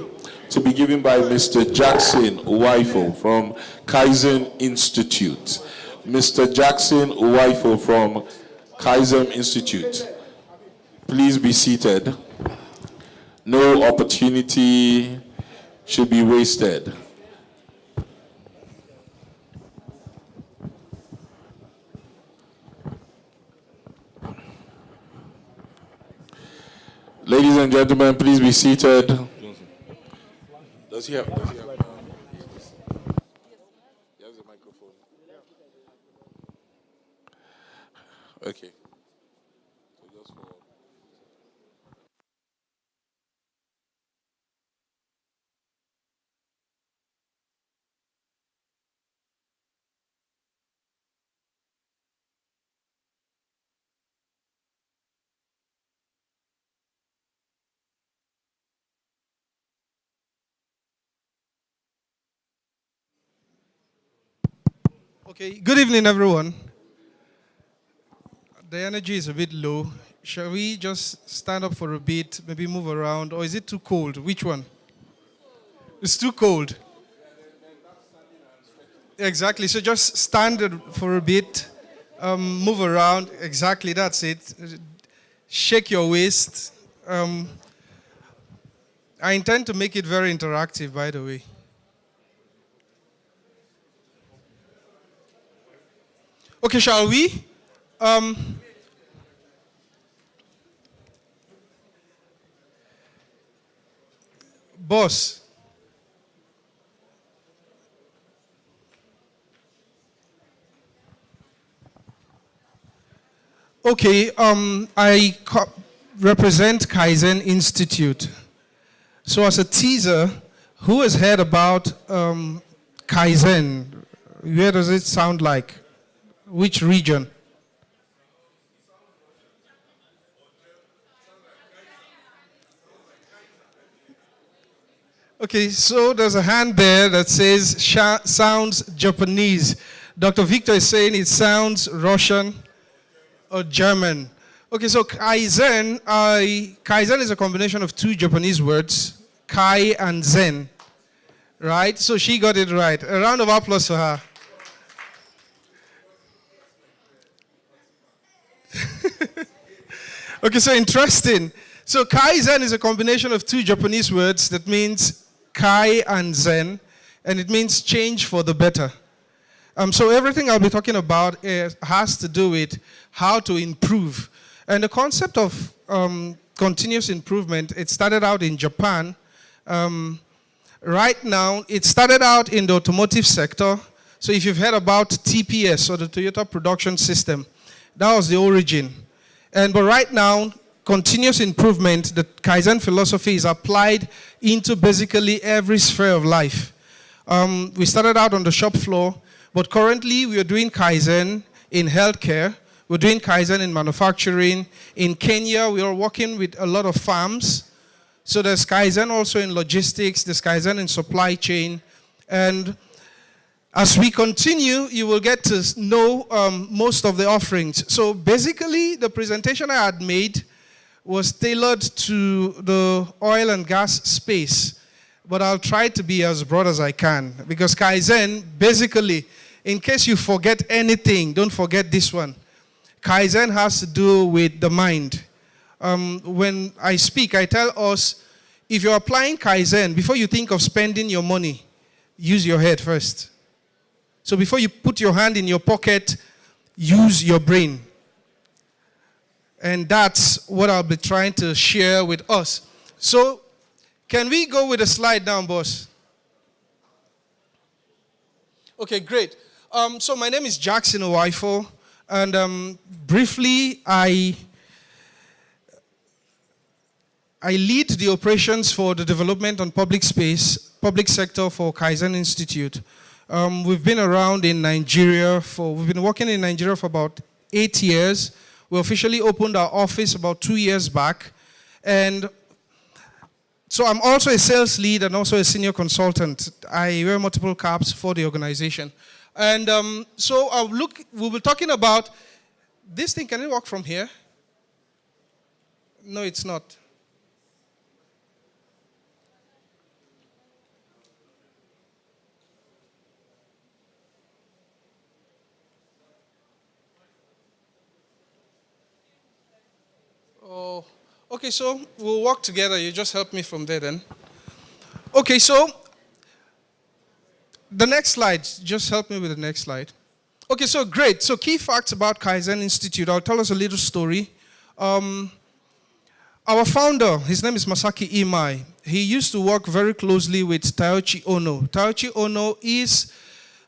to be given by Mr. Jackson Uwaifo from Kaizen Institute. Mr. Jackson Uwaifo from Kaizen Institute. Please be seated. No opportunity should be wasted. Ladies and gentlemen, please be seated. Does he have he has a microphone. Okay. So just for Okay, good evening, everyone. The energy is a bit low. Shall we just stand up for a bit, maybe move around, or is it too cold? Which one? It's too cold. Exactly, so just stand for a bit, move around. Exactly, that's it. Shake your waist. I intend to make it very interactive, by the way. Okay, shall we? Boss. Okay, represent Kaizen Institute. So as a teaser, who has heard about Kaizen? Where does it sound like? Which region? Okay, so there's a hand there that says sounds Japanese. Dr. Victor is saying it sounds Russian or German. Okay, so Kaizen, Kaizen is a combination of two Japanese words, Kai and Zen, right? So she got it right. A round of applause for her. Okay, so interesting. So Kaizen is a combination of two Japanese words that means Kai and Zen, and it means change for the better. So everything I'll be talking about has to do with how to improve. And the concept of continuous improvement, it started out in Japan. Right now, it started out in the automotive sector. So if you've heard about TPS, or the Toyota Production System, that was the origin. But right now, continuous improvement, the Kaizen philosophy is applied into basically every sphere of life. We started out on the shop floor, but currently we are doing Kaizen in healthcare. We're doing Kaizen in manufacturing. In Kenya, we are working with a lot of farms. So there's Kaizen also in logistics, there's Kaizen in supply chain. And as we continue, you will get to know most of the offerings. So basically, the presentation I had made was tailored to the oil and gas space. But I'll try to be as broad as I can. Because Kaizen, basically, in case you forget anything, don't forget this one. Kaizen has to do with the mind. When I speak, I tell us, if you're applying Kaizen, before you think of spending your money, use your head first. So before you put your hand in your pocket, use your brain. And that's what I'll be trying to share with us. So, can we go with a slide down, boss? Okay, great. So my name is Jackson Owaifo, and briefly, I lead the operations for the development on public space, public sector for Kaizen Institute. We've been around in Nigeria we've been working in Nigeria for about 8 years. We officially opened our office about 2 years back. And so I'm also a sales lead and also a senior consultant. I wear multiple caps for the organization. And so we'll be talking about this thing. Can it work from here? No, it's not. Oh, okay, so we'll work together. You just help me from there then. Okay, so the next slide. Just help me with the next slide. Okay, so great. So key facts about Kaizen Institute. I'll tell us a little story. Our founder, his name is Masaki Imai. He used to work very closely with Taiyoshi Ono. Taiyoshi Ono is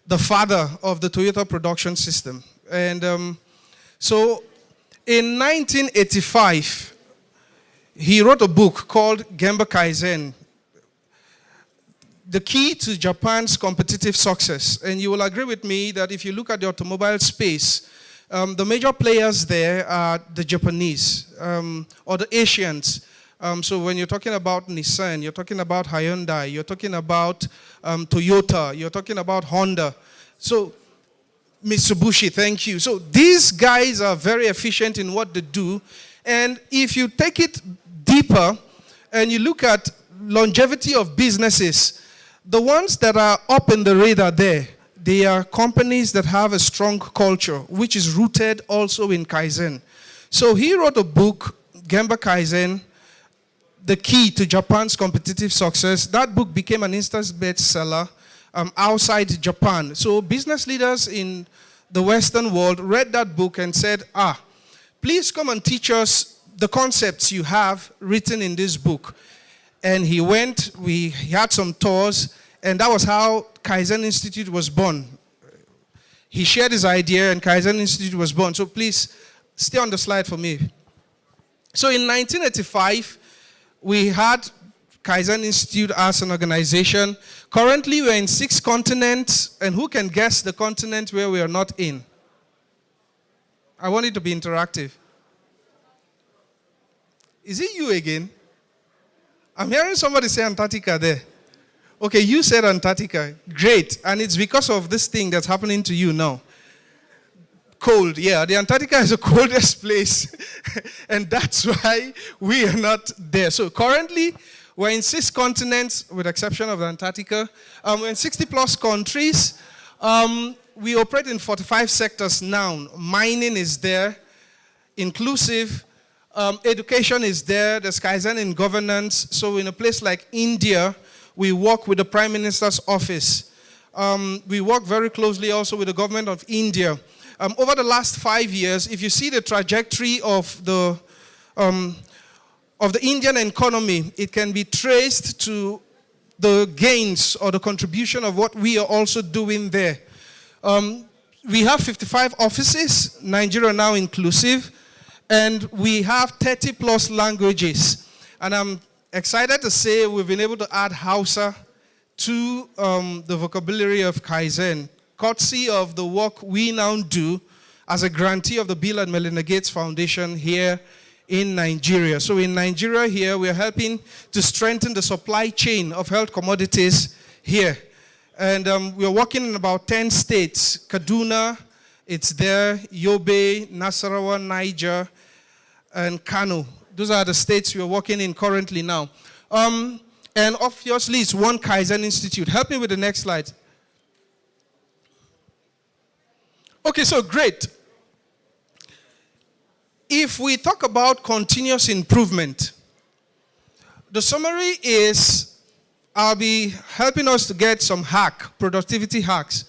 the father of the Toyota Production System. And so in 1985, he wrote a book called Gemba Kaizen, the key to Japan's competitive success. And you will agree with me that if you look at the automobile space, the major players there are the Japanese or the Asians. So when you're talking about Nissan, you're talking about Hyundai, you're talking about Toyota, you're talking about Honda. So Mitsubishi, thank you. So these guys are very efficient in what they do. And if you take it deeper and you look at longevity of businesses, the ones that are up in the radar there, they are companies that have a strong culture, which is rooted also in Kaizen. So he wrote a book, Gemba Kaizen, The Key to Japan's Competitive Success. That book became an instant bestseller outside Japan. So business leaders in the Western world read that book and said, please come and teach us the concepts you have written in this book. And he went, he had some tours, and that was how Kaizen Institute was born. He shared his idea, and Kaizen Institute was born. So please, stay on the slide for me. So in 1985, we had Kaizen Institute as an organization. Currently, we're in 6 continents, and who can guess the continent where we are not in? I want it to be interactive. Is it you again? I'm hearing somebody say Antarctica there. Okay, you said Antarctica. Great. And it's because of this thing that's happening to you now. Cold, yeah. The Antarctica is the coldest place. And that's why we are not there. So currently, we're in 6 continents, with the exception of Antarctica. We're in 60 plus countries. We operate in 45 sectors now. Mining is there, inclusive. Education is there. There's Kaizen in governance. So in a place like India, we work with the Prime Minister's office. We work very closely also with the government of India. Over the last 5 years, if you see the trajectory of the Indian economy, it can be traced to the gains or the contribution of what we are also doing there. We have 55 offices, Nigeria now inclusive, and we have 30 plus languages. And I'm excited to say we've been able to add Hausa to the vocabulary of Kaizen, courtesy of the work we now do as a grantee of the Bill and Melinda Gates Foundation here in Nigeria. So in Nigeria here, we are helping to strengthen the supply chain of health commodities here. And we are working in about 10 states. Kaduna, it's there, Yobe, Nasarawa, Niger, and Kano. Those are the states we are working in currently now. And obviously, it's one Kaizen Institute. Help me with the next slide. Okay, so great. If we talk about continuous improvement, the summary is I'll be helping us to get some productivity hacks.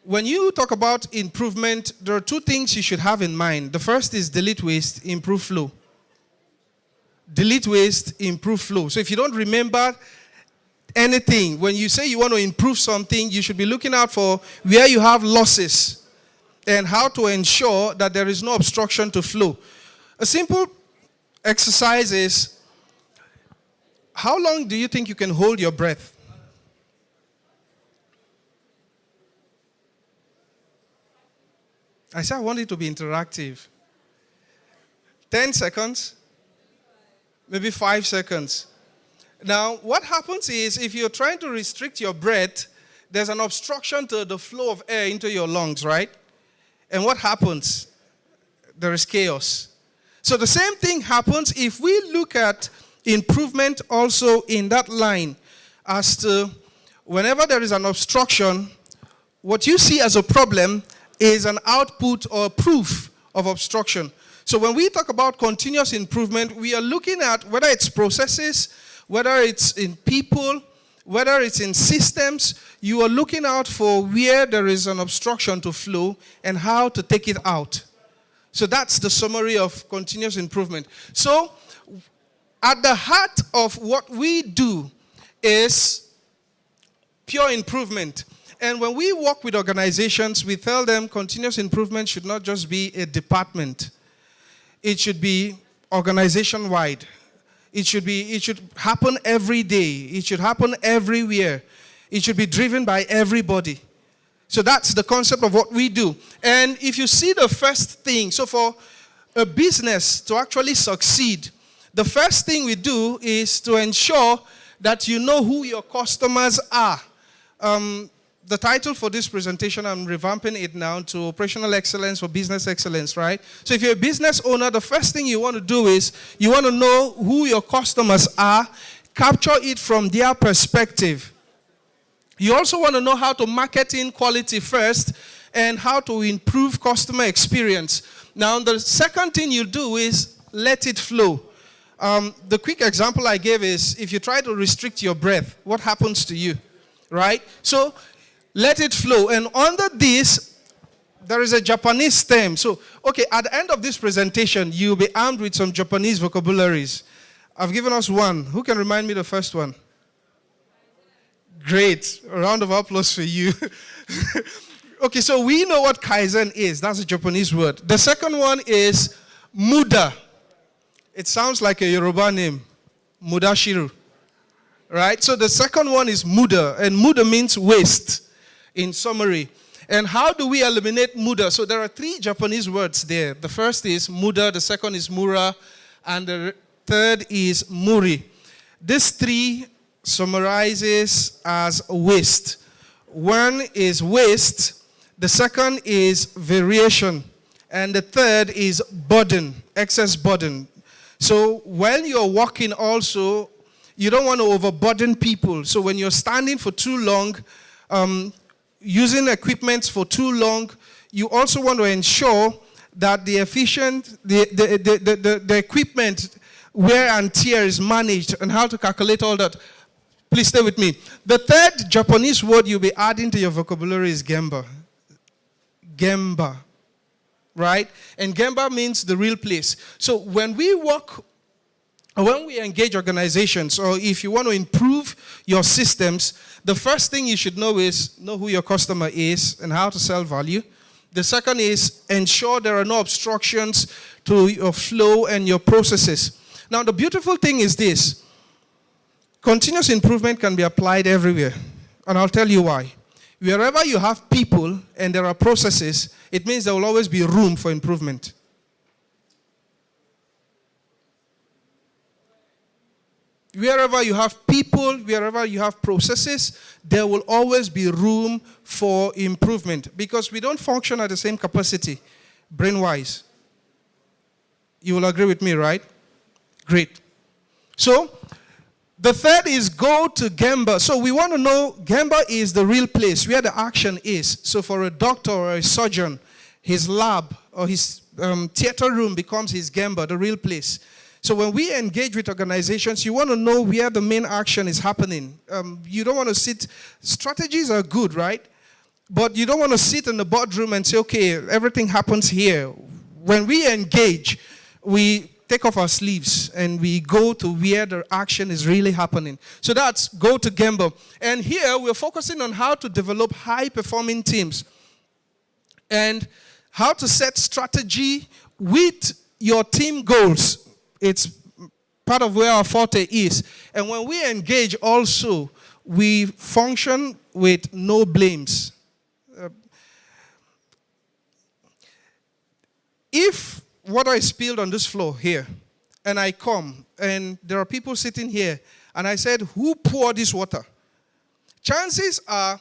When you talk about improvement, there are 2 things you should have in mind. The first is delete waste, improve flow. Delete waste, improve flow. So if you don't remember anything, when you say you want to improve something, you should be looking out for where you have losses and how to ensure that there is no obstruction to flow. A simple exercise is, how long do you think you can hold your breath? I said I want it to be interactive. 10 seconds, maybe 5 seconds. Now, what happens is if you're trying to restrict your breath, there's an obstruction to the flow of air into your lungs, right? And what happens? There is chaos. So the same thing happens if we look at improvement also in that line as to whenever there is an obstruction, what you see as a problem is an output or proof of obstruction. So when we talk about continuous improvement, we are looking at whether it's processes, whether it's in people, whether it's in systems, you are looking out for where there is an obstruction to flow and how to take it out. So that's the summary of continuous improvement. So at the heart of what we do is pure improvement. And when we work with organizations, we tell them continuous improvement should not just be a department. It should be organization-wide. It should happen every day. It should happen everywhere. It should be driven by everybody. So that's the concept of what we do. And if you see the first thing, so for a business to actually succeed, the first thing we do is to ensure that you know who your customers are. The title for this presentation, I'm revamping it now to Operational Excellence for Business Excellence, right? So if you're a business owner, the first thing you want to do is you want to know who your customers are, capture it from their perspective. You also want to know how to market in quality first and how to improve customer experience. Now, the second thing you do is let it flow. The quick example I gave is if you try to restrict your breath, what happens to you, right? So let it flow. And under this, there is a Japanese term. So, okay, at the end of this presentation, you'll be armed with some Japanese vocabularies. I've given us one. Who can remind me the first one? Great. A round of applause for you. Okay, so we know what Kaizen is. That's a Japanese word. The second one is Muda. It sounds like a Yoruba name, Mudashiru. Right? So the second one is Muda, and Muda means waste in summary. And how do we eliminate Muda? So there are 3 Japanese words there. The first is Muda, the second is Mura, and the third is Muri. This 3 summarizes as waste. One is waste, the second is variation, and the third is burden, excess burden. So when you're walking also, you don't want to overburden people. So when you're standing for too long, using equipment for too long, you also want to ensure that the equipment wear and tear is managed and how to calculate all that. Please stay with me. The third Japanese word you'll be adding to your vocabulary is Gemba. Gemba. Right? And Gemba means the real place. So when we engage organizations, or if you want to improve your systems, the first thing you should know is know who your customer is and how to sell value. The second is ensure there are no obstructions to your flow and your processes. Now, the beautiful thing is this. Continuous improvement can be applied everywhere. And I'll tell you why. Wherever you have people and there are processes, it means there will always be room for improvement. Wherever you have people, wherever you have processes, there will always be room for improvement because we don't function at the same capacity, brain-wise. You will agree with me, right? Great. So, the third is go to Gemba. So we want to know Gemba is the real place where the action is. So for a doctor or a surgeon, his lab or his theater room becomes his Gemba, the real place. So when we engage with organizations, you want to know where the main action is happening. You don't want to sit, strategies are good, right? But you don't want to sit in the boardroom and say, okay, everything happens here. When we engage, we take off our sleeves and we go to where the action is really happening. So that's go to Gemba. And here we're focusing on how to develop high-performing teams and how to set strategy with your team goals. It's part of where our forte is. And when we engage also, we function with no blames. If water is spilled on this floor here, and I come, and there are people sitting here, and I said, who poured this water? Chances are,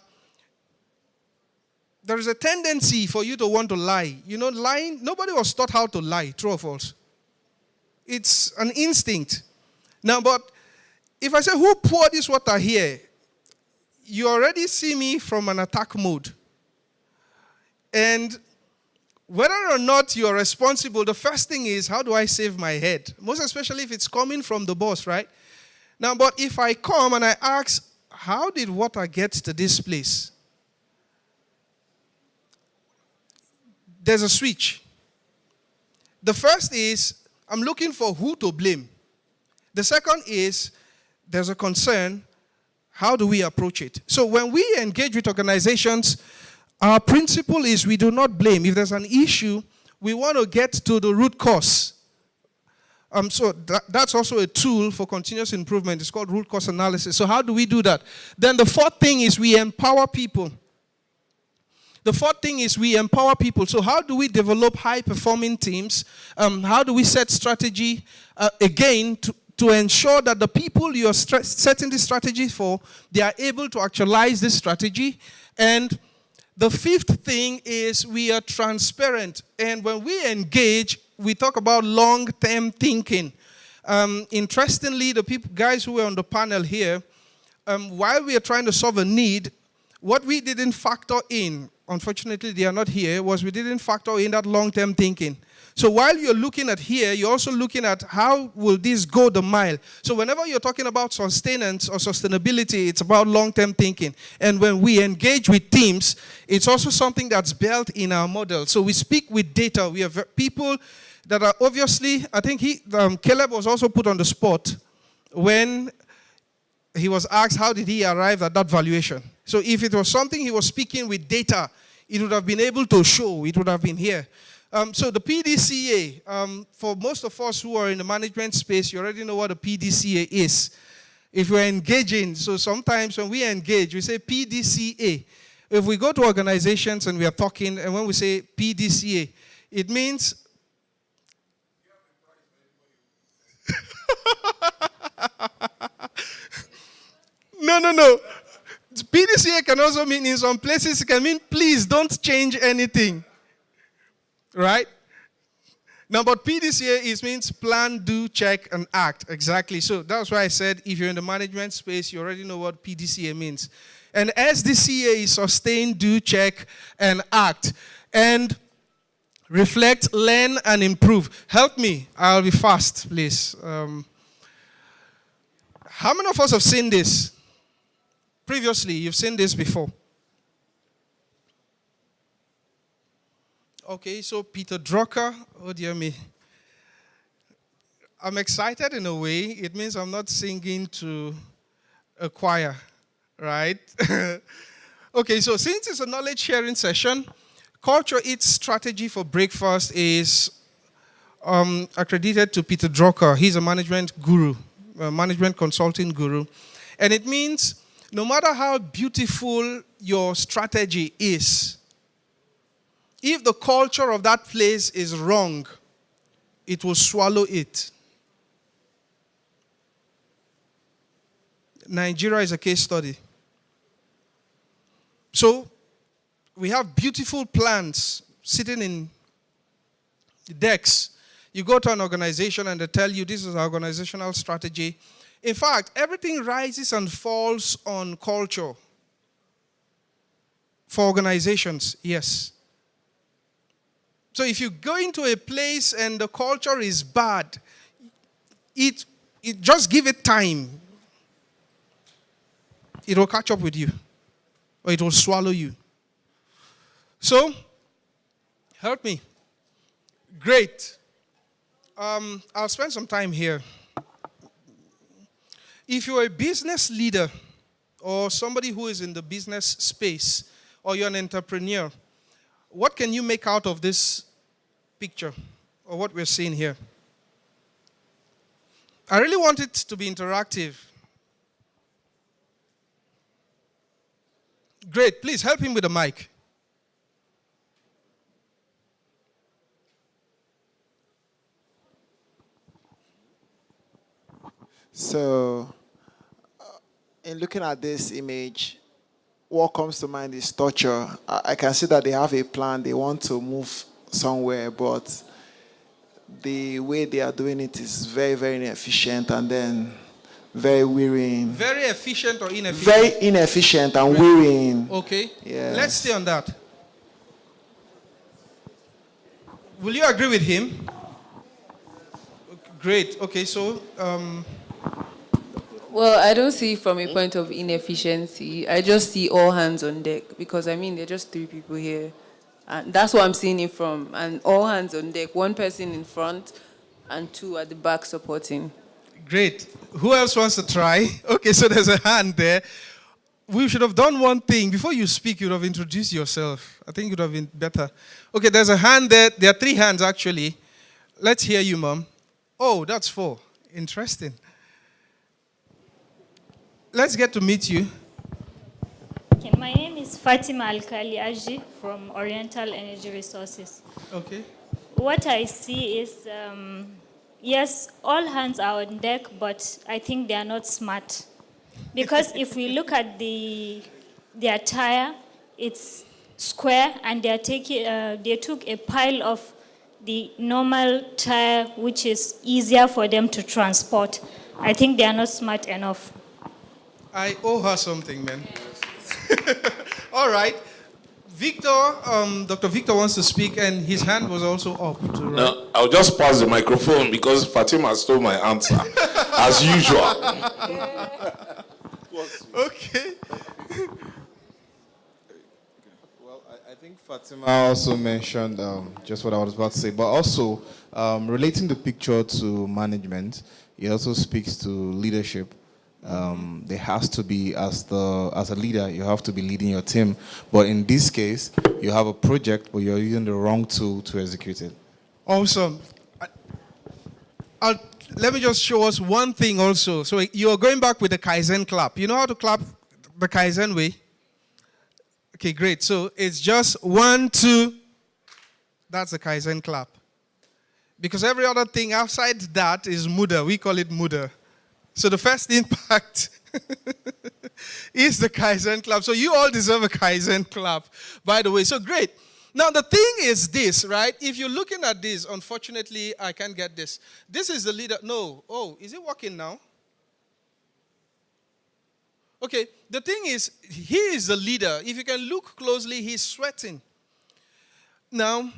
there is a tendency for you to want to lie. You know, lying, nobody was taught how to lie, true or false. It's an instinct. Now, but if I say, who poured this water here? You already see me from an attack mode. And whether or not you're responsible, the first thing is, how do I save my head? Most especially if it's coming from the boss, right? Now, but if I come and I ask, how did water get to this place? There's a switch. The first is, I'm looking for who to blame. The second is, there's a concern, how do we approach it? So when we engage with organizations, our principle is we do not blame. If there's an issue, we want to get to the root cause. So that's also a tool for continuous improvement. It's called root cause analysis. So how do we do that? Then the fourth thing is we empower people. The fourth thing is we empower people. So how do we develop high-performing teams? How do we set strategy, again, to ensure that the people you're setting this strategy for, they are able to actualize this strategy? And the fifth thing is we are transparent. And when we engage, we talk about long-term thinking. Interestingly, the guys who were on the panel here, while we are trying to solve a need, what we didn't factor in, unfortunately they are not here, was we didn't factor in that long-term thinking. So while you're looking at here, you're also looking at how will this go the mile. So whenever you're talking about sustenance or sustainability, it's about long-term thinking. And when we engage with teams, it's also something that's built in our model. So we speak with data. We have people that are obviously, I think Caleb was also put on the spot when he was asked how did he arrive at that valuation. So if it was something he was speaking with data, it would have been able to show, it would have been here. So the PDCA, for most of us who are in the management space, you already know what a PDCA is. If we're engaging, so sometimes when we engage, we say PDCA. If we go to organizations and we are talking, and when we say PDCA, it means... No. PDCA can also mean, in some places, it can mean, please don't change anything. Right? Now, but PDCA means plan, do, check, and act. Exactly. So that's why I said if you're in the management space, you already know what PDCA means. And SDCA is sustain, do, check, and act. And reflect, learn, and improve. Help me. I'll be fast, please. How many of us have seen this? Previously, you've seen this before. Okay, so Peter Drucker, oh dear me. I'm excited in a way. It means I'm not singing to a choir, right? Okay, so since it's a knowledge sharing session, Culture Eats strategy for breakfast is accredited to Peter Drucker. He's a management guru, a management consulting guru. And it means no matter how beautiful your strategy is, if the culture of that place is wrong, it will swallow it. Nigeria is a case study. So, we have beautiful plans sitting in decks. You go to an organization and they tell you this is our organizational strategy. In fact, everything rises and falls on culture. For organizations, yes. So if you go into a place and the culture is bad, it just give it time. It will catch up with you. Or it will swallow you. So, help me. Great. I'll spend some time here. If you're a business leader or somebody who is in the business space or you're an entrepreneur, what can you make out of this picture or what we're seeing here? I really want it to be interactive. Great. Please help him with the mic. So, in looking at this image, what comes to mind is structure. I can see that they have a plan. They want to move somewhere, but the way they are doing it is very, very inefficient and then very wearying. Very efficient or inefficient? Very inefficient and wearying. Okay. Yes. Let's stay on that. Will you agree with him? Great. Okay, so... Well, I don't see it from a point of inefficiency. I just see all hands on deck because, I mean, there are just 3 people here. And that's what I'm seeing it from. And all hands on deck, 1 person in front and 2 at the back supporting. Great. Who else wants to try? Okay, so there's a hand there. We should have done one thing. Before you speak, you would have introduced yourself. I think it would have been better. Okay, there's a hand there. There are 3 hands, actually. Let's hear you, Mom. Oh, that's 4. Interesting. Let's get to meet you. Okay, my name is Fatima Alkali Aji from Oriental Energy Resources. Okay. What I see is, yes, all hands are on deck, but I think they are not smart. Because if we look at their tire, it's square, and they took a pile of the normal tire, which is easier for them to transport. I think they are not smart enough. I owe her something, man. All right. Victor, Dr. Victor wants to speak, and his hand was also up. Too, right? No, I'll just pass the microphone because Fatima stole my answer, as usual. Okay. Well, I think Fatima also mentioned just what I was about to say, but also relating the picture to management, it also speaks to leadership. there has to be, as a leader, you have to be leading your team. But in this case, you have a project, but you're using the wrong tool to execute it. Awesome. Let me just show us one thing also. So you're going back with the Kaizen clap. You know how to clap the Kaizen way? Okay, great. So it's just 1, 2. That's the Kaizen clap. Because every other thing outside that is muda. We call it muda. So the first impact is the Kaizen clap. So you all deserve a Kaizen clap, by the way. So great. Now the thing is this, right? If you're looking at this, unfortunately, I can't get this. This is the leader. No. Oh, is it working now? Okay, the thing is, he is the leader. If you can look closely, he's sweating. Now,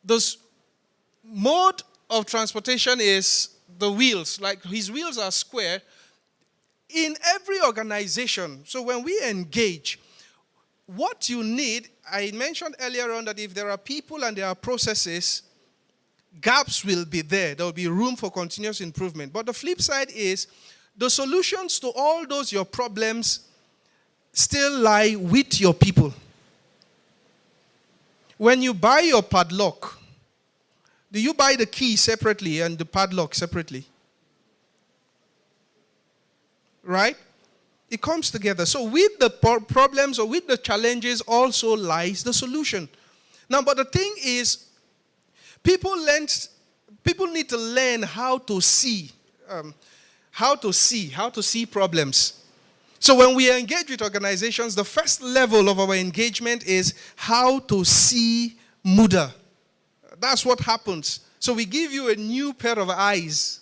the mode of transportation is the wheels. Like his wheels are square. In every organization, so when we engage, what you need, I mentioned earlier on that if there are people and there are processes, gaps will be there. There will be room for continuous improvement. But the flip side is the solutions to all those your problems still lie with your people. When you buy your padlock, do you buy the key separately and the padlock separately? Right? It comes together. So with the problems or with the challenges also lies the solution. Now, but the thing is, people need to learn how to see problems. So when we engage with organizations, the first level of our engagement is how to see muda. That's what happens. So we give you a new pair of eyes.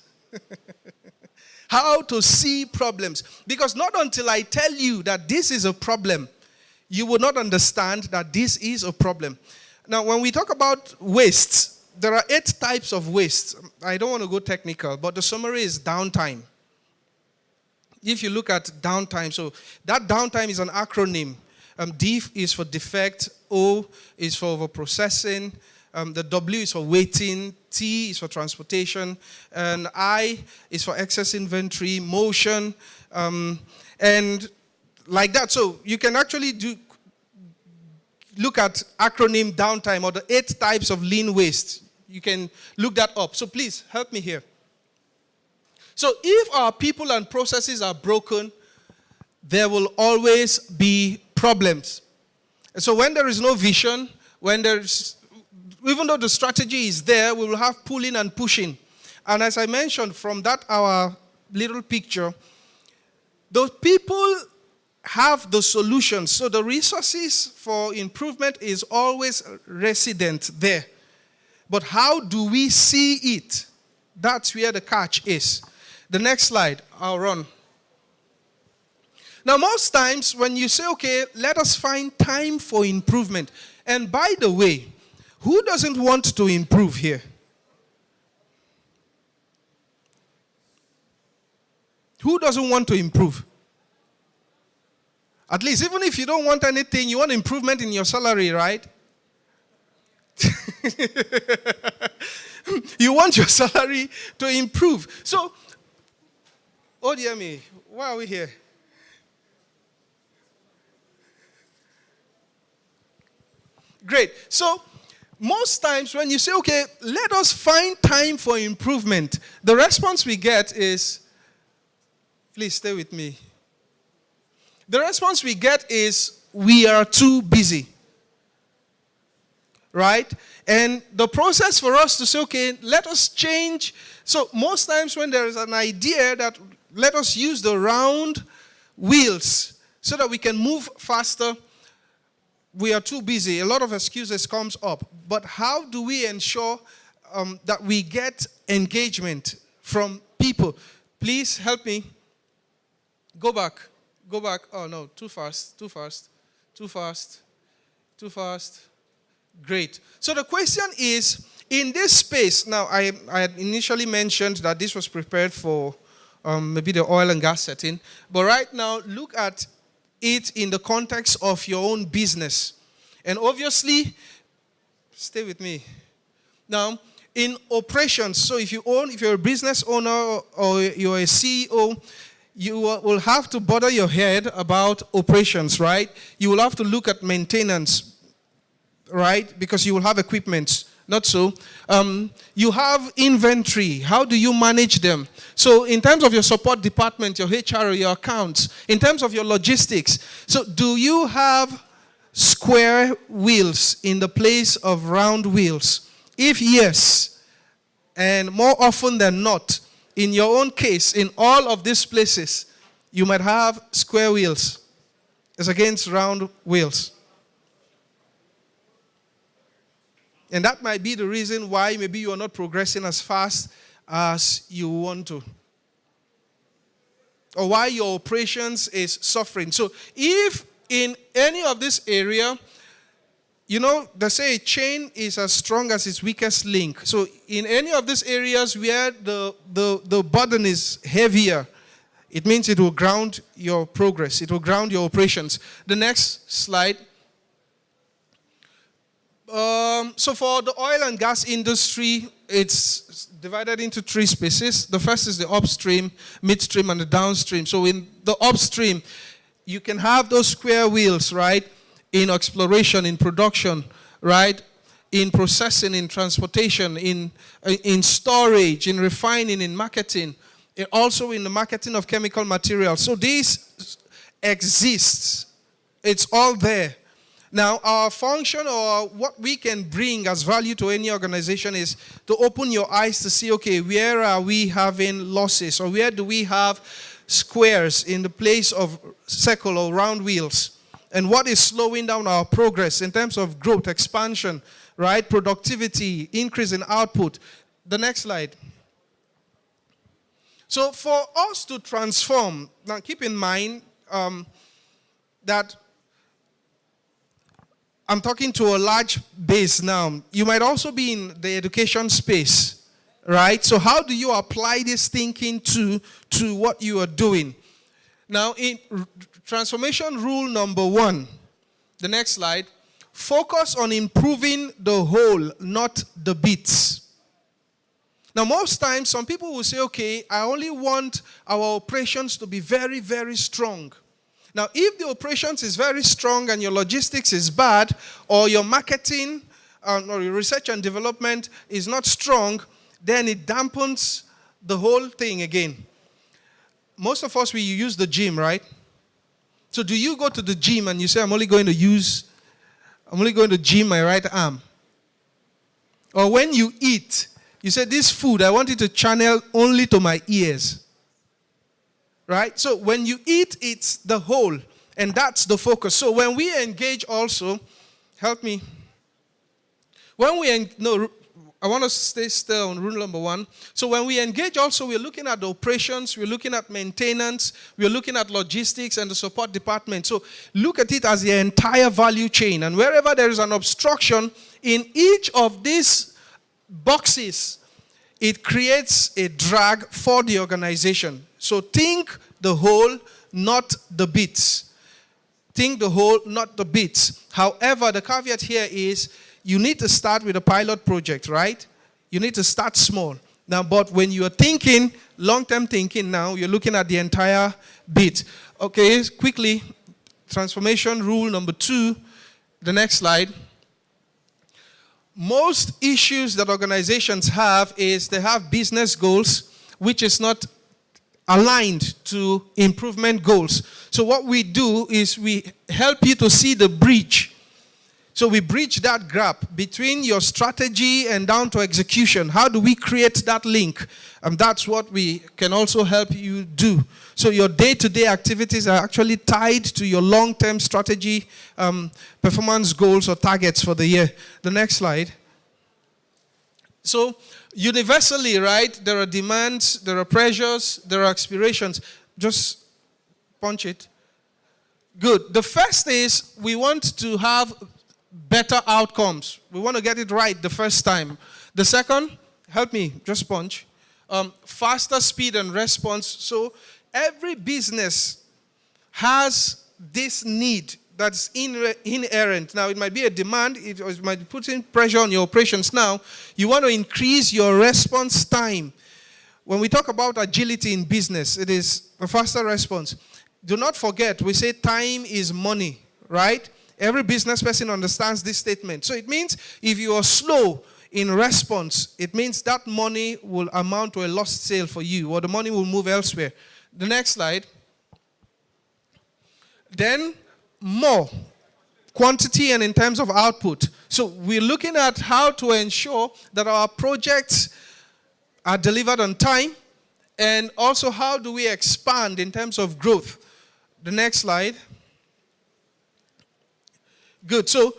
How to see problems. Because not until I tell you that this is a problem, you will not understand that this is a problem. Now, when we talk about waste, there are 8 types of waste. I don't want to go technical, but the summary is downtime. If you look at downtime, so that downtime is an acronym. D is for defect, O is for overprocessing, the W is for waiting, T is for transportation, and I is for excess inventory, motion, and like that. So you can actually look at acronym downtime or the 8 types of lean waste. You can look that up. So please help me here. So if our people and processes are broken, there will always be problems. And so when there is no vision, even though the strategy is there, we will have pulling and pushing. And as I mentioned from that our little picture, those people have the solutions. So the resources for improvement is always resident there. But how do we see it? That's where the catch is. The next slide, I'll run. Now, most times when you say, okay, let us find time for improvement. And by the way, who doesn't want to improve here? Who doesn't want to improve? At least, even if you don't want anything, you want improvement in your salary, right? You want your salary to improve. So, oh dear me, why are we here? Great. So, most times when you say, okay, let us find time for improvement, the response we get is, please stay with me. The response we get is, we are too busy. Right? And the process for us to say, okay, let us change. So most times when there is an idea that let us use the round wheels so that we can move faster, we are too busy. A lot of excuses comes up. But how do we ensure that we get engagement from people? Please help me. Go back. Go back. Oh, no. Too fast. Too fast. Too fast. Too fast. Great. So the question is, in this space, now I had initially mentioned that this was prepared for maybe the oil and gas setting. But right now, look at it in the context of your own business. And obviously, stay with me. Now, in operations, so if you're a business owner or you're a CEO, you will have to bother your head about operations, right? You will have to look at maintenance, right? Because you will have equipment. Not so. You have inventory. How do you manage them? So in terms of your support department, your HR, your accounts, in terms of your logistics, so do you have square wheels in the place of round wheels? If yes, and more often than not, in your own case, in all of these places, you might have square wheels as against round wheels. And that might be the reason why maybe you are not progressing as fast as you want to. Or why your operations is suffering. So if in any of this area, you know, they say a chain is as strong as its weakest link. So in any of these areas where the burden is heavier, it means it will ground your progress. It will ground your operations. The next slide. So for the oil and gas industry, it's divided into three spaces. The first is the upstream, midstream, and the downstream. So in the upstream, you can have those square wheels, right? In exploration, in production, right? In processing, in transportation, in storage, in refining, in marketing, and also in the marketing of chemical materials. So this exists. It's all there. Now, our function or what we can bring as value to any organization is to open your eyes to see, okay, where are we having losses, or where do we have squares in the place of circle or round wheels? And what is slowing down our progress in terms of growth, expansion, right? Productivity, increase in output. The next slide. So for us to transform, now keep in mind that I'm talking to a large base now. You might also be in the education space, right? So how do you apply this thinking to what you are doing? Now, in transformation rule number 1, the next slide, focus on improving the whole, not the bits. Now, most times, some people will say, okay, I only want our operations to be very, very strong. Now, if the operations is very strong and your logistics is bad, or your marketing or your research and development is not strong, then it dampens the whole thing again. Most of us, we use the gym, right? So do you go to the gym and you say, I'm only going to gym my right arm? Or when you eat, you say, this food, I want it to channel only to my ears. Right? So when you eat, it's the whole. And that's the focus. So when we engage also, help me. I want to stay still on rule number 1. So when we engage also, we're looking at the operations, we're looking at maintenance, we're looking at logistics and the support department. So look at it as the entire value chain. And wherever there is an obstruction in each of these boxes, it creates a drag for the organization. So think the whole, not the bits. Think the whole, not the bits. However, the caveat here is you need to start with a pilot project, right? You need to start small. Now, but when you are thinking, long-term thinking now, you're looking at the entire bit. Okay, quickly, transformation rule number 2, the next slide. Most issues that organizations have is they have business goals, which is not aligned to improvement goals. So what we do is we help you to see the bridge. So we bridge that gap between your strategy and down to execution. How do we create that link? And that's what we can also help you do. So your day-to-day activities are actually tied to your long-term strategy, performance goals or targets for the year. The next slide. So universally, right, there are demands, there are pressures, there are aspirations. Just punch it. Good. The first is we want to have better outcomes. We want to get it right the first time. The second, help me, just punch. Faster speed and response. So every business has this need that's inherent. Now, it might be a demand. It might be putting pressure on your operations now. You want to increase your response time. when we talk about agility in business, it is a faster response. Do not forget, we say time is money, right? Every business person understands this statement. So it means if you are slow in response, it means that money will amount to a lost sale for you, or the money will move elsewhere. The next slide. Then more quantity and in terms of output. So we're looking at how to ensure that our projects are delivered on time, and also how do we expand in terms of growth. The next slide. Good. So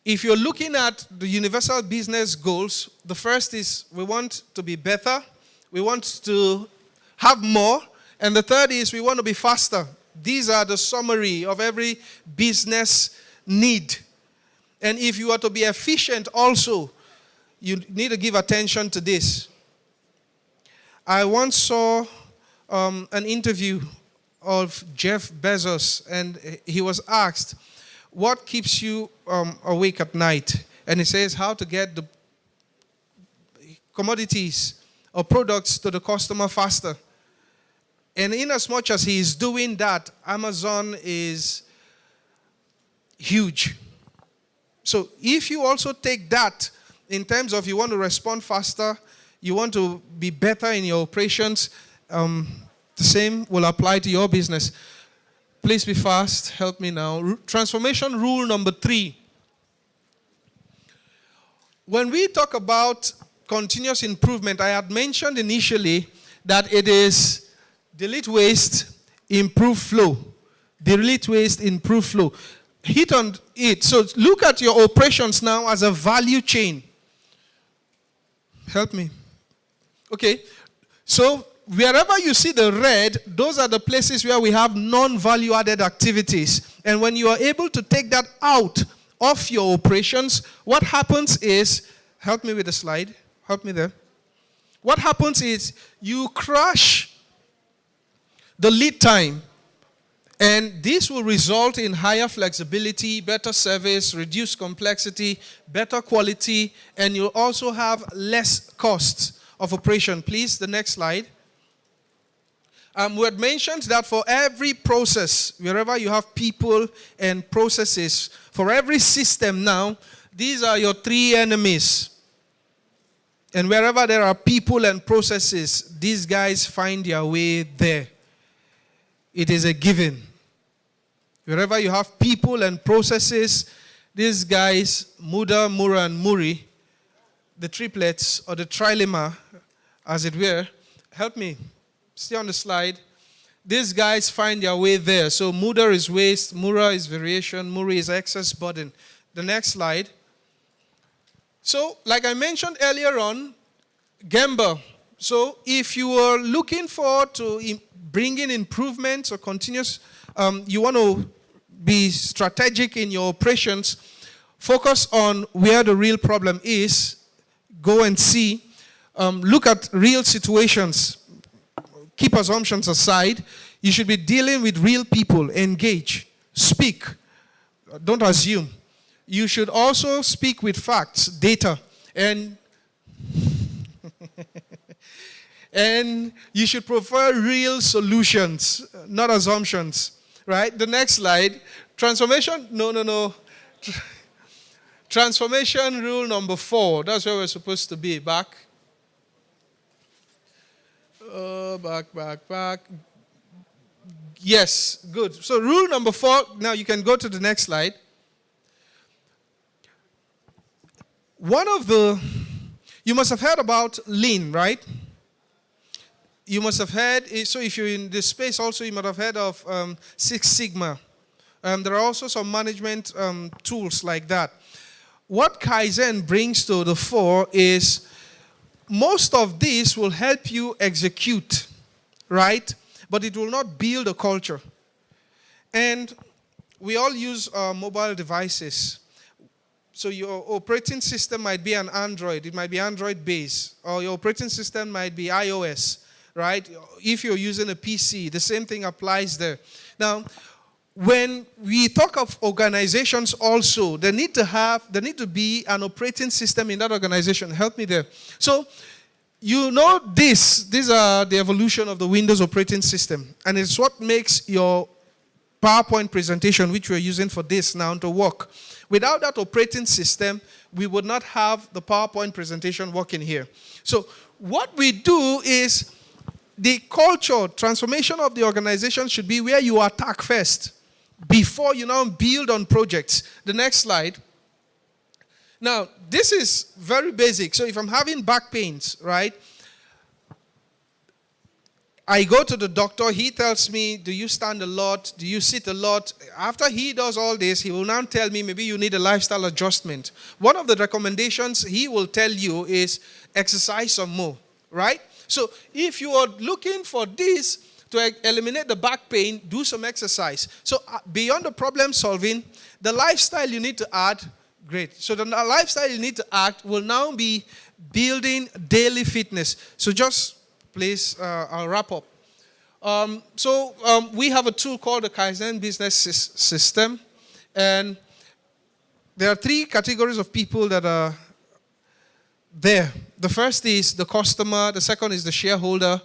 if you're looking at the universal business goals, the first is we want to be better, we want to have more, and the third is we want to be faster. These are the summary of every business need. And if you are to be efficient also, you need to give attention to this. I once saw an interview of Jeff Bezos, and he was asked, what keeps you awake at night? And he says, how to get the commodities or products to the customer faster. And in as much as he is doing that, Amazon is huge. So if you also take that in terms of you want to respond faster, you want to be better in your operations, the same will apply to your business. Please be fast. Help me now. Transformation rule number 3. When we talk about continuous improvement, I had mentioned initially that it is delete waste, improve flow. Delete waste, improve flow. Hit on it. So look at your operations now as a value chain. Help me. Okay. So wherever you see the red, those are the places where we have non-value added activities. And when you are able to take that out of your operations, what happens is, help me with the slide, help me there. What happens is you crush the lead time, and this will result in higher flexibility, better service, reduced complexity, better quality, and you'll also have less costs of operation. Please, the next slide. We had mentioned that for every process, wherever you have people and processes, for every system now, these are your 3 enemies. And wherever there are people and processes, these guys find their way there. It is a given. Wherever you have people and processes, these guys, Muda, Mura, and Muri, the triplets or the trilemma, as it were, help me. Stay on the slide. These guys find their way there. So Muda is waste, Mura is variation, Muri is excess burden. The next slide. So, like I mentioned earlier on, Gemba. So, if you are looking forward to bringing improvements or continuous, you want to be strategic in your operations, focus on where the real problem is, go and see, look at real situations, keep assumptions aside. You should be dealing with real people, engage, speak, don't assume. You should also speak with facts, data, and and you should prefer real solutions, not assumptions, right? The next slide, transformation, no. Transformation rule number 4, that's where we're supposed to be, back. Back. Yes, good. So rule number 4, now you can go to the next slide. You must have heard about lean, right? You must have heard, so if you're in this space also, you might have heard of Six Sigma. There are also some management tools like that. What Kaizen brings to the fore is most of this will help you execute, right? But it will not build a culture. And we all use mobile devices. So your operating system might be an Android. It might be Android-based. Or your operating system might be iOS, right? If you're using a PC, the same thing applies there. Now, when we talk of organizations also, there need to be an operating system in that organization. Help me there. So you know these are the evolution of the Windows operating system, and it's what makes your PowerPoint presentation, which we're using for this now, to work. Without that operating system, we would not have the PowerPoint presentation working here. So what we do is the culture transformation of the organization should be where you attack first before you now build on projects. The next slide. Now, this is very basic. So if I'm having back pains, right, I go to the doctor, he tells me, do you stand a lot? Do you sit a lot? After he does all this, he will now tell me maybe you need a lifestyle adjustment. One of the recommendations he will tell you is exercise some more, right? So if you are looking for this to eliminate the back pain, do some exercise. So beyond the problem solving, the lifestyle you need to add, great. So the lifestyle you need to add will now be building daily fitness. So just please, I'll wrap up. We have a tool called the Kaizen Business System. And there are 3 categories of people that are there. The first is the customer, the second is the shareholder,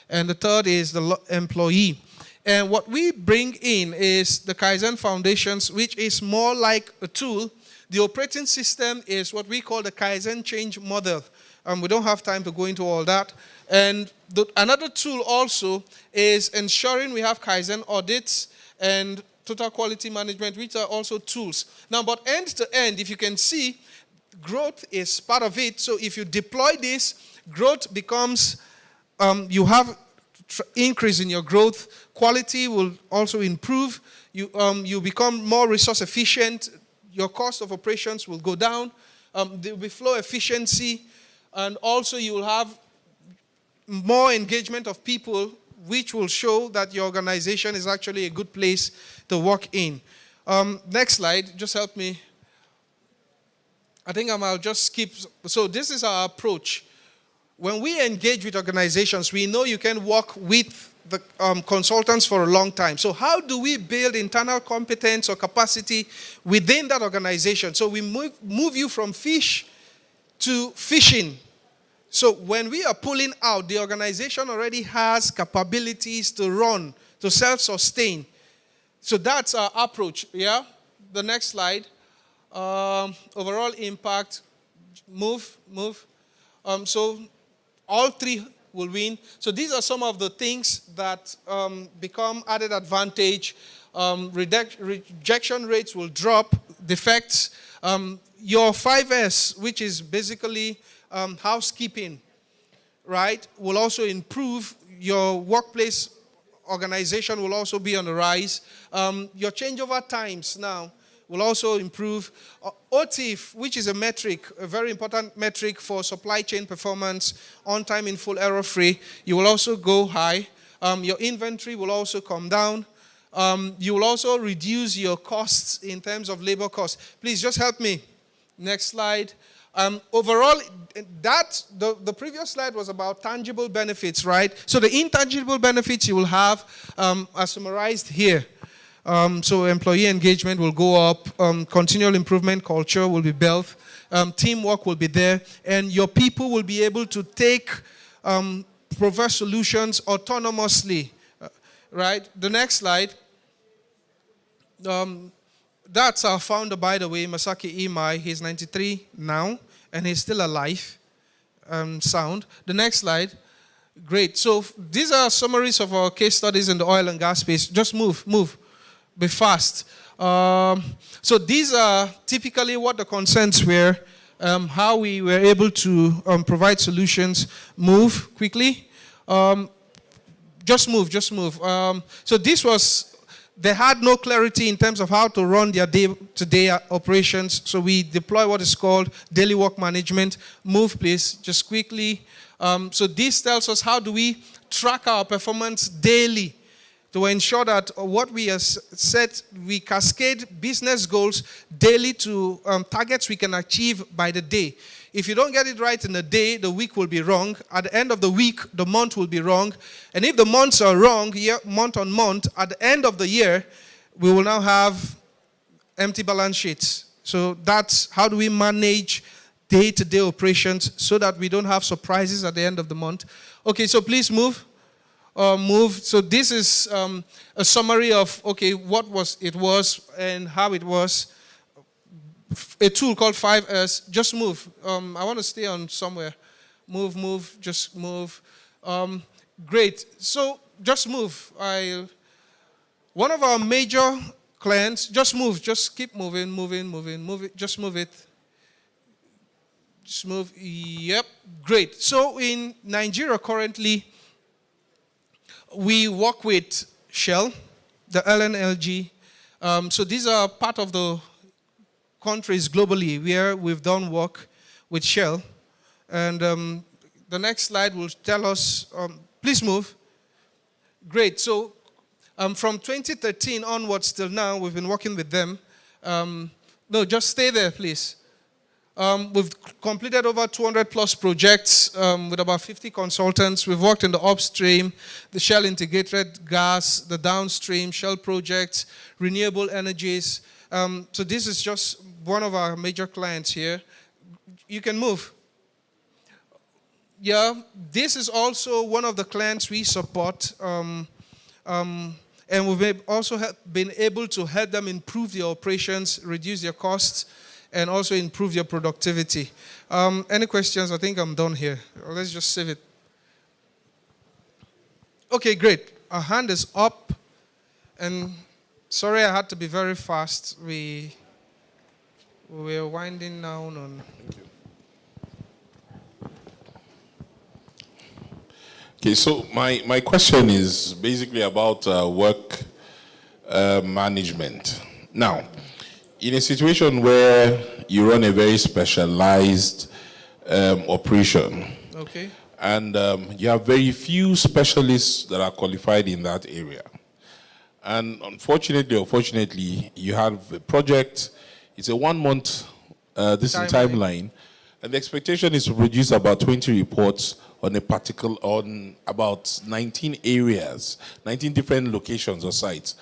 and the third is the employee. And what we bring in is the Kaizen Foundations, which is more like a tool. The operating system is what we call the Kaizen Change Model. We don't have time to go into all that. And another tool also is ensuring we have Kaizen audits and total quality management, which are also tools. Now, but end to end, if you can see, growth is part of it. So if you deploy this, growth becomes, you have increase in your growth. Quality will also improve. You become more resource efficient. Your cost of operations will go down. There will be flow efficiency. And also you will have more engagement of people, which will show that your organization is actually a good place to work in. Next slide, just help me. I think I'll just skip. So this is our approach. When we engage with organizations, we know you can work with the consultants for a long time. So how do we build internal competence or capacity within that organization? So we move you from fish to fishing. So when we are pulling out, the organization already has capabilities to run, to self-sustain. So that's our approach, yeah? The next slide. Overall impact, move. So all 3 will win. So these are some of the things that become added advantage. Rejection rates will drop, defects. Your 5S, which is basically housekeeping, right, will also improve. Your workplace organization will also be on the rise. Your changeover times now will also improve. OTIF, which is a metric, a very important metric for supply chain performance, on time in full error free, you will also go high. Your inventory will also come down. You will also reduce your costs in terms of labor costs. Please just help me. Next slide. Overall, the previous slide was about tangible benefits, right? So the intangible benefits you will have are summarized here. So employee engagement will go up, continual improvement culture will be built, teamwork will be there, and your people will be able to provide solutions autonomously, right? The next slide. That's our founder, by the way, Masaki Imai. He's 93 now, and he's still alive, sound. The next slide. Great. So these are summaries of our case studies in the oil and gas space. Just move. Be fast. So these are typically what the concerns were, how we were able to provide solutions. Move quickly. Just move. So this was, they had no clarity in terms of how to run their day-to-day operations. So we deploy what is called daily work management. Move, please, just quickly. So this tells us how do we track our performance daily to ensure that what we have set, we cascade business goals daily to targets we can achieve by the day. If you don't get it right in the day, the week will be wrong. At the end of the week, the month will be wrong. And if the months are wrong, month on month, at the end of the year, we will now have empty balance sheets. So that's how do we manage day-to-day operations so that we don't have surprises at the end of the month. Okay, so please move. Move. So this is a summary of, okay, what it was and how it was. A tool called 5S. Just move. I want to stay on somewhere. Move, just move. Great. So just move. One of our major clients, just move. Just keep moving. Move it. Just move it. Just move. Yep. Great. So in Nigeria currently, we work with Shell, the LNLG. So these are part of the countries globally where we've done work with Shell. And the next slide will tell us, please move. Great. So from 2013 onwards till now, we've been working with them. No, just stay there, please. We've completed over 200 plus projects with about 50 consultants. We've worked in the upstream, the Shell integrated gas, the downstream, Shell projects, renewable energies. So this is just one of our major clients here. You can move. Yeah, this is also one of the clients we support. And we've also been able to help them improve their operations, reduce their costs, and also improve their productivity. Any questions? I think I'm done here. Let's just save it. Okay, great. Our hand is up. And sorry I had to be very fast. We're winding down on... Thank you. Okay, so my question is basically about work management. Now, in a situation where you run a very specialized operation, okay, and you have very few specialists that are qualified in that area, and unfortunately or fortunately, you have a project, it's a 1 month timeline, and the expectation is to produce about 20 reports on about 19 areas, 19 different locations or sites.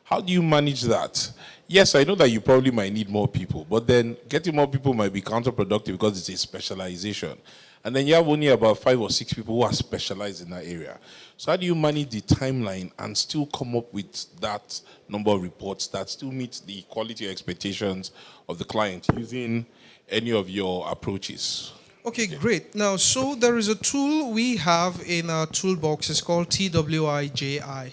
How do you manage that? Yes, I know that you probably might need more people, but then getting more people might be counterproductive because it's a specialization. And then you have only about 5 or 6 people who are specialized in that area. So how do you manage the timeline and still come up with that number of reports that still meets the quality expectations of the client using any of your approaches? Okay, great. Now, so there is a tool we have in our toolbox. It's called TWIJI,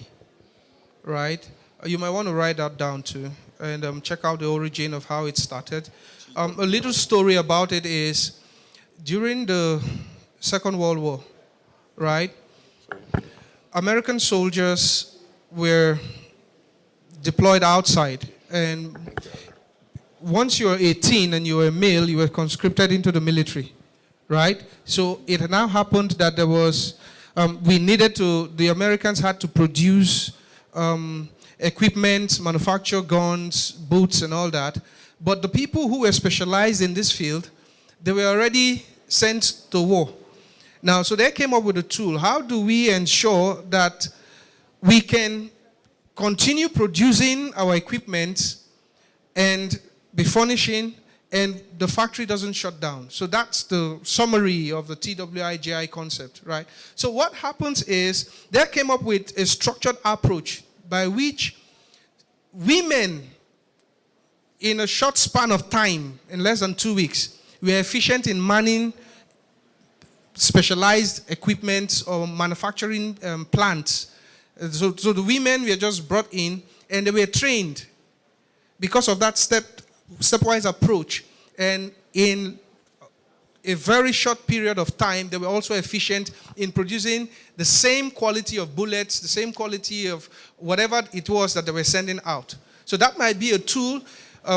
right? You might want to write that down too and check out the origin of how it started. A little story about it is during the Second World War, right? American soldiers were deployed outside, and once you were 18 and you were a male, you were conscripted into the military. Right? So it now happened that there was, the Americans had to produce equipment, manufacture guns, boots and all that. But the people who were specialized in this field, they were already sent to war. Now, so they came up with a tool. How do we ensure that we can continue producing our equipment and be furnishing and the factory doesn't shut down? So that's the summary of the TWIJI concept, right? So what happens is they came up with a structured approach by which women, in a short span of time, in less than 2 weeks, were efficient in manning specialized equipment or manufacturing plants. So the women were just brought in and they were trained because of that stepwise approach, and in a very short period of time, they were also efficient in producing the same quality of bullets, the same quality of whatever it was that they were sending out. So that might be a tool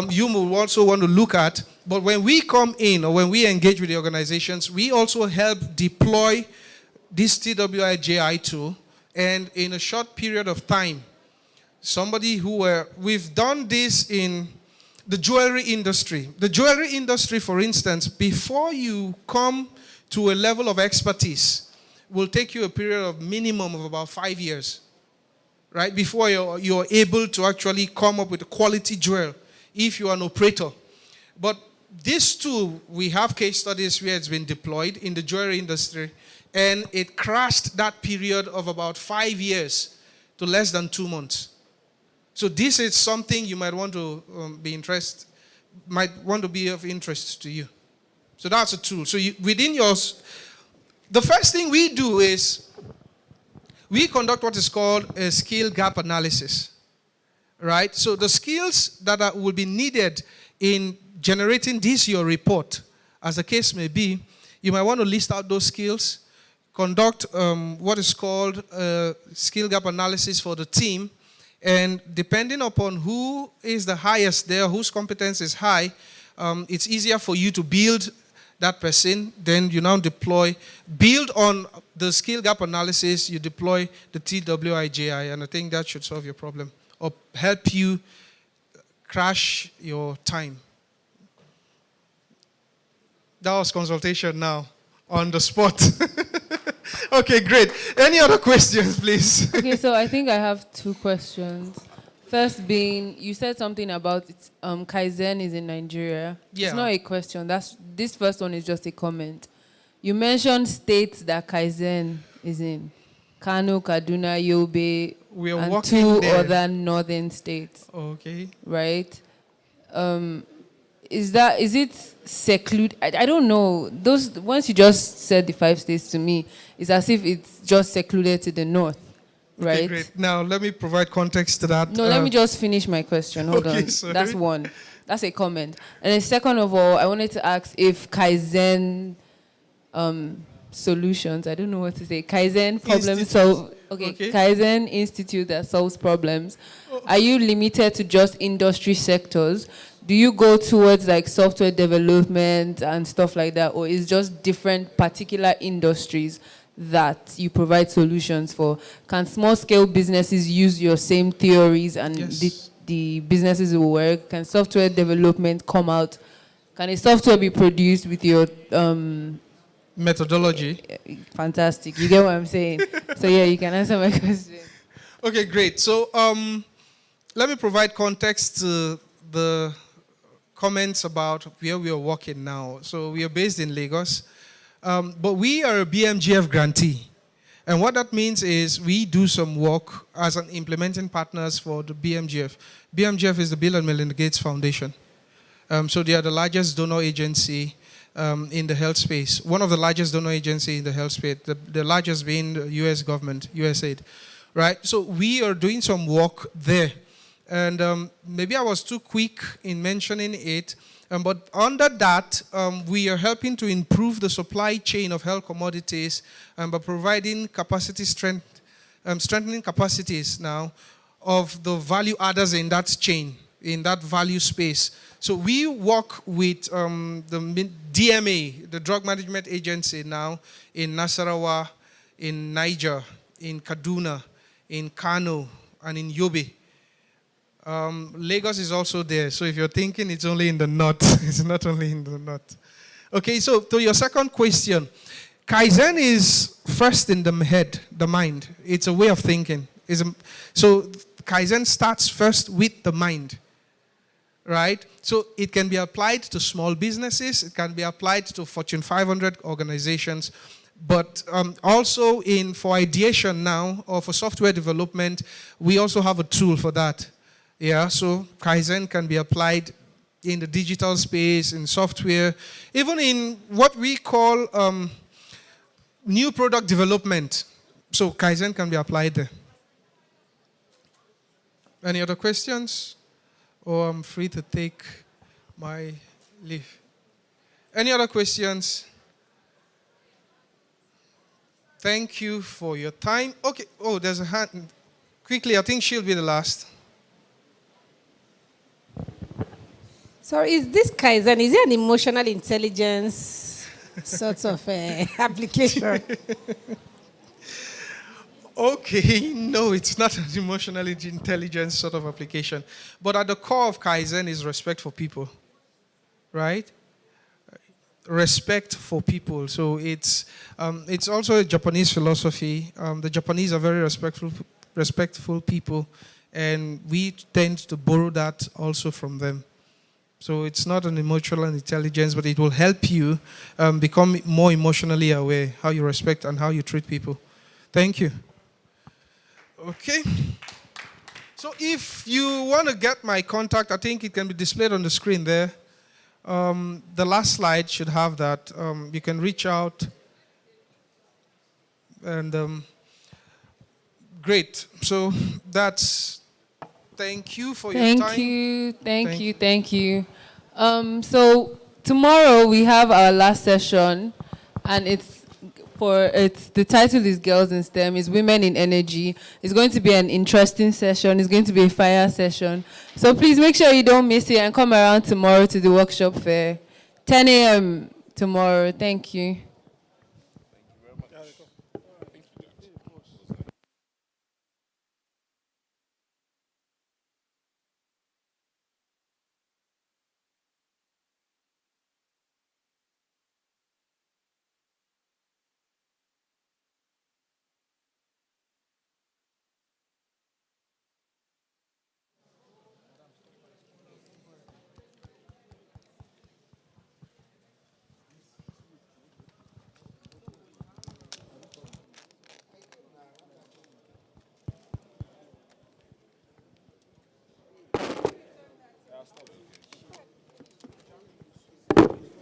you will also want to look at. But when we come in or when we engage with the organizations, we also help deploy this TWIJI tool, and in a short period of time, we've done this in the jewelry industry. The jewelry industry, for instance, before you come to a level of expertise, will take you a period of minimum of about 5 years, right? Before you're able to actually come up with a quality jewel if you're an operator. But this tool, we have case studies where it's been deployed in the jewelry industry, and it crashed that period of about 5 years to less than 2 months. So this is something you might want to be of interest to you. So that's a tool. So within yours, the first thing we do is we conduct what is called a skill gap analysis, right? So the skills that will be needed in generating your report, as the case may be, you might want to list out those skills, conduct what is called a skill gap analysis for the team, and depending upon who is the highest there, whose competence is high, it's easier for you to build that person. Then you now build on the skill gap analysis, you deploy the TWIJI, and I think that should solve your problem or help you crash your time. That was consultation now, on the spot. Okay, great. Any other questions, please? Okay, so I think I have 2 questions. First being, you said something about Kaizen is in Nigeria. Yeah. It's not a question. This first one is just a comment. You mentioned states that Kaizen is in. Kano, Kaduna, Yobe, and 2 other northern states. Okay. Right? Is it secluded? I don't know. Once you just said the 5 states to me, it's as if it's just secluded to the north. Right? Okay, great. Now, let me provide context to that. No, let me just finish my question. Hold on. Sorry. That's one. That's a comment. And then second of all, I wanted to ask if Kaizen solutions, I don't know what to say, Kaizen problem solve. Okay, Kaizen Institute that solves problems. Are you limited to just industry sectors? Do you go towards like software development and stuff like that, or is just different particular industries that you provide solutions for? Can small-scale businesses use your same theories and the businesses will work? Can software development come out? Can a software be produced with your methodology? Fantastic. You get what I'm saying? So yeah, you can answer my question. Okay, great. So let me provide context to the comments about where we are working now. So we are based in Lagos. But we are a BMGF grantee. And what that means is we do some work as an implementing partners for the BMGF. BMGF is the Bill and Melinda Gates Foundation. So they are the largest donor agency in the health space. One of the largest donor agencies in the health space, the largest being the US government, USAID. Right? So we are doing some work there. And maybe I was too quick in mentioning it. But under that, we are helping to improve the supply chain of health commodities by providing capacity strengthening capacities now of the value adders in that chain, in that value space. So we work with the DMA, the Drug Management Agency now, in Nasarawa, in Niger, in Kaduna, in Kano, and in Yobe. Lagos is also there, so if you're thinking it's only in the north, it's not only in the north. Okay, so to your second question, Kaizen is first in the head, the mind. It's a way of thinking. So Kaizen starts first with the mind, right? So it can be applied to small businesses, it can be applied to Fortune 500 organizations, but also for ideation now, or for software development, we also have a tool for that. Yeah, so Kaizen can be applied in the digital space, in software, even in what we call new product development. So Kaizen can be applied there. Any other questions? Or I'm free to take my leave. Any other questions? Thank you for your time. Okay, oh, there's a hand. Quickly, I think she'll be the last. So is this Kaizen, is it an emotional intelligence sort of application? Okay, no, it's not an emotional intelligence sort of application. But at the core of Kaizen is respect for people, right? Respect for people. So it's also a Japanese philosophy. The Japanese are very respectful people, and we tend to borrow that also from them. So it's not an emotional intelligence, but it will help you become more emotionally aware, how you respect and how you treat people. Thank you. Okay. So if you want to get my contact, I think it can be displayed on the screen there. The last slide should have that. You can reach out. And great. So that's, thank you for your time. Thank you. So tomorrow we have our last session, and the title is Girls in STEM, is Women in Energy. It's going to be an interesting session. It's going to be a fire session. So please make sure you don't miss it and come around tomorrow to the workshop fair. 10 a.m. tomorrow. Thank you.